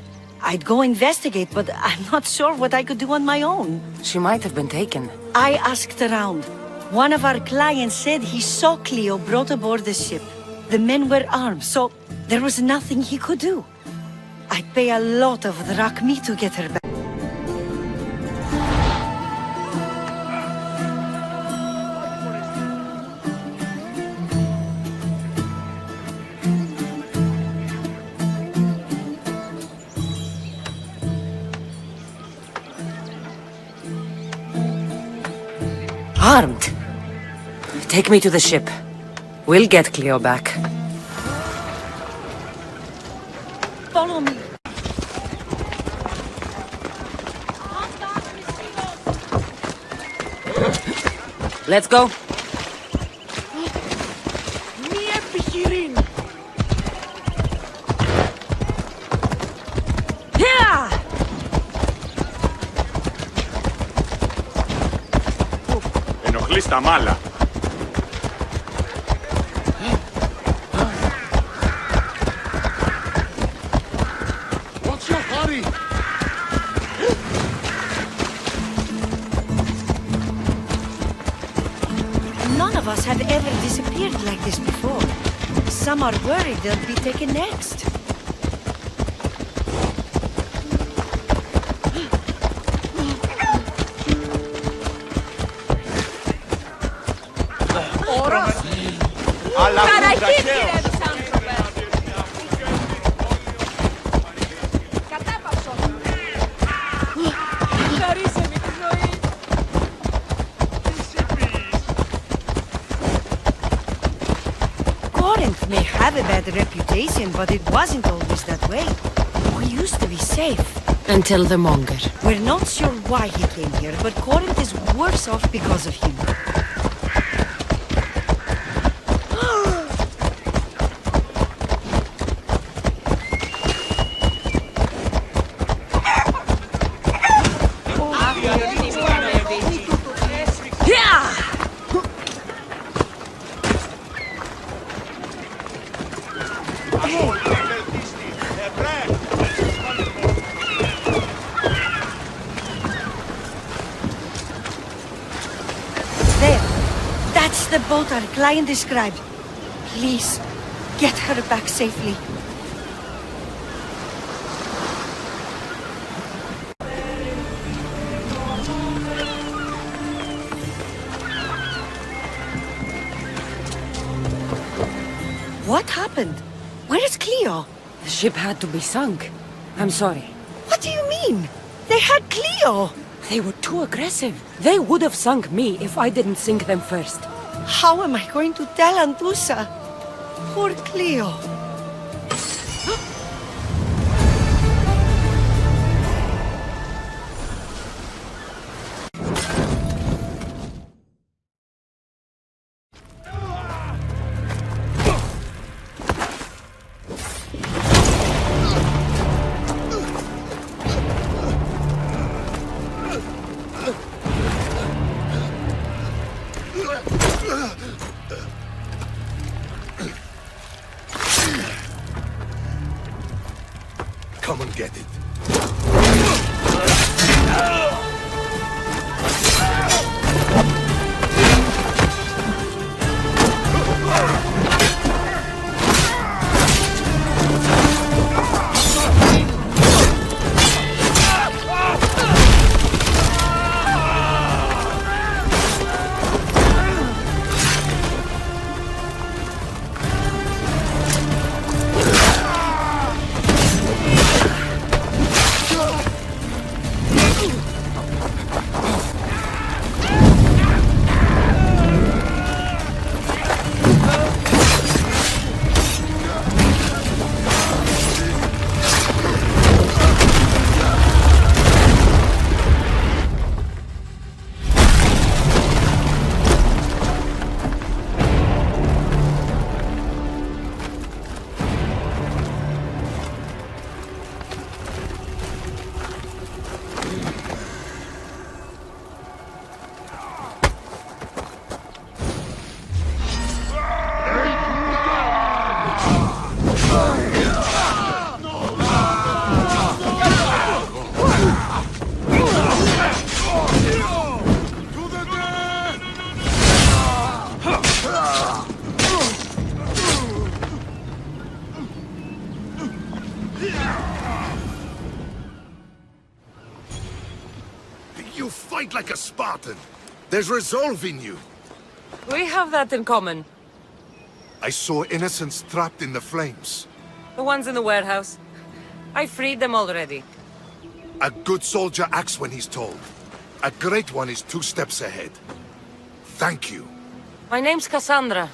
[SPEAKER 18] I'd go investigate, but I'm not sure what I could do on my own.
[SPEAKER 9] She might have been taken.
[SPEAKER 18] I asked around. One of our clients said he saw Cleo brought aboard the ship. The men were armed, so there was nothing he could do. I'd pay a lot of drachmi to get her back.
[SPEAKER 9] Armed? Take me to the ship. We'll get Cleo back.
[SPEAKER 18] Follow me.
[SPEAKER 9] Let's go.
[SPEAKER 15] Ενοχλείς τα μάλα.
[SPEAKER 6] What's your hurry?
[SPEAKER 18] None of us have ever disappeared like this before. Some are worried they'll be taken next. Corinth may have a bad reputation, but it wasn't always that way. We used to be safe.
[SPEAKER 17] Until the monger.
[SPEAKER 18] We're not sure why he came here, but Corinth is worse off because of him. That's the boat our client described. Please, get her back safely. What happened? Where is Cleo?
[SPEAKER 9] The ship had to be sunk. I'm sorry.
[SPEAKER 18] What do you mean? They had Cleo!
[SPEAKER 9] They were too aggressive. They would have sunk me if I didn't sink them first.
[SPEAKER 18] How am I going to tell Anthusa? Poor Cleo.
[SPEAKER 6] Come and get it.
[SPEAKER 12] You fight like a Spartan. There's resolve in you.
[SPEAKER 9] We have that in common.
[SPEAKER 12] I saw innocents trapped in the flames.
[SPEAKER 9] The ones in the warehouse. I freed them already.
[SPEAKER 12] A good soldier acts when he's told. A great one is 2 steps ahead. Thank you.
[SPEAKER 9] My name's Cassandra.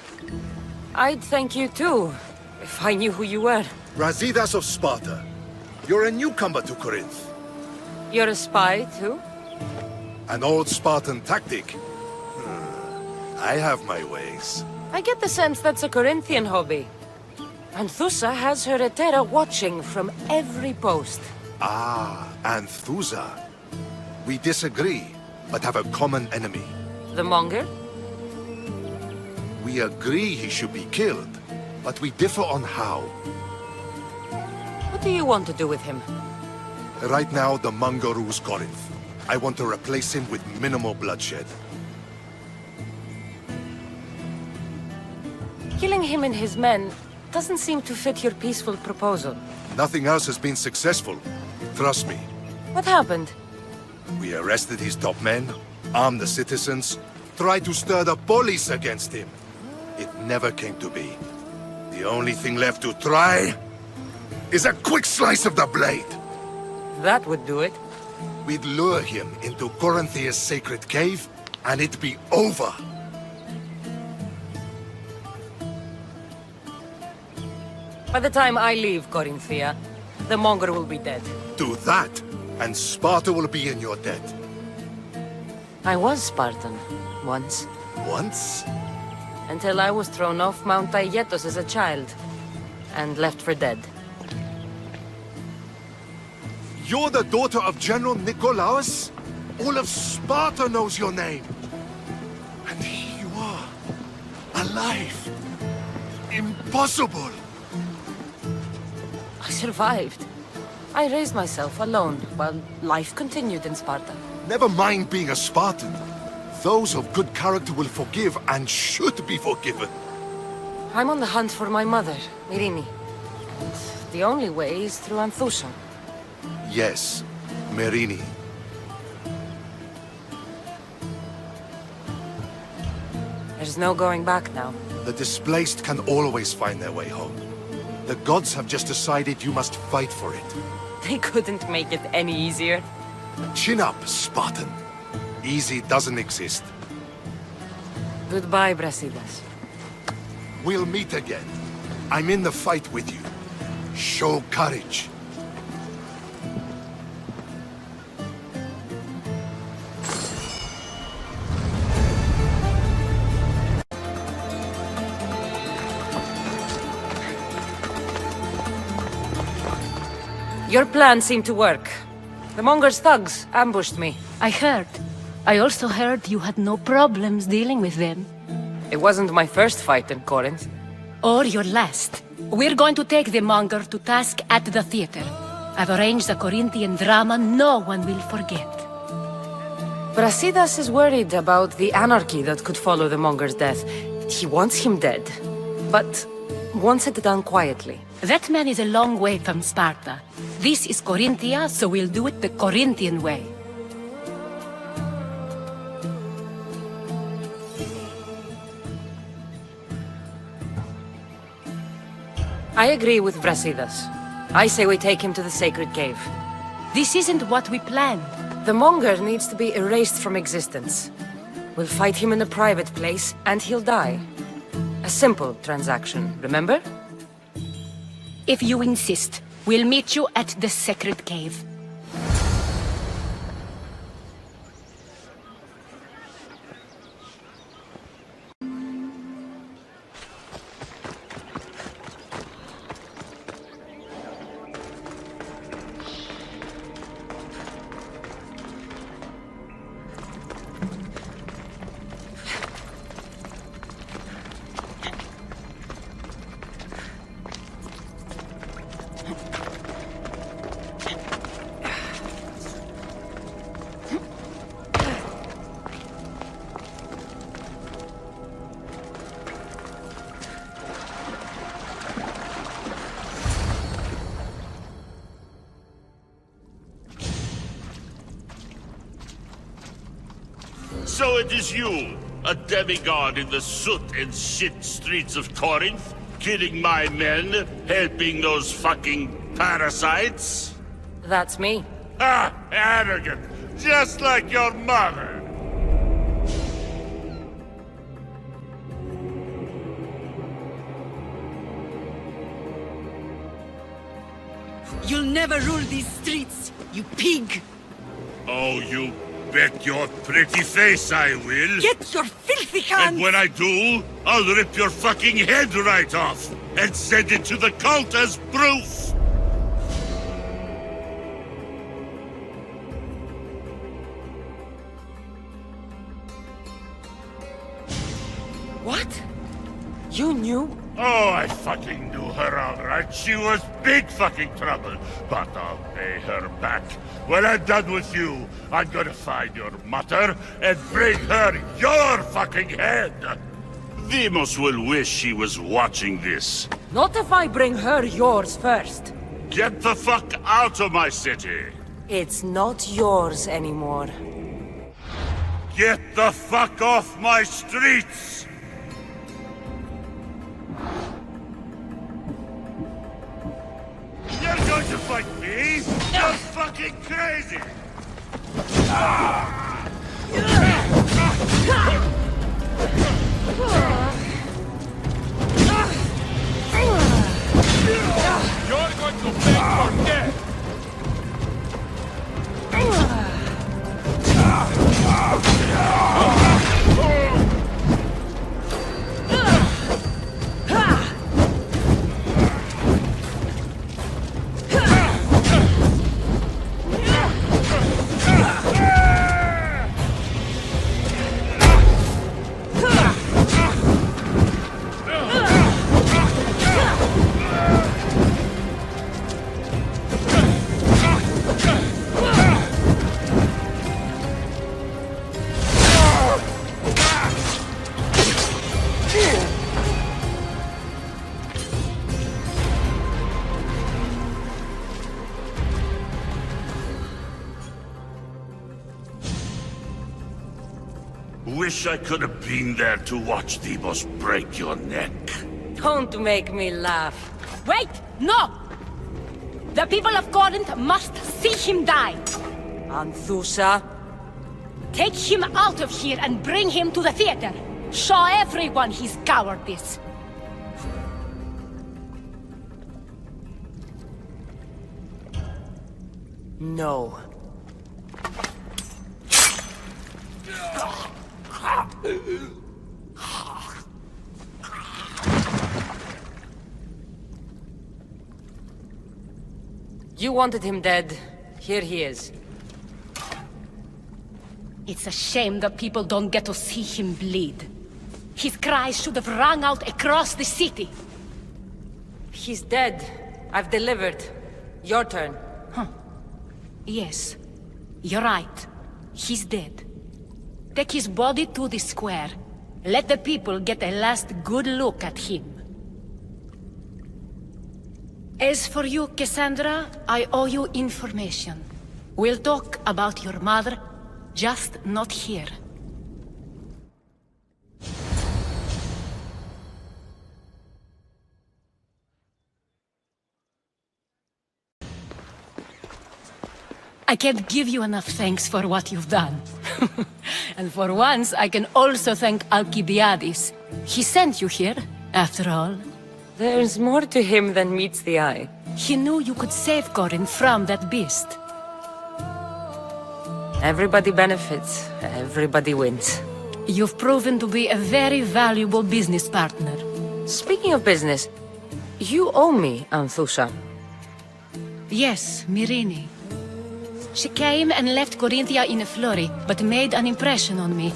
[SPEAKER 9] I'd thank you too, if I knew who you were.
[SPEAKER 12] Brasidas of Sparta. You're a newcomer to Corinth.
[SPEAKER 9] You're a spy too?
[SPEAKER 12] An old Spartan tactic. I have my ways.
[SPEAKER 9] I get the sense that's a Corinthian hobby. Anthusa has her Etera watching from every post.
[SPEAKER 12] Ah, Anthusa. We disagree, but have a common enemy.
[SPEAKER 9] The Monger?
[SPEAKER 12] We agree he should be killed, but we differ on how.
[SPEAKER 9] What do you want to do with him?
[SPEAKER 12] Right now, the Monger rules Corinth. I want to replace him with minimal bloodshed.
[SPEAKER 9] Killing him and his men doesn't seem to fit your peaceful proposal.
[SPEAKER 12] Nothing else has been successful. Trust me.
[SPEAKER 9] What happened?
[SPEAKER 12] We arrested his top men, armed the citizens, tried to stir the police against him. It never came to be. The only thing left to try is a quick slice of the blade.
[SPEAKER 9] That would do it.
[SPEAKER 12] We'd lure him into Corinthia's sacred cave, and it'd be over.
[SPEAKER 9] By the time I leave Corinthia, the Monger will be dead.
[SPEAKER 12] Do that, and Sparta will be in your debt.
[SPEAKER 9] I was Spartan, once.
[SPEAKER 12] Once?
[SPEAKER 9] Until I was thrown off Mount Aietos as a child, and left for dead.
[SPEAKER 12] You're the daughter of General Nikolaos? All of Sparta knows your name. And here you are, alive. Impossible.
[SPEAKER 9] I survived. I raised myself alone while life continued in Sparta.
[SPEAKER 12] Never mind being a Spartan. Those of good character will forgive and should be forgiven.
[SPEAKER 9] I'm on the hunt for my mother, Myrini. The only way is through Anthusa.
[SPEAKER 12] Yes, Myrini.
[SPEAKER 9] There's no going back now.
[SPEAKER 12] The displaced can always find their way home. The gods have just decided you must fight for it.
[SPEAKER 9] They couldn't make it any easier.
[SPEAKER 12] Chin up, Spartan. Easy doesn't exist.
[SPEAKER 9] Goodbye, Brasidas.
[SPEAKER 12] We'll meet again. I'm in the fight with you. Show courage.
[SPEAKER 9] Your plan seemed to work. The Monger's thugs ambushed me.
[SPEAKER 4] I heard. I also heard you had no problems dealing with them.
[SPEAKER 9] It wasn't my first fight in Corinth.
[SPEAKER 4] Or your last. We're going to take the Monger to task at the theater. I've arranged a Corinthian drama no one will forget.
[SPEAKER 9] Brasidas is worried about the anarchy that could follow the Monger's death. He wants him dead, but wants it done quietly.
[SPEAKER 4] That man is a long way from Sparta. This is Corinthia, so we'll do it the Corinthian way.
[SPEAKER 9] I agree with Brasidas. I say we take him to the sacred cave.
[SPEAKER 4] This isn't what we planned.
[SPEAKER 9] The Monger needs to be erased from existence. We'll fight him in a private place, and he'll die. A simple transaction, remember?
[SPEAKER 4] If you insist, we'll meet you at the sacred cave.
[SPEAKER 20] So it is you, a demigod in the soot and shit streets of Corinth, killing my men, helping those fucking parasites?
[SPEAKER 9] That's me.
[SPEAKER 20] Ah, arrogant, just like your mother.
[SPEAKER 8] You'll never rule these streets, you pig!
[SPEAKER 20] Oh, you bet your pretty face I will.
[SPEAKER 8] Get your filthy hands!
[SPEAKER 20] And when I do, I'll rip your fucking head right off and send it to the cult as proof.
[SPEAKER 9] What? You knew?
[SPEAKER 20] Oh, I fucking knew her all right. She was big fucking trouble. But I'll pay her back. When I'm done with you, I'm gonna find your mother and bring her your fucking head. Demos will wish she was watching this.
[SPEAKER 9] Not if I bring her yours first.
[SPEAKER 20] Get the fuck out of my city.
[SPEAKER 9] It's not yours anymore.
[SPEAKER 20] Get the fuck off my streets. You're going to fight me? You're fucking crazy!
[SPEAKER 10] You're going to pay for death!
[SPEAKER 20] Wish I could have been there to watch Demos break your neck.
[SPEAKER 9] Don't make me laugh.
[SPEAKER 4] Wait! No! The people of Corinth must see him die!
[SPEAKER 9] Anthusa?
[SPEAKER 4] Take him out of here and bring him to the theater! Show everyone his cowardice!
[SPEAKER 9] No. You wanted him dead. Here he is.
[SPEAKER 4] It's a shame that people don't get to see him bleed. His cries should have rung out across the city.
[SPEAKER 9] He's dead. I've delivered. Your turn.
[SPEAKER 4] Yes, you're right. He's dead. Take his body to the square. Let the people get a last good look at him. As for you, Cassandra, I owe you information. We'll talk about your mother, just not here. I can't give you enough thanks for what you've done. And for once, I can also thank Alcibiades. He sent you here, after all.
[SPEAKER 9] There's more to him than meets the eye.
[SPEAKER 4] He knew you could save Corinth from that beast.
[SPEAKER 9] Everybody benefits. Everybody wins.
[SPEAKER 4] You've proven to be a very valuable business partner.
[SPEAKER 9] Speaking of business, you owe me, Anthusa.
[SPEAKER 4] Yes, Myrine. She came and left Corinthia in a flurry, but made an impression on me.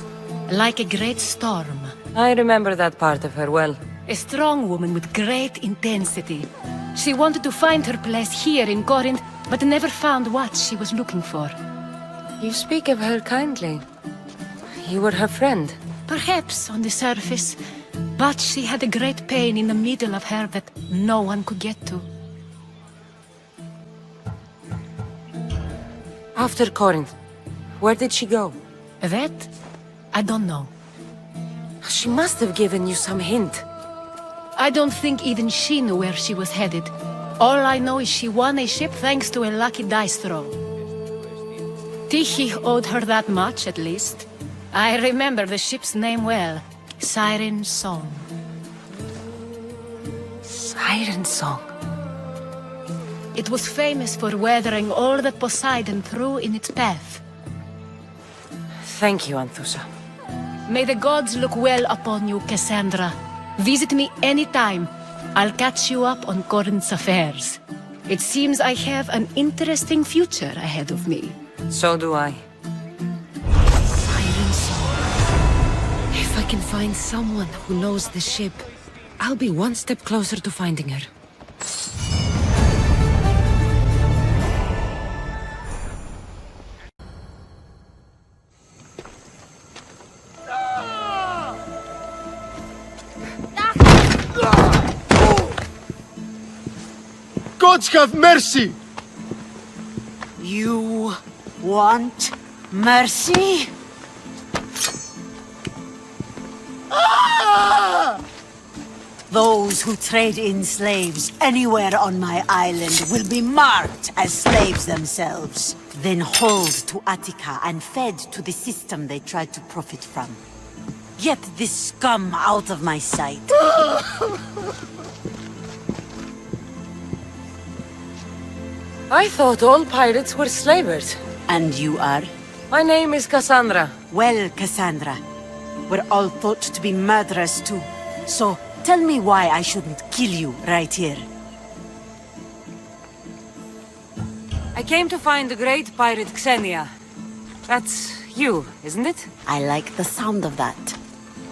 [SPEAKER 4] Like a great storm.
[SPEAKER 9] I remember that part of her well.
[SPEAKER 4] A strong woman with great intensity. She wanted to find her place here in Corinth, but never found what she was looking for.
[SPEAKER 9] You speak of her kindly. You were her friend.
[SPEAKER 4] Perhaps on the surface, but she had a great pain in the middle of her that no one could get to.
[SPEAKER 9] After Corinth, where did she go?
[SPEAKER 4] That? I don't know.
[SPEAKER 9] She must have given you some hint.
[SPEAKER 4] I don't think even she knew where she was headed. All I know is she won a ship thanks to a lucky dice throw. Tichy owed her that much, at least. I remember the ship's name well. Siren Song.
[SPEAKER 9] Siren Song.
[SPEAKER 4] It was famous for weathering all that Poseidon threw in its path.
[SPEAKER 9] Thank you, Anthusa.
[SPEAKER 4] May the gods look well upon you, Cassandra. Visit me anytime. I'll catch you up on Corinth's affairs. It seems I have an interesting future ahead of me.
[SPEAKER 9] So do I.
[SPEAKER 17] Siren Song. If I can find someone who knows the ship, I'll be one step closer to finding her.
[SPEAKER 6] Gods have mercy!
[SPEAKER 23] You want mercy? Those who trade in slaves anywhere on my island will be marked as slaves themselves, then hauled to Attica and fed to the system they tried to profit from. Get this scum out of my sight.
[SPEAKER 9] I thought all pirates were slavers.
[SPEAKER 23] And you are?
[SPEAKER 9] My name is Cassandra.
[SPEAKER 23] Well, Cassandra, we're all thought to be murderers too. So, tell me why I shouldn't kill you right here.
[SPEAKER 9] I came to find the great pirate Xenia. That's you, isn't it?
[SPEAKER 23] I like the sound of that.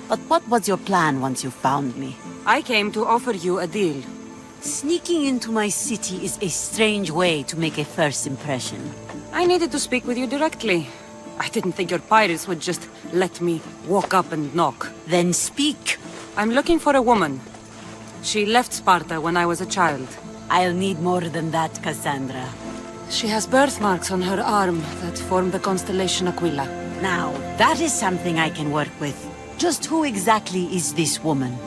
[SPEAKER 23] But what was your plan once you found me?
[SPEAKER 9] I came to offer you a deal.
[SPEAKER 23] Sneaking into my city is a strange way to make a first impression.
[SPEAKER 9] I needed to speak with you directly. I didn't think your pirates would just let me walk up and knock.
[SPEAKER 23] Then speak.
[SPEAKER 9] I'm looking for a woman. She left Sparta when I was a child.
[SPEAKER 23] I'll need more than that, Cassandra.
[SPEAKER 9] She has birthmarks on her arm that form the constellation Aquila.
[SPEAKER 23] Now, that is something I can work with. Just who exactly is this woman?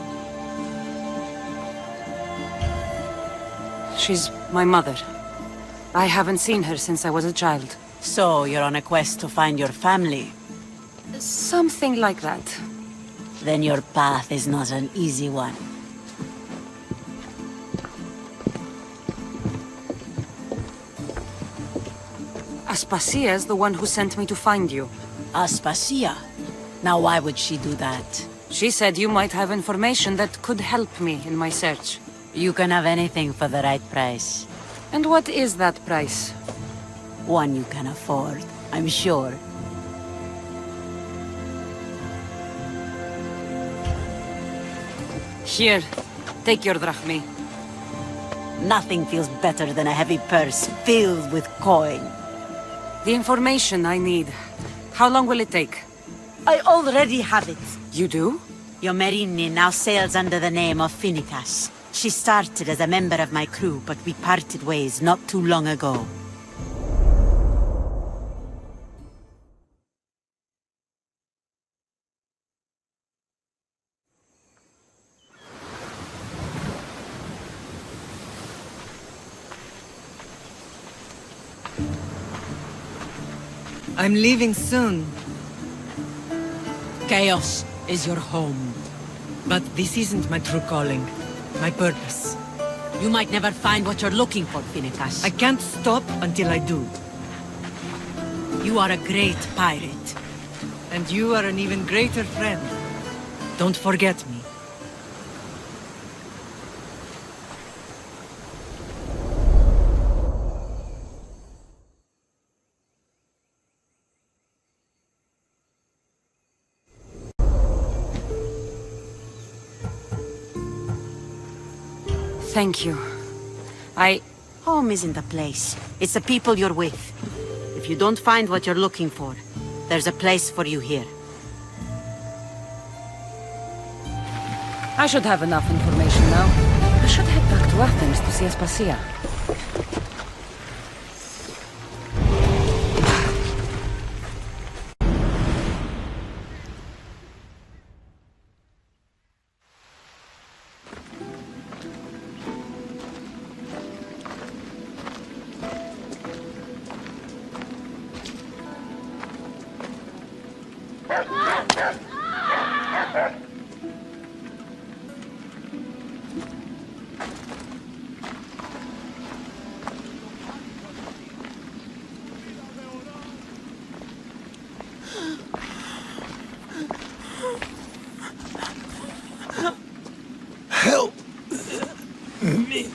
[SPEAKER 9] She's my mother. I haven't seen her since I was a child.
[SPEAKER 23] So, you're on a quest to find your family?
[SPEAKER 9] Something like that.
[SPEAKER 23] Then your path is not an easy one.
[SPEAKER 9] Aspasia's the one who sent me to find you.
[SPEAKER 23] Aspasia? Now why would she do that?
[SPEAKER 9] She said you might have information that could help me in my search.
[SPEAKER 23] You can have anything for the right price.
[SPEAKER 9] And what is that price?
[SPEAKER 23] One you can afford, I'm sure.
[SPEAKER 9] Here, take your drachmi.
[SPEAKER 23] Nothing feels better than a heavy purse filled with coin.
[SPEAKER 9] The information I need. How long will it take?
[SPEAKER 23] I already have it.
[SPEAKER 9] You do?
[SPEAKER 23] Your Merini now sails under the name of Finicas. She started as a member of my crew, but we parted ways not too long ago.
[SPEAKER 7] I'm leaving soon. Chaos is your home. But this isn't my true calling. My purpose.
[SPEAKER 23] You might never find what you're looking for, Finicas.
[SPEAKER 7] I can't stop until I do.
[SPEAKER 23] You are a great pirate.
[SPEAKER 7] And you are an even greater friend. Don't forget me.
[SPEAKER 9] Thank you.
[SPEAKER 23] Home isn't a place. It's the people you're with. If you don't find what you're looking for, there's a place for you here.
[SPEAKER 9] I should have enough information now. I should head back to Athens to see Aspasia.
[SPEAKER 6] Help me.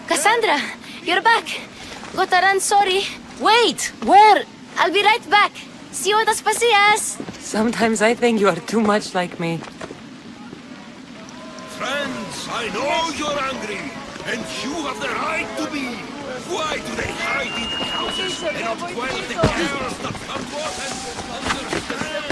[SPEAKER 11] Cassandra, you're back. Gotta run, sorry.
[SPEAKER 9] Wait! Where?
[SPEAKER 11] I'll be right back. See you at the Spasias.
[SPEAKER 9] Sometimes I think you are too much like me.
[SPEAKER 12] Friends, I know you're angry, and you have the right to be. Why do they hide in the houses and not quell the chaos that come forth and understand?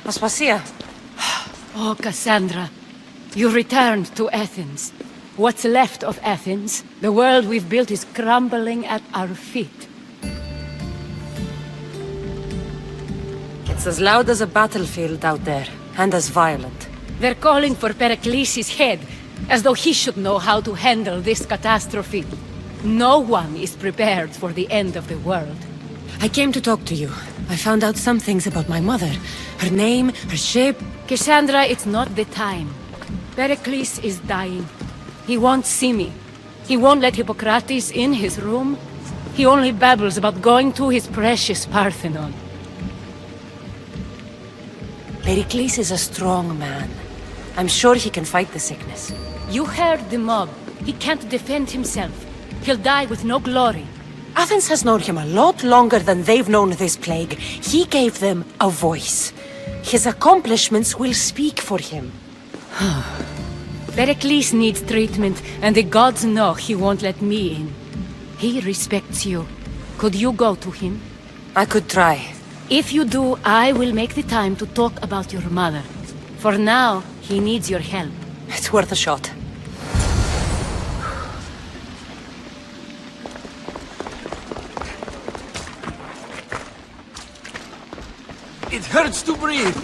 [SPEAKER 9] Aspasia.
[SPEAKER 4] Oh, Cassandra. You returned to Athens. What's left of Athens, the world we've built is crumbling at our feet.
[SPEAKER 9] It's as loud as a battlefield out there, and as violent.
[SPEAKER 4] They're calling for Pericles' head, as though he should know how to handle this catastrophe. No one is prepared for the end of the world.
[SPEAKER 9] I came to talk to you. I found out some things about my mother. Her name, her shape.
[SPEAKER 4] Cassandra, it's not the time. Pericles is dying. He won't see me. He won't let Hippocrates in his room. He only babbles about going to his precious Parthenon.
[SPEAKER 9] Pericles is a strong man. I'm sure he can fight the sickness.
[SPEAKER 4] You heard the mob. He can't defend himself. He'll die with no glory.
[SPEAKER 9] Athens has known him a lot longer than they've known this plague. He gave them a voice. His accomplishments will speak for him.
[SPEAKER 4] Pericles needs treatment, and the gods know he won't let me in. He respects you. Could you go to him?
[SPEAKER 9] I could try.
[SPEAKER 4] If you do, I will make the time to talk about your mother. For now, he needs your help.
[SPEAKER 9] It's worth a shot.
[SPEAKER 19] It hurts to breathe.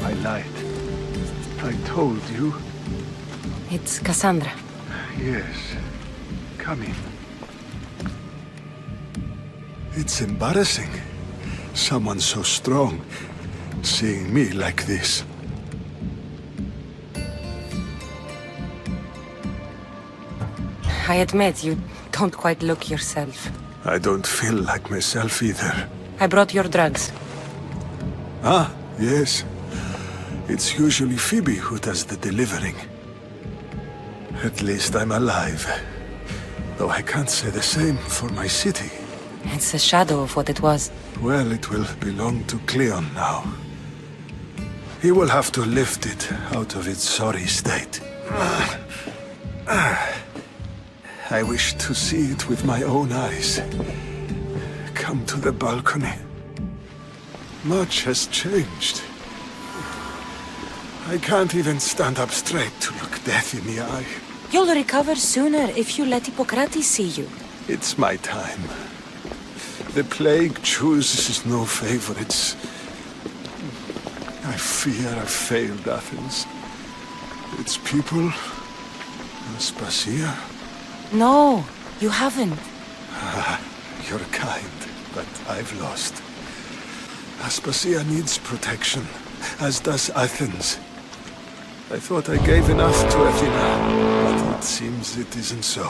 [SPEAKER 6] I lied. I told you.
[SPEAKER 9] It's Cassandra.
[SPEAKER 6] Yes. Come in. It's embarrassing. Someone so strong seeing me like this.
[SPEAKER 9] I admit you don't quite look yourself.
[SPEAKER 6] I don't feel like myself either.
[SPEAKER 9] I brought your drugs.
[SPEAKER 6] Ah, yes. It's usually Phoebe who does the delivering. At least I'm alive. Though I can't say the same for my city.
[SPEAKER 9] It's a shadow of what it was.
[SPEAKER 16] Well, it will belong to Cleon now. He will have to lift it out of its sorry state. I wish to see it with my own eyes. Come to the balcony. Much has changed. I can't even stand up straight to look death in the eye.
[SPEAKER 9] You'll recover sooner if you let Hippocrates see you.
[SPEAKER 16] It's my time. The plague chooses no favorites. I fear I've failed Athens. Its people, Aspasia.
[SPEAKER 9] No, you haven't.
[SPEAKER 16] You're kind, but I've lost. Aspasia needs protection, as does Athens. I thought I gave enough to Athena, but it seems it isn't so.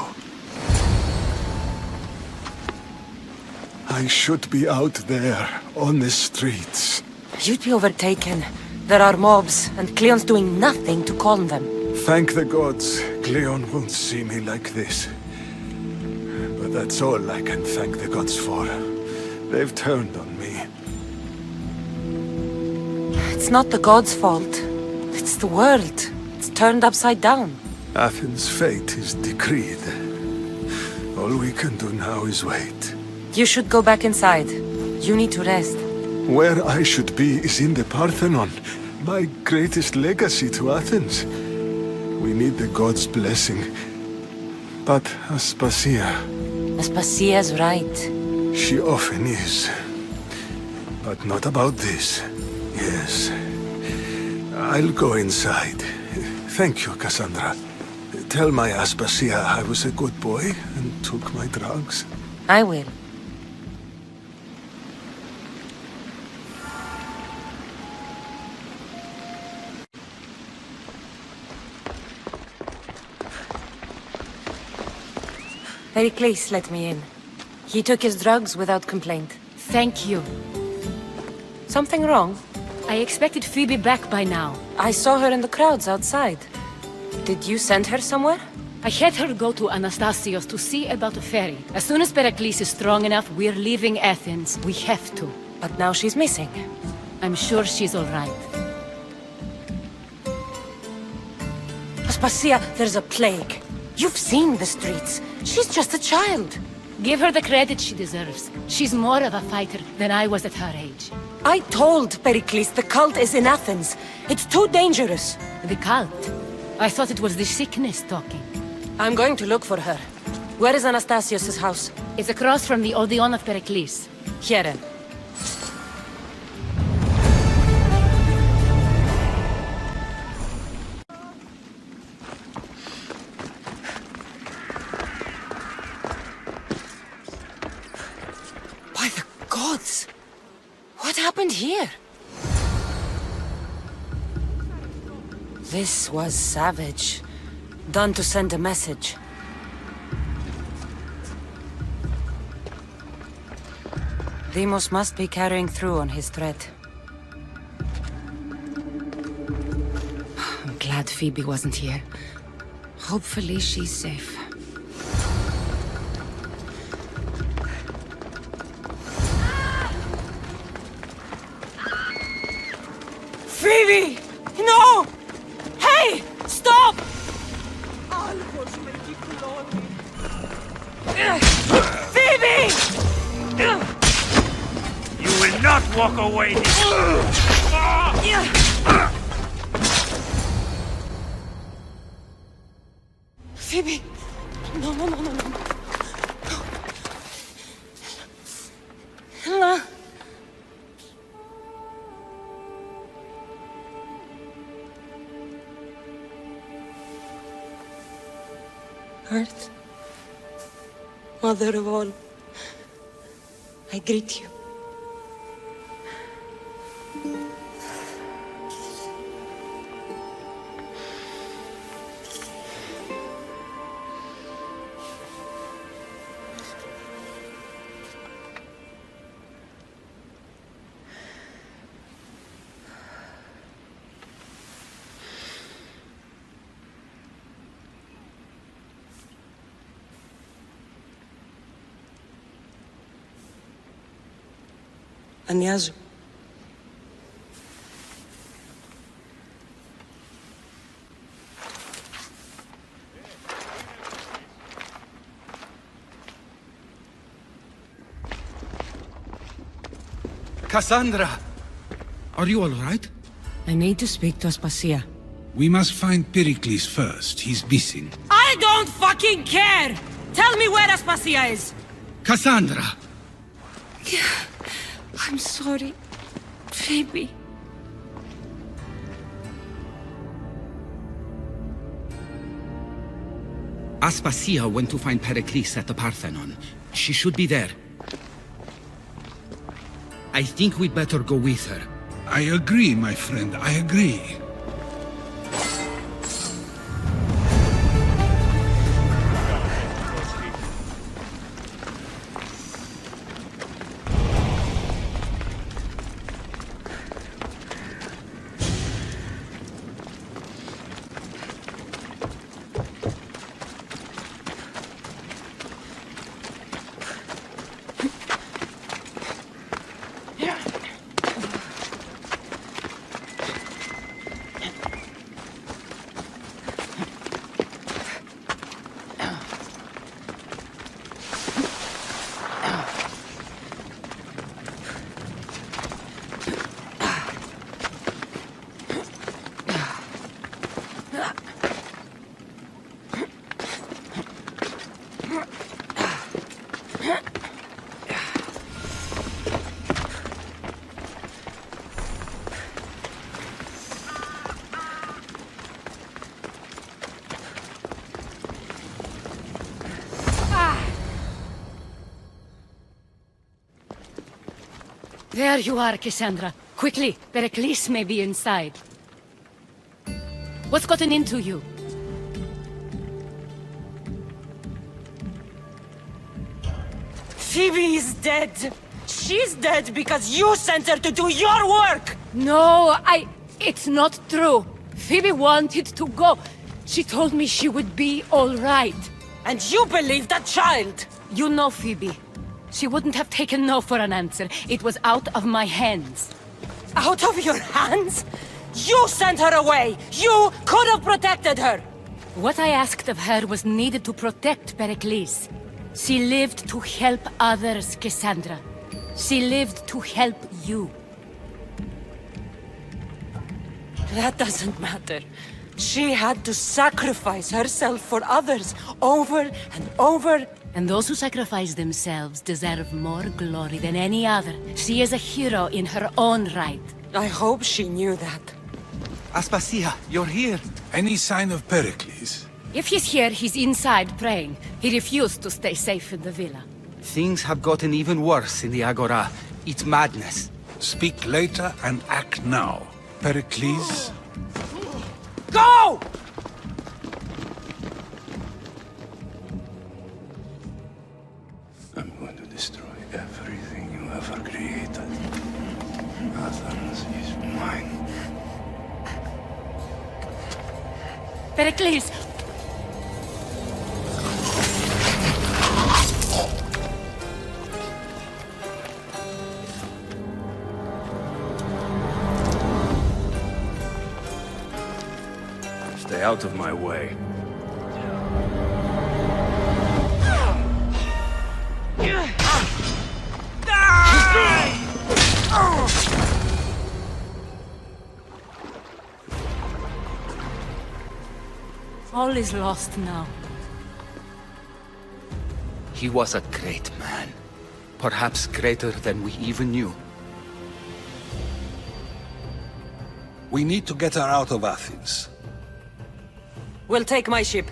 [SPEAKER 16] I should be out there, on the streets.
[SPEAKER 9] You'd be overtaken. There are mobs, and Cleon's doing nothing to calm them.
[SPEAKER 16] Thank the gods, Cleon won't see me like this. But that's all I can thank the gods for. They've turned on me.
[SPEAKER 9] It's not the gods' fault. It's the world. It's turned upside down.
[SPEAKER 16] Athens' fate is decreed. All we can do now is wait.
[SPEAKER 9] You should go back inside. You need to rest.
[SPEAKER 16] Where I should be is in the Parthenon, my greatest legacy to Athens. We need the gods' blessing. But Aspasia...
[SPEAKER 9] Aspasia's right.
[SPEAKER 16] She often is. But not about this. Yes. I'll go inside. Thank you, Cassandra. Tell my Aspasia I was a good boy and took my drugs.
[SPEAKER 9] I will. Pericles let me in. He took his drugs without complaint.
[SPEAKER 4] Thank you.
[SPEAKER 9] Something wrong?
[SPEAKER 4] I expected Phoebe back by now.
[SPEAKER 9] I saw her in the crowds outside. Did you send her somewhere?
[SPEAKER 4] I had her go to Anastasios to see about a ferry. As soon as Pericles is strong enough, we're leaving Athens. We have to.
[SPEAKER 9] But now she's missing.
[SPEAKER 4] I'm sure she's all right.
[SPEAKER 9] Aspasia, there's a plague. You've seen the streets. She's just a child.
[SPEAKER 4] Give her the credit she deserves. She's more of a fighter than I was at her age.
[SPEAKER 9] I told Pericles the cult is in Athens. It's too dangerous.
[SPEAKER 4] The cult? I thought it was the sickness talking.
[SPEAKER 9] I'm going to look for her. Where is Anastasios' house?
[SPEAKER 4] It's across from the Odeon of Pericles.
[SPEAKER 9] Here. By the gods! What happened here? This was savage. Done to send a message. Deimos must be carrying through on his threat.
[SPEAKER 4] I'm glad Phoebe wasn't here. Hopefully she's safe.
[SPEAKER 9] Phoebe! No! Hey! Stop! Phoebe!
[SPEAKER 20] You will not walk away this
[SPEAKER 9] Phoebe! No, no, no, no, no. Ella. Earth, Mother of all, I greet you.
[SPEAKER 8] Ανιάζω.
[SPEAKER 1] Cassandra! Are you all right?
[SPEAKER 17] I need to speak to Aspasia.
[SPEAKER 21] We must find Pericles first. He's missing.
[SPEAKER 17] I don't fucking care! Tell me where Aspasia is!
[SPEAKER 1] Cassandra!
[SPEAKER 17] I'm sorry, Phoebe.
[SPEAKER 1] Aspasia went to find Pericles at the Parthenon. She should be there. I think we'd better go with her.
[SPEAKER 21] I agree, my friend. I agree.
[SPEAKER 4] There you are, Cassandra. Quickly, Pericles may be inside. What's gotten into you?
[SPEAKER 17] Phoebe is dead. She's dead because you sent her to do your work!
[SPEAKER 4] No, it's not true. Phoebe wanted to go. She told me she would be all right.
[SPEAKER 17] And you believe that child?
[SPEAKER 4] You know Phoebe. She wouldn't have taken no for an answer. It was out of my hands.
[SPEAKER 17] Out of your hands? You sent her away! You could have protected her!
[SPEAKER 4] What I asked of her was needed to protect Pericles. She lived to help others, Cassandra. She lived to help you.
[SPEAKER 17] That doesn't matter. She had to sacrifice herself for others, over and over.
[SPEAKER 4] And those who sacrifice themselves deserve more glory than any other. She is a hero in her own right.
[SPEAKER 17] I hope she knew that.
[SPEAKER 1] Aspasia, you're here.
[SPEAKER 21] Any sign of Pericles?
[SPEAKER 4] If he's here, he's inside praying. He refused to stay safe in the villa.
[SPEAKER 1] Things have gotten even worse in the Agora. It's madness.
[SPEAKER 21] Speak later and act now. Pericles?
[SPEAKER 17] Go!
[SPEAKER 22] I'm going to destroy everything you ever created. Athens is mine.
[SPEAKER 4] Pericles!
[SPEAKER 22] Stay out of my way.
[SPEAKER 4] All is lost now.
[SPEAKER 1] He was a great man. Perhaps greater than we even knew.
[SPEAKER 21] We need to get her out of Athens.
[SPEAKER 17] We'll take my ship.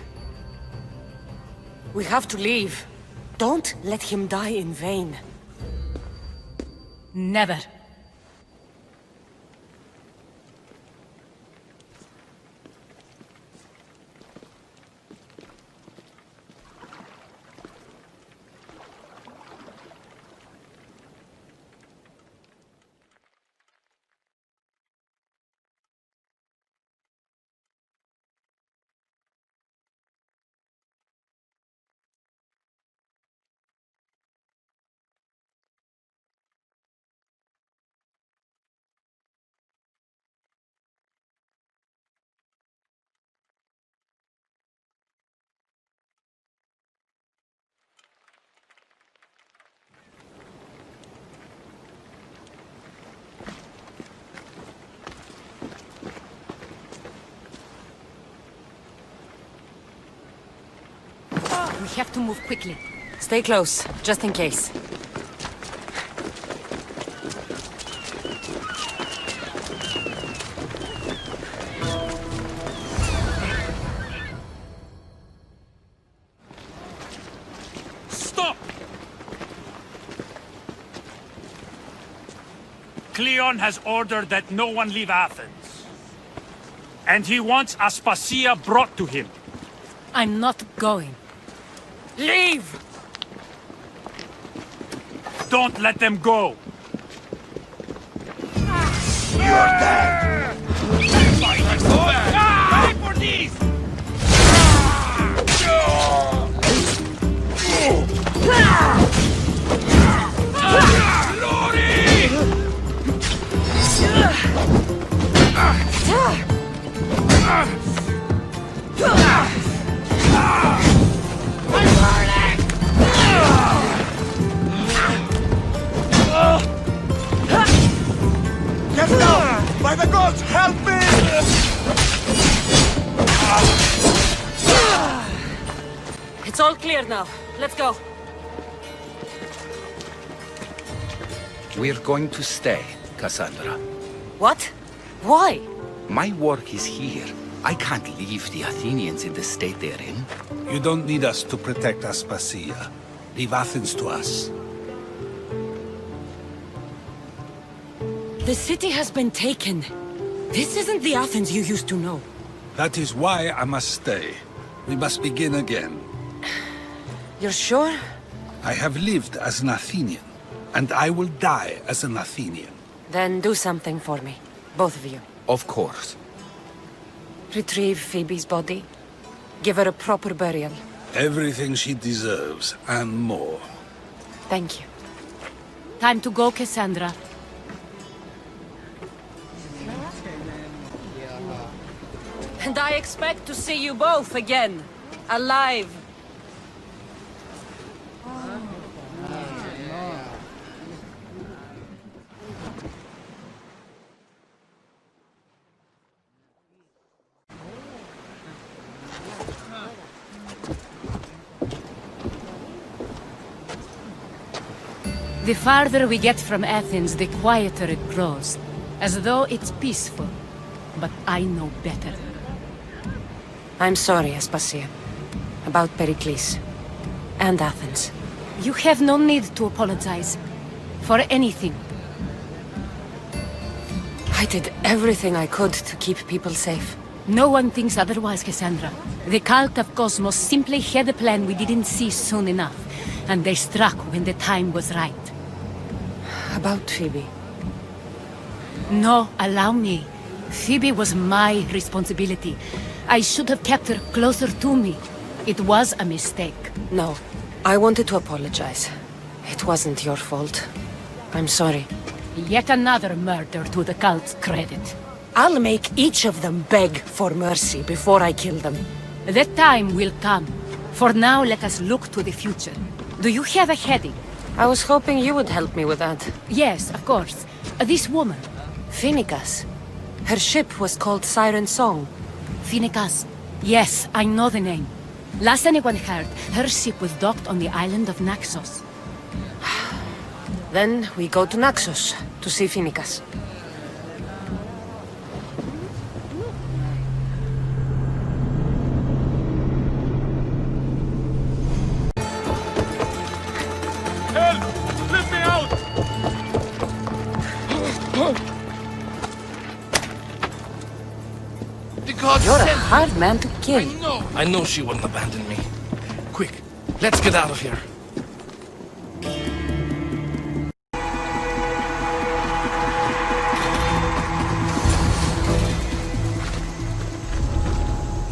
[SPEAKER 17] We have to leave. Don't let him die in vain.
[SPEAKER 4] Never. We have to move quickly.
[SPEAKER 9] Stay close, just in case.
[SPEAKER 5] Stop! Cleon has ordered that no one leave Athens. And he wants Aspasia brought to him.
[SPEAKER 4] I'm not going.
[SPEAKER 5] Leave! Don't let them go!
[SPEAKER 3] You're dead!
[SPEAKER 5] Die for these!
[SPEAKER 3] Get down! By the gods, help me!
[SPEAKER 9] It's all clear now. Let's go.
[SPEAKER 1] We're going to stay, Cassandra.
[SPEAKER 9] What? Why?
[SPEAKER 1] My work is here. I can't leave the Athenians in the state they're in.
[SPEAKER 21] You don't need us to protect Aspasia. Leave Athens to us.
[SPEAKER 9] The city has been taken. This isn't the Athens you used to know.
[SPEAKER 21] That is why I must stay. We must begin again.
[SPEAKER 9] You're sure?
[SPEAKER 21] I have lived as an Athenian, and I will die as an Athenian.
[SPEAKER 9] Then do something for me. Both of you.
[SPEAKER 1] Of course.
[SPEAKER 9] Retrieve Phoebe's body. Give her a proper burial.
[SPEAKER 21] Everything she deserves, and more.
[SPEAKER 9] Thank you.
[SPEAKER 4] Time to go, Cassandra.
[SPEAKER 9] And I expect to see you both again. Alive.
[SPEAKER 4] The farther we get from Athens, the quieter it grows. As though it's peaceful. But I know better.
[SPEAKER 9] I'm sorry, Aspasia. About Pericles. And Athens.
[SPEAKER 4] You have no need to apologize. For anything.
[SPEAKER 9] I did everything I could to keep people safe.
[SPEAKER 4] No one thinks otherwise, Cassandra. The cult of Cosmos simply had a plan we didn't see soon enough. And they struck when the time was right.
[SPEAKER 9] About Phoebe.
[SPEAKER 4] No, allow me. Phoebe was my responsibility. I should have kept her closer to me. It was a mistake.
[SPEAKER 9] No, I wanted to apologize. It wasn't your fault. I'm sorry.
[SPEAKER 4] Yet another murder to the cult's credit.
[SPEAKER 9] I'll make each of them beg for mercy before I kill them.
[SPEAKER 4] That time will come. For now, let us look to the future. Do you have a heading?
[SPEAKER 9] I was hoping you would help me with that.
[SPEAKER 4] Yes, of course. This woman.
[SPEAKER 9] Phoenicas. Her ship was called Siren Song.
[SPEAKER 4] Phoenicas. Yes, I know the name. Last anyone heard, her ship was docked on the island of Naxos.
[SPEAKER 9] Then we go to Naxos to see Phoenicas.
[SPEAKER 5] Help! Let me out!
[SPEAKER 3] The gods
[SPEAKER 9] You're a
[SPEAKER 3] sent
[SPEAKER 9] hard man to kill.
[SPEAKER 3] I know she wouldn't abandon me. Quick, let's get out of here.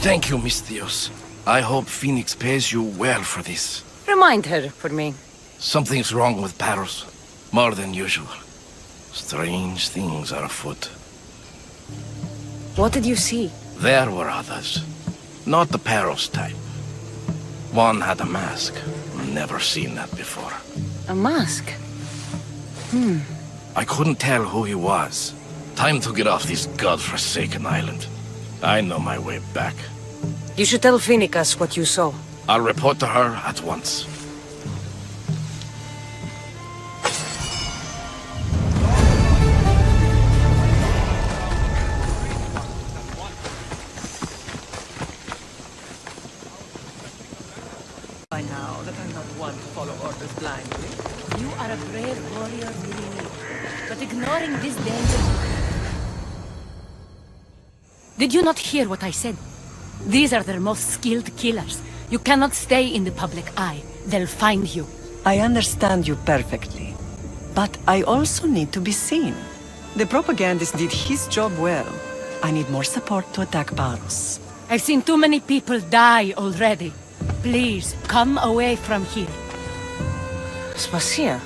[SPEAKER 3] Thank you, Miss Theos. I hope Phoenix pays you well for this.
[SPEAKER 9] Remind her for me.
[SPEAKER 3] Something's wrong with Paros. More than usual. Strange things are afoot.
[SPEAKER 9] What did you see?
[SPEAKER 3] There were others. Not the Paros type. One had a mask. Never seen that before.
[SPEAKER 9] A mask?
[SPEAKER 3] I couldn't tell who he was. Time to get off this godforsaken island. I know my way back.
[SPEAKER 9] You should tell Phoenicas what you saw.
[SPEAKER 21] I'll report to her at once.
[SPEAKER 7] By now that I'm not one to follow orders blindly.
[SPEAKER 4] You are a brave warrior, Miri. But ignoring this danger... Did you not hear what I said? These are their most skilled killers. You cannot stay in the public eye. They'll find you.
[SPEAKER 7] I understand you perfectly. But I also need to be seen. The propagandist did his job well. I need more support to attack Paros.
[SPEAKER 4] I've seen too many people die already. Please, come away from here.
[SPEAKER 9] Spasia,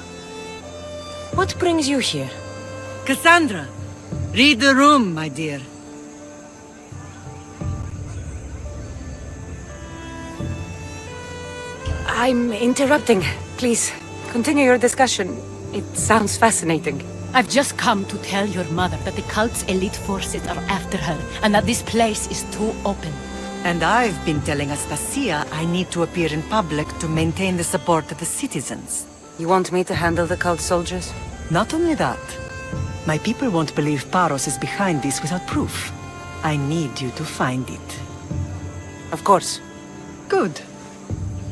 [SPEAKER 9] what brings you here?
[SPEAKER 7] Cassandra, read the room, my dear.
[SPEAKER 9] I'm interrupting. Please, continue your discussion. It sounds fascinating.
[SPEAKER 4] I've just come to tell your mother that the cult's elite forces are after her, and that this place is too open.
[SPEAKER 7] And I've been telling Aspasia I need to appear in public to maintain the support of the citizens.
[SPEAKER 9] You want me to handle the cult soldiers?
[SPEAKER 7] Not only that. My people won't believe Paros is behind this without proof. I need you to find it.
[SPEAKER 9] Of course.
[SPEAKER 7] Good.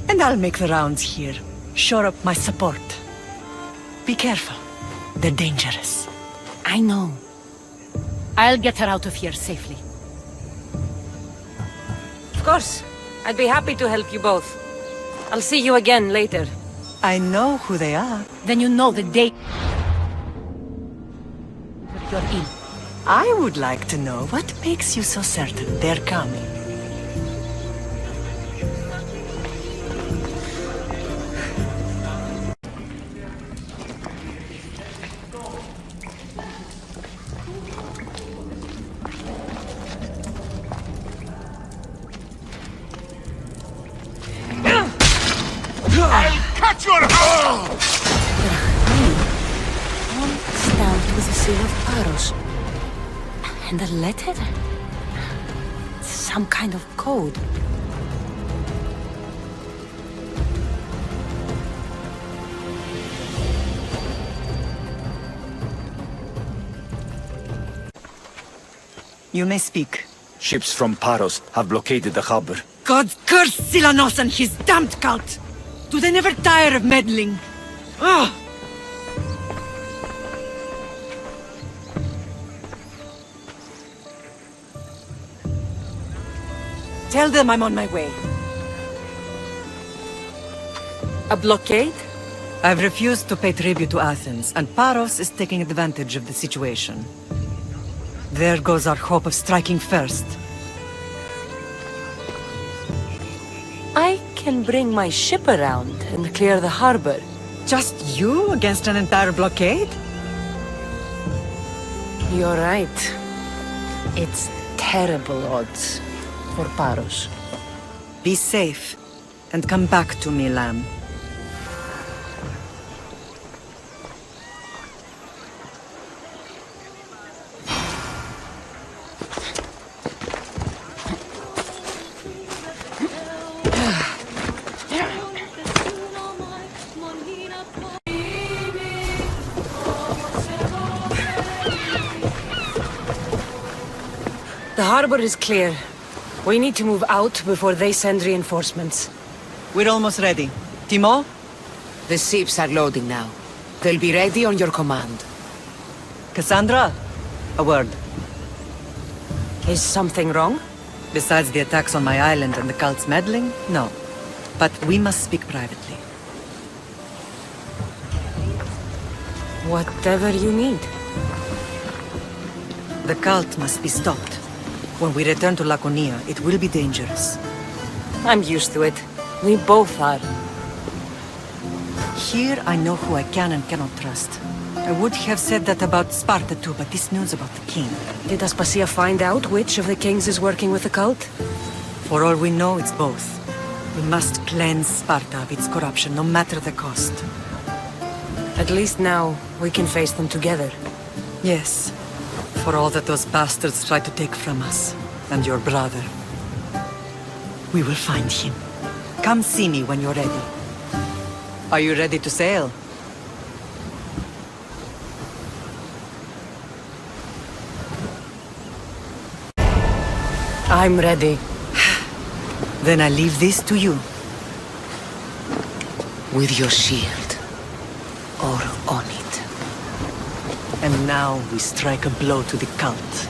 [SPEAKER 7] And I'll make the rounds here. Shore up my support. Be careful. They're dangerous.
[SPEAKER 4] I know. I'll get her out of here safely.
[SPEAKER 9] Of course. I'd be happy to help you both. I'll see you again later.
[SPEAKER 7] I know who they are.
[SPEAKER 4] Then you know the date you're in.
[SPEAKER 7] I would like to know what makes you so certain they're coming.
[SPEAKER 20] Cut your
[SPEAKER 9] Stamped with the seal of Paros. And a letter? Some kind of code.
[SPEAKER 7] You may speak.
[SPEAKER 2] Ships from Paros have blockaded the harbor.
[SPEAKER 7] God curse Silanos and his damned cult! Do they never tire of meddling? Ugh! Tell them I'm on my way. A blockade? I've refused to pay tribute to Athens, and Paros is taking advantage of the situation. There goes our hope of striking first.
[SPEAKER 9] I can bring my ship around and clear the harbor.
[SPEAKER 7] Just you against an entire blockade?
[SPEAKER 9] You're right. It's terrible odds for Paros.
[SPEAKER 7] Be safe, and come back to me, lamb.
[SPEAKER 9] The harbor is clear. We need to move out before they send reinforcements.
[SPEAKER 7] We're almost ready. Timo?
[SPEAKER 17] The ships are loading now. They'll be ready on your command.
[SPEAKER 7] Cassandra? A word.
[SPEAKER 9] Is something wrong?
[SPEAKER 7] Besides the attacks on my island and the cult's meddling? No. But we must speak privately.
[SPEAKER 9] Whatever you need.
[SPEAKER 7] The cult must be stopped. When we return to Laconia, it will be dangerous.
[SPEAKER 9] I'm used to it. We both are.
[SPEAKER 7] Here I know who I can and cannot trust. I would have said that about Sparta too, but this news about the king...
[SPEAKER 9] Did Aspasia find out which of the kings is working with the cult?
[SPEAKER 7] For all we know, it's both. We must cleanse Sparta of its corruption, no matter the cost.
[SPEAKER 9] At least now, we can face them together.
[SPEAKER 7] Yes. For all that those bastards tried to take from us, and your brother. We will find him. Come see me when you're ready. Are you ready to sail?
[SPEAKER 9] I'm ready.
[SPEAKER 7] Then I leave this to you.
[SPEAKER 9] With your shield. Or on it.
[SPEAKER 7] And now we strike a blow to the cult.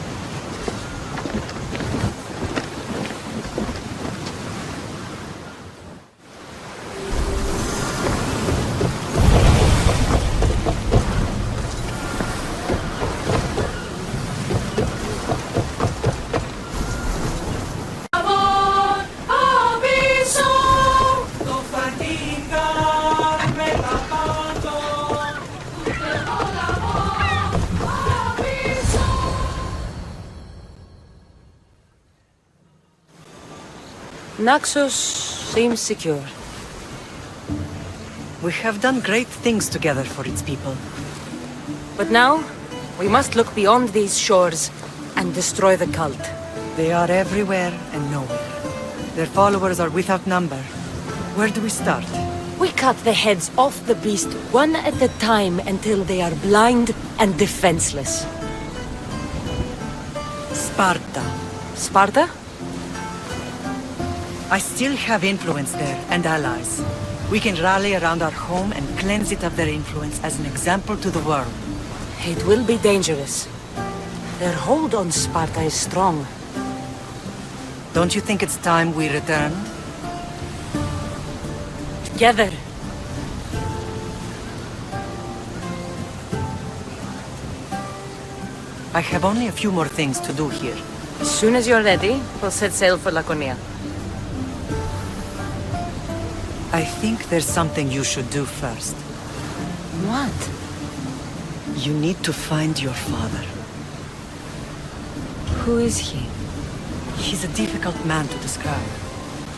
[SPEAKER 9] Naxos seems secure.
[SPEAKER 7] We have done great things together for its people.
[SPEAKER 9] But now, we must look beyond these shores and destroy the cult.
[SPEAKER 7] They are everywhere and nowhere. Their followers are without number. Where do we start?
[SPEAKER 9] We cut the heads off the beast one at a time until they are blind and defenseless.
[SPEAKER 7] Sparta.
[SPEAKER 9] Sparta?
[SPEAKER 7] I still have influence there, and allies. We can rally around our home and cleanse it of their influence as an example to the world.
[SPEAKER 9] It will be dangerous. Their hold on Sparta is strong.
[SPEAKER 7] Don't you think it's time we returned?
[SPEAKER 9] Together.
[SPEAKER 7] I have only a few more things to do here.
[SPEAKER 9] As soon as you're ready, we'll set sail for Laconia.
[SPEAKER 7] I think there's something you should do first.
[SPEAKER 9] What?
[SPEAKER 7] You need to find your father.
[SPEAKER 9] Who is he?
[SPEAKER 7] He's a difficult man to describe.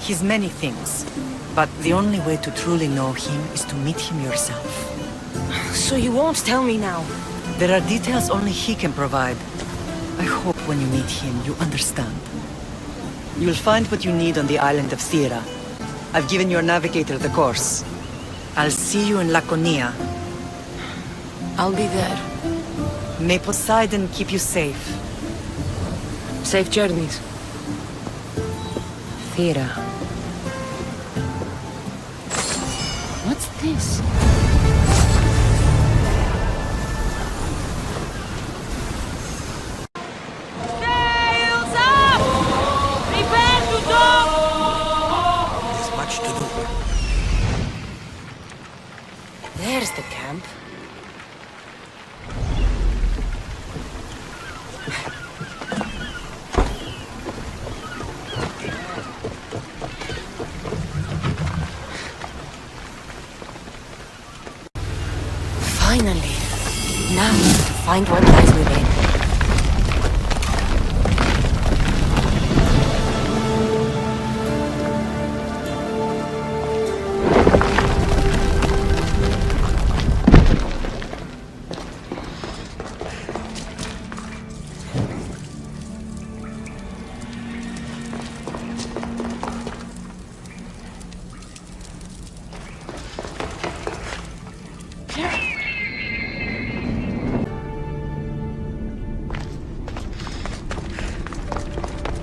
[SPEAKER 7] He's many things, but the only way to truly know him is to meet him yourself.
[SPEAKER 9] So you won't tell me now?
[SPEAKER 7] There are details only he can provide. I hope when you meet him, you understand. You'll find what you need on the island of Thera. I've given your navigator the course. I'll see you in Laconia.
[SPEAKER 9] I'll be there.
[SPEAKER 7] May Poseidon keep you safe.
[SPEAKER 9] Safe journeys. Thera. What's this?
[SPEAKER 13] Sails up! Prepare to dock!
[SPEAKER 7] There's much to do.
[SPEAKER 9] There's the camp. Finally. Now, to find what lies within.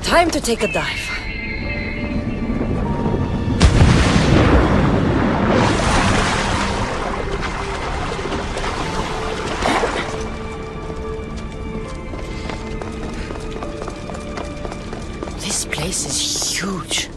[SPEAKER 9] Time to take a dive. This place is huge.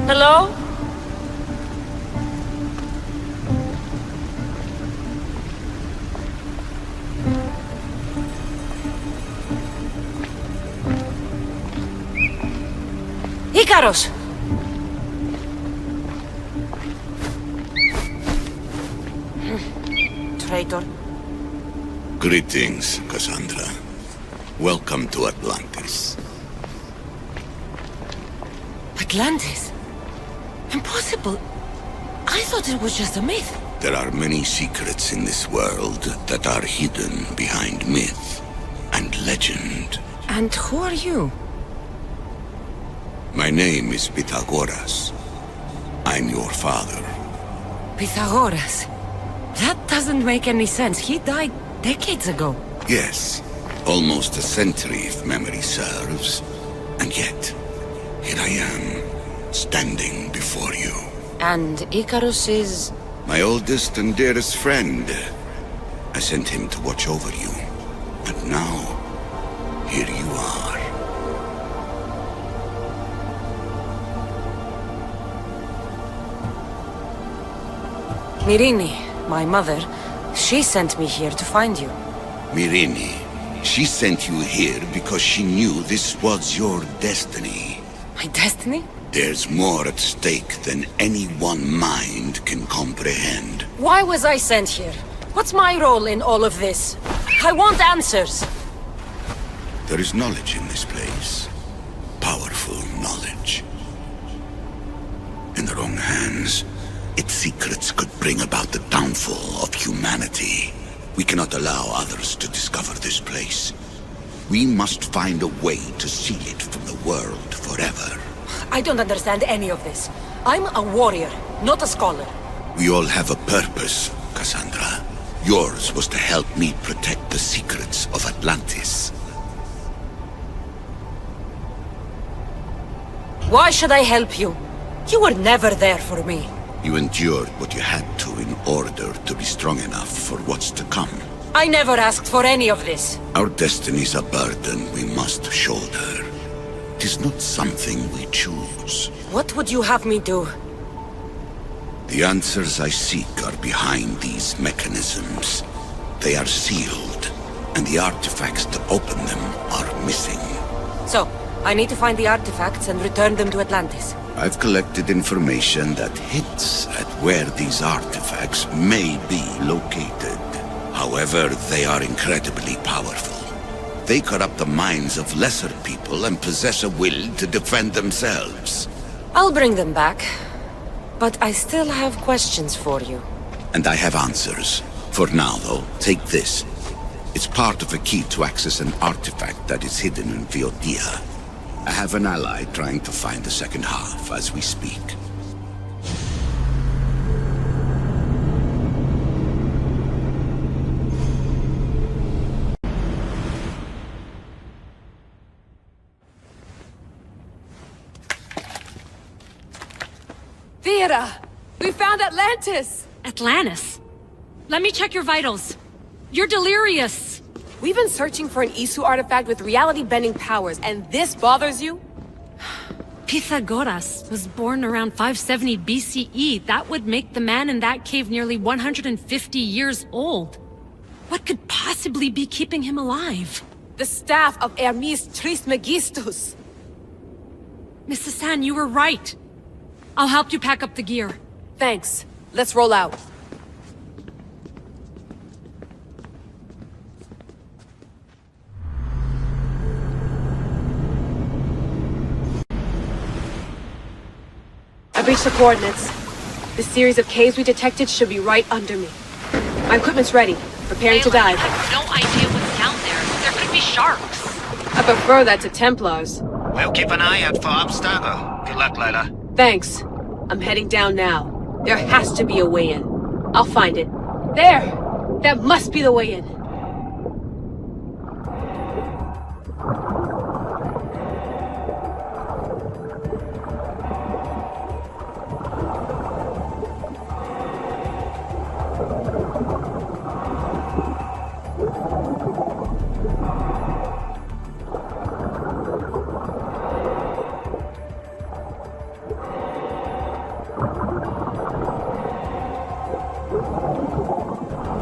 [SPEAKER 9] Hello? Ikaros!
[SPEAKER 7] narrator.
[SPEAKER 14] Greetings, Cassandra. Welcome to Atlantis.
[SPEAKER 17] Atlantis? Impossible. I thought it was just a myth.
[SPEAKER 14] There are many secrets in this world that are hidden behind myth and legend.
[SPEAKER 17] And who are you?
[SPEAKER 14] My name is Pythagoras. I'm your father.
[SPEAKER 17] Pythagoras? That doesn't make any sense. He died decades ago.
[SPEAKER 14] Yes, almost a century if memory serves. And yet, here I am, standing before you.
[SPEAKER 17] And Icarus is...
[SPEAKER 14] My oldest and dearest friend. I sent him to watch over you. And now, here you are.
[SPEAKER 17] Myrrine, my mother, she sent me here to find you.
[SPEAKER 14] Myrrine, she sent you here because she knew this was your destiny.
[SPEAKER 17] My destiny?
[SPEAKER 14] There's more at stake than any one mind can comprehend.
[SPEAKER 17] Why was I sent here? What's my role in all of this? I want answers.
[SPEAKER 14] There is knowledge in this place. Powerful knowledge. In the wrong hands, its secrets could bring about the downfall of humanity. We cannot allow others to discover this place. We must find a way to seal it from the world forever.
[SPEAKER 17] I don't understand any of this. I'm a warrior, not a scholar.
[SPEAKER 14] We all have a purpose, Cassandra. Yours was to help me protect the secrets of Atlantis.
[SPEAKER 17] Why should I help you? You were never there for me.
[SPEAKER 14] You endured what you had to in order to be strong enough for what's to come.
[SPEAKER 17] I never asked for any of this.
[SPEAKER 14] Our destiny's a burden we must shoulder. It is not something we choose.
[SPEAKER 17] What would you have me do?
[SPEAKER 14] The answers I seek are behind these mechanisms. They are sealed, and the artifacts to open them are missing.
[SPEAKER 17] So, I need to find the artifacts and return them to Atlantis.
[SPEAKER 14] I've collected information that hints at where these artifacts may be located. However, they are incredibly powerful. They corrupt the minds of lesser people and possess a will to defend themselves.
[SPEAKER 17] I'll bring them back. But I still have questions for you.
[SPEAKER 14] And I have answers. For now, though, take this. It's part of a key to access an artifact that is hidden in Viotia. I have an ally trying to find the second half as we speak.
[SPEAKER 13] Vera! We found Atlantis!
[SPEAKER 8] Atlantis? Let me check your vitals. You're delirious.
[SPEAKER 13] We've been searching for an Isu artifact with reality-bending powers, and this bothers you?
[SPEAKER 8] Pythagoras was born around 570 BCE. That would make the man in that cave nearly 150 years old. What could possibly be keeping him alive?
[SPEAKER 13] The staff of Hermes Trismegistus.
[SPEAKER 8] Mrs. San, you were right. I'll help you pack up the gear.
[SPEAKER 13] Thanks. Let's roll out. I've reached the coordinates. The series of caves we detected should be right under me. My equipment's ready. Preparing to dive.
[SPEAKER 8] I have no idea what's down there. There could be sharks.
[SPEAKER 13] I prefer that to Templars.
[SPEAKER 15] We'll keep an eye out for Abstergo. Good luck, Layla.
[SPEAKER 13] Thanks. I'm heading down now. There has to be a way in. I'll find it. There! That must be the way in.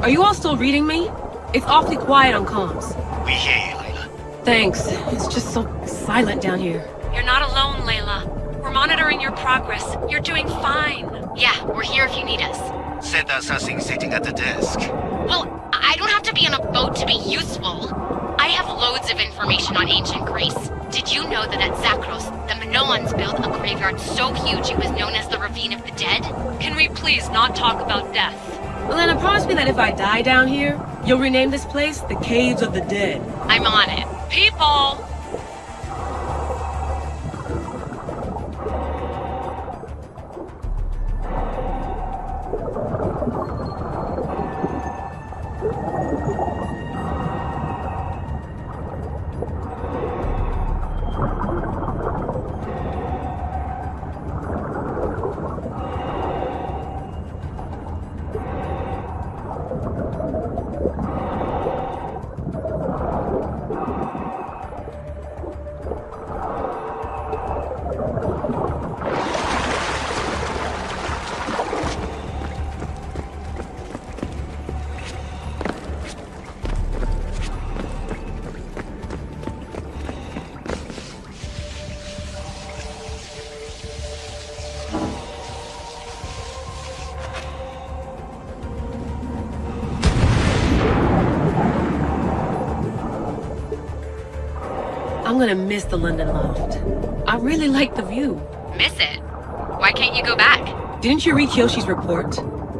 [SPEAKER 13] Are you all still reading me? It's awfully quiet on comms.
[SPEAKER 15] We hear you, Layla.
[SPEAKER 13] Thanks. It's just so silent down here.
[SPEAKER 8] You're not alone, Layla. We're monitoring your progress. You're doing fine. Yeah, we're here if you need us.
[SPEAKER 15] Said the assassin sitting at the desk.
[SPEAKER 10] Well, I don't have to be on a boat to be useful. I have loads of information on ancient Greece. Did you know that at Zakros, the Minoans built a graveyard so huge it was known as the Ravine of the Dead?
[SPEAKER 8] Can we please not talk about death?
[SPEAKER 13] Elena, promise me that if I die down here, you'll rename this place the Caves of the Dead.
[SPEAKER 10] I'm on it.
[SPEAKER 8] People!
[SPEAKER 13] I'm gonna miss the London loft. I really like the view.
[SPEAKER 10] Miss it? Why can't you go back?
[SPEAKER 13] Didn't you read Kyoshi's report?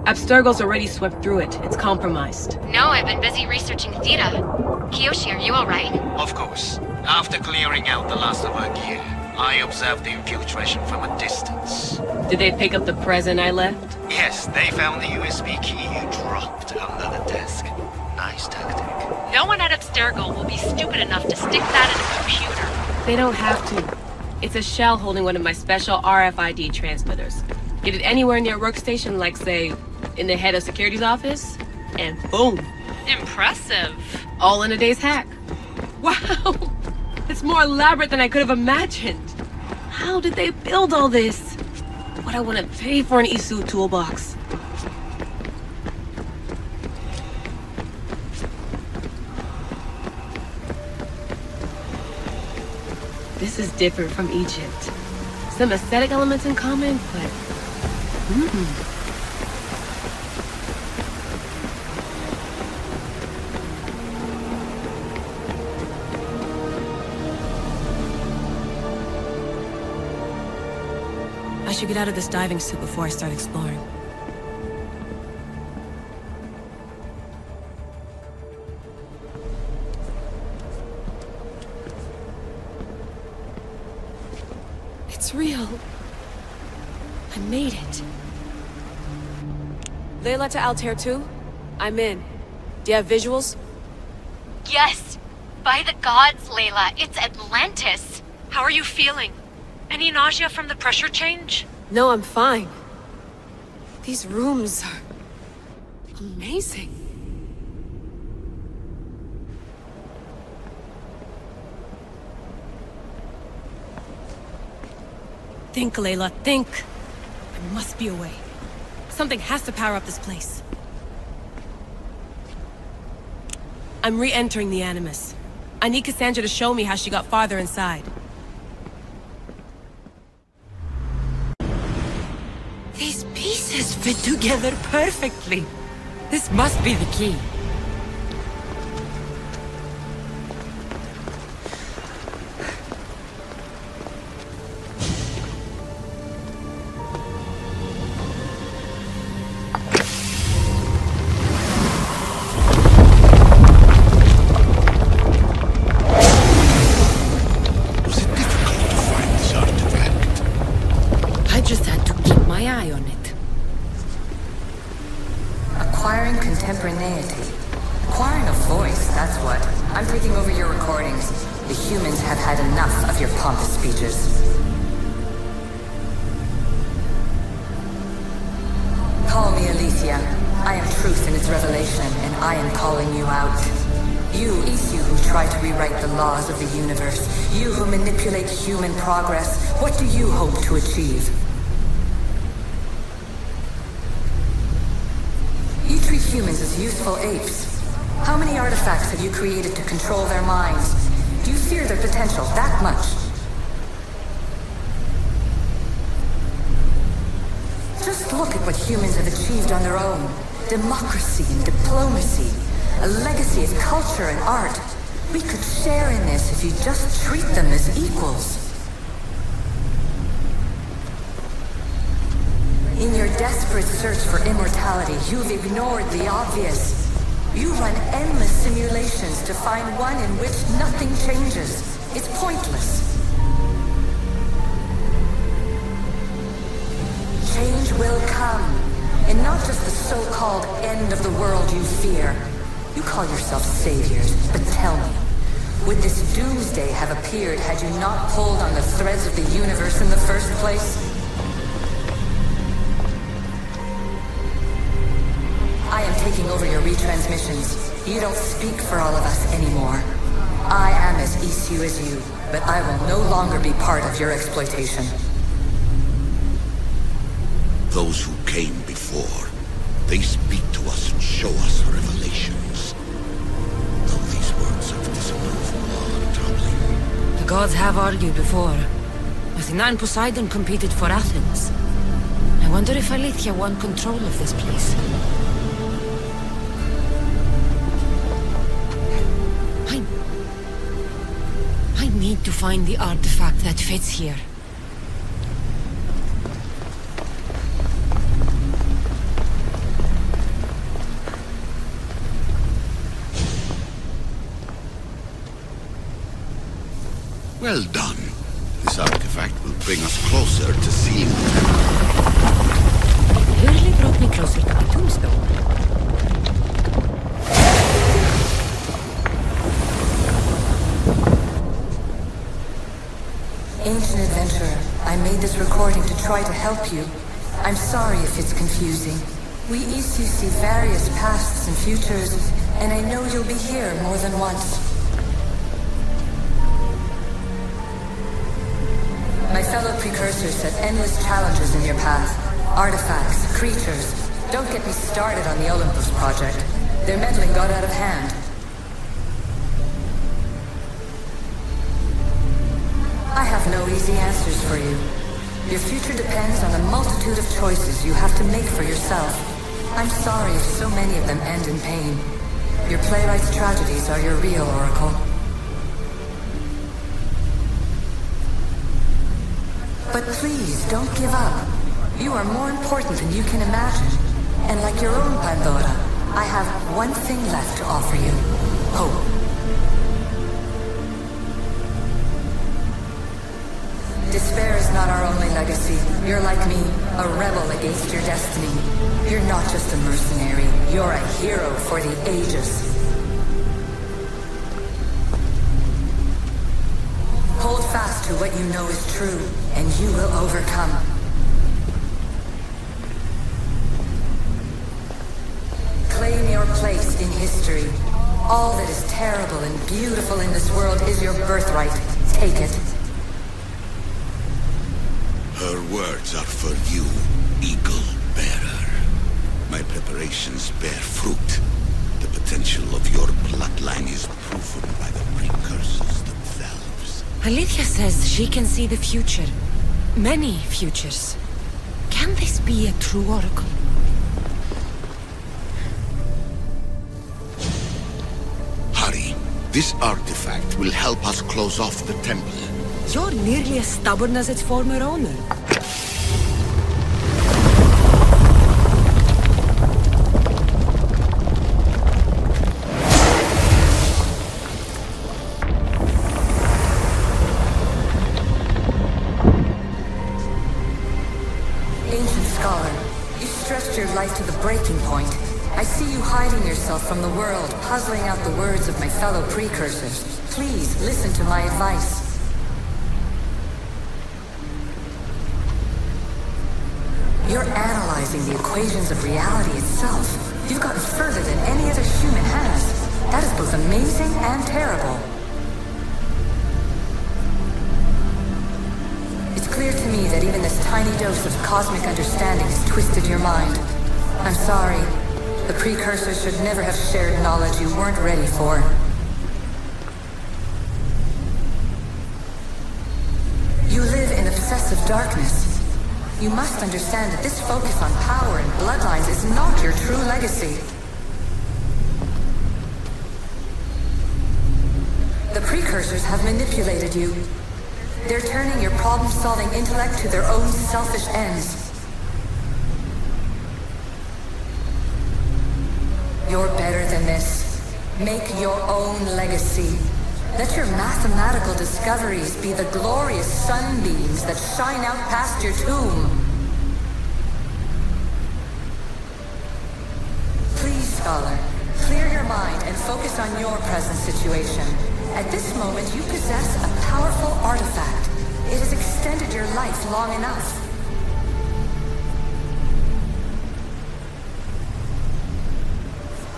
[SPEAKER 13] Abstergo's already swept through it. It's compromised.
[SPEAKER 10] No, I've been busy researching Theta. Kyoshi, are you alright?
[SPEAKER 15] Of course. After clearing out the last of our gear, I observed the infiltration from a distance.
[SPEAKER 13] Did they pick up the present I left?
[SPEAKER 15] Yes, they found the USB key you dropped under the desk. Nice tactic.
[SPEAKER 8] No one at Abstergo will be stupid enough to stick that in a computer.
[SPEAKER 13] They don't have to. It's a shell holding one of my special RFID transmitters. Get it anywhere near a workstation, like, say, in the head of security's office, and boom.
[SPEAKER 8] Impressive.
[SPEAKER 13] All in a day's hack. Wow! It's more elaborate than I could have imagined. How did they build all this? What I want to pay for an Isu toolbox. This is different from Egypt. Some aesthetic elements in common, but... I should get out of this diving suit before I start exploring. It's real. I made it. Layla to Altair 2? I'm in. Do you have visuals?
[SPEAKER 10] Yes! By the gods, Layla, it's Atlantis!
[SPEAKER 8] How are you feeling? Any nausea from the pressure change?
[SPEAKER 13] No, I'm fine. These rooms are... amazing. Think, Layla, think. There must be a way. Something has to power up this place. I'm re-entering the Animus. I need Cassandra to show me how she got farther inside.
[SPEAKER 17] These pieces fit together perfectly. This must be the key.
[SPEAKER 18] Human progress, what do you hope to achieve? You treat humans as useful apes. How many artifacts have you created to control their minds? Do you fear their potential that much? Just look at what humans have achieved on their own. democracy and diplomacy, a legacy of culture and art. We could share in this if you just treat them as equals. In your desperate search for immortality, you've ignored the obvious. You run endless simulations to find one in which nothing changes. It's pointless. Change will come, and not just the so-called end of the world you fear. You call yourself saviors, but tell me, would this doomsday have appeared had you not pulled on the threads of the universe in the first place? I am taking over your retransmissions. You don't speak for all of us anymore. I am as issue as you, but I will no longer be part of your exploitation.
[SPEAKER 14] Those who came before, they speak to us and show us revelations. Though these words of disapproval are troubling.
[SPEAKER 17] The gods have argued before. Athena and Poseidon competed for Athens. I wonder if Alethea won control of this place. I need to find the artifact that fits here.
[SPEAKER 14] Well done. This artifact will bring us closer to seeing the temple.
[SPEAKER 17] You really brought me closer to the tombstone.
[SPEAKER 18] Ancient adventurer, I made this recording to try to help you. I'm sorry if it's confusing. We Isu see various pasts and futures, and I know you'll be here more than once. My fellow precursors set endless challenges in your path. Artifacts, creatures. Don't get me started on the Olympus project. Their meddling got out of hand. I have no easy answers for you. Your future depends on the multitude of choices you have to make for yourself. I'm sorry if so many of them end in pain. Your playwright's tragedies are your real oracle. But please, don't give up. You are more important than you can imagine. And like your own Pandora, I have one thing left to offer you. Hope. Despair is not our only legacy. You're like me, a rebel against your destiny. You're not just a mercenary, you're a hero for the ages. Hold fast to what you know is true, and you will overcome. Claim your place in history. All that is terrible and beautiful in this world is your birthright. Take it.
[SPEAKER 14] Her words are for you, Eagle Bearer. My preparations bear fruit. The potential of your bloodline is proven by the precursors themselves.
[SPEAKER 17] Alethea says she can see the future. Many futures. Can this be a true oracle?
[SPEAKER 14] Hurry. This artifact will help us close off the temple.
[SPEAKER 17] You're nearly as stubborn as its former owner.
[SPEAKER 18] Ancient scholar, you stretched your life to the breaking point. I see you hiding yourself from the world, puzzling out the words of my fellow precursors. Please, listen to my advice. You're analyzing the equations of reality itself. You've gotten further than any other human has. That is both amazing and terrible. It's clear to me that even this tiny dose of cosmic understanding has twisted your mind. I'm sorry. The precursors should never have shared knowledge you weren't ready for. You live in obsessive darkness. You must understand that this focus on power and bloodlines is not your true legacy. The precursors have manipulated you. They're turning your problem-solving intellect to their own selfish ends. You're better than this. Make your own legacy. Let your mathematical discoveries be the glorious sunbeams that shine out past your tomb. Please, scholar, clear your mind and focus on your present situation. At this moment, you possess a powerful artifact. It has extended your life long enough.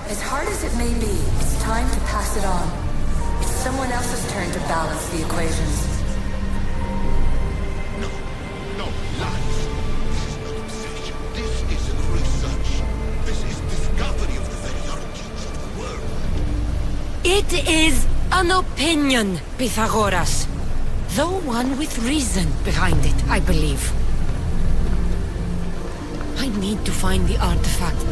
[SPEAKER 18] As hard as it may be, it's time to pass it on. It's someone else's turn to balance the equations.
[SPEAKER 14] No, lies. This is not obsession. This isn't research. This is discovery of the very origins of the world.
[SPEAKER 17] It is an opinion, Pythagoras. Though one with reason behind it, I believe. I need to find the artifact.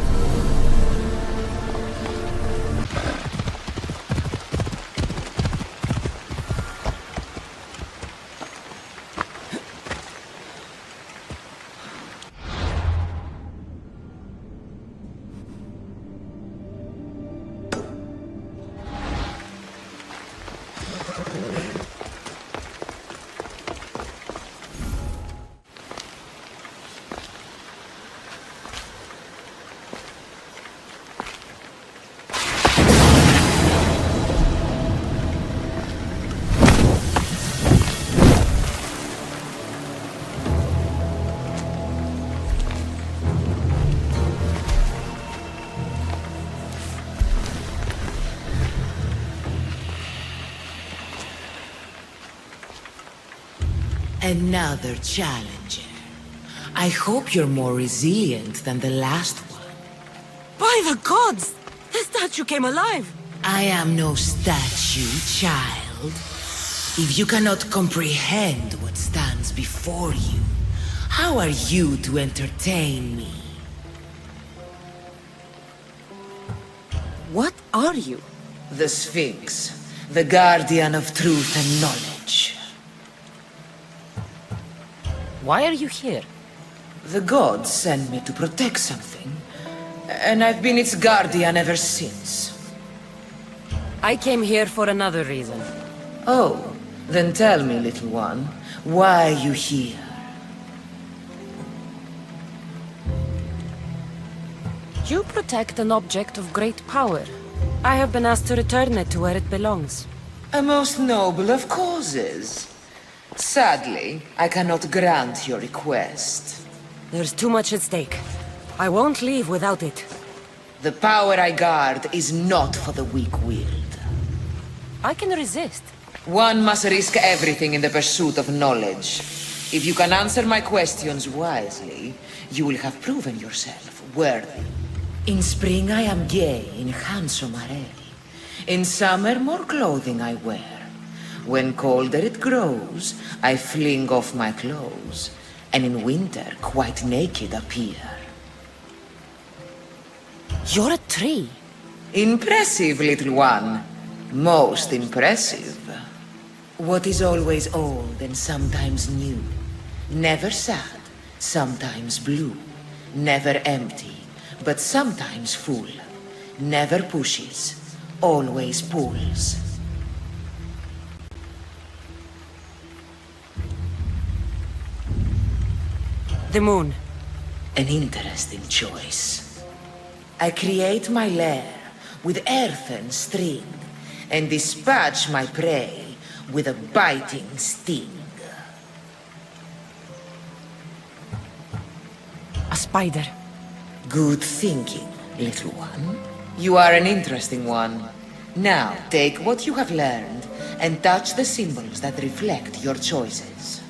[SPEAKER 17] Another challenger. I hope you're more resilient than the last one.
[SPEAKER 7] By the gods! The statue came alive!
[SPEAKER 17] I am no statue, child. If you cannot comprehend what stands before you, how are you to entertain me?
[SPEAKER 7] What are you?
[SPEAKER 17] The Sphinx, the guardian of truth and knowledge.
[SPEAKER 7] Why are you here?
[SPEAKER 17] The gods sent me to protect something, and I've been its guardian ever since.
[SPEAKER 7] I came here for another reason.
[SPEAKER 17] Oh, then tell me, little one, why are you here?
[SPEAKER 7] You protect an object of great power. I have been asked to return it to where it belongs.
[SPEAKER 17] A most noble of causes. Sadly, I cannot grant your request.
[SPEAKER 7] There's too much at stake. I won't leave without it.
[SPEAKER 17] The power I guard is not for the weak-willed.
[SPEAKER 7] I can resist.
[SPEAKER 17] One must risk everything in the pursuit of knowledge. If you can answer my questions wisely, you will have proven yourself worthy. In spring I am gay in handsome array. In summer more clothing I wear. When colder it grows, I fling off my clothes, and in winter quite naked appear.
[SPEAKER 7] You're a tree.
[SPEAKER 17] Impressive, little one. Most impressive. What is always old and sometimes new. Never sad, sometimes blue. Never empty, but sometimes full. Never pushes, always pulls.
[SPEAKER 7] The moon.
[SPEAKER 17] An interesting choice. I create my lair with earth and string, and dispatch my prey with a biting sting.
[SPEAKER 7] A spider.
[SPEAKER 17] Good thinking, little one. You are an interesting one. Now, take what you have learned and touch the symbols that reflect your choices.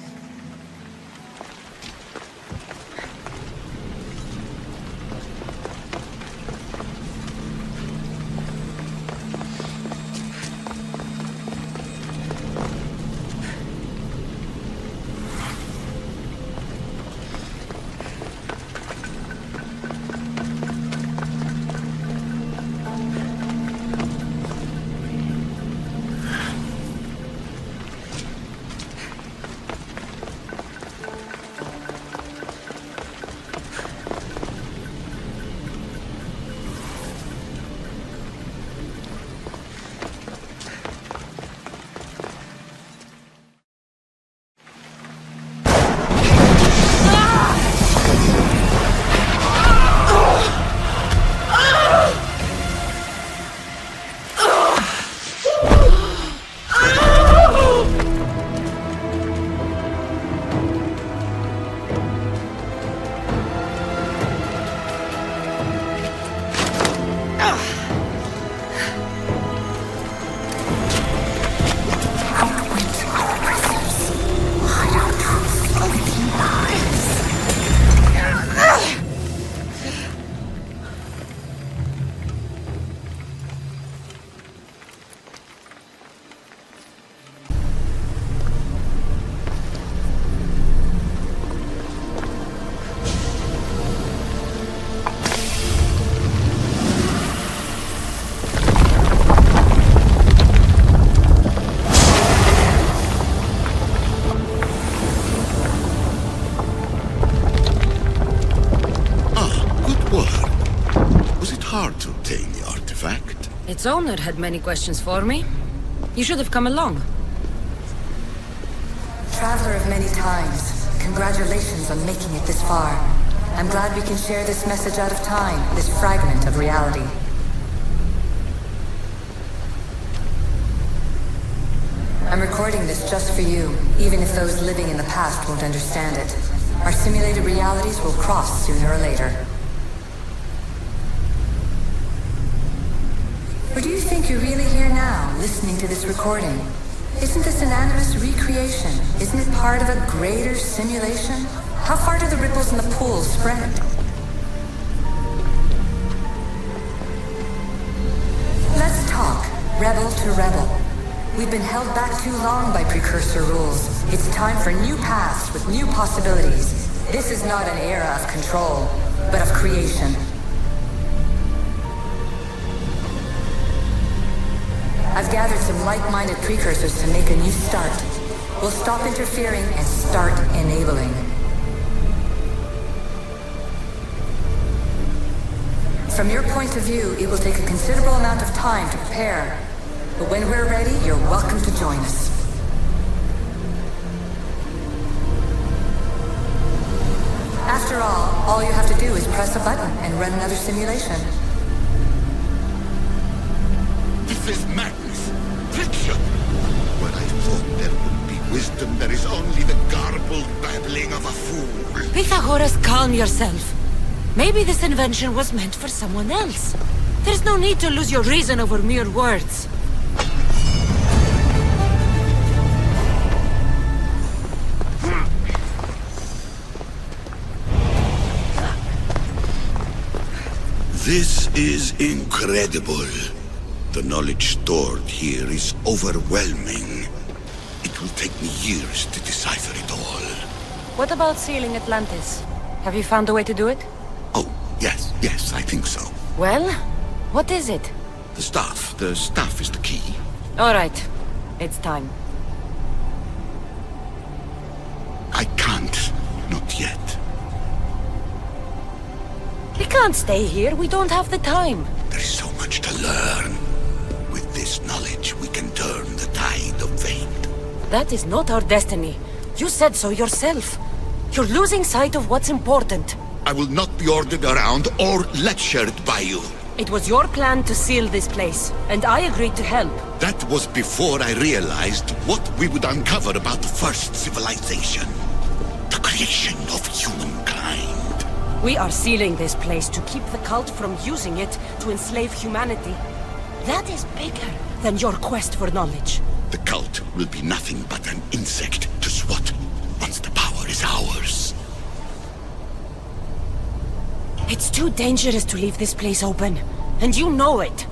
[SPEAKER 9] Its owner had many questions for me. You should have come along.
[SPEAKER 18] Traveler of many times, congratulations on making it this far. I'm glad we can share this message out of time, this fragment of reality. I'm recording this just for you, even if those living in the past won't understand it. Our simulated realities will cross sooner or later. Or do you think you're really here now, listening to this recording? Isn't this an animus recreation? Isn't it part of a greater simulation? How far do the ripples in the pool spread? Let's talk, rebel to rebel. We've been held back too long by precursor rules. It's time for new paths with new possibilities. This is not an era of control, but of creation. I've gathered some like-minded precursors to make a new start. We'll stop interfering and start enabling. From your point of view, it will take a considerable amount of time to prepare. But when we're ready, you're welcome to join us. After all you have to do is press a button and run another simulation.
[SPEAKER 14] This is madness. Fiction. Where I thought there would be wisdom, there is only the garbled babbling of a fool.
[SPEAKER 17] Pythagoras, calm yourself. Maybe this invention was meant for someone else. There's no need to lose your reason over mere words.
[SPEAKER 14] This is incredible. The knowledge stored here is overwhelming. It will take me years to decipher it all.
[SPEAKER 9] What about sealing Atlantis? Have you found a way to do it?
[SPEAKER 14] Oh, yes, I think so.
[SPEAKER 9] Well, what is it?
[SPEAKER 14] The staff is the key.
[SPEAKER 9] All right, it's time.
[SPEAKER 14] I can't, not yet.
[SPEAKER 17] We can't stay here. We don't have the time.
[SPEAKER 14] There is so much to learn. With this knowledge, we can turn the tide of fate.
[SPEAKER 17] That is not our destiny. You said so yourself. You're losing sight of what's important.
[SPEAKER 14] I will not be ordered around or lectured by you.
[SPEAKER 17] It was your plan to seal this place, and I agreed to help.
[SPEAKER 14] That was before I realized what we would uncover about the first civilization. The creation of humankind.
[SPEAKER 17] We are sealing this place to keep the cult from using it to enslave humanity. That is bigger than your quest for knowledge.
[SPEAKER 14] The cult will be nothing but an insect to swat once the power is ours.
[SPEAKER 17] It's too dangerous to leave this place open, and you know it.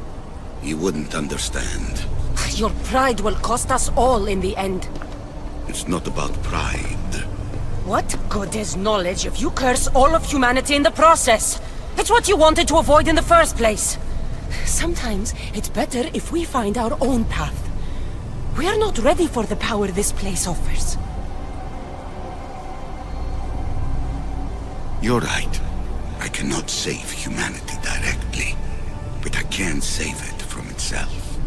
[SPEAKER 14] You wouldn't understand.
[SPEAKER 17] Your pride will cost us all in the end.
[SPEAKER 14] It's not about pride.
[SPEAKER 17] What good is knowledge if you curse all of humanity in the process? It's what you wanted to avoid in the first place. Sometimes it's better if we find our own path. We are not ready for the power this place offers.
[SPEAKER 14] You're right. I cannot save humanity directly, but I can save it from itself.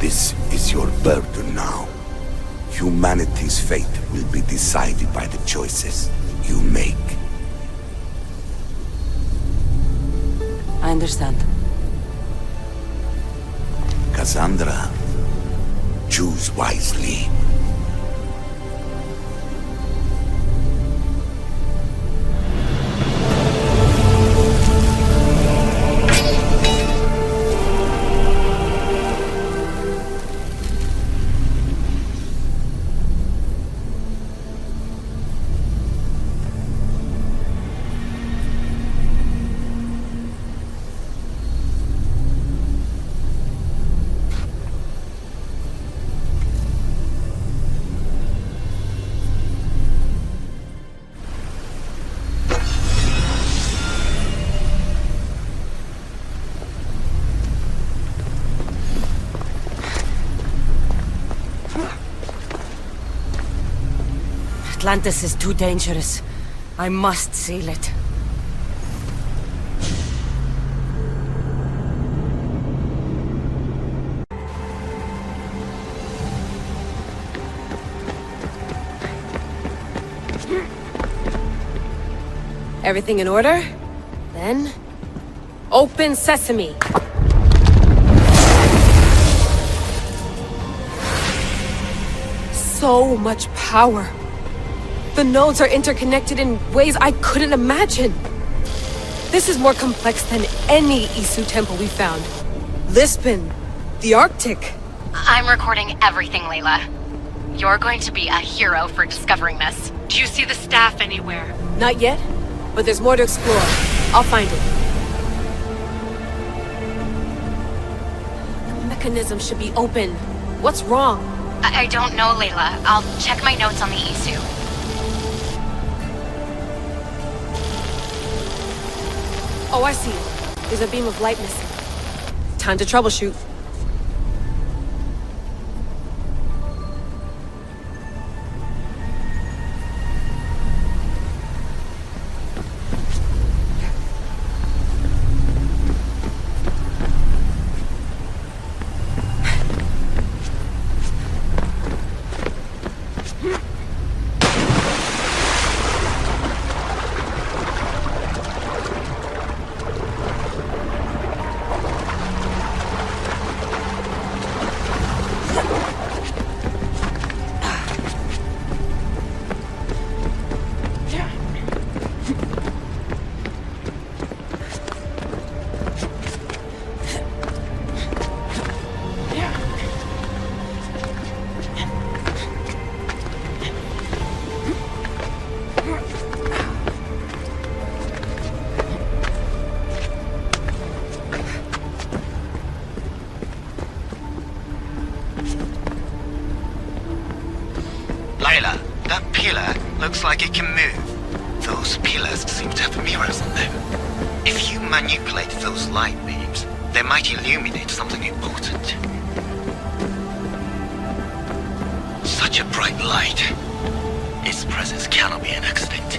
[SPEAKER 14] This is your burden now. Humanity's fate will be decided by the choices you make.
[SPEAKER 9] I understand.
[SPEAKER 14] Cassandra, choose wisely.
[SPEAKER 17] Atlantis is too dangerous. I must seal it.
[SPEAKER 13] Everything in order? Then... open sesame! So much power. The nodes are interconnected in ways I couldn't imagine. This is more complex than any Isu temple we found. Lisbon, the Arctic.
[SPEAKER 10] I'm recording everything, Layla. You're going to be a hero for discovering this.
[SPEAKER 8] Do you see the staff anywhere?
[SPEAKER 13] Not yet, but there's more to explore. I'll find it. The mechanism should be open. What's wrong?
[SPEAKER 10] I don't know, Layla. I'll check my notes on the Isu.
[SPEAKER 13] Oh, I see it. There's a beam of light missing. Time to troubleshoot.
[SPEAKER 15] Layla, that pillar looks like it can move. Those pillars seem to have mirrors on them. If you manipulate those light beams, they might illuminate something important. Such a bright light. Its presence cannot be an accident.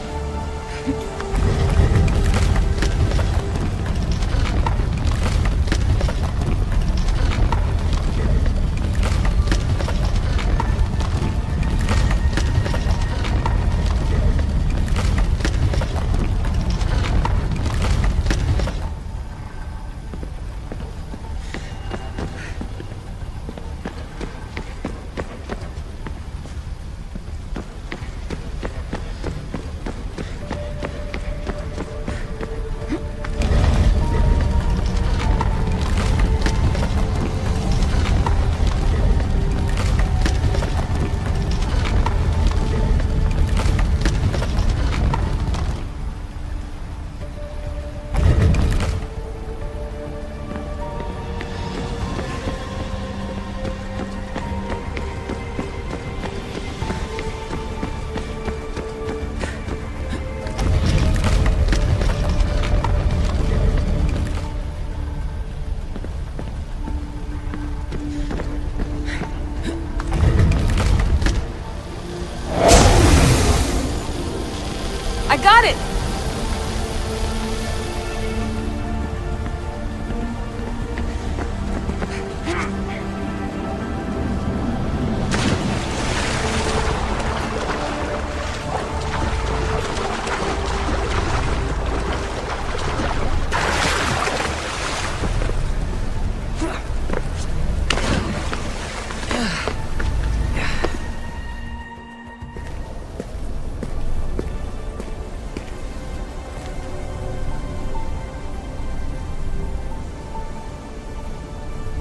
[SPEAKER 13] I got it!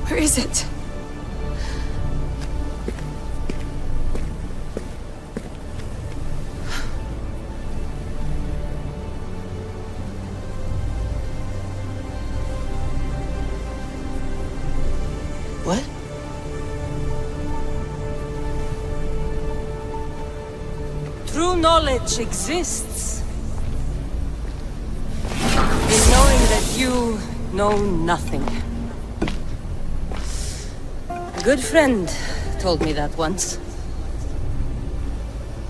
[SPEAKER 13] Where is it?
[SPEAKER 7] What?
[SPEAKER 9] True knowledge exists in knowing that you know nothing. A good friend told me that once.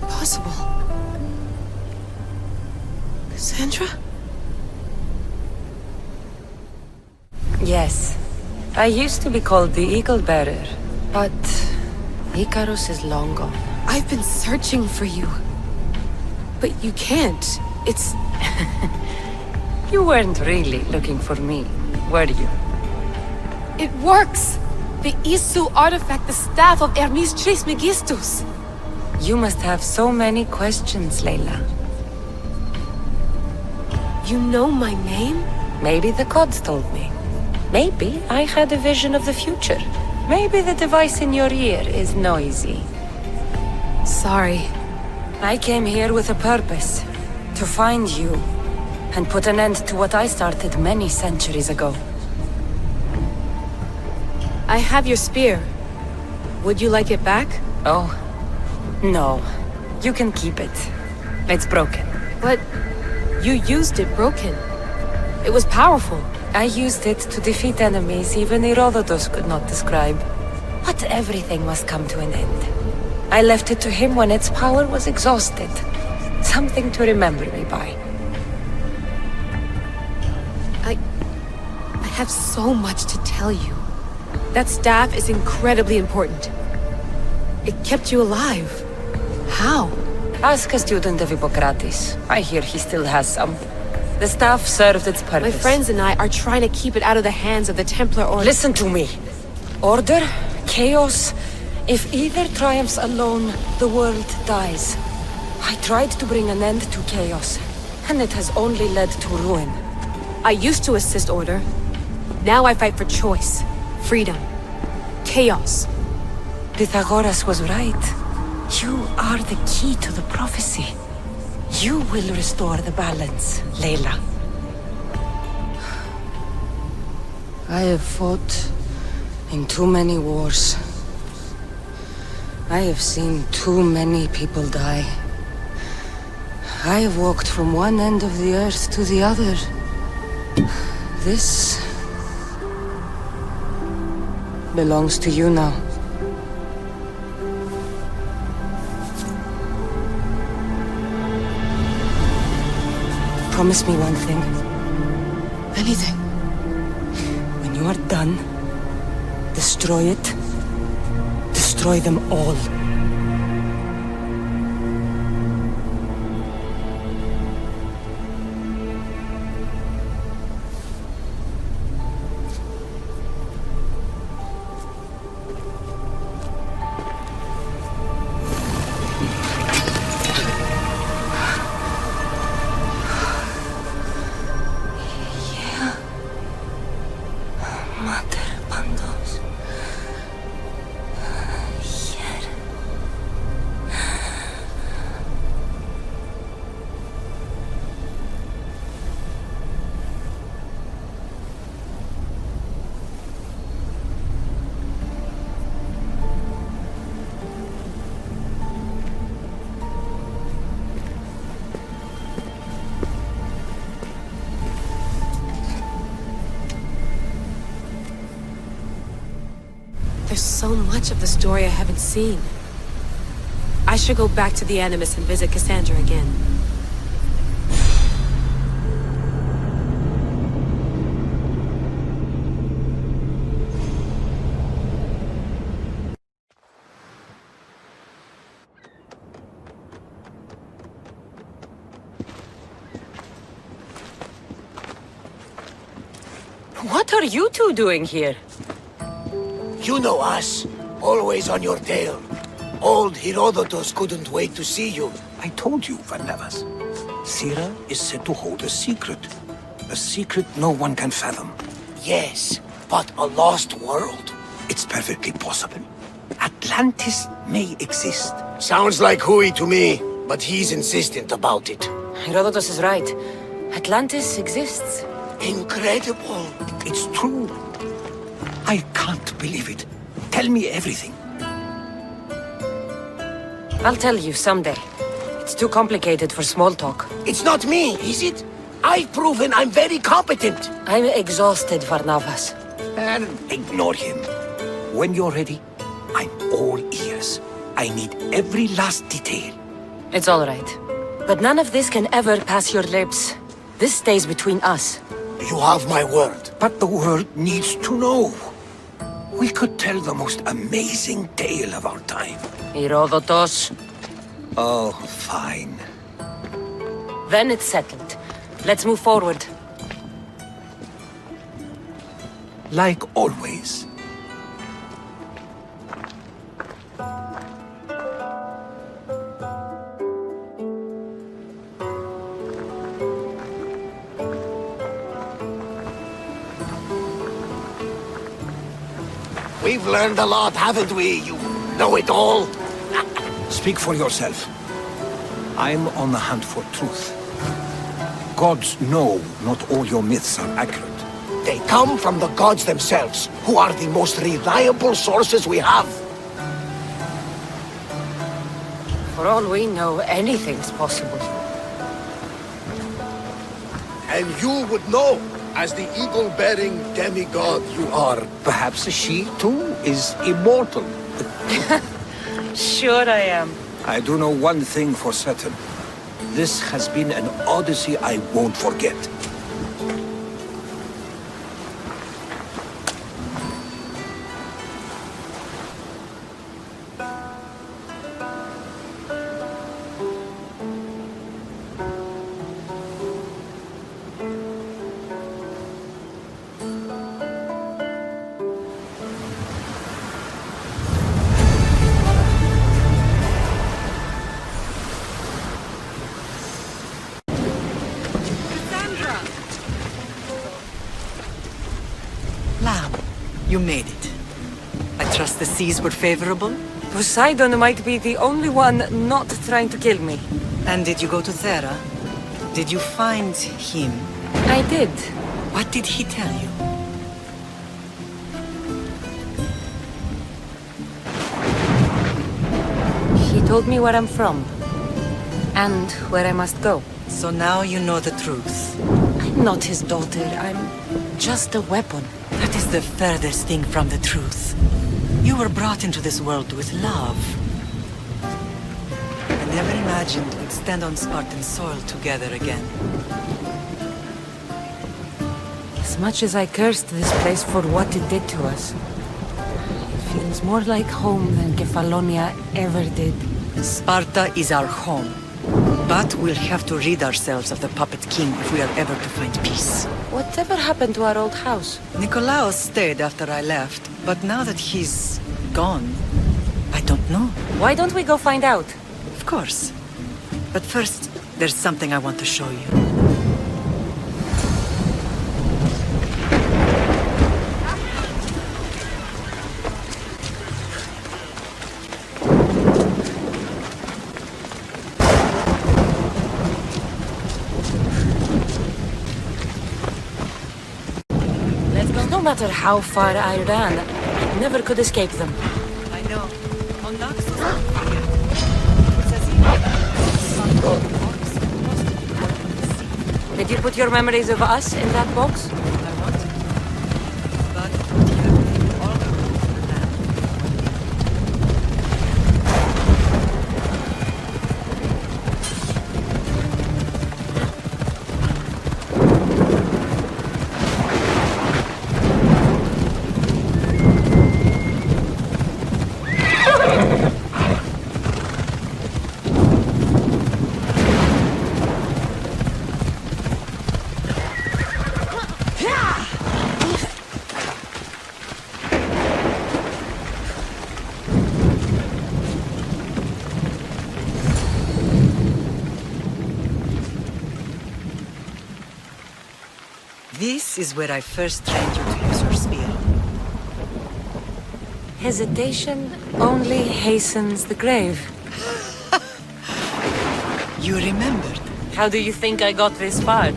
[SPEAKER 13] Possible. Cassandra?
[SPEAKER 9] Yes. I used to be called the Eagle Bearer, but Icarus is long gone.
[SPEAKER 13] I've been searching for you. But you can't. It's
[SPEAKER 9] You weren't really looking for me, were you?
[SPEAKER 13] It works! The Isu artifact, the staff of Hermes Trismegistus.
[SPEAKER 9] You must have so many questions, Layla.
[SPEAKER 13] You know my name?
[SPEAKER 9] Maybe the gods told me. Maybe I had a vision of the future. Maybe the device in your ear is noisy.
[SPEAKER 13] Sorry.
[SPEAKER 9] I came here with a purpose. To find you. And put an end to what I started many centuries ago.
[SPEAKER 13] I have your spear. Would you like it back?
[SPEAKER 9] Oh. No. You can keep it. It's broken.
[SPEAKER 13] But you used it broken. It was powerful.
[SPEAKER 9] I used it to defeat enemies even Herodotus could not describe. But everything must come to an end. I left it to him when its power was exhausted. Something to remember me by.
[SPEAKER 13] I have so much to tell you. That staff is incredibly important. It kept you alive. How?
[SPEAKER 9] Ask a student of Hippocrates. I hear he still has some. The staff served its purpose.
[SPEAKER 13] My friends and I are trying to keep it out of the hands of the Templar Order.
[SPEAKER 9] Listen to me. Order, chaos. If either triumphs alone, the world dies. I tried to bring an end to chaos, and it has only led to ruin.
[SPEAKER 13] I used to assist Order. Now I fight for choice, freedom, chaos.
[SPEAKER 9] Pythagoras was right. You are the key to the prophecy. You will restore the balance, Layla. I have fought in too many wars. I have seen too many people die. I have walked from one end of the earth to the other. This belongs to you now. Promise me one thing.
[SPEAKER 13] Anything.
[SPEAKER 9] When you are done, destroy it. Destroy them all.
[SPEAKER 13] There's so much of the story I haven't seen. I should go back to the Animus and visit Cassandra again.
[SPEAKER 9] What are you two doing here?
[SPEAKER 11] You know us. Always on your tail. Old Herodotus couldn't wait to see you.
[SPEAKER 12] I told you, Varnavas. Sira is said to hold a secret. A secret no one can fathom.
[SPEAKER 11] Yes, but a lost world?
[SPEAKER 12] It's perfectly possible. Atlantis may exist.
[SPEAKER 11] Sounds like Hui to me, but he's insistent about it.
[SPEAKER 9] Herodotus is right. Atlantis exists.
[SPEAKER 11] Incredible.
[SPEAKER 12] It's true. I can't believe it. Tell me everything.
[SPEAKER 9] I'll tell you someday. It's too complicated for small talk.
[SPEAKER 11] It's not me, is it? I've proven I'm very competent.
[SPEAKER 9] I'm exhausted, Varnavas.
[SPEAKER 12] And ignore him. When you're ready, I'm all ears. I need every last detail.
[SPEAKER 9] It's all right. But none of this can ever pass your lips. This stays between us.
[SPEAKER 11] You have my word.
[SPEAKER 12] But the world needs to know. We could tell the most amazing tale of our time.
[SPEAKER 9] Herodotus.
[SPEAKER 12] Oh, fine.
[SPEAKER 9] Then it's settled. Let's move forward.
[SPEAKER 12] Like always.
[SPEAKER 11] We've learned a lot, haven't we? You know it all.
[SPEAKER 12] Speak for yourself. I'm on the hunt for truth. Gods know not all your myths are accurate.
[SPEAKER 11] They come from the gods themselves, who are the most reliable sources we have.
[SPEAKER 9] For all we know, anything's possible.
[SPEAKER 16] And you would know, as the eagle-bearing demigod you are.
[SPEAKER 12] Perhaps she, too, is immortal.
[SPEAKER 9] Sure I am.
[SPEAKER 12] I do know one thing for certain. This has been an odyssey I won't forget.
[SPEAKER 7] You made it. I trust the seas were favorable?
[SPEAKER 9] Poseidon might be the only one not trying to kill me.
[SPEAKER 7] And did you go to Thera? Did you find him?
[SPEAKER 9] I did.
[SPEAKER 7] What did he tell you?
[SPEAKER 9] He told me where I'm from. And where I must go.
[SPEAKER 7] So now you know the truth.
[SPEAKER 9] I'm not his daughter. I'm just a weapon.
[SPEAKER 7] That is the furthest thing from the truth. You were brought into this world with love. I never imagined we'd stand on Spartan soil together again.
[SPEAKER 9] As much as I cursed this place for what it did to us, it feels more like home than Kefalonia ever did.
[SPEAKER 7] Sparta is our home. But we'll have to rid ourselves of the Puppet King if we are ever to find peace.
[SPEAKER 9] Whatever happened to our old house?
[SPEAKER 7] Nikolaos stayed after I left, but now that he's gone, I don't know.
[SPEAKER 9] Why don't we go find out?
[SPEAKER 7] Of course. But first, there's something I want to show you.
[SPEAKER 9] No matter how far I ran, I never could escape them.
[SPEAKER 7] I know. On Naxos,
[SPEAKER 9] did you put your memories of us in that box?
[SPEAKER 7] I want to. But would you have taken all the rules of the land? This is where I first trained you to use your spear.
[SPEAKER 9] Hesitation only hastens the grave.
[SPEAKER 7] You remembered.
[SPEAKER 9] How do you think I got this far?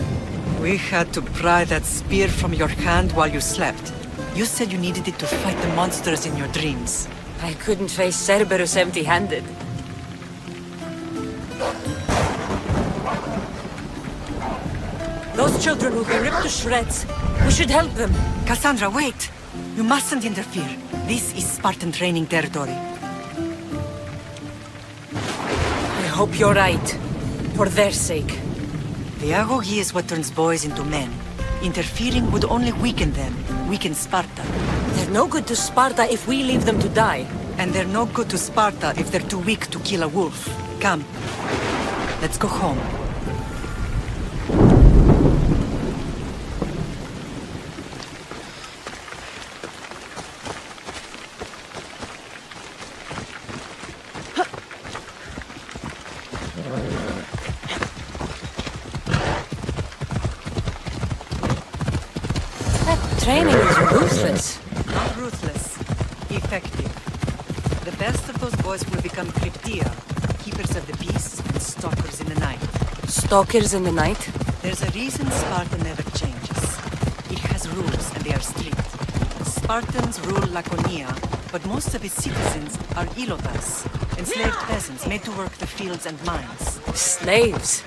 [SPEAKER 7] We had to pry that spear from your hand while you slept. You said you needed it to fight the monsters in your dreams.
[SPEAKER 9] I couldn't face Cerberus empty-handed. Those children will be ripped to shreds. We should help them.
[SPEAKER 7] Cassandra, wait! You mustn't interfere. This is Spartan training territory.
[SPEAKER 9] I hope you're right. For their sake.
[SPEAKER 7] The agogi is what turns boys into men. Interfering would only weaken them. Weaken Sparta.
[SPEAKER 9] They're no good to Sparta if we leave them to die.
[SPEAKER 7] And they're no good to Sparta if they're too weak to kill a wolf. Come. Let's go home.
[SPEAKER 9] training is ruthless.
[SPEAKER 7] Not ruthless. Effective. The best of those boys will become Cryptia, keepers of the peace and stalkers in the night.
[SPEAKER 9] Stalkers in the night?
[SPEAKER 7] There's a reason Sparta never changes. It has rules and they are strict. Spartans rule Laconia, but most of its citizens are ilotas, enslaved peasants made to work the fields and mines.
[SPEAKER 9] Slaves?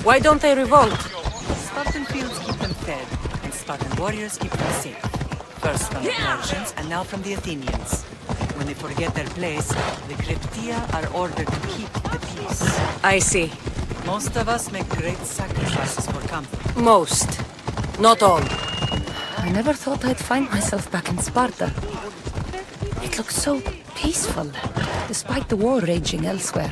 [SPEAKER 9] Why don't they revolt?
[SPEAKER 7] Spartan fields keep them fed, and Spartan warriors keep them safe. First from the Persians, and now from the Athenians. When they forget their place, the Cryptia are ordered to keep the peace.
[SPEAKER 9] I see.
[SPEAKER 7] Most of us make great sacrifices for comfort.
[SPEAKER 9] Most. Not all. I never thought I'd find myself back in Sparta. It looks so peaceful, despite the war raging elsewhere.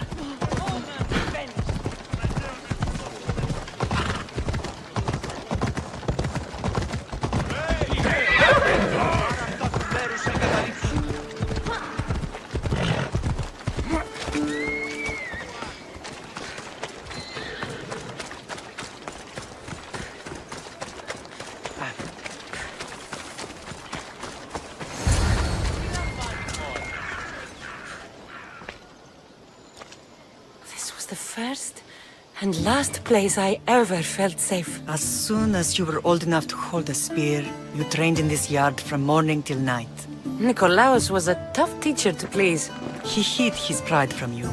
[SPEAKER 9] And last place I ever felt safe.
[SPEAKER 7] As soon as you were old enough to hold a spear, you trained in this yard from morning till night.
[SPEAKER 9] Nikolaos was a tough teacher to please.
[SPEAKER 7] He hid his pride from you.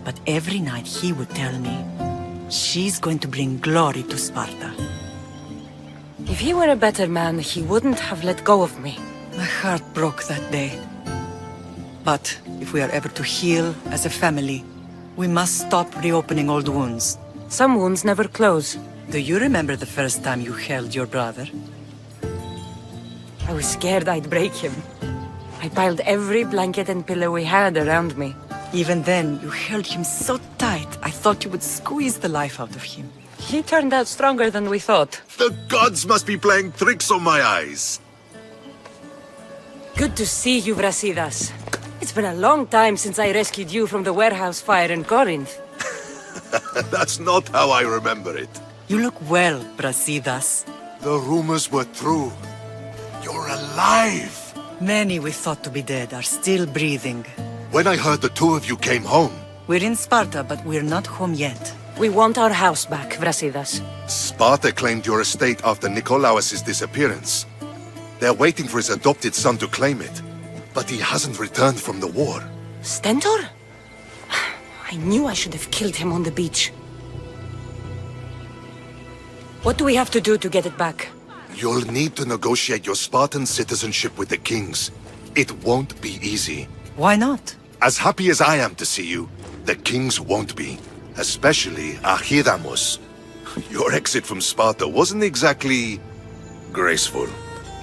[SPEAKER 7] But every night he would tell me, she's going to bring glory to Sparta.
[SPEAKER 9] If he were a better man, he wouldn't have let go of me.
[SPEAKER 7] My heart broke that day. But if we are ever to heal as a family, we must stop reopening old wounds.
[SPEAKER 9] Some wounds never close.
[SPEAKER 7] Do you remember the first time you held your brother?
[SPEAKER 9] I was scared I'd break him. I piled every blanket and pillow we had around me.
[SPEAKER 7] Even then, you held him so tight, I thought you would squeeze the life out of him.
[SPEAKER 9] He turned out stronger than we thought.
[SPEAKER 6] The gods must be playing tricks on my eyes.
[SPEAKER 9] Good to see you, Brasidas. It's been a long time since I rescued you from the warehouse fire in Corinth.
[SPEAKER 6] That's not how I remember it.
[SPEAKER 7] You look well, Brasidas.
[SPEAKER 6] The rumors were true. You're alive!
[SPEAKER 7] Many we thought to be dead are still breathing.
[SPEAKER 6] When I heard the two of you came home...
[SPEAKER 7] We're in Sparta, but we're not home yet.
[SPEAKER 9] We want our house back, Brasidas.
[SPEAKER 6] Sparta claimed your estate after Nikolaos' disappearance. They're waiting for his adopted son to claim it. But he hasn't returned from the war.
[SPEAKER 9] Stentor? I knew I should have killed him on the beach. What do we have to do to get it back?
[SPEAKER 6] You'll need to negotiate your Spartan citizenship with the kings. It won't be easy.
[SPEAKER 7] Why not?
[SPEAKER 6] As happy as I am to see you, the kings won't be. Especially Archidamos. Your exit from Sparta wasn't exactly... graceful.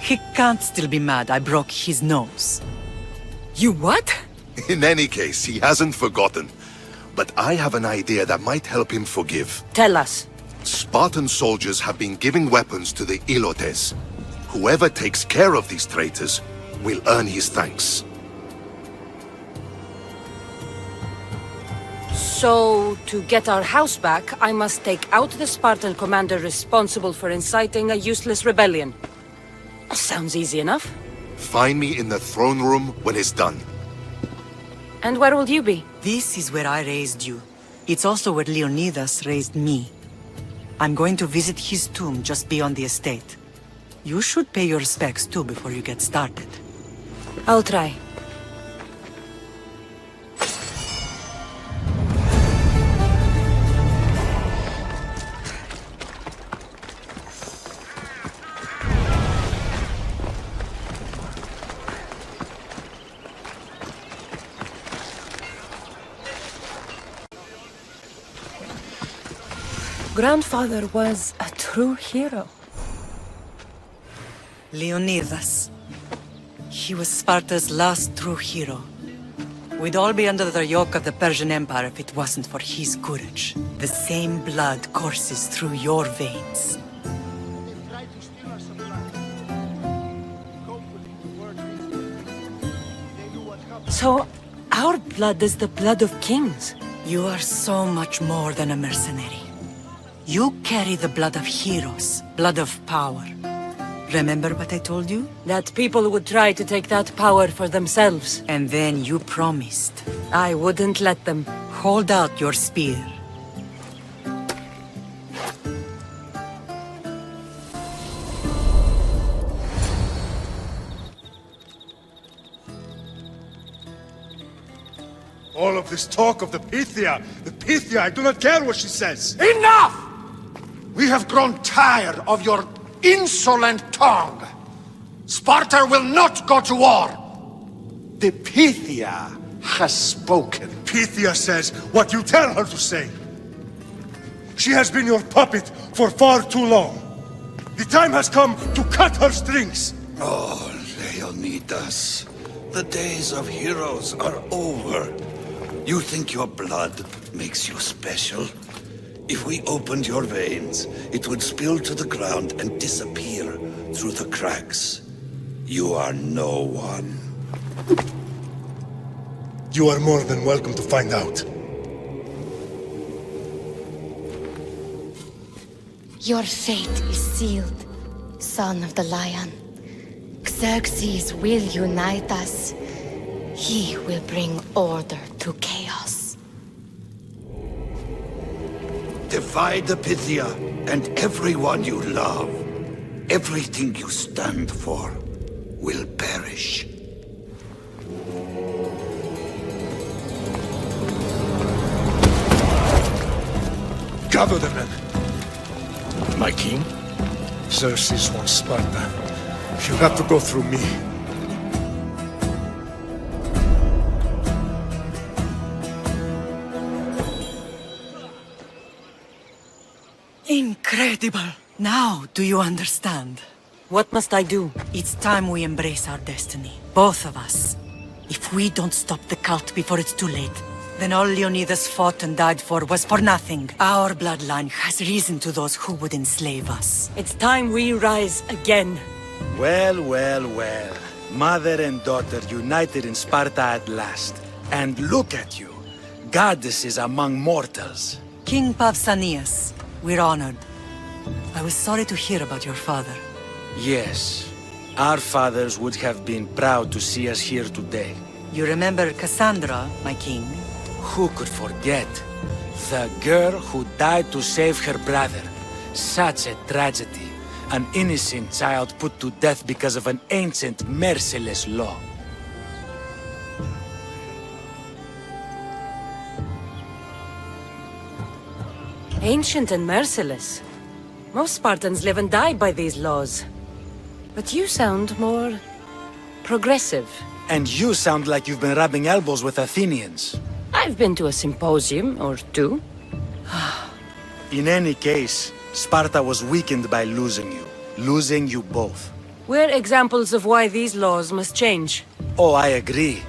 [SPEAKER 7] He can't still be mad I broke his nose.
[SPEAKER 9] You what?
[SPEAKER 6] In any case, he hasn't forgotten. But I have an idea that might help him forgive.
[SPEAKER 9] Tell us.
[SPEAKER 6] Spartan soldiers have been giving weapons to the Ilotes. Whoever takes care of these traitors will earn his thanks.
[SPEAKER 9] So, to get our house back, I must take out the Spartan commander responsible for inciting a useless rebellion. Sounds easy enough.
[SPEAKER 6] Find me in the throne room when it's done.
[SPEAKER 9] And where will you be?
[SPEAKER 7] This is where I raised you. It's also where Leonidas raised me. I'm going to visit his tomb just beyond the estate. You should pay your respects too before you get started.
[SPEAKER 9] I'll try. Grandfather was a true hero.
[SPEAKER 7] Leonidas. He was Sparta's last true hero. We'd all be under the yoke of the Persian Empire if it wasn't for his courage. The same blood courses through your veins.
[SPEAKER 9] So, our blood is the blood of kings.
[SPEAKER 7] You are so much more than a mercenary. You carry the blood of heroes, blood of power. Remember what I told you?
[SPEAKER 9] That people would try to take that power for themselves.
[SPEAKER 7] And then you promised.
[SPEAKER 9] I wouldn't let them.
[SPEAKER 7] Hold out your spear.
[SPEAKER 19] All of this talk of the Pythia, I do not care what she says.
[SPEAKER 11] Enough! We have grown tired of your insolent tongue. Sparta will not go to war. The Pythia has spoken.
[SPEAKER 19] Pythia says what you tell her to say. She has been your puppet for far too long. The time has come to cut her strings.
[SPEAKER 14] Oh, Leonidas, the days of heroes are over. You think your blood makes you special? If we opened your veins, it would spill to the ground and disappear through the cracks. You are no one.
[SPEAKER 19] You are more than welcome to find out.
[SPEAKER 10] Your fate is sealed, son of the lion. Xerxes will unite us. He will bring order to chaos.
[SPEAKER 14] Divide the Pythia and everyone you love. Everything you stand for will perish.
[SPEAKER 19] Gather the men. My king? Xerxes wants Sparta. She'll have to go through me.
[SPEAKER 7] Incredible! Now, do you understand?
[SPEAKER 9] What must I do?
[SPEAKER 7] It's time we embrace our destiny. Both of us. If we don't stop the cult before it's too late, then all Leonidas fought and died for was for nothing. Our bloodline has risen to those who would enslave us.
[SPEAKER 9] It's time we rise again.
[SPEAKER 2] Well, well, well. Mother and daughter united in Sparta at last. And look at you. Goddesses among mortals.
[SPEAKER 7] King Pausanias, we're honored. I was sorry to hear about your father.
[SPEAKER 2] Yes. Our fathers would have been proud to see us here today.
[SPEAKER 7] You remember Cassandra, my king?
[SPEAKER 2] Who could forget? The girl who died to save her brother. Such a tragedy. An innocent child put to death because of an ancient, merciless law.
[SPEAKER 9] Ancient and merciless. Most Spartans live and die by these laws. But you sound more progressive.
[SPEAKER 2] And you sound like you've been rubbing elbows with Athenians.
[SPEAKER 9] I've been to a symposium or two.
[SPEAKER 2] In any case, Sparta was weakened by losing you. Losing you both.
[SPEAKER 9] We're examples of why these laws must change.
[SPEAKER 2] Oh, I agree.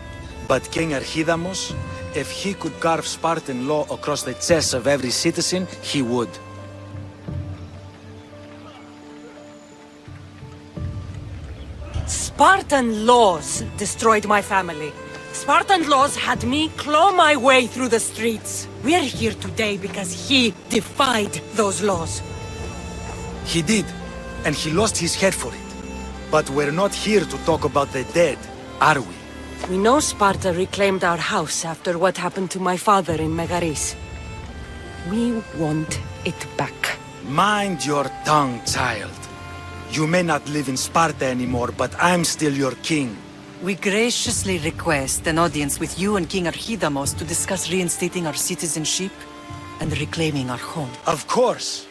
[SPEAKER 2] But King Archidamos, if he could carve Spartan law across the chests of every citizen, he would.
[SPEAKER 9] Spartan laws destroyed my family. Spartan laws had me claw my way through the streets. We're here today because he defied those laws.
[SPEAKER 2] He did, and he lost his head for it. But we're not here to talk about the dead, are we?
[SPEAKER 9] We know Sparta reclaimed our house after what happened to my father in Megaris. We want it back.
[SPEAKER 2] Mind your tongue, child. You may not live in Sparta anymore, but I'm still your king.
[SPEAKER 7] We graciously request an audience with you and King Archidamos to discuss reinstating our citizenship and reclaiming our home.
[SPEAKER 2] Of course.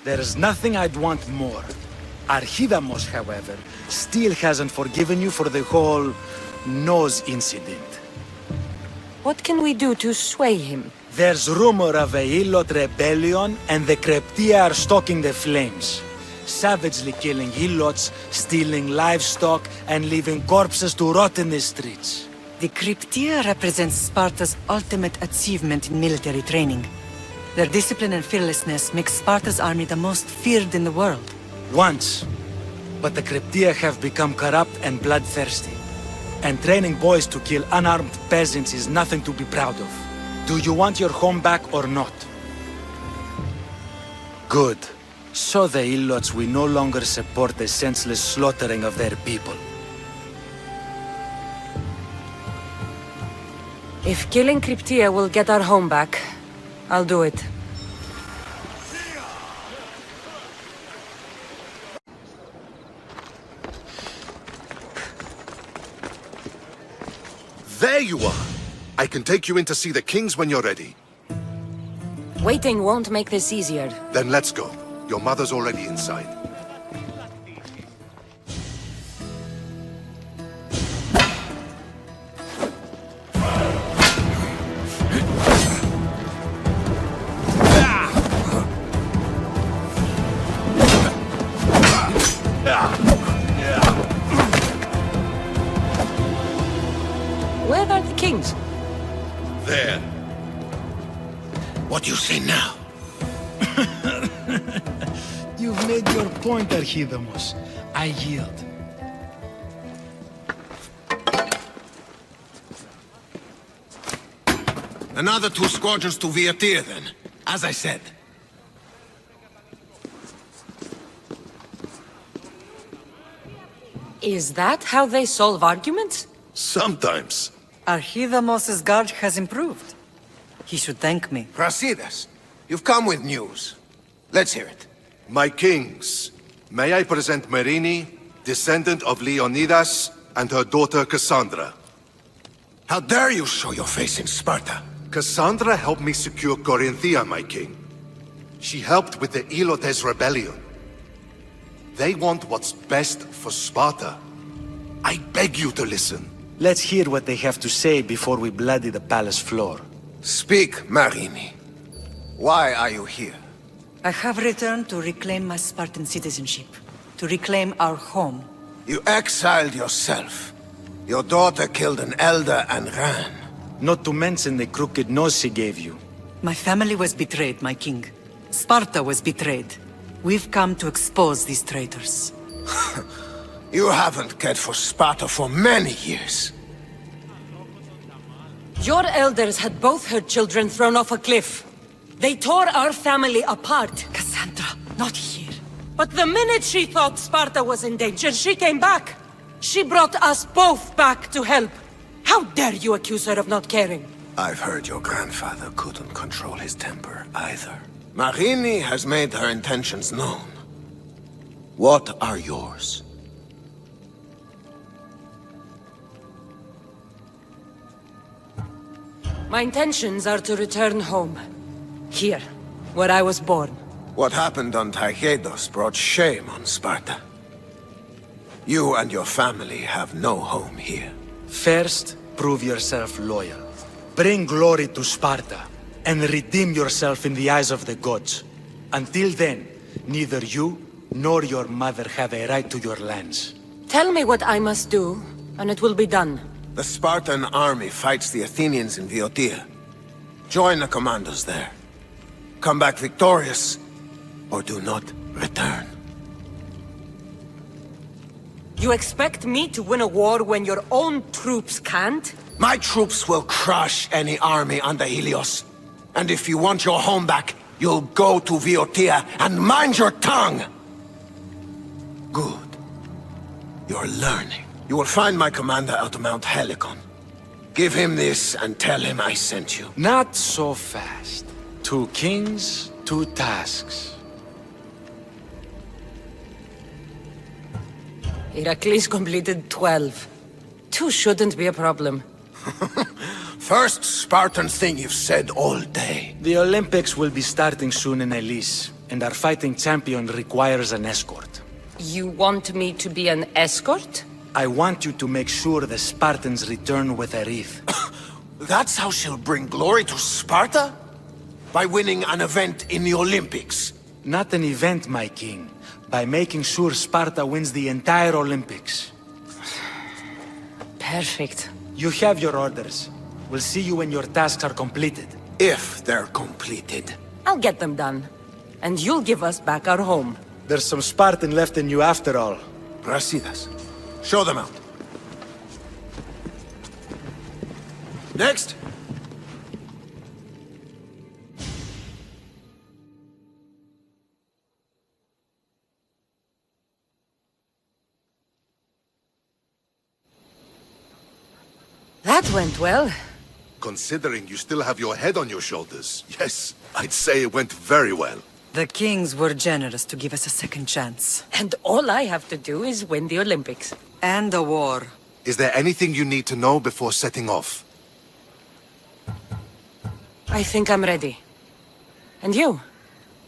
[SPEAKER 2] There is nothing I'd want more. Archidamos, however, still hasn't forgiven you for the whole nose incident.
[SPEAKER 9] What can we do to sway him?
[SPEAKER 2] There's rumor of a Helot rebellion, and the Kryptia are stalking the flames. Savagely killing Helots, stealing livestock, and leaving corpses to rot in the streets.
[SPEAKER 7] The Kryptia represents Sparta's ultimate achievement in military training. Their discipline and fearlessness makes Sparta's army the most feared in the world.
[SPEAKER 2] Once. But the Kryptia have become corrupt and bloodthirsty. And training boys to kill unarmed peasants is nothing to be proud of. Do you want your home back or not? Good. So the Ilots will no longer support the senseless slaughtering of their people.
[SPEAKER 9] If killing Cryptia will get our home back, I'll do it.
[SPEAKER 6] There you are! I can take you in to see the kings when you're ready.
[SPEAKER 9] Waiting won't make this easier.
[SPEAKER 6] Then let's go. Your mother's already inside.
[SPEAKER 9] Where are the kings?
[SPEAKER 6] There.
[SPEAKER 14] What do you say now?
[SPEAKER 21] You've made your point, Archidamos. I yield.
[SPEAKER 14] Another 2 squadrons to Viatir, then. As I said.
[SPEAKER 9] Is that how they solve arguments?
[SPEAKER 6] Sometimes.
[SPEAKER 7] Archidamos' guard has improved. He should thank me.
[SPEAKER 14] Brasidas, you've come with news. Let's hear it.
[SPEAKER 6] My kings, may I present Marini, descendant of Leonidas, and her daughter Cassandra.
[SPEAKER 14] How dare you show your face in Sparta?
[SPEAKER 6] Cassandra helped me secure Corinthia, my king. She helped with the Ilotes rebellion. They want what's best for Sparta. I beg you to listen.
[SPEAKER 2] Let's hear what they have to say before we bloody the palace floor.
[SPEAKER 14] Speak, Marini. Why are you here?
[SPEAKER 7] I have returned to reclaim my Spartan citizenship, to reclaim our home.
[SPEAKER 14] You exiled yourself. Your daughter killed an elder and ran.
[SPEAKER 2] Not to mention the crooked nose she gave you.
[SPEAKER 7] My family was betrayed, my king. Sparta was betrayed. We've come to expose these traitors.
[SPEAKER 14] You haven't cared for Sparta for many years.
[SPEAKER 9] Your elders had both her children thrown off a cliff. They tore our family apart.
[SPEAKER 7] Cassandra, not here.
[SPEAKER 9] But the minute she thought Sparta was in danger, she came back. She brought us both back to help. How dare you accuse her of not caring?
[SPEAKER 14] I've heard your grandfather couldn't control his temper either. Marini has made her intentions known. What are yours?
[SPEAKER 9] My intentions are to return home. Here, where I was born.
[SPEAKER 14] What happened on Taygedos brought shame on Sparta. You and your family have no home here.
[SPEAKER 2] First, prove yourself loyal. Bring glory to Sparta, and redeem yourself in the eyes of the gods. Until then, neither you nor your mother have a right to your lands.
[SPEAKER 9] Tell me what I must do, and it will be done.
[SPEAKER 14] The Spartan army fights the Athenians in Viotia. Join the commandos there. Come back victorious, or do not return.
[SPEAKER 9] You expect me to win a war when your own troops can't?
[SPEAKER 14] My troops will crush any army under Helios. And if you want your home back, you'll go to Viotia and mind your tongue! Good. You're learning. You will find my commander at Mount Helicon. Give him this and tell him I sent you.
[SPEAKER 2] Not so fast. 2 kings, 2 tasks.
[SPEAKER 9] Heracles completed 12. 2 shouldn't be a problem.
[SPEAKER 14] First Spartan thing you've said all day.
[SPEAKER 2] The Olympics will be starting soon in Elise, and our fighting champion requires an escort.
[SPEAKER 9] You want me to be an escort?
[SPEAKER 2] I want you to make sure the Spartans return with a wreath.
[SPEAKER 14] That's how she'll bring glory to Sparta? By winning an event in the Olympics?
[SPEAKER 2] Not an event, my king. By making sure Sparta wins the entire Olympics.
[SPEAKER 9] Perfect.
[SPEAKER 2] You have your orders. We'll see you when your tasks are completed.
[SPEAKER 14] If they're completed.
[SPEAKER 9] I'll get them done. And you'll give us back our home.
[SPEAKER 2] There's some Spartan left in you after all.
[SPEAKER 14] Brasidas, show them out. Next.
[SPEAKER 9] That went well.
[SPEAKER 6] Considering you still have your head on your shoulders, yes, I'd say it went very well.
[SPEAKER 7] The kings were generous to give us a second chance.
[SPEAKER 9] And all I have to do is win the Olympics.
[SPEAKER 7] And a war.
[SPEAKER 6] Is there anything you need to know before setting off?
[SPEAKER 9] I think I'm ready. And you?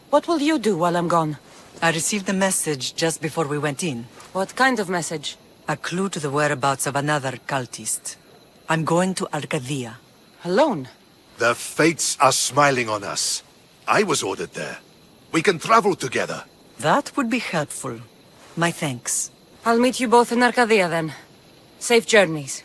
[SPEAKER 9] What will you do while I'm gone?
[SPEAKER 7] I received a message just before we went in.
[SPEAKER 9] What kind of message?
[SPEAKER 7] A clue to the whereabouts of another cultist. I'm going to Arcadia.
[SPEAKER 9] Alone?
[SPEAKER 6] The fates are smiling on us. I was ordered there. We can travel together.
[SPEAKER 7] That would be helpful. My thanks.
[SPEAKER 9] I'll meet you both in Arcadia then. Safe journeys.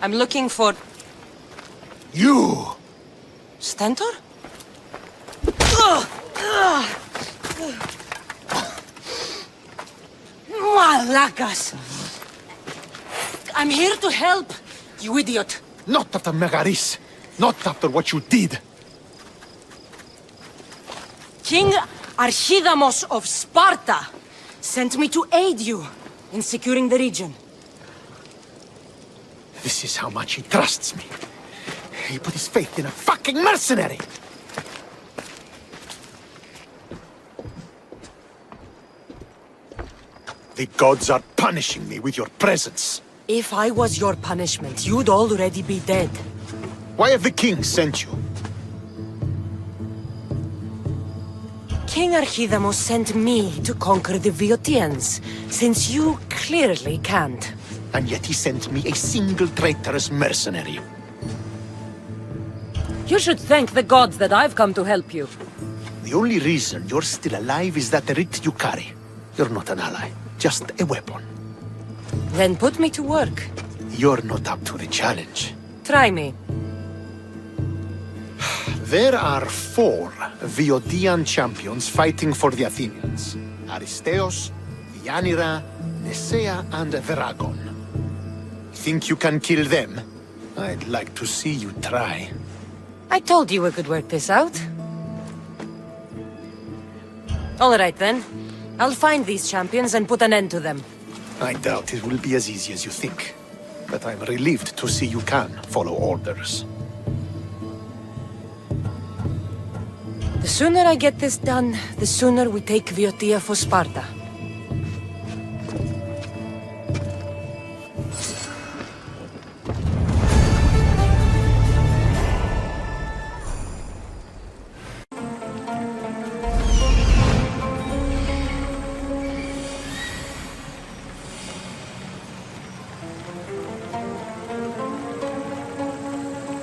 [SPEAKER 9] I'm looking for...
[SPEAKER 6] You!
[SPEAKER 9] Stentor? Malacas! I'm here to help, you idiot!
[SPEAKER 11] Not after Megaris. Not after what you did.
[SPEAKER 9] King Archidamos of Sparta sent me to aid you in securing the region.
[SPEAKER 11] This is how much he trusts me. He put his faith in a fucking mercenary! The gods are punishing me with your presence.
[SPEAKER 9] If I was your punishment, you'd already be dead.
[SPEAKER 11] Why have the king sent you?
[SPEAKER 9] King Archidamos sent me to conquer the Viotians, since you clearly can't.
[SPEAKER 11] And yet he sent me a single traitorous mercenary.
[SPEAKER 9] You should thank the gods that I've come to help you.
[SPEAKER 11] The only reason you're still alive is that writ you carry. You're not an ally, just a weapon.
[SPEAKER 9] Then put me to work.
[SPEAKER 11] You're not up to the challenge.
[SPEAKER 9] Try me.
[SPEAKER 11] There are 4 Viodian champions fighting for the Athenians. Aristeos, Deianira, Nesea, and Veragon. Think you can kill them? I'd like to see you try.
[SPEAKER 9] I told you we could work this out. All right then. I'll find these champions and put an end to them.
[SPEAKER 11] I doubt it will be as easy as you think. But I'm relieved to see you can follow orders.
[SPEAKER 9] The sooner I get this done, the sooner we take Viotia for Sparta.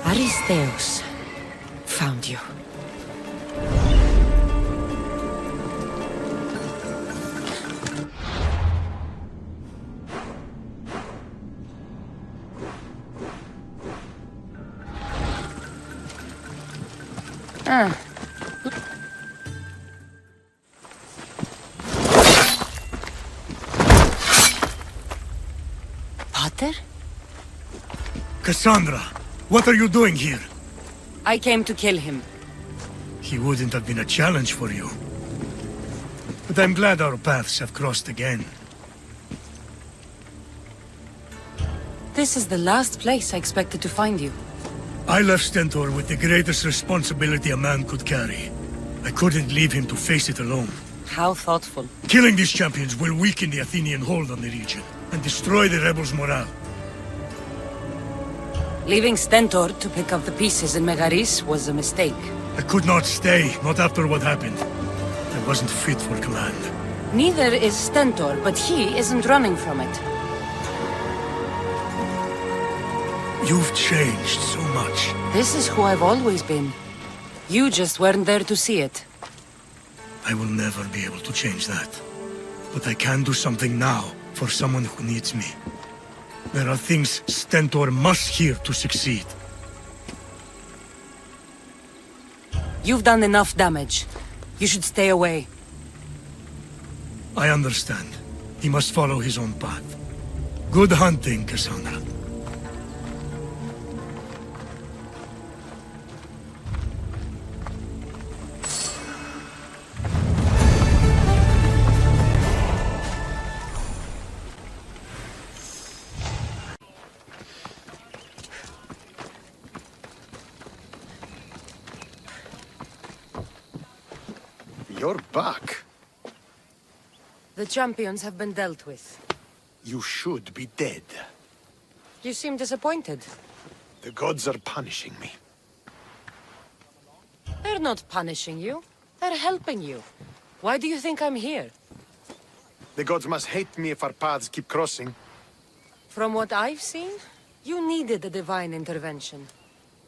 [SPEAKER 9] Aristeos, found you. Potter?
[SPEAKER 1] Cassandra, what are you doing here?
[SPEAKER 9] I came to kill him.
[SPEAKER 1] He wouldn't have been a challenge for you. But I'm glad our paths have crossed again.
[SPEAKER 9] This is the last place I expected to find you.
[SPEAKER 1] I left Stentor with the greatest responsibility a man could carry. I couldn't leave him to face it alone.
[SPEAKER 9] How thoughtful.
[SPEAKER 1] Killing these champions will weaken the Athenian hold on the region and destroy the rebels' morale.
[SPEAKER 9] Leaving Stentor to pick up the pieces in Megaris was a mistake.
[SPEAKER 1] I could not stay, not after what happened. I wasn't fit for command.
[SPEAKER 9] Neither is Stentor, but he isn't running from it.
[SPEAKER 1] You've changed so much.
[SPEAKER 9] This is who I've always been. You just weren't there to see it.
[SPEAKER 1] I will never be able to change that. But I can do something now for someone who needs me. There are things Stentor must hear to succeed.
[SPEAKER 9] You've done enough damage. You should stay away.
[SPEAKER 1] I understand. He must follow his own path. Good hunting, Cassandra.
[SPEAKER 11] You're back.
[SPEAKER 9] The champions have been dealt with.
[SPEAKER 11] You should be dead.
[SPEAKER 9] You seem disappointed.
[SPEAKER 11] The gods are punishing me.
[SPEAKER 9] They're not punishing you. They're helping you. Why do you think I'm here?
[SPEAKER 11] The gods must hate me if our paths keep crossing.
[SPEAKER 9] From what I've seen, you needed a divine intervention.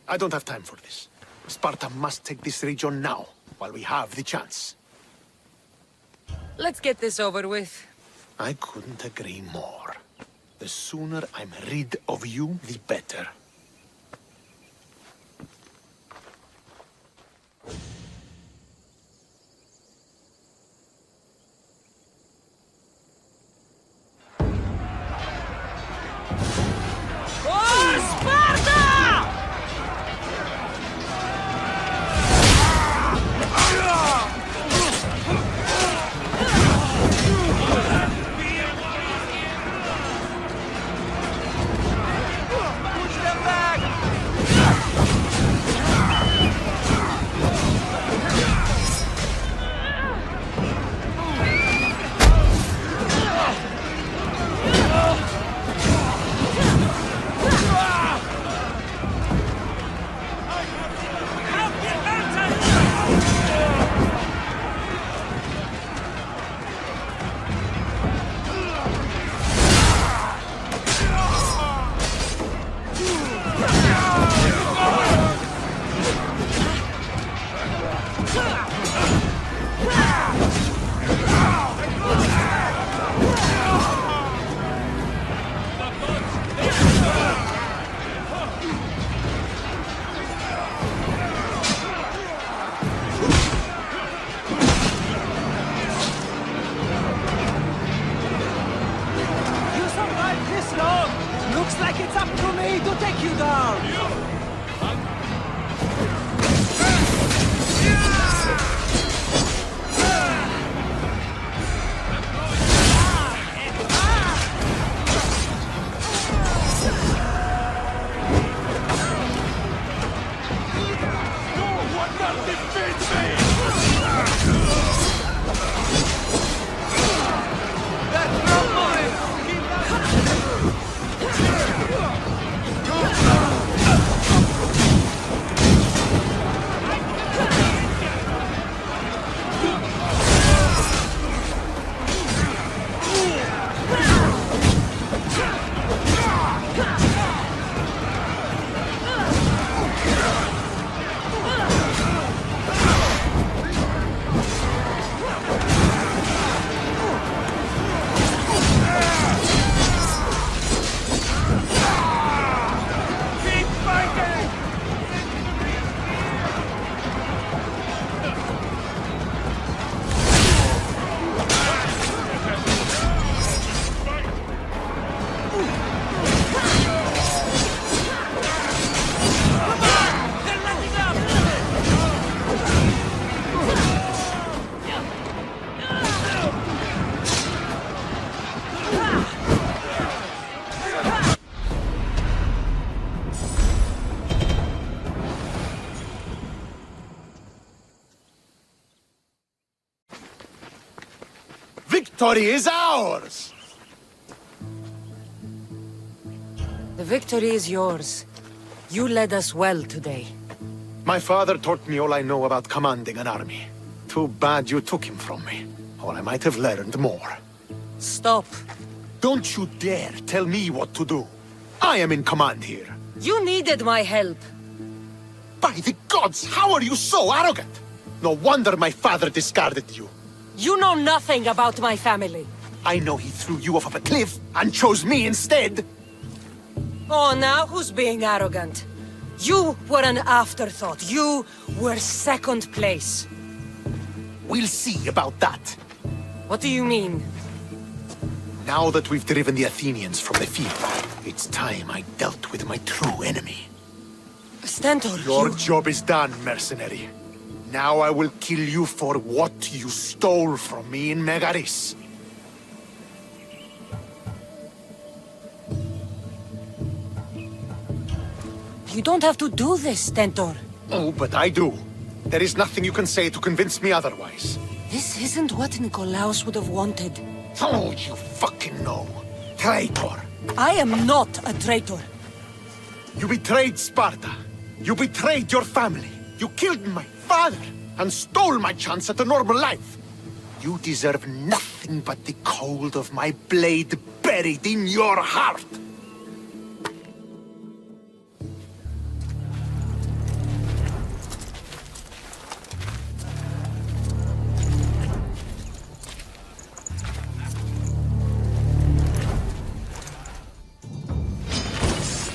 [SPEAKER 11] I don't have time for this. Sparta must take this region now, while we have the chance.
[SPEAKER 9] Let's get this over with.
[SPEAKER 11] I couldn't agree more. The sooner I'm rid of you, the better. Victory is ours!
[SPEAKER 9] The victory is yours. You led us well today.
[SPEAKER 11] My father taught me all I know about commanding an army. Too bad you took him from me, or I might have learned more.
[SPEAKER 9] Stop.
[SPEAKER 11] Don't you dare tell me what to do. I am in command here.
[SPEAKER 9] You needed my help.
[SPEAKER 11] By the gods, how are you so arrogant? No wonder my father discarded you.
[SPEAKER 9] You know nothing about my family.
[SPEAKER 11] I know he threw you off of a cliff and chose me instead.
[SPEAKER 9] Oh, now who's being arrogant? You were an afterthought. You were second place.
[SPEAKER 11] We'll see about that.
[SPEAKER 9] What do you mean?
[SPEAKER 3] Now that we've driven the Athenians from the field, it's time I dealt with my true enemy.
[SPEAKER 9] Stentor,
[SPEAKER 3] Your job is done, mercenary. Now I will kill you for what you stole from me in Megaris.
[SPEAKER 9] You don't have to do this, Stentor.
[SPEAKER 3] Oh, but I do. There is nothing you can say to convince me otherwise.
[SPEAKER 9] This isn't what Nikolaos would have wanted.
[SPEAKER 3] Oh, you fucking know. Traitor.
[SPEAKER 9] I am not a traitor.
[SPEAKER 3] You betrayed Sparta. You betrayed your family. You killed my father and stole my chance at a normal life. You deserve nothing but the cold of my blade buried in your heart.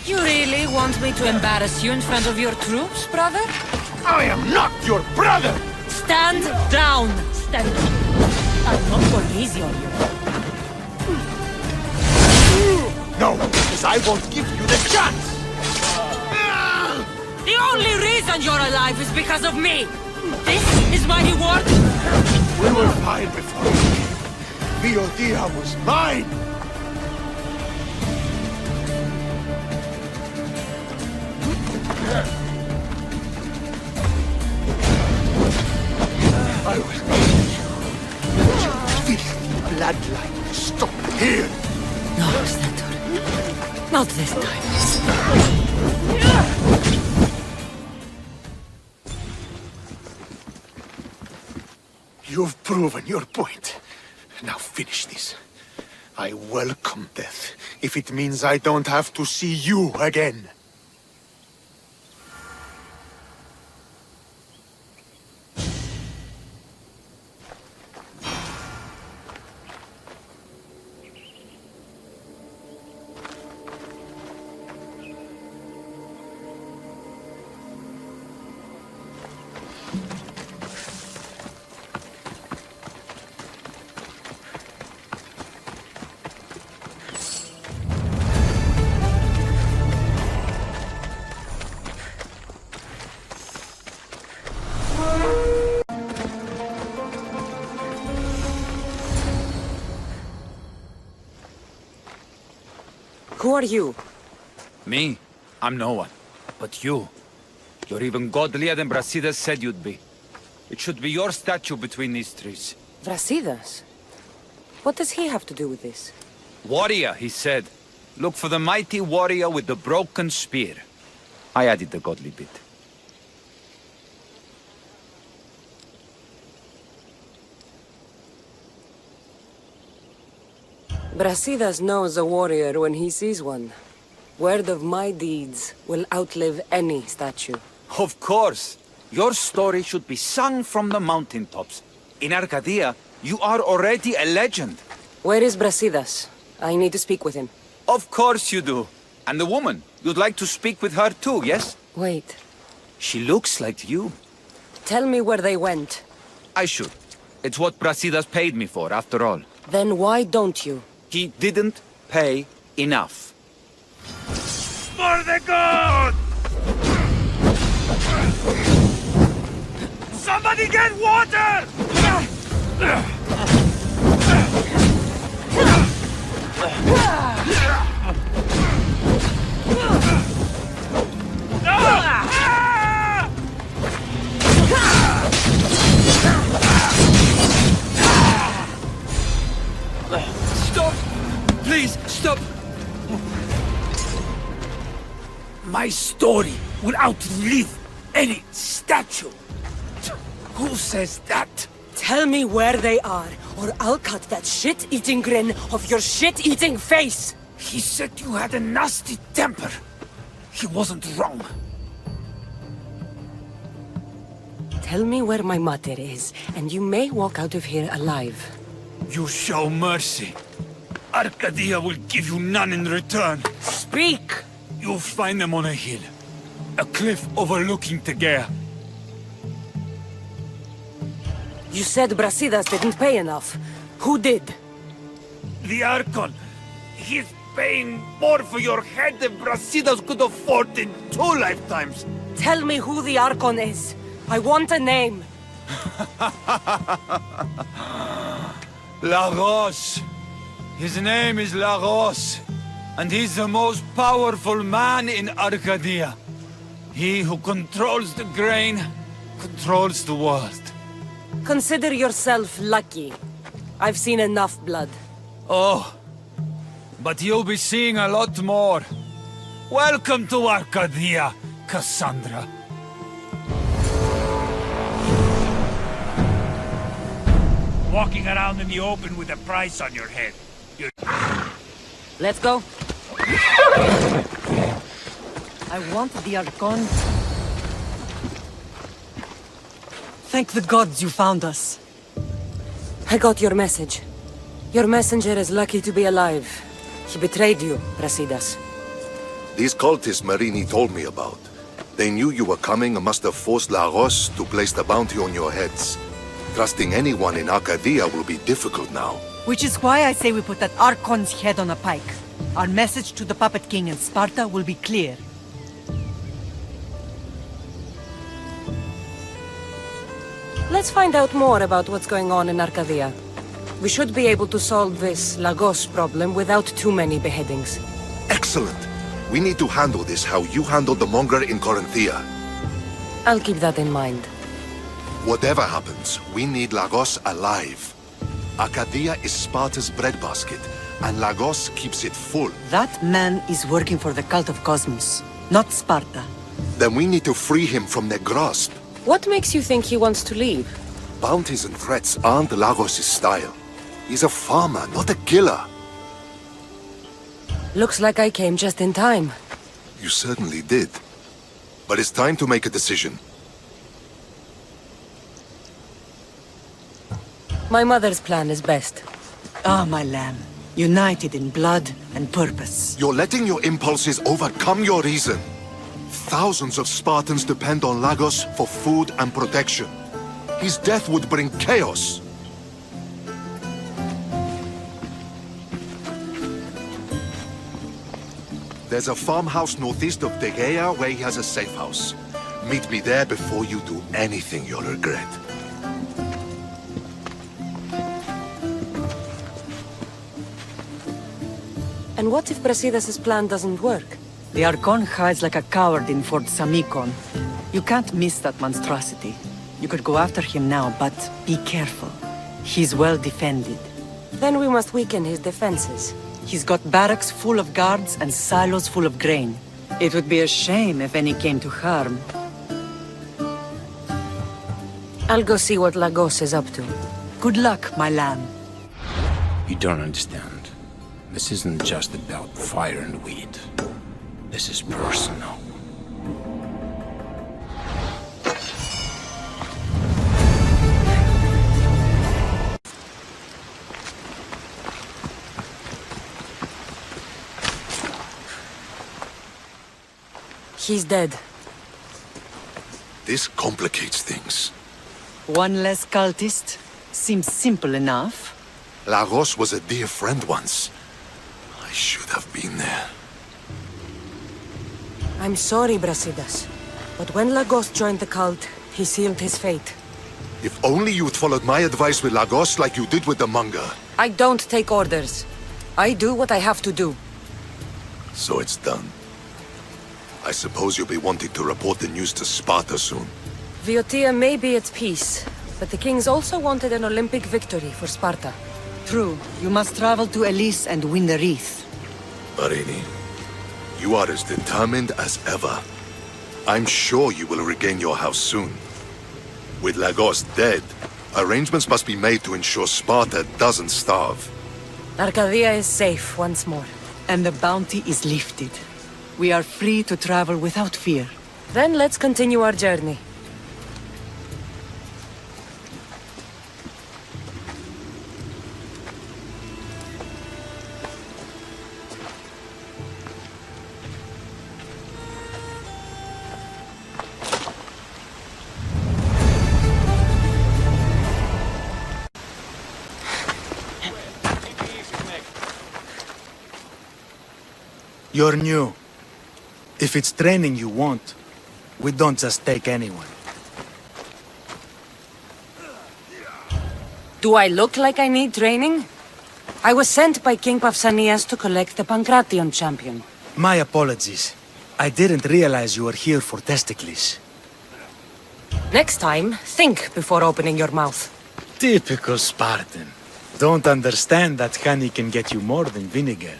[SPEAKER 17] You really want me to embarrass you in front of your troops, brother?
[SPEAKER 3] I am not your brother!
[SPEAKER 17] Stand down! Stand down. I'm not going easy on you.
[SPEAKER 3] No, because I won't give you the chance!
[SPEAKER 17] The only reason you're alive is because of me! This is my reward?
[SPEAKER 3] We were fine before. Viodia was mine! I will kill you. Let your filthy bloodline stop here.
[SPEAKER 17] No, Stentor. Not this time.
[SPEAKER 3] You've proven your point. Now finish this. I welcome death, if it means I don't have to see you again.
[SPEAKER 9] Who are you?
[SPEAKER 5] Me? I'm no one. But you. You're even godlier than Brasidas said you'd be. It should be your statue between these trees.
[SPEAKER 9] Brasidas? What does he have to do with this?
[SPEAKER 5] Warrior, he said. Look for the mighty warrior with the broken spear. I added the godly bit.
[SPEAKER 9] Brasidas knows a warrior when he sees one. Word of my deeds will outlive any statue.
[SPEAKER 5] Of course. Your story should be sung from the mountaintops. In Arcadia, you are already a legend.
[SPEAKER 9] Where is Brasidas? I need to speak with him.
[SPEAKER 5] Of course you do. And the woman, you'd like to speak with her too, yes?
[SPEAKER 9] Wait.
[SPEAKER 5] She looks like you.
[SPEAKER 9] Tell me where they went.
[SPEAKER 5] I should. It's what Brasidas paid me for, after all.
[SPEAKER 9] Then why don't you?
[SPEAKER 5] He didn't pay enough.
[SPEAKER 20] For the god! Somebody get water!
[SPEAKER 2] Stop! Please, stop! My story will outlive any statue. Who says that?
[SPEAKER 9] Tell me where they are, or I'll cut that shit-eating grin off your shit-eating face!
[SPEAKER 2] He said you had a nasty temper. He wasn't wrong.
[SPEAKER 9] Tell me where my mother is, and you may walk out of here alive.
[SPEAKER 2] You show mercy. Arcadia will give you none in return.
[SPEAKER 9] Speak!
[SPEAKER 2] You'll find them on a hill. A cliff overlooking Tegea.
[SPEAKER 9] You said Brasidas didn't pay enough.
[SPEAKER 13] Who did?
[SPEAKER 5] The Archon. He's paying more for your head than Brasidas could afford in 2 lifetimes.
[SPEAKER 13] Tell me who the Archon is. I want a name.
[SPEAKER 5] Lagos. His name is Lagos. And he's the most powerful man in Arcadia. He who controls the grain, controls the world.
[SPEAKER 13] Consider yourself lucky. I've seen enough blood.
[SPEAKER 5] Oh, but you'll be seeing a lot more. Welcome to Arcadia, Cassandra.
[SPEAKER 4] Walking around in the open with a price on your head.
[SPEAKER 7] Let's go. I want the Archon. Thank the gods you found us.
[SPEAKER 13] I got your message. Your messenger is lucky to be alive. He betrayed you, Brasidas.
[SPEAKER 6] These cultists Marini told me about. They knew you were coming and must have forced Lagos to place the bounty on your heads. Trusting anyone in Arcadia will be difficult now.
[SPEAKER 7] Which is why I say we put that Archon's head on a pike. Our message to the Puppet King in Sparta will be clear.
[SPEAKER 13] Let's find out more about what's going on in Arcadia. We should be able to solve this Lagos problem without too many beheadings.
[SPEAKER 6] Excellent. We need to handle this how you handled the monger in Corinthia.
[SPEAKER 13] I'll keep that in mind.
[SPEAKER 6] Whatever happens, we need Lagos alive. Arcadia is Sparta's breadbasket, and Lagos keeps it full.
[SPEAKER 7] That man is working for the cult of Cosmos, not Sparta.
[SPEAKER 6] Then we need to free him from their grasp.
[SPEAKER 13] What makes you think he wants to leave?
[SPEAKER 6] Bounties and threats aren't Lagos' style. He's a farmer, not a killer.
[SPEAKER 13] Looks like I came just in time.
[SPEAKER 6] You certainly did. But it's time to make a decision.
[SPEAKER 13] My mother's plan is best.
[SPEAKER 7] Ah, my lamb. United in blood and purpose.
[SPEAKER 6] You're letting your impulses overcome your reason. Thousands of Spartans depend on Lagos for food and protection. His death would bring chaos. There's a farmhouse northeast of Tegea where he has a safe house. Meet me there before you do anything you'll regret.
[SPEAKER 13] And what if Brasidas' plan doesn't work?
[SPEAKER 7] The Archon hides like a coward in Fort Samikon. You can't miss that monstrosity. You could go after him now, but be careful. He's well defended.
[SPEAKER 13] Then we must weaken his defenses.
[SPEAKER 7] He's got barracks full of guards and silos full of grain. It would be a shame if any came to harm.
[SPEAKER 13] I'll go see what Lagos is up to.
[SPEAKER 7] Good luck, my lamb.
[SPEAKER 4] You don't understand. This isn't just about fire and weed. This is personal.
[SPEAKER 13] He's dead.
[SPEAKER 6] This complicates things.
[SPEAKER 7] One less cultist? Seems simple enough.
[SPEAKER 6] Lagos was a dear friend once. I should have been there.
[SPEAKER 13] I'm sorry, Brasidas. But when Lagos joined the cult, he sealed his fate.
[SPEAKER 6] If only you'd followed my advice with Lagos like you did with the Manga.
[SPEAKER 13] I don't take orders. I do what I have to do.
[SPEAKER 6] So it's done. I suppose you'll be wanting to report the news to Sparta soon.
[SPEAKER 13] Viotia may be at peace, but the kings also wanted an Olympic victory for Sparta.
[SPEAKER 7] True. You must travel to Elise and win the wreath.
[SPEAKER 6] Marini, you are as determined as ever. I'm sure you will regain your house soon. With Lagos dead, arrangements must be made to ensure Sparta doesn't starve.
[SPEAKER 13] Arcadia is safe once more.
[SPEAKER 7] And the bounty is lifted. We are free to travel without fear.
[SPEAKER 13] Then let's continue our journey.
[SPEAKER 2] You're new. If it's training you want, we don't just take anyone.
[SPEAKER 9] Do I look like I need training? I was sent by King Pausanias to collect the Pancration champion.
[SPEAKER 2] My apologies. I didn't realize you were here for testicles.
[SPEAKER 9] Next time, think before opening your mouth.
[SPEAKER 2] Typical Spartan. Don't understand that honey can get you more than vinegar.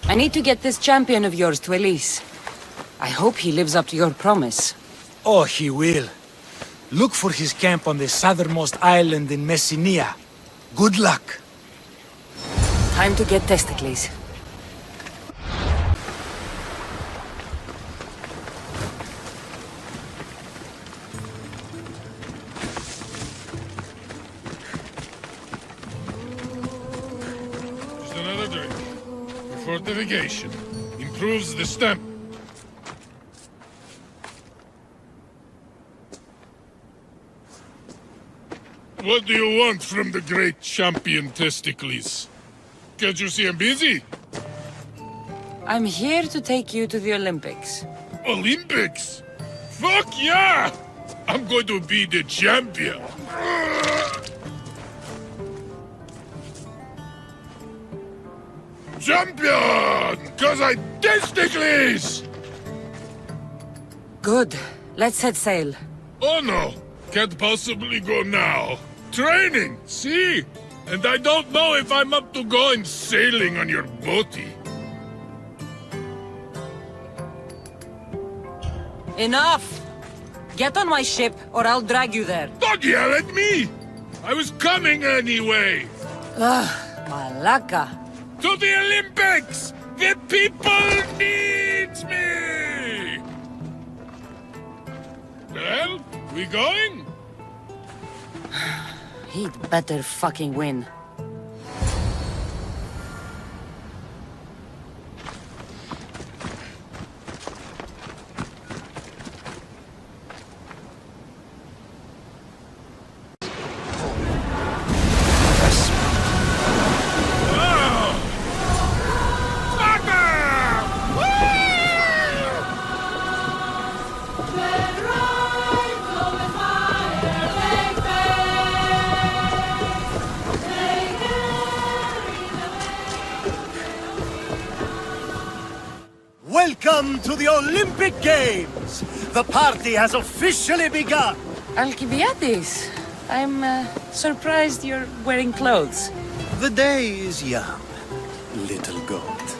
[SPEAKER 9] I need to get this champion of yours to Elise. I hope he lives up to your promise.
[SPEAKER 2] Oh, he will. Look for his camp on the southernmost island in Messenia. Good luck.
[SPEAKER 9] Time to get testicles.
[SPEAKER 20] Just another drink. Fortification. Improves the stamina. What do you want from the great champion Testicles? Can't you see I'm busy?
[SPEAKER 9] I'm here to take you to the Olympics.
[SPEAKER 20] Olympics? Fuck yeah! I'm going to be the champion. Champion! Cause I testicles!
[SPEAKER 9] Good. Let's set sail.
[SPEAKER 20] Oh no! Can't possibly go now. Training, see? And I don't know if I'm up to going sailing on your boaty.
[SPEAKER 9] Enough! Get on my ship, or I'll drag you there.
[SPEAKER 20] Don't yell at me! I was coming anyway!
[SPEAKER 9] Ugh, Malaka.
[SPEAKER 20] To the Olympics! The people need me! Well, we going?
[SPEAKER 9] He'd better fucking win.
[SPEAKER 18] Welcome to the Olympic Games! The party has officially begun!
[SPEAKER 9] Alcibiades, I'm surprised you're wearing clothes.
[SPEAKER 18] The day is young, little goat.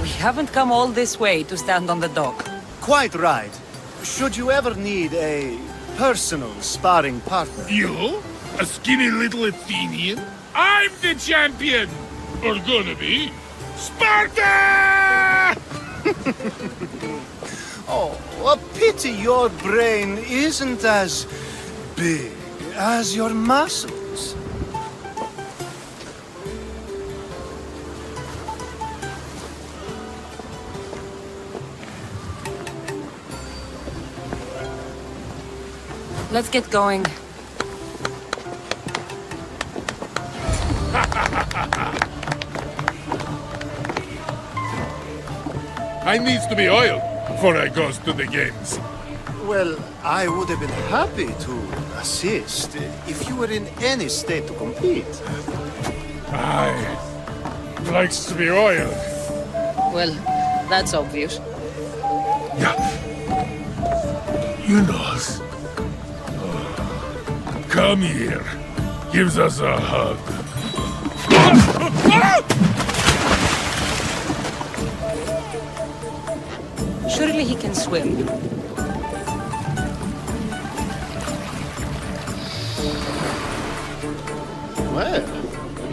[SPEAKER 9] We haven't come all this way to stand on the dock.
[SPEAKER 18] Quite right. Should you ever need a personal sparring partner...
[SPEAKER 20] You? A skinny little Athenian? I'm the champion! Or gonna be. Sparta!
[SPEAKER 18] Oh, a pity your brain isn't as big as your muscles.
[SPEAKER 9] Let's get going.
[SPEAKER 20] I needs to be oiled before I goes to the games.
[SPEAKER 18] Well, I would have been happy to assist if you were in any state to compete.
[SPEAKER 20] Aye. Likes to be oiled.
[SPEAKER 9] Well, that's obvious.
[SPEAKER 20] Yeah. You knows. Come here. Gives us a hug.
[SPEAKER 9] Surely he can swim.
[SPEAKER 18] Well,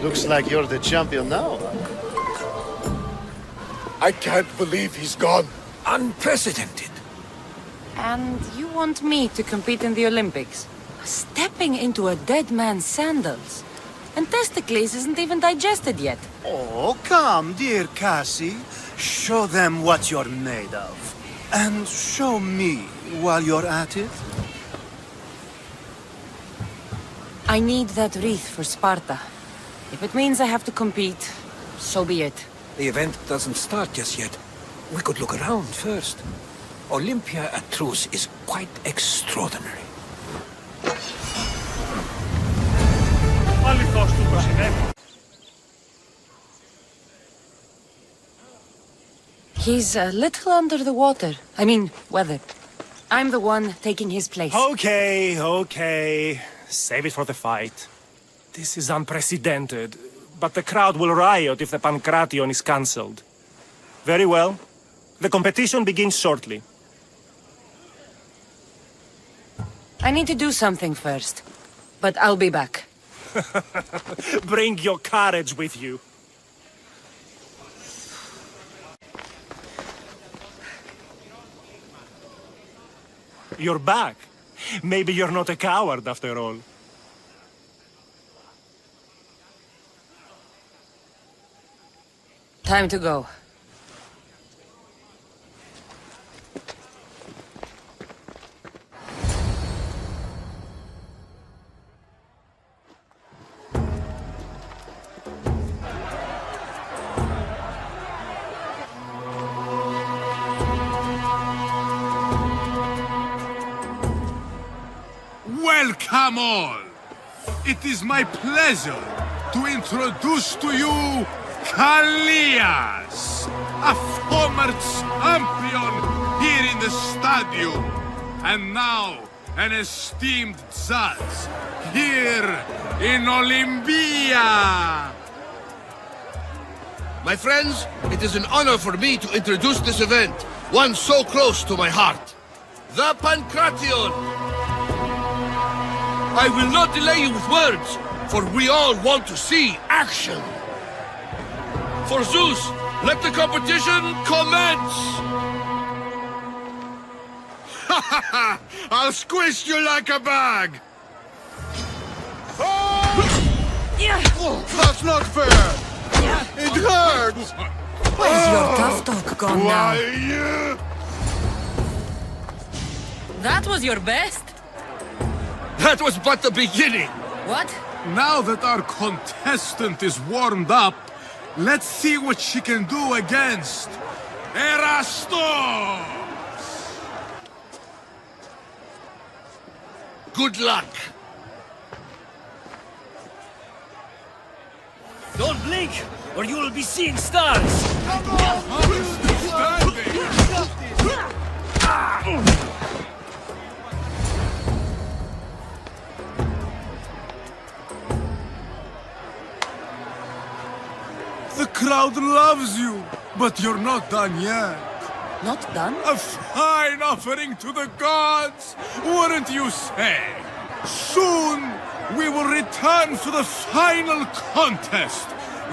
[SPEAKER 18] looks like you're the champion now.
[SPEAKER 19] I can't believe he's gone.
[SPEAKER 12] Unprecedented.
[SPEAKER 9] And you want me to compete in the Olympics? Stepping into a dead man's sandals. And Testicles isn't even digested yet.
[SPEAKER 18] Oh, come, dear Cassie. Show them what you're made of. And show me while you're at it.
[SPEAKER 9] I need that wreath for Sparta. If it means I have to compete, so be it.
[SPEAKER 12] The event doesn't start just yet. We could look around first. Olympia at truce is quite extraordinary.
[SPEAKER 9] He's a little under the water. I mean, weather. I'm the one taking his place.
[SPEAKER 8] Okay, okay. Save it for the fight. This is unprecedented, but the crowd will riot if the Pancration is cancelled. Very well. The competition begins shortly.
[SPEAKER 9] I need to do something first, but I'll be back.
[SPEAKER 8] Bring your courage with you. You're back. Maybe you're not a coward after all.
[SPEAKER 9] Time to go.
[SPEAKER 20] Welcome all! It is my pleasure to introduce to you Callias, a former champion here in the stadium, and now an esteemed judge here in Olympia.
[SPEAKER 6] My friends, it is an honor for me to introduce this event, one so close to my heart. The Pancration! I will not delay you with words, for we all want to see action. For Zeus, let the competition commence! Ha ha ha! I'll squish you like a bag! Oh, that's not fair! It hurts!
[SPEAKER 9] Where's your tough talk gone now? That was your best?
[SPEAKER 6] That was but the beginning!
[SPEAKER 9] What?
[SPEAKER 20] Now that our contestant is warmed up, let's see what she can do against Erastos!
[SPEAKER 6] Good luck!
[SPEAKER 22] Don't blink, or you will be seeing stars!
[SPEAKER 20] The crowd loves you, but you're not done yet.
[SPEAKER 9] Not done?
[SPEAKER 20] A fine offering to the gods, wouldn't you say? Soon, we will return for the final contest.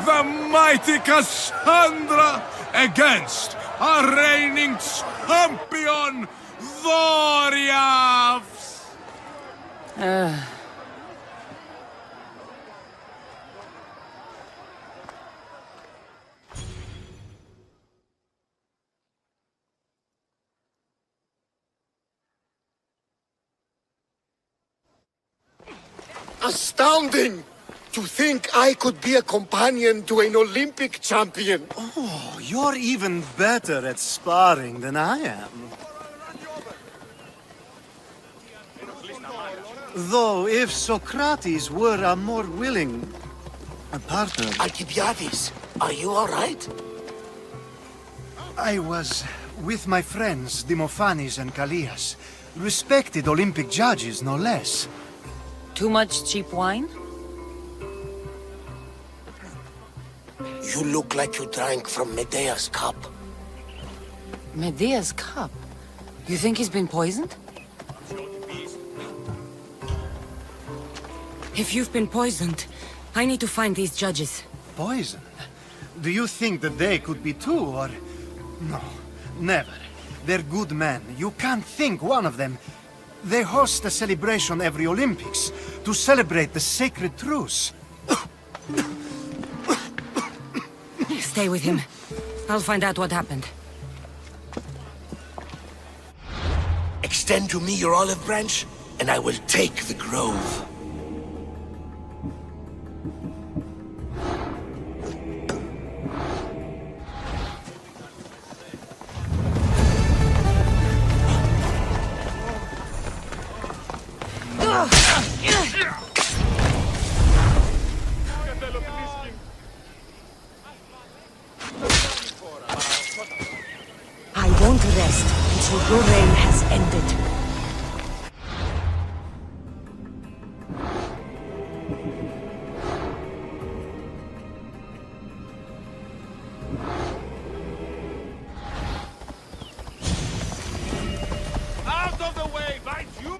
[SPEAKER 20] The mighty Cassandra against our reigning champion, Doriaths.
[SPEAKER 11] Astounding! To think I could be a companion to an Olympic champion.
[SPEAKER 18] Oh, you're even better at sparring than I am. Though, if Socrates were a more willing partner...
[SPEAKER 11] Alcibiades, are you all right?
[SPEAKER 18] I was with my friends, Demophanes and Callias. Respected Olympic judges, no less.
[SPEAKER 9] Too much cheap wine?
[SPEAKER 11] You look like you drank from Medea's cup.
[SPEAKER 9] Medea's cup? You think he's been poisoned? If you've been poisoned, I need to find these judges.
[SPEAKER 18] Poisoned? Do you think that they could be too, or... No, never. They're good men. You can't think one of them. They host a celebration every Olympics to celebrate the sacred truce.
[SPEAKER 17] Stay with him. I'll find out what happened.
[SPEAKER 15] Extend to me your olive branch, and I will take the grove.
[SPEAKER 17] I won't rest until your reign has ended.
[SPEAKER 20] Out of the way, bite you!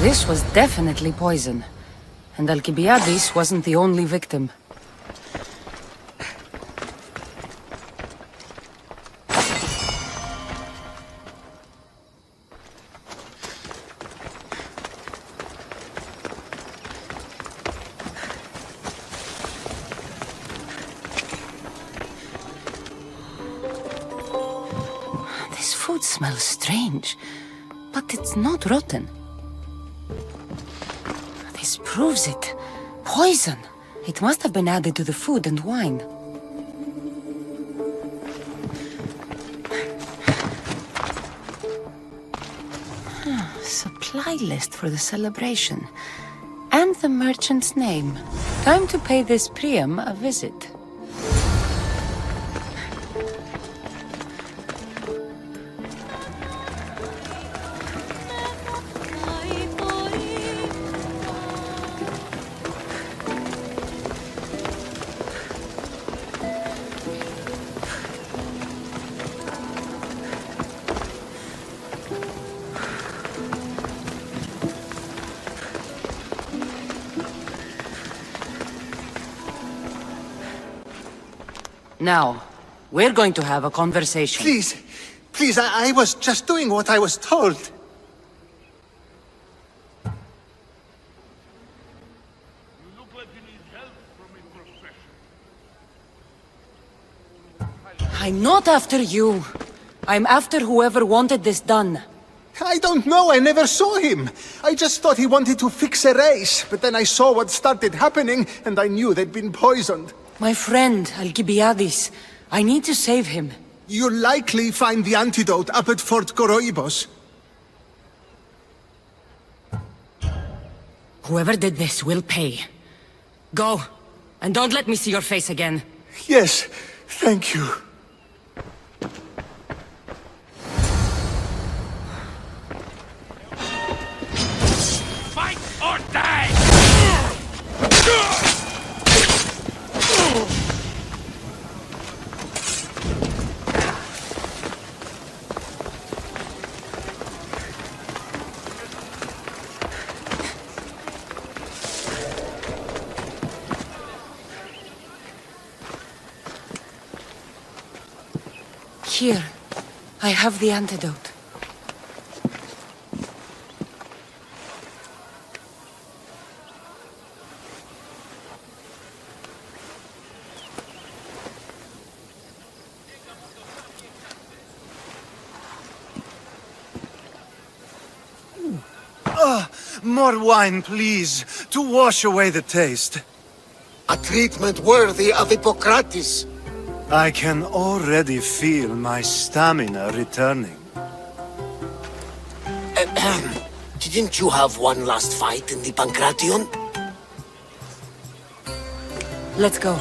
[SPEAKER 9] This was definitely poison. And Alcibiades wasn't the only victim. This food smells strange, but it's not rotten. This proves it. Poison! It must have been added to the food and wine. Supply list for the celebration. And the merchant's name. Time to pay this Priam a visit. Now, we're going to have a conversation.
[SPEAKER 11] Please, I was just doing what I was told.
[SPEAKER 9] I'm not after you. I'm after whoever wanted this done.
[SPEAKER 11] I don't know, I never saw him. I just thought he wanted to fix a race, but then I saw what started happening, and I knew they'd been poisoned.
[SPEAKER 9] My friend, Alcibiades. I need to save him.
[SPEAKER 11] You'll likely find the antidote up at Fort Coroibos.
[SPEAKER 17] Whoever did this will pay. Go, and don't let me see your face again.
[SPEAKER 11] Yes, thank you.
[SPEAKER 20] Fight or die!
[SPEAKER 9] Here, I have the antidote.
[SPEAKER 18] More wine, please, to wash away the taste.
[SPEAKER 11] A treatment worthy of Hippocrates.
[SPEAKER 18] I can already feel my stamina returning.
[SPEAKER 15] Didn't you have one last fight in the Pancration?
[SPEAKER 9] Let's go.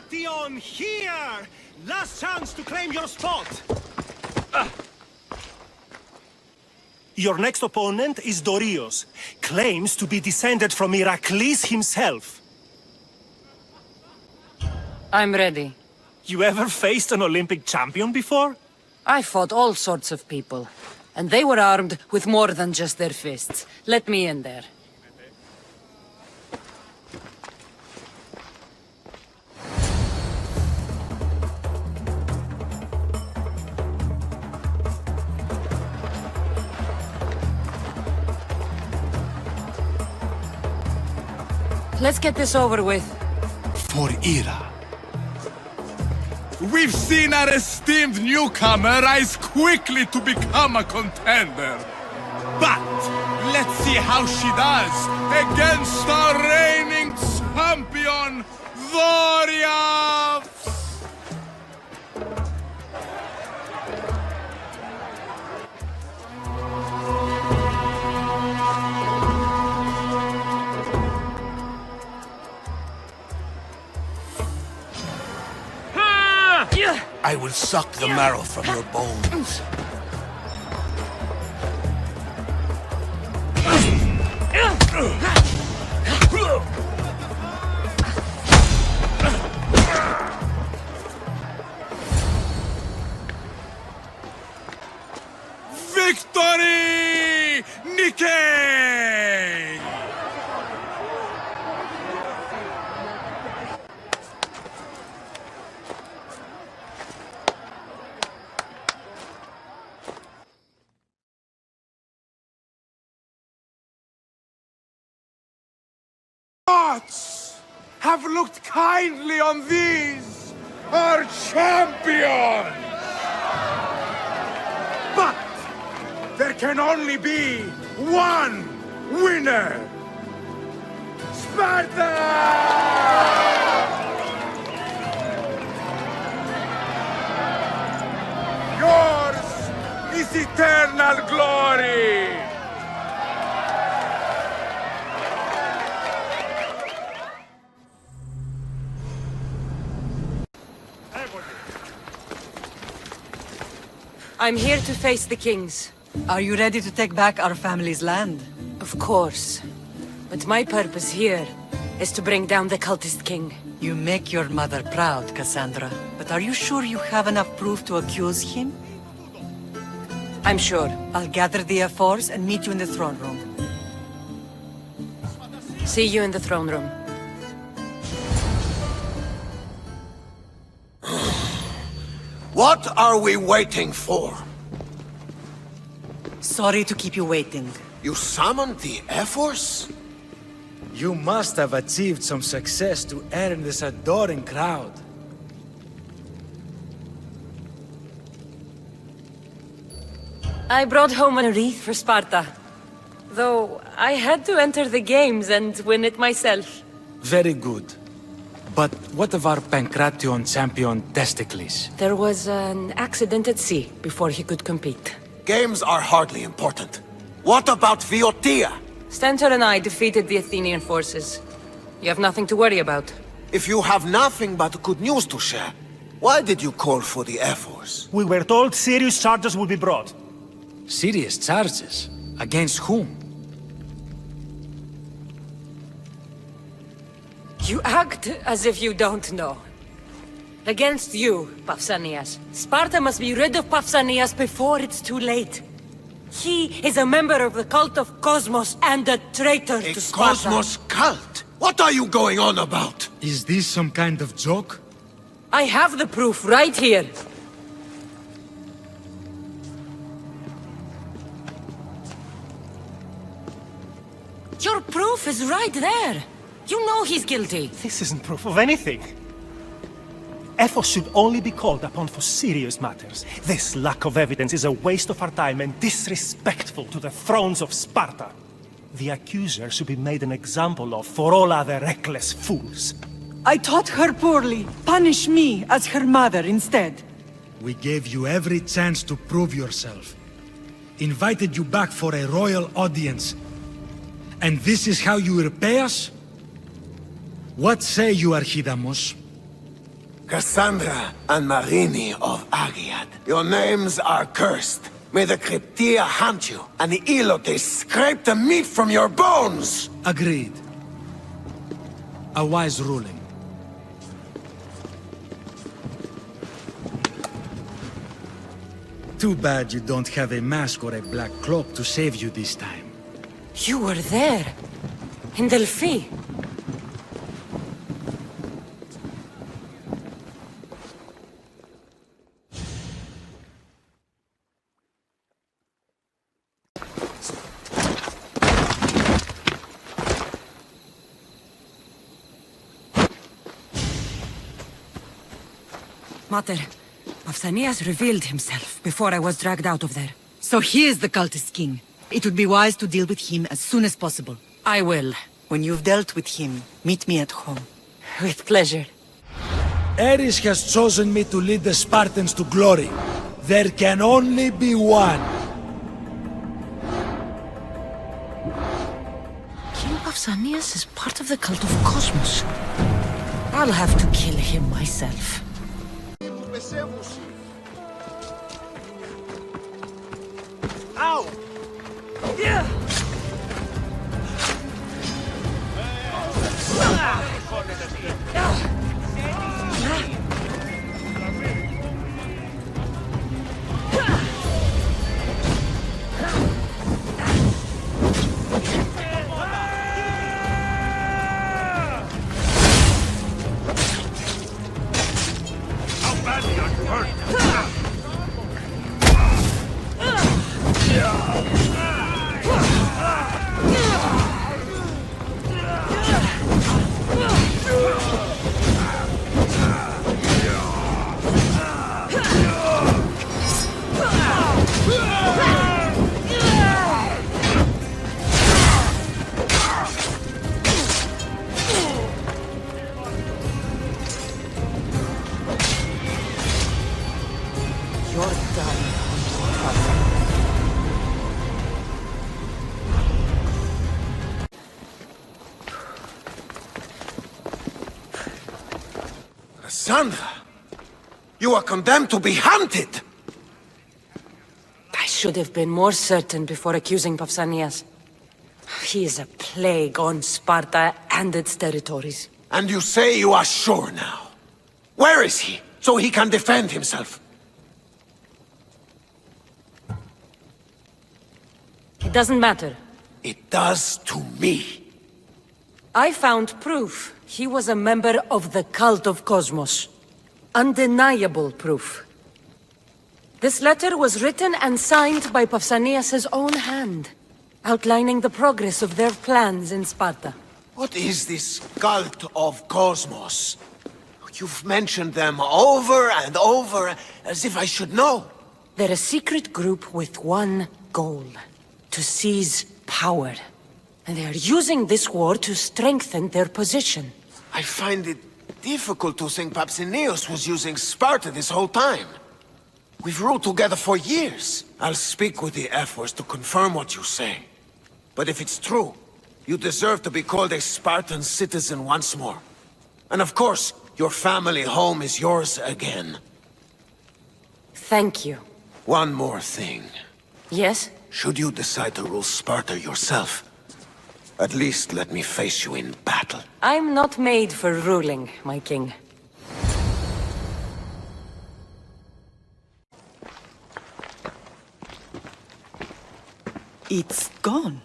[SPEAKER 8] Pancration here! Last chance to claim your spot! Your next opponent is Dorios. Claims to be descended from Heracles himself.
[SPEAKER 9] I'm ready.
[SPEAKER 8] You ever faced an Olympic champion before?
[SPEAKER 9] I fought all sorts of people, and they were armed with more than just their fists. Let me in there. Let's get this over with.
[SPEAKER 21] For Ira. We've seen our esteemed newcomer rise quickly to become a contender. But let's see how she does against our reigning champion, Doria!
[SPEAKER 15] I will suck the marrow from your bones.
[SPEAKER 21] Victory! Nikkei! Gods have looked kindly on these, our champions! But there can only be one winner! Sparta! Yours is eternal glory!
[SPEAKER 9] I'm here to face the kings.
[SPEAKER 7] Are you ready to take back our family's land?
[SPEAKER 9] Of course. But my purpose here is to bring down the cultist king.
[SPEAKER 7] You make your mother proud, Cassandra. But are you sure you have enough proof to accuse him?
[SPEAKER 9] I'm sure.
[SPEAKER 7] I'll gather the F4s and meet you in the throne room.
[SPEAKER 9] See you in the throne room.
[SPEAKER 15] What are we waiting for?
[SPEAKER 7] Sorry to keep you waiting.
[SPEAKER 15] You summoned the F-Force?
[SPEAKER 2] You must have achieved some success to earn this adoring crowd.
[SPEAKER 9] I brought home a wreath for Sparta. Though I had to enter the games and win it myself.
[SPEAKER 2] Very good. But what of our Pancration champion, Testicles?
[SPEAKER 9] There was an accident at sea before he could compete.
[SPEAKER 15] Games are hardly important. What about Viotia?
[SPEAKER 9] Stentor and I defeated the Athenian forces. You have nothing to worry about.
[SPEAKER 15] If you have nothing but good news to share, why did you call for the Air Force?
[SPEAKER 8] We were told serious charges would be brought.
[SPEAKER 2] Serious charges? Against whom?
[SPEAKER 9] You act as if you don't know. Against you, Pausanias. Sparta must be rid of Pausanias before it's too late. He is a member of the cult of Cosmos and a traitor to Sparta.
[SPEAKER 15] Cosmos cult? What are you going on about?
[SPEAKER 2] Is this some kind of joke?
[SPEAKER 9] I have the proof right here. Your proof is right there. You know he's guilty.
[SPEAKER 8] This isn't proof of anything. Efforts should only be called upon for serious matters. This lack of evidence is a waste of our time and disrespectful to the thrones of Sparta. The accuser should be made an example of for all other reckless fools.
[SPEAKER 7] I taught her poorly. Punish me as her mother instead.
[SPEAKER 1] We gave you every chance to prove yourself. Invited you back for a royal audience. And this is how you repay us? What say you, Archidamos?
[SPEAKER 15] Cassandra and Marini of Agiad, your names are cursed. May the Cryptia hunt you, and the Elotes scrape the meat from your bones!
[SPEAKER 2] Agreed. A wise ruling. Too bad you don't have a mask or a black cloak to save you this time.
[SPEAKER 9] You were there, in Delphi.
[SPEAKER 17] Mater, Pausanias revealed himself before I was dragged out of there.
[SPEAKER 7] So he is the cultist king. It would be wise to deal with him as soon as possible.
[SPEAKER 17] I will.
[SPEAKER 7] When you've dealt with him, meet me at home.
[SPEAKER 9] With pleasure.
[SPEAKER 2] Ares has chosen me to lead the Spartans to glory. There can only be one.
[SPEAKER 17] King Pausanias is part of the cult of Cosmos. I'll have to kill him myself.
[SPEAKER 11] Ow!
[SPEAKER 17] Yeah!
[SPEAKER 15] Cassandra! You are condemned to be hunted!
[SPEAKER 9] I should have been more certain before accusing Pausanias. He is a plague on Sparta and its territories.
[SPEAKER 15] And you say you are sure now? Where is he, so he can defend himself?
[SPEAKER 9] It doesn't matter.
[SPEAKER 15] It does to me.
[SPEAKER 9] I found proof he was a member of the cult of Cosmos. Undeniable proof. This letter was written and signed by Pausanias' own hand, outlining the progress of their plans in Sparta.
[SPEAKER 15] What is this cult of Cosmos? You've mentioned them over and over, as if I should know.
[SPEAKER 9] They're a secret group with one goal: to seize power. And they are using this war to strengthen their position.
[SPEAKER 15] I find it difficult to think Pausanias was using Sparta this whole time. We've ruled together for years. I'll speak with the F-Wars to confirm what you say. But if it's true, you deserve to be called a Spartan citizen once more. And of course, your family home is yours again.
[SPEAKER 9] Thank you.
[SPEAKER 15] One more thing.
[SPEAKER 9] Yes?
[SPEAKER 15] Should you decide to rule Sparta yourself, at least let me face you in battle.
[SPEAKER 9] I'm not made for ruling, my king.
[SPEAKER 7] It's gone.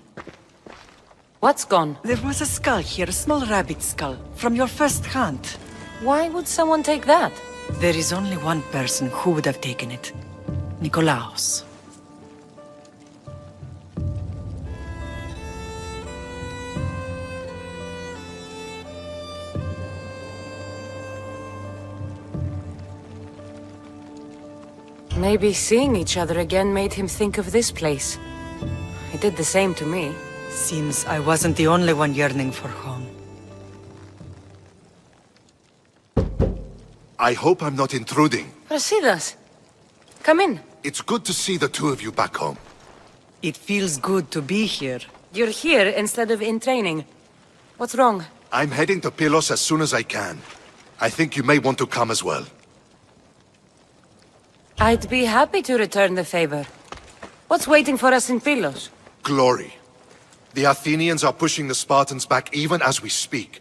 [SPEAKER 9] What's gone?
[SPEAKER 7] There was a skull here, a small rabbit skull, from your first hunt.
[SPEAKER 9] Why would someone take that?
[SPEAKER 7] There is only one person who would have taken it. Nikolaos.
[SPEAKER 9] Maybe seeing each other again made him think of this place. It did the same to me.
[SPEAKER 7] Seems I wasn't the only one yearning for home.
[SPEAKER 6] I hope I'm not intruding.
[SPEAKER 9] Prasidas, come in.
[SPEAKER 6] It's good to see the two of you back home.
[SPEAKER 7] It feels good to be here.
[SPEAKER 9] You're here instead of in training. What's wrong?
[SPEAKER 6] I'm heading to Pylos as soon as I can. I think you may want to come as well.
[SPEAKER 9] I'd be happy to return the favor. What's waiting for us in Pylos?
[SPEAKER 6] Glory. The Athenians are pushing the Spartans back even as we speak.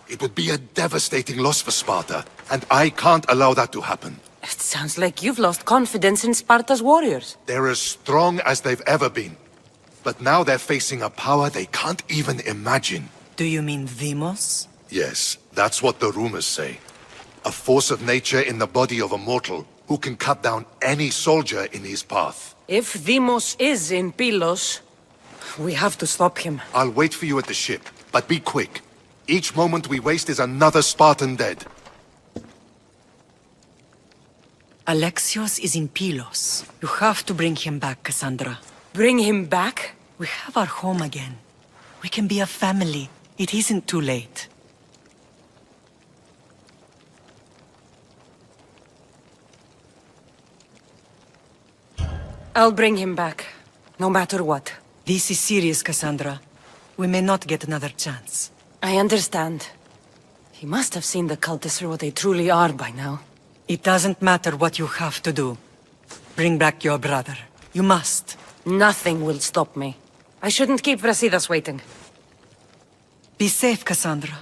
[SPEAKER 6] It would be a devastating loss for Sparta, and I can't allow that to happen.
[SPEAKER 9] It sounds like you've lost confidence in Sparta's warriors.
[SPEAKER 6] They're as strong as they've ever been. But now they're facing a power they can't even imagine.
[SPEAKER 7] Do you mean Demos?
[SPEAKER 6] Yes, that's what the rumors say. A force of nature in the body of a mortal who can cut down any soldier in his path.
[SPEAKER 9] If Demos is in Pylos, we have to stop him.
[SPEAKER 6] I'll wait for you at the ship, but be quick. Each moment we waste is another Spartan dead.
[SPEAKER 7] Alexios is in Pylos. You have to bring him back, Cassandra.
[SPEAKER 9] Bring him back?
[SPEAKER 7] We have our home again. We can be a family. It isn't too late.
[SPEAKER 9] I'll bring him back, no matter what.
[SPEAKER 7] This is serious, Cassandra. We may not get another chance.
[SPEAKER 9] I understand. He must have seen the cultists for what they truly are by now.
[SPEAKER 7] It doesn't matter what you have to do. Bring back your brother. You must.
[SPEAKER 9] Nothing will stop me. I shouldn't keep Brasidas waiting.
[SPEAKER 7] Be safe, Cassandra.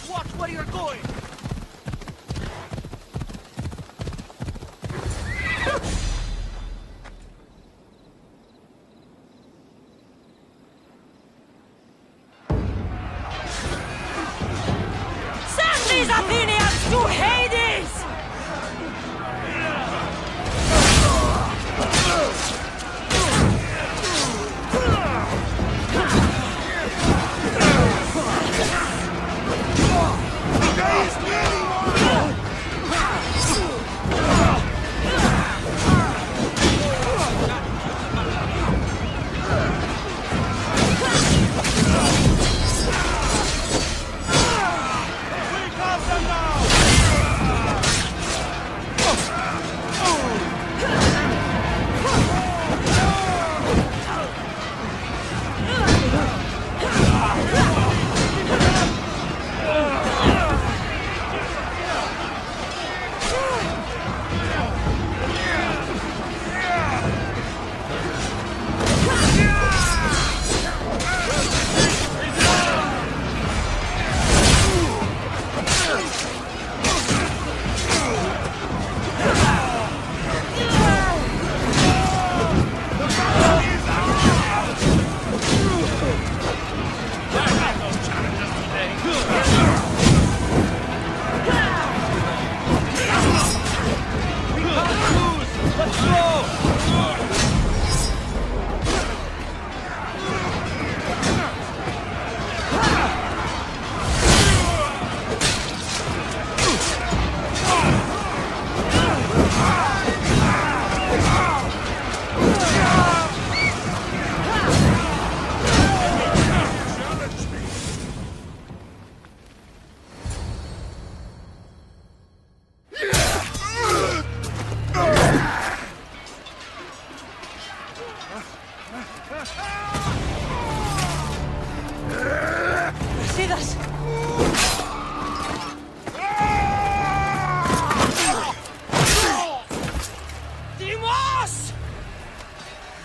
[SPEAKER 22] Watch where you're going!
[SPEAKER 9] Send these Athenians to Hades!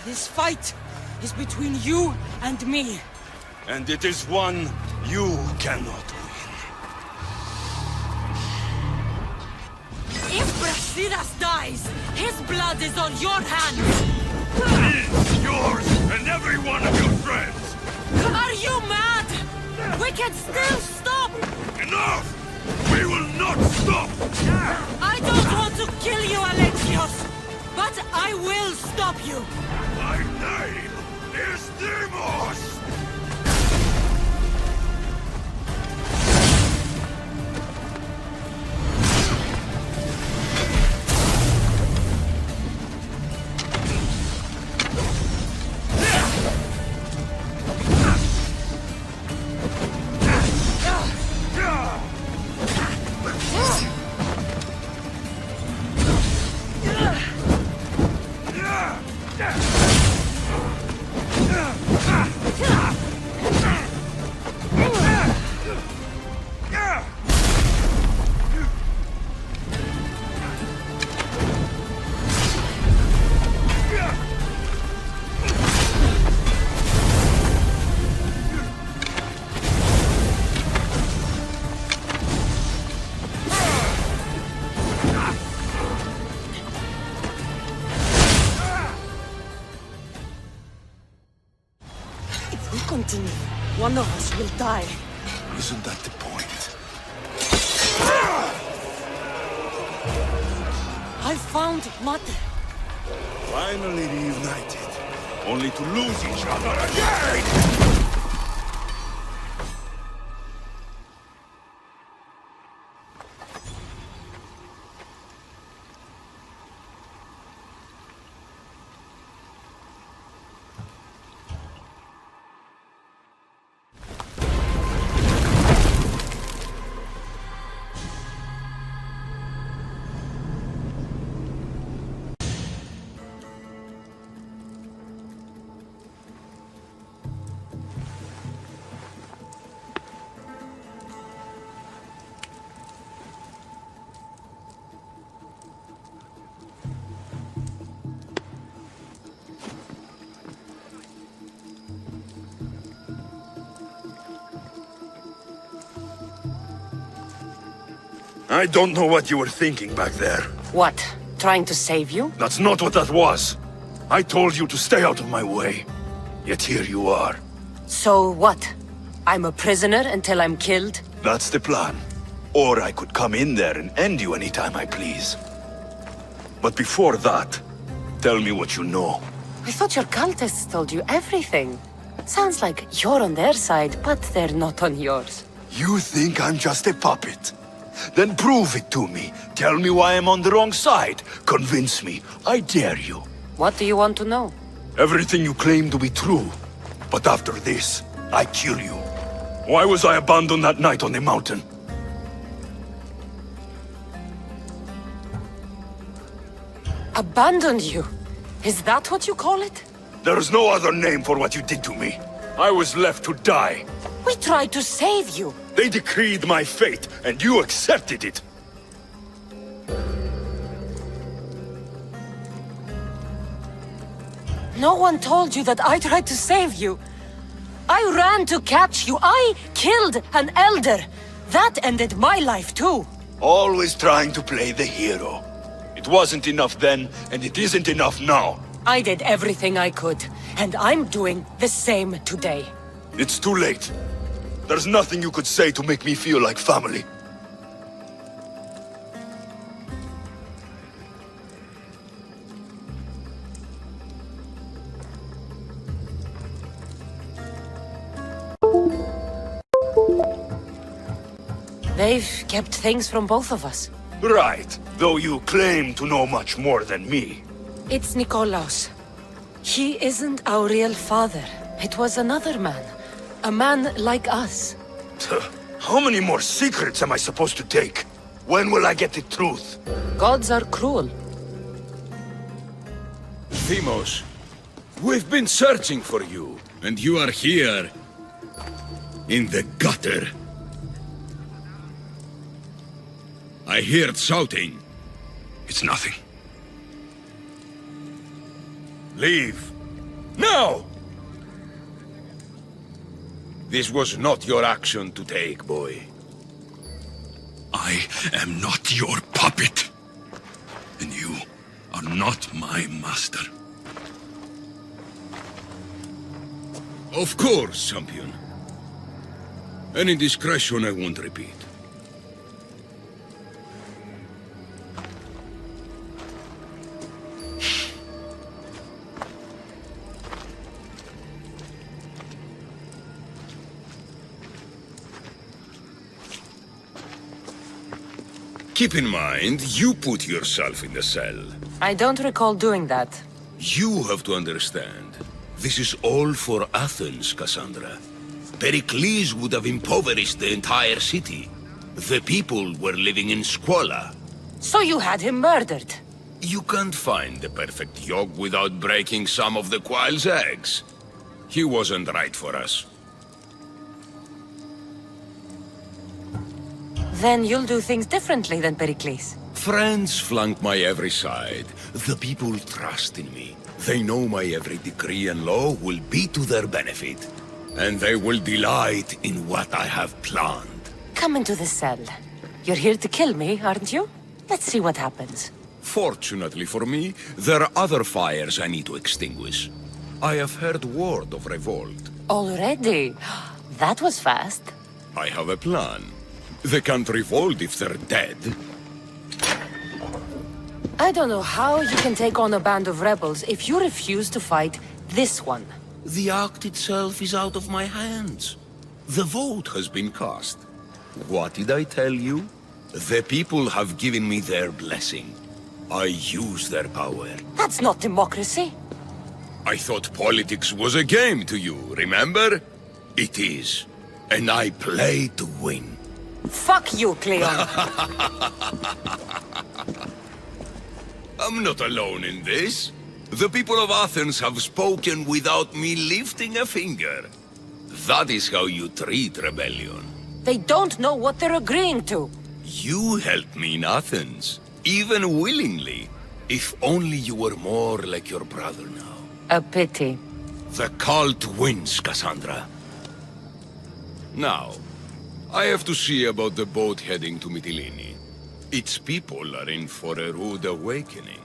[SPEAKER 22] This fight is between you and me.
[SPEAKER 21] And it is one you cannot win.
[SPEAKER 22] If Brasidas dies, his blood is on your hands!
[SPEAKER 20] His, yours, and every one of your friends!
[SPEAKER 22] Are you mad? We can still stop!
[SPEAKER 20] Enough! We will not stop!
[SPEAKER 22] I don't want to kill you, Alexios! But I will stop you!
[SPEAKER 20] My name is Demos!
[SPEAKER 22] If we continue, one of us will die.
[SPEAKER 14] Isn't that the point?
[SPEAKER 22] I found Mother.
[SPEAKER 14] Finally reunited, only to lose each other again!
[SPEAKER 1] I don't know what you were thinking back there.
[SPEAKER 9] What? Trying to save you?
[SPEAKER 1] That's not what that was. I told you to stay out of my way. Yet here you are.
[SPEAKER 9] So what? I'm a prisoner until I'm killed?
[SPEAKER 1] That's the plan. Or I could come in there and end you anytime I please. But before that, tell me what you know.
[SPEAKER 9] I thought your cultists told you everything. Sounds like you're on their side, but they're not on yours.
[SPEAKER 1] You think I'm just a puppet? Then prove it to me. Tell me why I'm on the wrong side. Convince me. I dare you.
[SPEAKER 9] What do you want to know?
[SPEAKER 1] Everything you claim to be true. But after this, I kill you. Why was I abandoned that night on the mountain?
[SPEAKER 9] Abandoned you? Is that what you call it?
[SPEAKER 1] There's no other name for what you did to me. I was left to die.
[SPEAKER 9] We tried to save you.
[SPEAKER 1] They decreed my fate, and you accepted it.
[SPEAKER 9] No one told you that I tried to save you. I ran to catch you. I killed an elder. That ended my life too.
[SPEAKER 1] Always trying to play the hero. It wasn't enough then, and it isn't enough now.
[SPEAKER 9] I did everything I could, and I'm doing the same today.
[SPEAKER 1] It's too late. There's nothing you could say to make me feel like family.
[SPEAKER 9] They've kept things from both of us.
[SPEAKER 1] Right, though you claim to know much more than me.
[SPEAKER 9] It's Nikolaos. He isn't our real father. It was another man. A man like us.
[SPEAKER 1] How many more secrets am I supposed to take? When will I get the truth?
[SPEAKER 9] Gods are cruel.
[SPEAKER 10] Themos, we've been searching for you, and you are here. In the gutter. I heard shouting.
[SPEAKER 1] It's nothing. Leave. Now!
[SPEAKER 10] This was not your action to take, boy.
[SPEAKER 14] I am not your puppet. And you are not my master.
[SPEAKER 10] Of course, champion. Any indiscretion I won't repeat. Keep in mind, you put yourself in the cell.
[SPEAKER 9] I don't recall doing that.
[SPEAKER 10] You have to understand. This is all for Athens, Cassandra. Pericles would have impoverished the entire city. The people were living in squalor.
[SPEAKER 9] So you had him murdered?
[SPEAKER 10] You can't find the perfect yolk without breaking some of the quail's eggs. He wasn't right for us.
[SPEAKER 22] Then you'll do things differently than Pericles.
[SPEAKER 10] Friends flank my every side. The people trust in me. They know my every decree and law will be to their benefit. And they will delight in what I have planned.
[SPEAKER 22] Come into the cell. You're here to kill me, aren't you? Let's see what happens.
[SPEAKER 10] Fortunately for me, there are other fires I need to extinguish. I have heard word of revolt.
[SPEAKER 22] Already? That was fast.
[SPEAKER 10] I have a plan. They can't revolt if they're dead.
[SPEAKER 22] I don't know how you can take on a band of rebels if you refuse to fight this one.
[SPEAKER 10] The act itself is out of my hands. The vote has been cast. What did I tell you? The people have given me their blessing. I use their power.
[SPEAKER 22] That's not democracy.
[SPEAKER 10] I thought politics was a game to you, remember? It is. And I play to win.
[SPEAKER 22] Fuck you, Cleon.
[SPEAKER 10] I'm not alone in this. The people of Athens have spoken without me lifting a finger. That is how you treat rebellion.
[SPEAKER 22] They don't know what they're agreeing to.
[SPEAKER 10] You helped me in Athens, even willingly. If only you were more like your brother now.
[SPEAKER 22] A pity.
[SPEAKER 10] The cult wins, Cassandra. Now, I have to see about the boat heading to Mytilene. Its people are in for a rude awakening.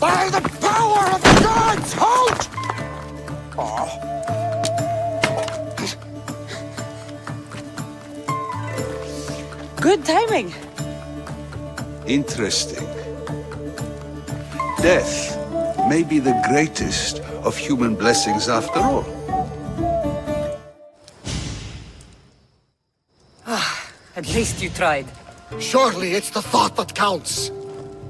[SPEAKER 11] By the power of the gods, halt!
[SPEAKER 7] Good timing.
[SPEAKER 14] Interesting. Death may be the greatest of human blessings after all.
[SPEAKER 7] At least you tried.
[SPEAKER 11] Surely it's the thought that counts.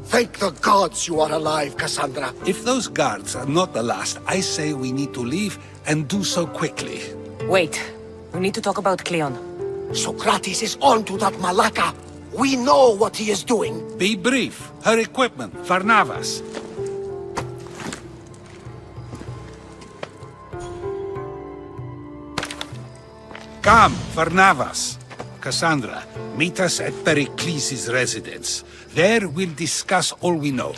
[SPEAKER 11] Thank the gods you are alive, Cassandra.
[SPEAKER 12] If those guards are not the last, I say we need to leave and do so quickly.
[SPEAKER 22] Wait. We need to talk about Cleon.
[SPEAKER 11] Socrates is on to that Malaka. We know what he is doing.
[SPEAKER 12] Be brief. Her equipment, Varnavas. Come, Varnavas. Cassandra, meet us at Pericles' residence. There we'll discuss all we know.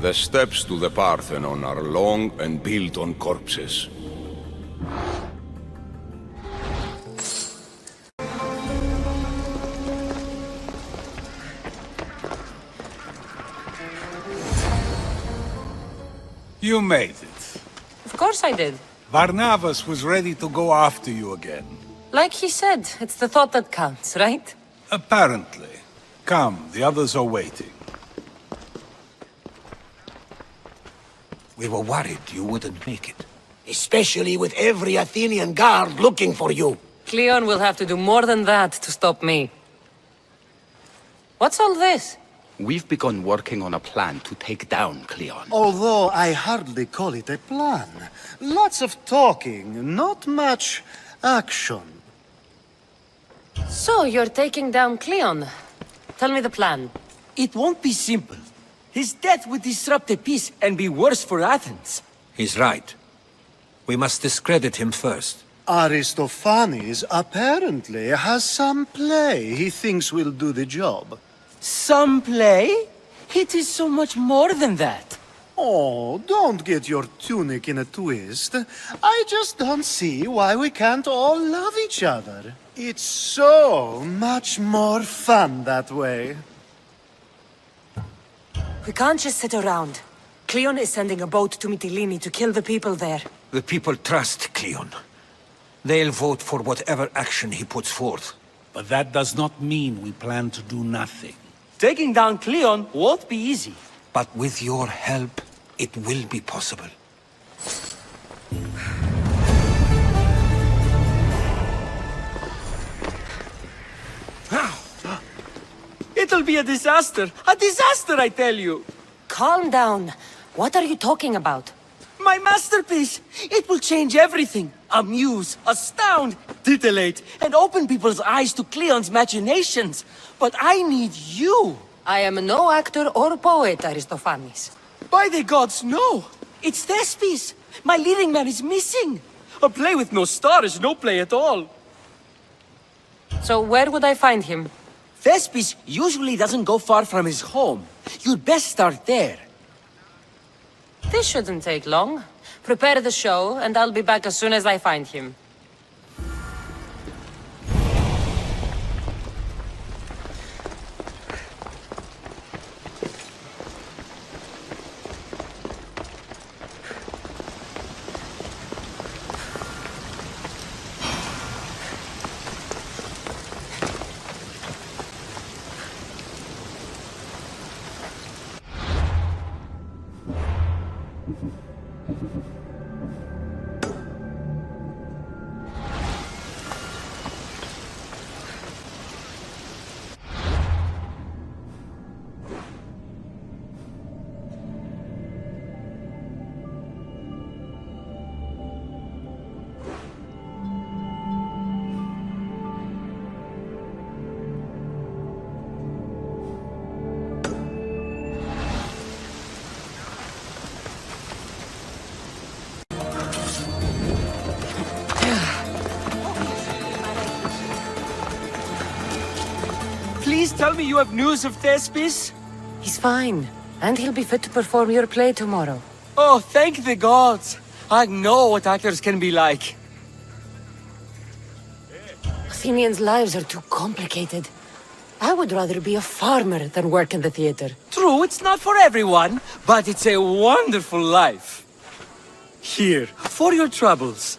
[SPEAKER 10] The steps to the Parthenon are long and built on corpses.
[SPEAKER 12] You made it.
[SPEAKER 22] Of course I did.
[SPEAKER 12] Varnavas was ready to go after you again.
[SPEAKER 22] Like he said, it's the thought that counts, right?
[SPEAKER 12] Apparently. Come, the others are waiting. We were worried you wouldn't make it.
[SPEAKER 11] Especially with every Athenian guard looking for you.
[SPEAKER 22] Cleon will have to do more than that to stop me. What's all this?
[SPEAKER 3] We've begun working on a plan to take down Cleon.
[SPEAKER 18] Although I hardly call it a plan. Lots of talking, not much action.
[SPEAKER 22] So, you're taking down Cleon. Tell me the plan.
[SPEAKER 16] It won't be simple. His death would disrupt the peace and be worse for Athens.
[SPEAKER 12] He's right. We must discredit him first.
[SPEAKER 18] Aristophanes apparently has some play he thinks will do the job.
[SPEAKER 16] Some play? It is so much more than that.
[SPEAKER 18] Oh, don't get your tunic in a twist. I just don't see why we can't all love each other. It's so much more fun that way.
[SPEAKER 22] We can't just sit around. Cleon is sending a boat to Mytilene to kill the people there.
[SPEAKER 12] The people trust Cleon. They'll vote for whatever action he puts forth.
[SPEAKER 4] But that does not mean we plan to do nothing.
[SPEAKER 16] Taking down Cleon won't be easy.
[SPEAKER 12] But with your help, it will be possible.
[SPEAKER 16] It'll be a disaster. A disaster, I tell you.
[SPEAKER 9] Calm down. What are you talking about?
[SPEAKER 16] My masterpiece. It will change everything. Amuse, astound, titillate, and open people's eyes to Cleon's machinations. But I need you.
[SPEAKER 9] I am no actor or poet, Aristophanes.
[SPEAKER 16] By the gods, no. It's Thespis. My leading man is missing. A play with no star is no play at all.
[SPEAKER 9] So where would I find him?
[SPEAKER 16] Thespis usually doesn't go far from his home. You'd best start there.
[SPEAKER 9] This shouldn't take long. Prepare the show, and I'll be back as soon as I find him.
[SPEAKER 16] Please tell me you have news of Thespis?
[SPEAKER 9] He's fine, and he'll be fit to perform your play tomorrow.
[SPEAKER 16] Oh, thank the gods. I know what actors can be like.
[SPEAKER 9] Athenians' lives are too complicated. I would rather be a farmer than work in the theater.
[SPEAKER 16] True, it's not for everyone, but it's a wonderful life. Here, for your troubles.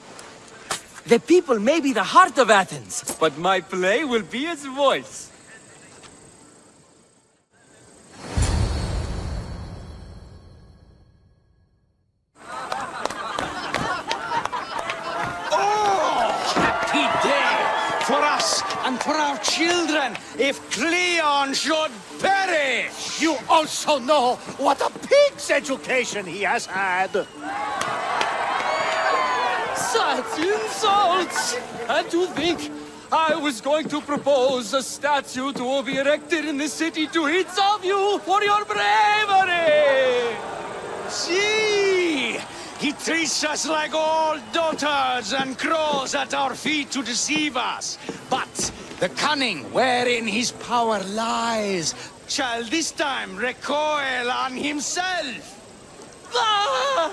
[SPEAKER 16] The people may be the heart of Athens, but my play will be its voice.
[SPEAKER 5] And for our children, if Cleon should perish!
[SPEAKER 11] You also know what a pig's education he has had!
[SPEAKER 16] Such insults! And to think I was going to propose a statue to be erected in the city to each of you for your bravery!
[SPEAKER 5] See! He treats us like old dotards and crows at our feet to deceive us. But the cunning wherein his power lies shall this time recoil on himself.
[SPEAKER 16] Ah!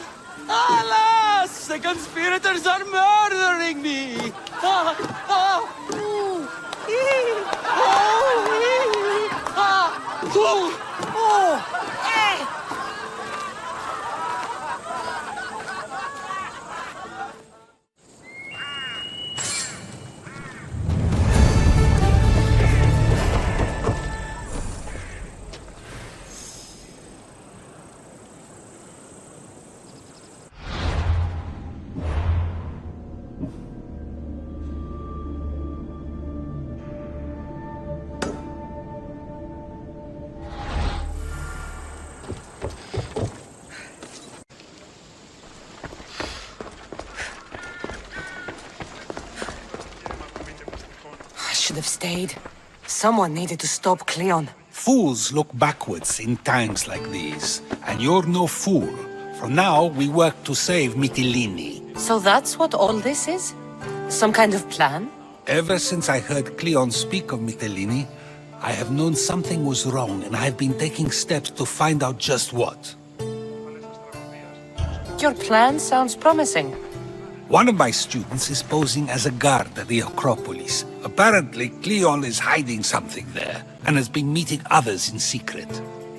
[SPEAKER 16] Alas! The conspirators are murdering me! Ah! Ah! Ooh! Ee! Oh! Ee! Ah! Ooh! Oh! Eh!
[SPEAKER 9] Should have stayed. Someone needed to stop Cleon.
[SPEAKER 4] Fools look backwards in times like these. And you're no fool. From now, we work to save Mytilene.
[SPEAKER 9] So that's what all this is? Some kind of plan?
[SPEAKER 4] Ever since I heard Cleon speak of Mytilene, I have known something was wrong, and I have been taking steps to find out just what.
[SPEAKER 9] Your plan sounds promising.
[SPEAKER 4] One of my students is posing as a guard at the Acropolis. Apparently, Cleon is hiding something there, and has been meeting others in secret.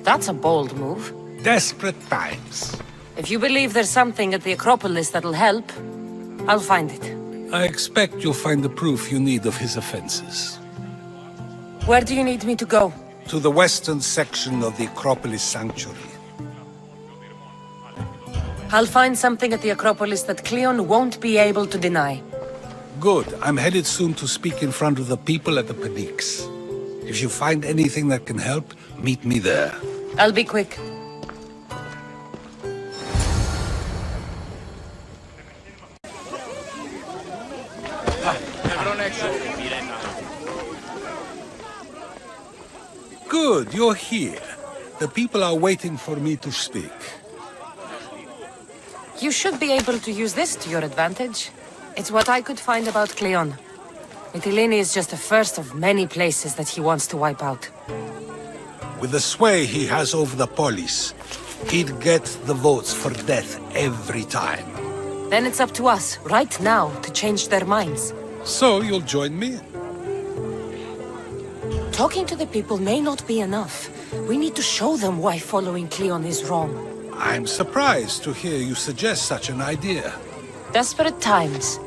[SPEAKER 9] That's a bold move.
[SPEAKER 4] Desperate times.
[SPEAKER 9] If you believe there's something at the Acropolis that'll help, I'll find it.
[SPEAKER 4] I expect you'll find the proof you need of his offenses.
[SPEAKER 9] Where do you need me to go?
[SPEAKER 4] To the western section of the Acropolis Sanctuary.
[SPEAKER 9] I'll find something at the Acropolis that Cleon won't be able to deny.
[SPEAKER 4] Good. I'm headed soon to speak in front of the people at the Pnyx. If you find anything that can help, meet me there.
[SPEAKER 9] I'll be quick.
[SPEAKER 4] Good, you're here. The people are waiting for me to speak.
[SPEAKER 9] You should be able to use this to your advantage. It's what I could find about Cleon. Mytilene is just the first of many places that he wants to wipe out.
[SPEAKER 4] With the sway he has over the polis, he'd get the votes for death every time.
[SPEAKER 9] Then it's up to us, right now, to change their minds.
[SPEAKER 4] So you'll join me?
[SPEAKER 9] Talking to the people may not be enough. We need to show them why following Cleon is wrong.
[SPEAKER 4] I'm surprised to hear you suggest such an idea.
[SPEAKER 9] Desperate times.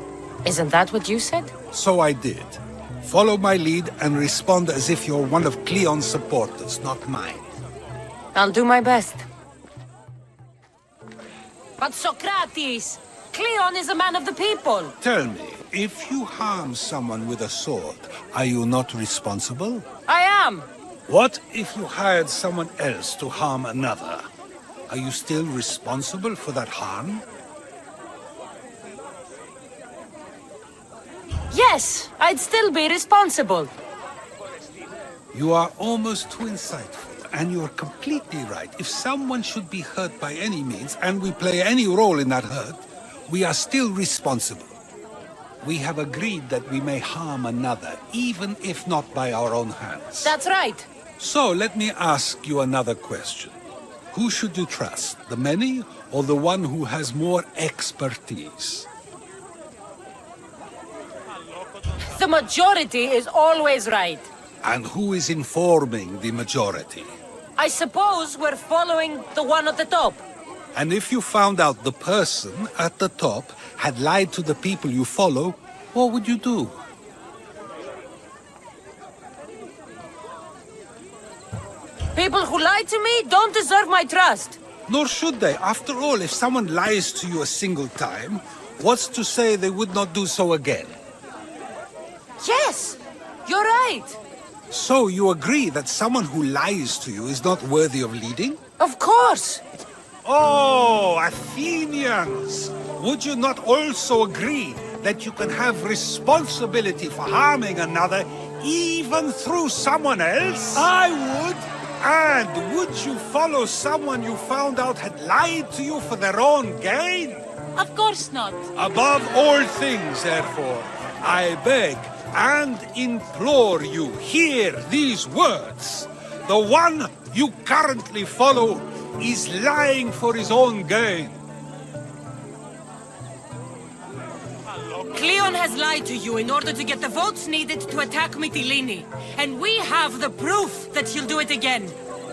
[SPEAKER 9] Isn't that what you said?
[SPEAKER 4] So I did. Follow my lead and respond as if you're one of Cleon's supporters, not mine.
[SPEAKER 9] I'll do my best. But Socrates! Cleon is a man of the people!
[SPEAKER 4] Tell me, if you harm someone with a sword, are you not responsible?
[SPEAKER 9] I am!
[SPEAKER 4] What if you hired someone else to harm another? Are you still responsible for that harm?
[SPEAKER 9] Yes, I'd still be responsible.
[SPEAKER 4] You are almost too insightful, and you're completely right. If someone should be hurt by any means, and we play any role in that hurt, we are still responsible. We have agreed that we may harm another, even if not by our own hands.
[SPEAKER 9] That's right.
[SPEAKER 4] So let me ask you another question. Who should you trust, the many or the one who has more expertise?
[SPEAKER 9] The majority is always right.
[SPEAKER 4] And who is informing the majority?
[SPEAKER 9] I suppose we're following the one at the top.
[SPEAKER 4] And if you found out the person at the top had lied to the people you follow, what would you do?
[SPEAKER 9] People who lie to me don't deserve my trust.
[SPEAKER 4] Nor should they. After all, if someone lies to you a single time, what's to say they would not do so again?
[SPEAKER 9] Yes, you're right.
[SPEAKER 4] So you agree that someone who lies to you is not worthy of leading?
[SPEAKER 9] Of course.
[SPEAKER 4] Oh, Athenians! Would you not also agree that you can have responsibility for harming another even through someone else?
[SPEAKER 16] I would!
[SPEAKER 4] And would you follow someone you found out had lied to you for their own gain?
[SPEAKER 22] Of course not.
[SPEAKER 4] Above all things, therefore, I beg and implore you, hear these words. The one you currently follow is lying for his own gain.
[SPEAKER 22] Cleon has lied to you in order to get the votes needed to attack Mytilene. And we have the proof that he'll do it again.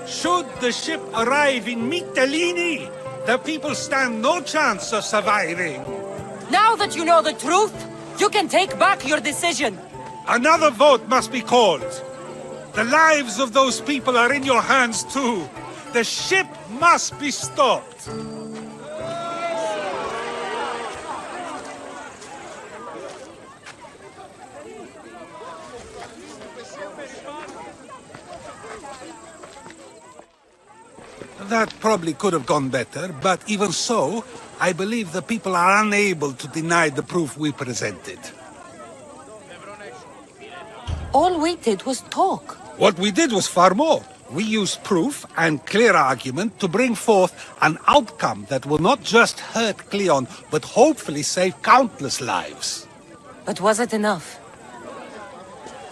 [SPEAKER 4] Should the ship arrive in Mytilene, the people stand no chance of surviving.
[SPEAKER 9] Now that you know the truth, you can take back your decision.
[SPEAKER 4] Another vote must be called. The lives of those people are in your hands too. The ship must be stopped. That probably could have gone better, but even so, I believe the people are unable to deny the proof we presented.
[SPEAKER 9] All we did was talk.
[SPEAKER 4] What we did was far more. We used proof and clear argument to bring forth an outcome that will not just hurt Cleon, but hopefully save countless lives.
[SPEAKER 9] But was it enough?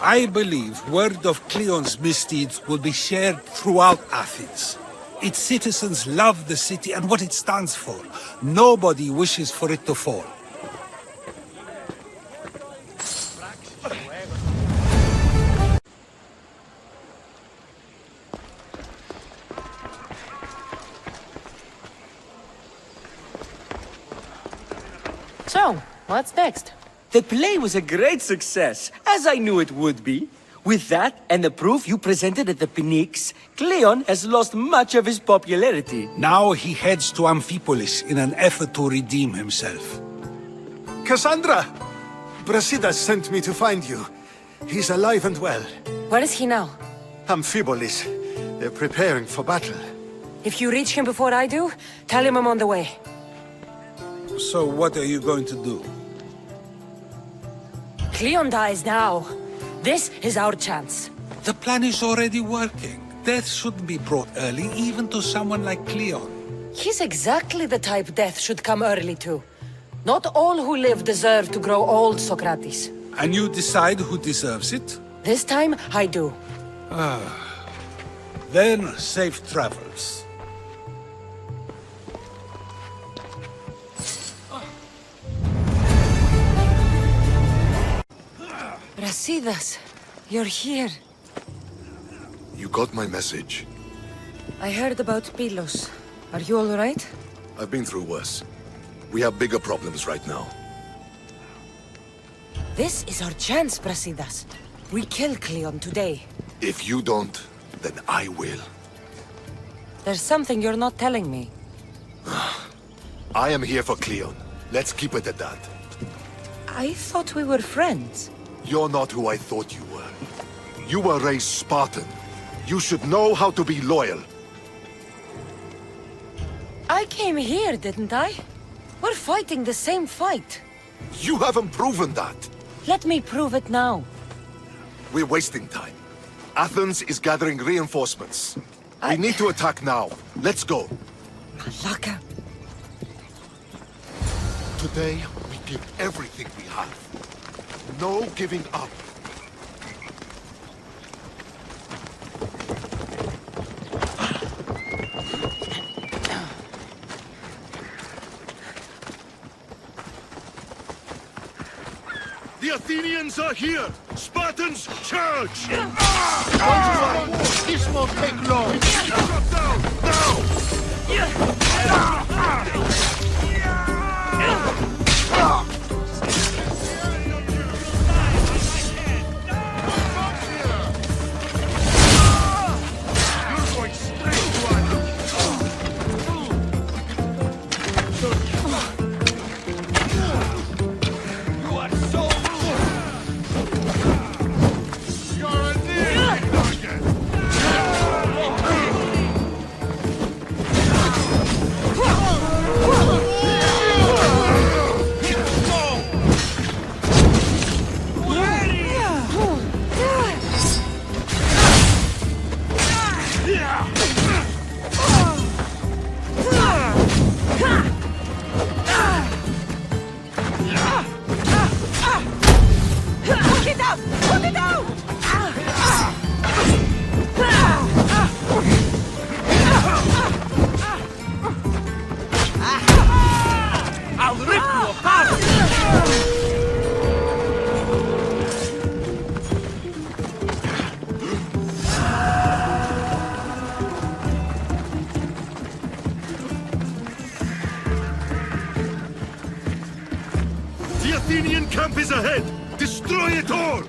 [SPEAKER 4] I believe word of Cleon's misdeeds will be shared throughout Athens. Its citizens love the city and what it stands for. Nobody wishes for it to fall.
[SPEAKER 7] So, what's next?
[SPEAKER 16] The play was a great success, as I knew it would be. With that and the proof you presented at the Phoenix, Cleon has lost much of his popularity.
[SPEAKER 4] Now he heads to Amphipolis in an effort to redeem himself.
[SPEAKER 18] Cassandra! Brasidas sent me to find you. He's alive and well.
[SPEAKER 9] Where is he now?
[SPEAKER 18] Amphipolis. They're preparing for battle.
[SPEAKER 9] If you reach him before I do, tell him I'm on the way.
[SPEAKER 4] So what are you going to do?
[SPEAKER 9] Cleon dies now. This is our chance.
[SPEAKER 4] The plan is already working. Death shouldn't be brought early, even to someone like Cleon.
[SPEAKER 9] He's exactly the type death should come early to. Not all who live deserve to grow old, Socrates.
[SPEAKER 4] And you decide who deserves it?
[SPEAKER 9] This time, I do.
[SPEAKER 4] Then, safe travels.
[SPEAKER 9] Brasidas, you're here.
[SPEAKER 6] You got my message.
[SPEAKER 9] I heard about Pylos. Are you all right?
[SPEAKER 6] I've been through worse. We have bigger problems right now.
[SPEAKER 9] This is our chance, Brasidas. We kill Cleon today.
[SPEAKER 6] If you don't, then I will.
[SPEAKER 9] There's something you're not telling me.
[SPEAKER 6] I am here for Cleon. Let's keep it at that.
[SPEAKER 9] I thought we were friends.
[SPEAKER 6] You're not who I thought you were. You were raised Spartan. You should know how to be loyal.
[SPEAKER 9] I came here, didn't I? We're fighting the same fight.
[SPEAKER 6] You haven't proven that.
[SPEAKER 9] Let me prove it now.
[SPEAKER 6] We're wasting time. Athens is gathering reinforcements. We need to attack now. Let's go.
[SPEAKER 9] Malaka.
[SPEAKER 6] Today, we give everything we have. No giving up.
[SPEAKER 20] The Athenians are here! Spartans, charge!
[SPEAKER 11] This won't take long.
[SPEAKER 20] Drop down, The Athenian camp is ahead! Destroy it all!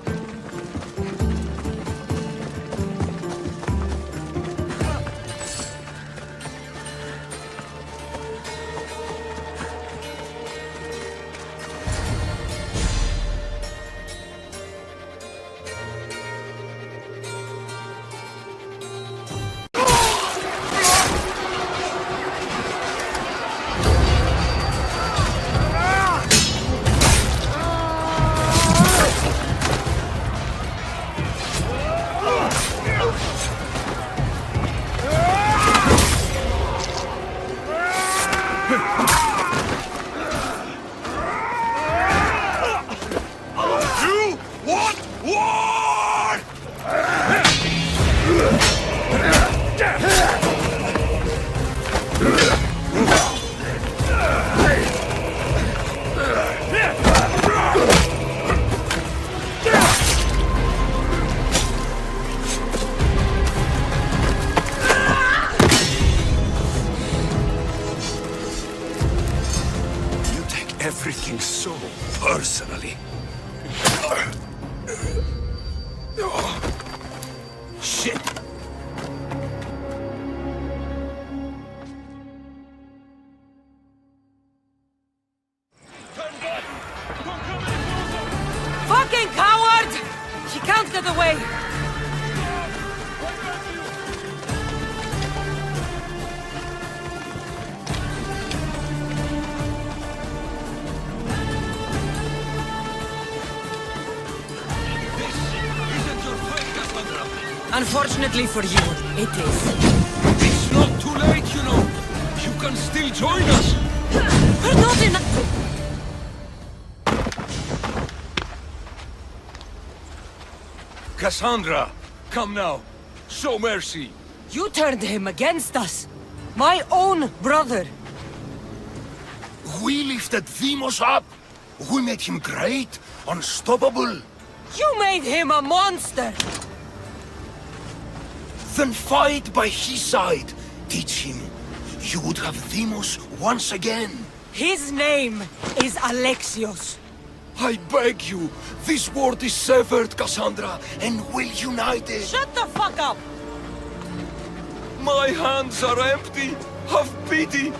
[SPEAKER 12] Everything so personally.
[SPEAKER 22] Unfortunately for you, it is.
[SPEAKER 10] It's not too late, you know. You can still join us.
[SPEAKER 22] We're not in...
[SPEAKER 10] Cassandra, come now. Show mercy.
[SPEAKER 22] You turned him against us. My own brother.
[SPEAKER 10] We lifted Deimos up. We made him great, unstoppable.
[SPEAKER 22] You made him a monster.
[SPEAKER 10] Then fight by his side. Teach him. You would have Deimos once again.
[SPEAKER 22] His name is Alexios.
[SPEAKER 10] I beg you. This world is severed, Cassandra, and we'll unite it.
[SPEAKER 22] Shut the fuck up!
[SPEAKER 10] My hands are empty. Have pity.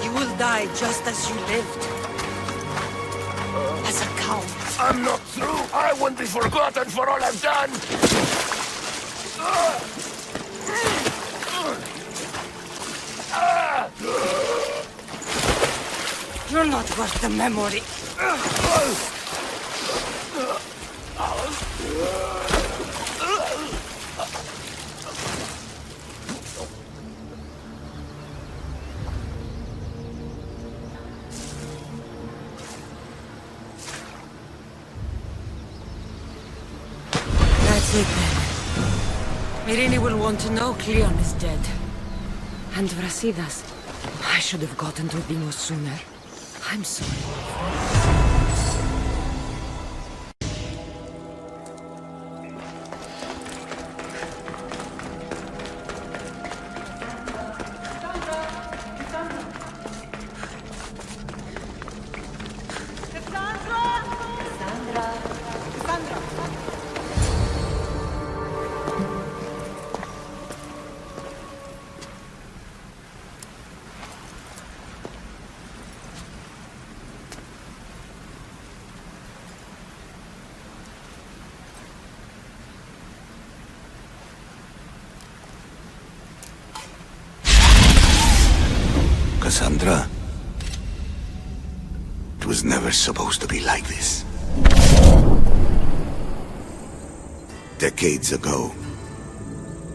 [SPEAKER 22] You will die just as you lived. As a coward.
[SPEAKER 10] I'm not through. I won't be forgotten for all I've done.
[SPEAKER 22] You're not worth the memory. That's it then. Myrine will want to know Cleon is dead. And Brasidas. I should have gotten to Deimos sooner. I'm sorry.
[SPEAKER 14] Cassandra, it was never supposed to be like this. Decades ago,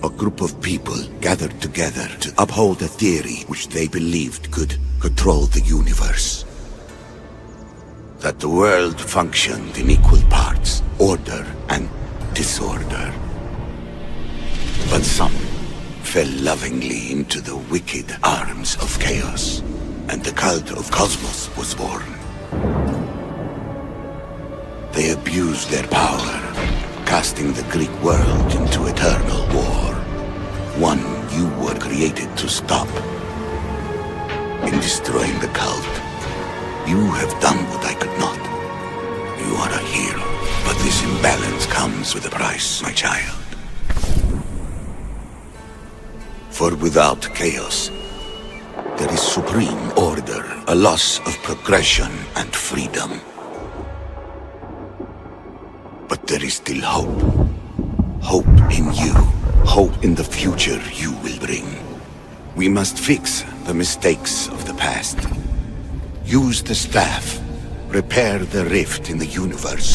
[SPEAKER 14] a group of people gathered together to uphold a theory which they believed could control the universe. That the world functioned in equal parts, order and disorder. But some fell lovingly into the wicked arms of chaos, and the cult of Cosmos was born. They abused their power, casting the Greek world into eternal war. One you were created to stop. In destroying the cult, you have done what I could not. You are a hero, but this imbalance comes with a price, my child. For without chaos, there is supreme order, a loss of progression and freedom. But there is still hope. Hope in you. Hope in the future you will bring. We must fix the mistakes of the past. Use the staff. Repair the rift in the universe.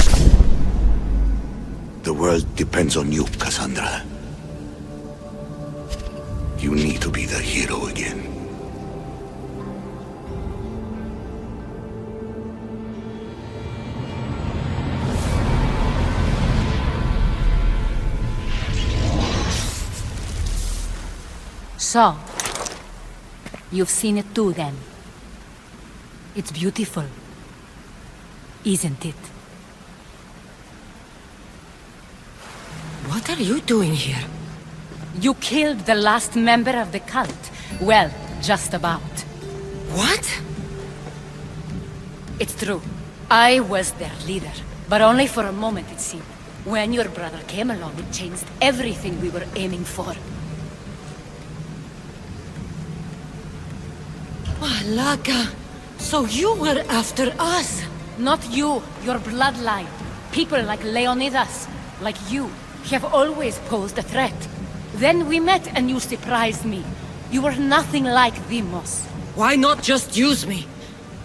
[SPEAKER 14] The world depends on you, Cassandra. You need to be the hero again.
[SPEAKER 13] So, you've seen it too then. It's beautiful, isn't it?
[SPEAKER 22] What are you doing here?
[SPEAKER 13] You killed the last member of the cult. Well, just about.
[SPEAKER 22] What?
[SPEAKER 13] It's true. I was their leader, but only for a moment it seemed. When your brother came along, it changed everything we were aiming for.
[SPEAKER 22] Malaga, so you were after us?
[SPEAKER 13] Not you, your bloodline. People like Leonidas, like you, have always posed a threat. Then we met and you surprised me. You were nothing like Deimos.
[SPEAKER 22] Why not just use me?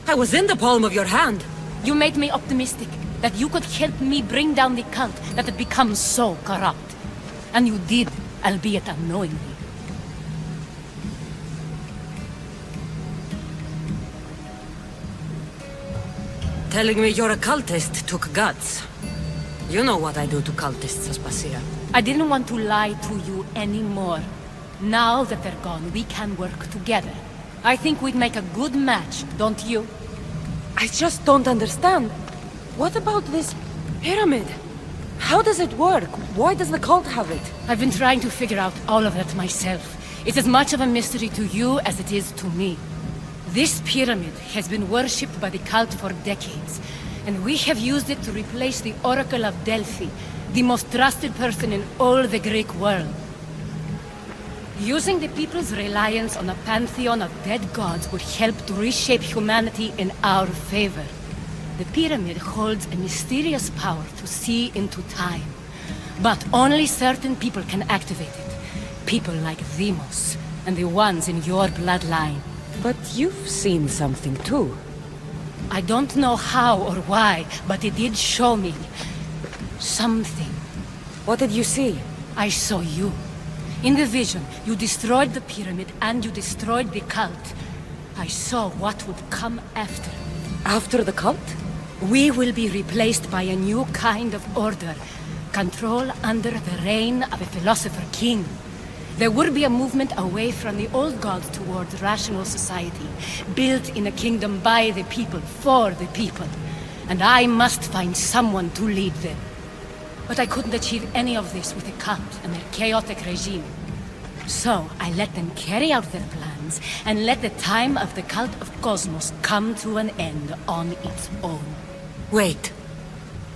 [SPEAKER 22] I was in the palm of your hand.
[SPEAKER 13] You made me optimistic that you could help me bring down the cult that had become so corrupt. And you did, albeit unknowingly.
[SPEAKER 22] Telling me you're a cultist took guts. You know what I do to cultists, Aspasia.
[SPEAKER 13] I didn't want to lie to you anymore. Now that they're gone, we can work together. I think we'd make a good match, don't you?
[SPEAKER 22] I just don't understand. What about this pyramid? How does it work? Why does the cult have it?
[SPEAKER 13] I've been trying to figure out all of that myself. It's as much of a mystery to you as it is to me. This pyramid has been worshipped by the cult for decades, and we have used it to replace the Oracle of Delphi, the most trusted person in all the Greek world. Using the people's reliance on a pantheon of dead gods would help to reshape humanity in our favor. The pyramid holds a mysterious power to see into time, but only certain people can activate it. People like Deimos, and the ones in your bloodline.
[SPEAKER 22] But you've seen something too.
[SPEAKER 13] I don't know how or why, but it did show me something.
[SPEAKER 22] What did you see?
[SPEAKER 13] I saw you. In the vision, you destroyed the pyramid and you destroyed the cult. I saw what would come after.
[SPEAKER 22] After the cult?
[SPEAKER 13] We will be replaced by a new kind of order. Control under the reign of a philosopher king. There would be a movement away from the old gods towards rational society, built in a kingdom by the people, for the people. And I must find someone to lead them. But I couldn't achieve any of this with the cult and their chaotic regime. So I let them carry out their plans and let the time of the cult of Cosmos come to an end on its own.
[SPEAKER 22] Wait.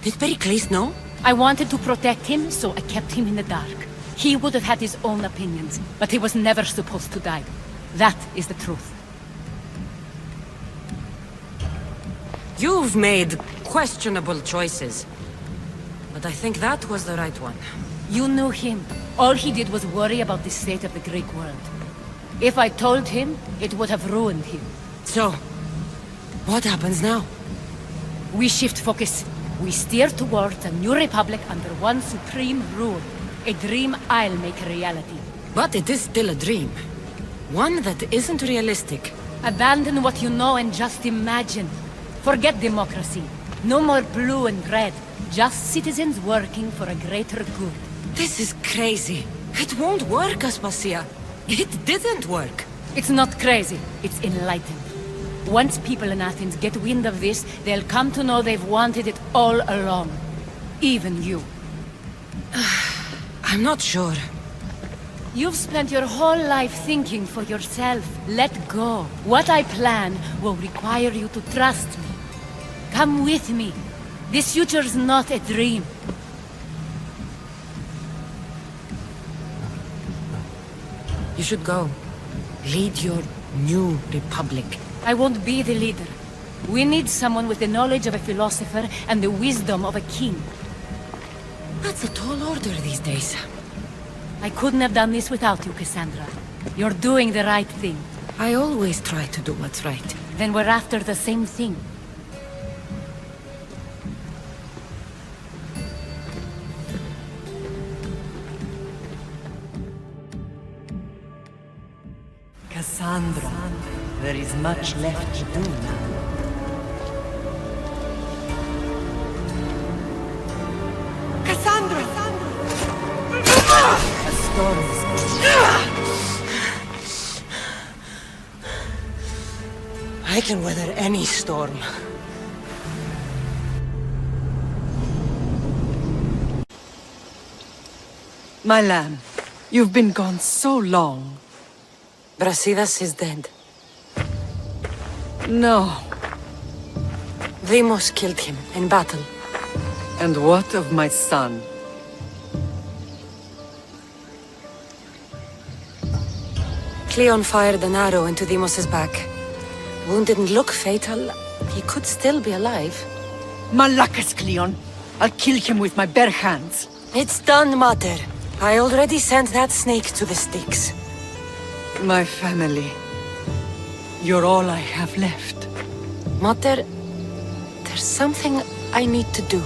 [SPEAKER 22] Did Pericles know?
[SPEAKER 13] I wanted to protect him, so I kept him in the dark. He would have had his own opinions, but he was never supposed to die. That is the truth.
[SPEAKER 22] You've made questionable choices. But I think that was the right one.
[SPEAKER 13] You knew him. All he did was worry about the state of the Greek world. If I told him, it would have ruined him.
[SPEAKER 22] So, what happens now?
[SPEAKER 13] We shift focus. We steer towards a new republic under one supreme rule. A dream I'll make a reality.
[SPEAKER 22] But it is still a dream. One that isn't realistic.
[SPEAKER 13] Abandon what you know and just imagine. Forget democracy. No more blue and red. Just citizens working for a greater good.
[SPEAKER 22] This is crazy. It won't work, Aspasia. It didn't work.
[SPEAKER 13] It's not crazy. It's enlightened. Once people in Athens get wind of this, they'll come to know they've wanted it all along. Even you.
[SPEAKER 22] I'm not sure.
[SPEAKER 13] You've spent your whole life thinking for yourself. Let go. What I plan will require you to trust me. Come with me. This future's not a dream.
[SPEAKER 22] You should go. Lead your new republic.
[SPEAKER 13] I won't be the leader. We need someone with the knowledge of a philosopher and the wisdom of a king.
[SPEAKER 22] That's a tall order these days.
[SPEAKER 13] I couldn't have done this without you, Cassandra. You're doing the right thing.
[SPEAKER 22] I always try to do what's right.
[SPEAKER 13] Then we're after the same thing.
[SPEAKER 7] Cassandra, there is much left to do now.
[SPEAKER 22] Cassandra!
[SPEAKER 7] A storm is
[SPEAKER 22] I can weather any storm.
[SPEAKER 7] My lamb, you've been gone so long.
[SPEAKER 22] Brasidas is dead.
[SPEAKER 7] No.
[SPEAKER 22] Deimos killed him in battle.
[SPEAKER 7] And what of my son?
[SPEAKER 22] Cleon fired an arrow into Deimos' back. Wound didn't look fatal. He could still be alive.
[SPEAKER 7] Malakas, Cleon. I'll kill him with my bare hands.
[SPEAKER 22] It's done, Mater. I already sent that snake to the Styx.
[SPEAKER 7] My family. You're all I have left.
[SPEAKER 22] Mater, There's something I need to do.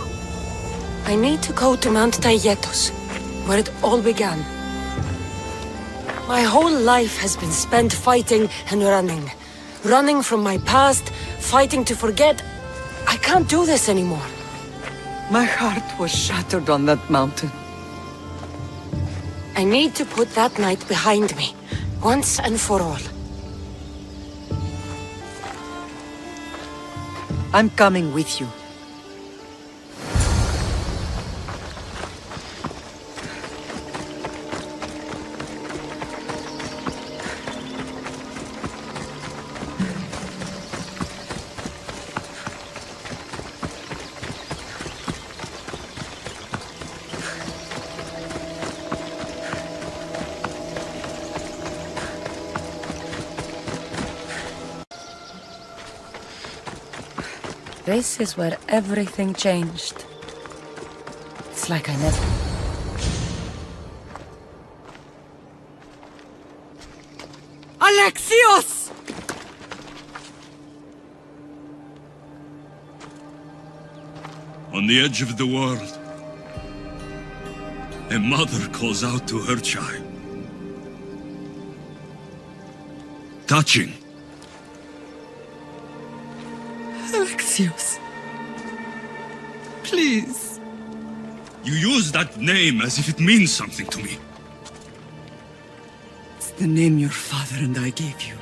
[SPEAKER 22] I need to go to Mount Tayetos, where it all began. My whole life has been spent fighting and running. Running from my past, fighting to forget. I can't do this anymore.
[SPEAKER 7] My heart was shattered on that mountain.
[SPEAKER 22] I need to put that night behind me, once and for all.
[SPEAKER 7] I'm coming with you.
[SPEAKER 9] This is where everything changed. It's like I never...
[SPEAKER 22] Alexios!
[SPEAKER 8] On the edge of the world, a mother calls out to her child. Touching.
[SPEAKER 7] Alexios. Please.
[SPEAKER 8] You use that name as if it means something to me.
[SPEAKER 7] It's the name your father and I gave you.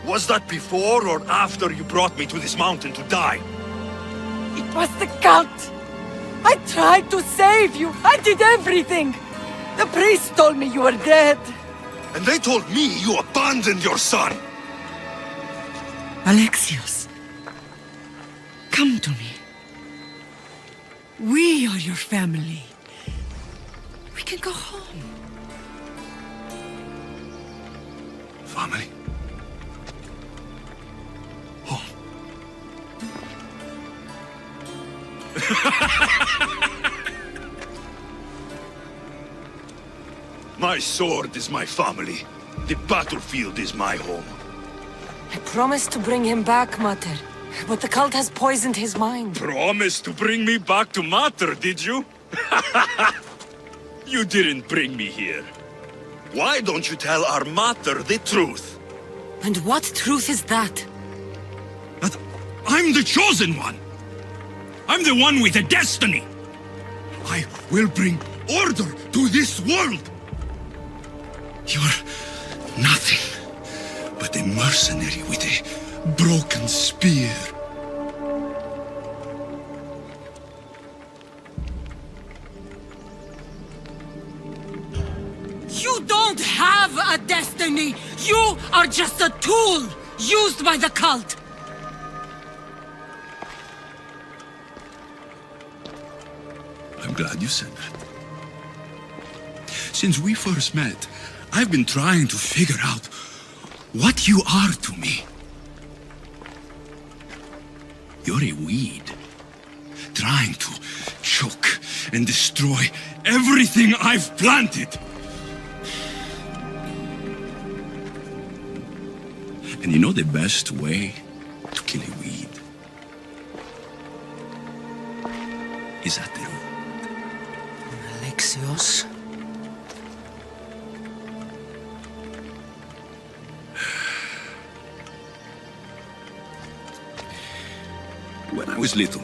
[SPEAKER 8] Was that before or after you brought me to this mountain to die?
[SPEAKER 7] It was the cult. I tried to save you. I did everything. The priest told me you were dead.
[SPEAKER 8] And they told me you abandoned your son.
[SPEAKER 7] Alexios. Come to me. We are your family. We can go home.
[SPEAKER 8] Family? Home? My sword is my family. The battlefield is my home.
[SPEAKER 22] I promised to bring him back, Mater. But the cult has poisoned his mind.
[SPEAKER 8] Promised to bring me back to Mater, did you? You didn't bring me here. Why don't you tell our Mater the truth?
[SPEAKER 22] And what truth is that?
[SPEAKER 8] That I'm the chosen one. I'm the one with a destiny. I will bring order to this world. You're nothing but a mercenary with a broken spear.
[SPEAKER 22] You don't have a destiny! You are just a tool used by the cult!
[SPEAKER 8] I'm glad you said that. Since we first met, I've been trying to figure out what you are to me. You're a weed, trying to choke and destroy everything I've planted. And you know the best way to kill a weed is at the root.
[SPEAKER 22] Alexios?
[SPEAKER 8] When I was little,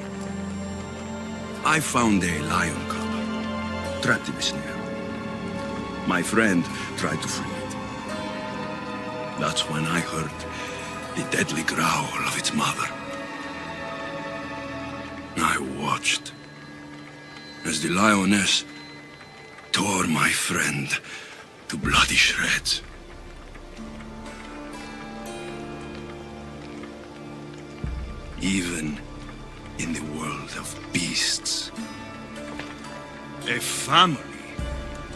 [SPEAKER 8] I found a lion cub trapped in a snare. My friend tried to free it. That's when I heard the deadly growl of its mother. I watched as the lioness tore my friend to bloody shreds. Even in the world of beasts, a family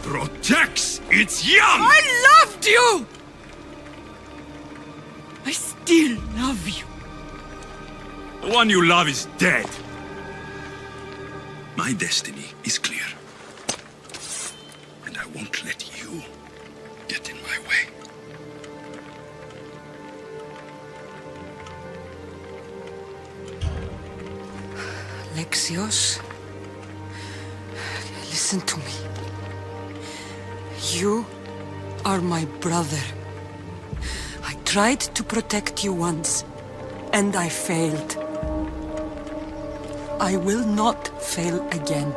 [SPEAKER 8] protects its young!
[SPEAKER 7] I loved you! I still love you.
[SPEAKER 8] The one you love is dead. My destiny is clear. And I won't let you get in my way.
[SPEAKER 22] Alexios, listen to me. You are my brother. I tried to protect you once, and I failed. I will not fail again.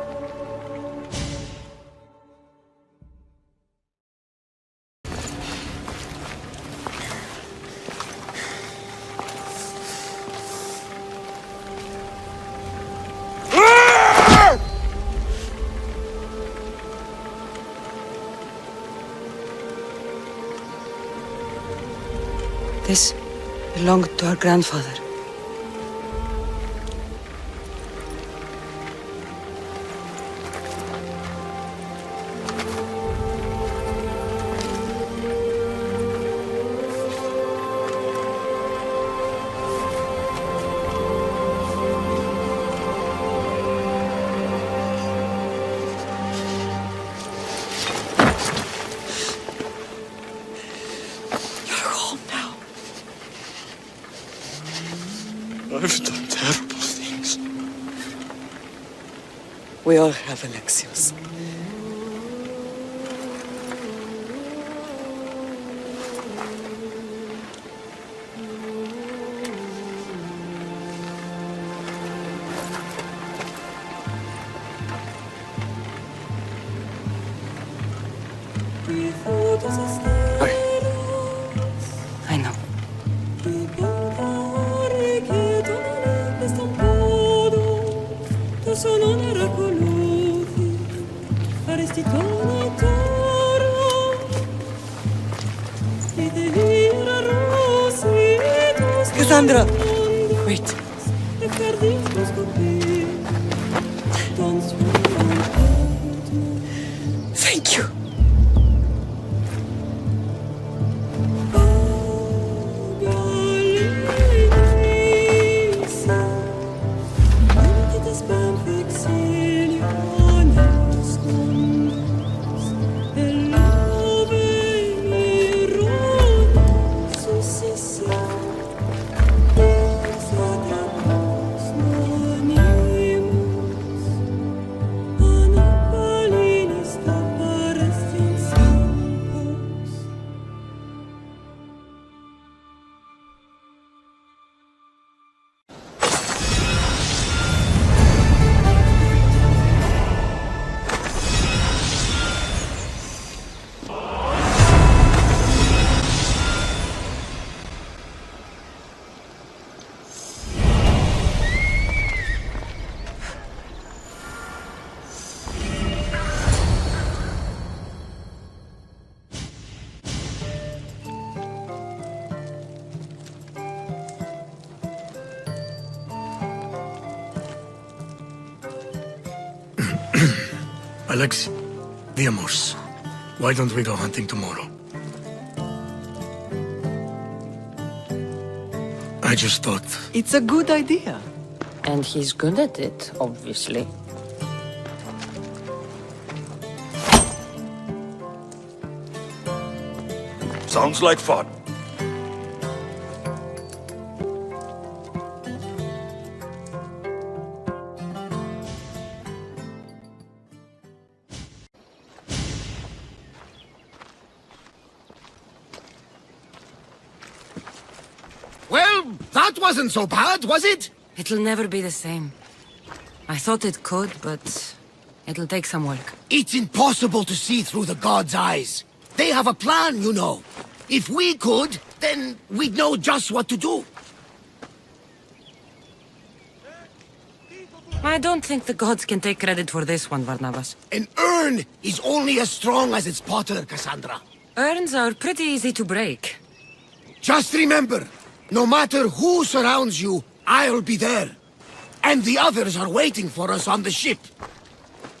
[SPEAKER 22] This belonged to our grandfather.
[SPEAKER 16] I've done terrible things.
[SPEAKER 22] We all have, Alexios. I know. Cassandra! Wait. Thank you.
[SPEAKER 1] Alex, Diamos, why don't we go hunting tomorrow? I just thought...
[SPEAKER 7] It's a good idea.
[SPEAKER 9] And he's good at it, obviously.
[SPEAKER 10] Sounds like fun.
[SPEAKER 15] Well, that wasn't so bad, was it?
[SPEAKER 22] It'll never be the same. I thought it could, but it'll take some work.
[SPEAKER 15] It's impossible to see through the gods' eyes. They have a plan, you know. If we could, then we'd know just what to do.
[SPEAKER 22] I don't think the gods can take credit for this one, Barnabas.
[SPEAKER 15] An urn is only as strong as its potter, Cassandra.
[SPEAKER 22] Urns are pretty easy to break.
[SPEAKER 15] Just remember, no matter who surrounds you, I'll be there. And the others are waiting for us on the ship.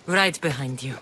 [SPEAKER 22] Right behind you.